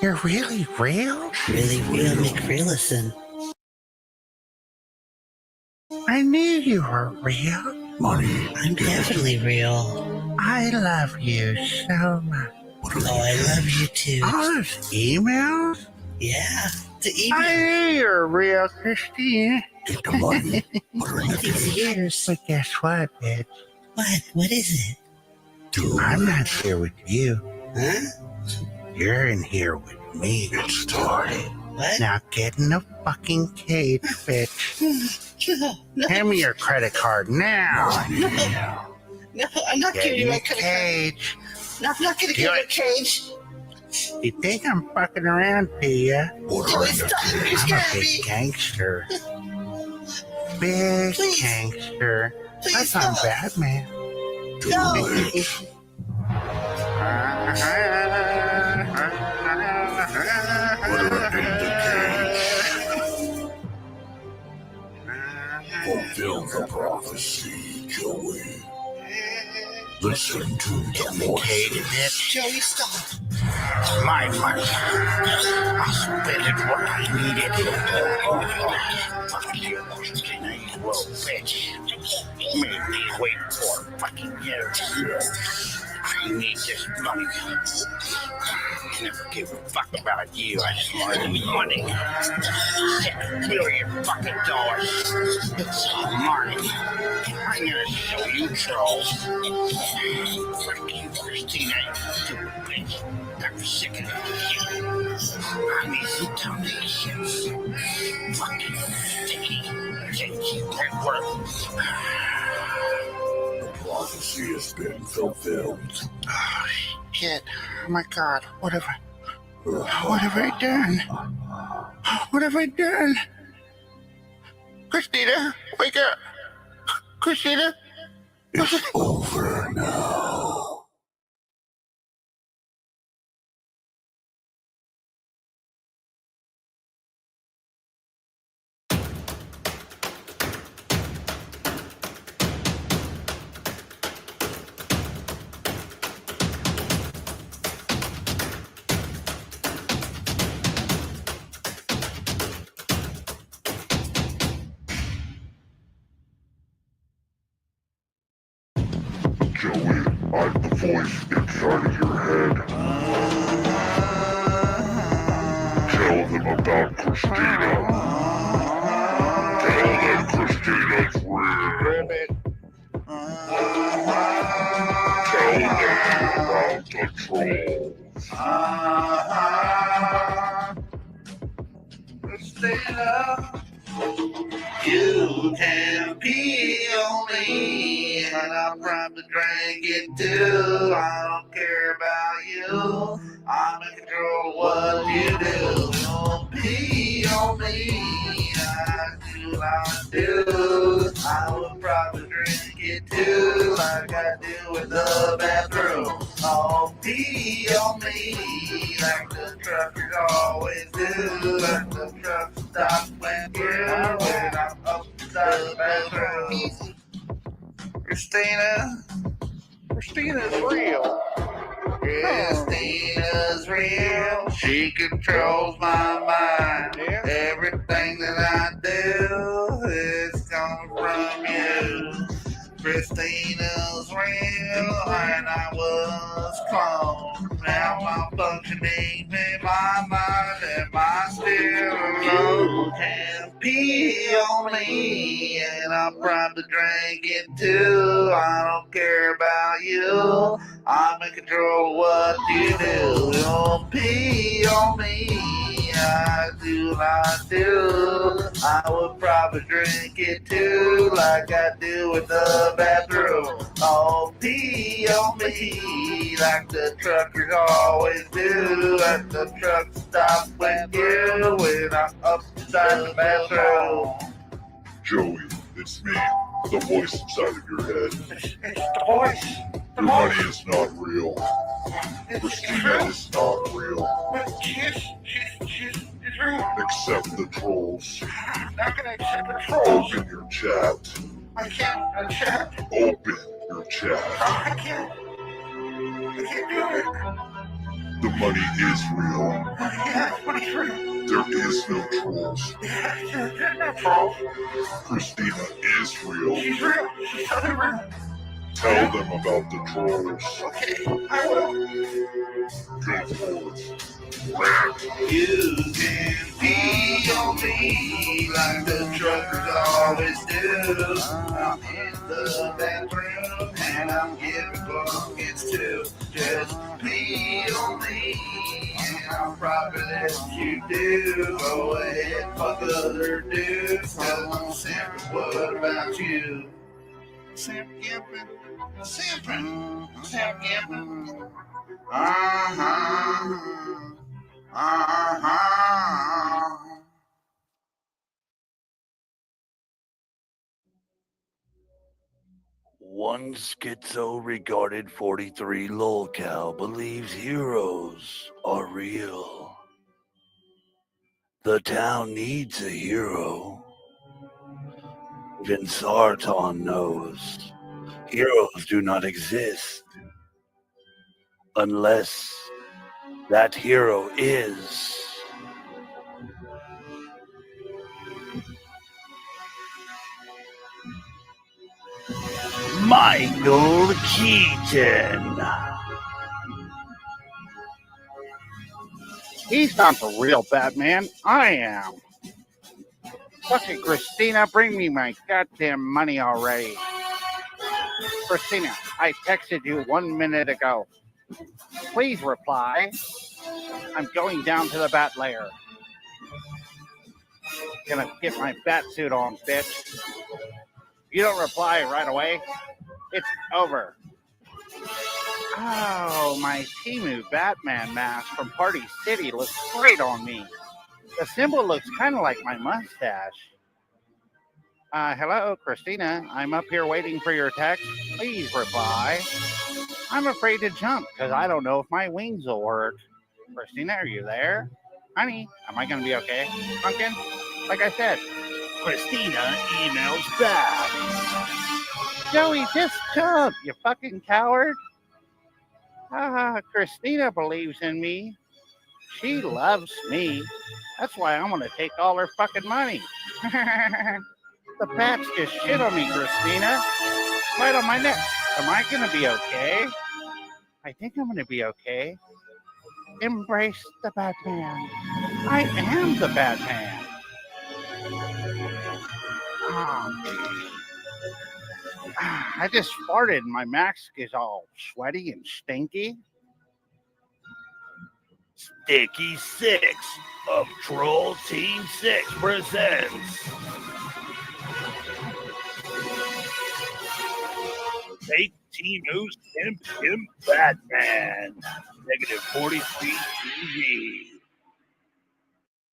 You're really real? really real McRealison. I knew you were real. Money. I'm definitely real. I love you so much. Oh, I love you too. All those emails? Yeah, the email. I knew you were real, Christina. Get the money. Put her in the These cage. years. But guess what, bitch? What? What is it? I'm not here with you. Huh? You're in here with me. It started. What? Now get in the fucking cage, bitch. No, Hand me your credit card now. no, I'm not Get giving in you my the credit card. cage. No, I'm not gonna Do give you a it. cage. You think I'm fucking around, do ya? Joey, stop. You're I'm a scaring me. big gangster. Big Please. gangster. Please Like I'm stop. Batman. No. Fulfill the prophecy, Joey. Listen to the voice. Joey, stop. My money. I'll spend it where I need it. Fuck you, you little bitch. Made me wait for fucking years. I need this money. Never give a fuck about you. I just wanted money. $6 billion fucking dollars. It's money. I'm gonna show you trolls. Fuck you, Christina, you stupid bitch. I'm sick of this. I need some donations. Fucking sticky. Thank you, Network. The prophecy has been fulfilled. Oh, shit. Oh, my God. What have I done? What have I done? Christina, wake up. Christina. It's over now. Joey, I'm the voice inside of your head. Tell them about Christina. Tell them Christina's real. Tell them about the trolls. Christina, you can pee on me, and I'll probably drink it too. I don't care about you. I'm in control of what you do. Don't pee on me. I do not do. I will probably drink it too, like I do in the bathroom. Don't pee on me, like the truckers always do. Like the truck stops when you're when I'm upside the bathroom. Christina's real. Christina's real. She controls my mind. Everything that I do is coming from you. Christina's real, and I was cloned. Now I'm functioning in my mind, and my spirit can pee on me, and I'll probably drink it too. I don't care about you. I'm in control of what you do. Don't pee on me. I do not do. I would probably drink it too, like I do in the bathroom. Oh, pee on me, like the truckers always do. Like the truck stops when I'm upside the bathroom. Joey, It's me, the voice inside of your head. It's the voice. Your money is not real. Christina is not real. But she's real. Accept the trolls. I'm not gonna accept the trolls. Open your chat. I can't accept. Open your chat. I can't do it. The money is real. Yeah, money's real. There is no trolls. Yeah, there's no trolls. Christina is real. She's real. She's totally real. Tell them about the trolls. Okay, I will. Go forward. You can pee on me like the truckers always do. I'm in the bathroom and I'm giving buckets too. Just pee on me and I'll probably let you do. Go ahead, fuck other dudes. Tell them Santa, what about you? Sam Gimpin. One schizo-regarded 43 lolcow believes heroes are real. The town needs a hero. Even Sarton knows heroes do not exist unless that hero is Michael Keaton. He's not the real Batman. I am. Fucking Christina, bring me my goddamn money already. Christina, I texted you 1 minute ago. Please reply. I'm going down to the bat lair. Gonna get my bat suit on, bitch. If you don't reply right away, it's over. Oh, my Timu Batman mask from Party City looks great on me. The symbol looks kind of like my mustache. Hello, Christina. I'm up here waiting for your text. Please reply. I'm afraid to jump because I don't know if my wings will work. Christina, are you there? Honey, am I going to be okay? Pumpkin? Like I said, Christina emails back. Joey, just jump, you fucking coward. Christina believes in me. She loves me. That's why I'm going to take all her fucking money. The bats just shit on me, Christina. Right on my neck. Am I going to be okay? I think I'm going to be okay. Embrace the Batman. I am the Batman. Oh, I just farted. My mask is all sweaty and stinky. Sticky 6 of Troll Team 6 presents Fake Timu's Pimp Batman. -43 TV.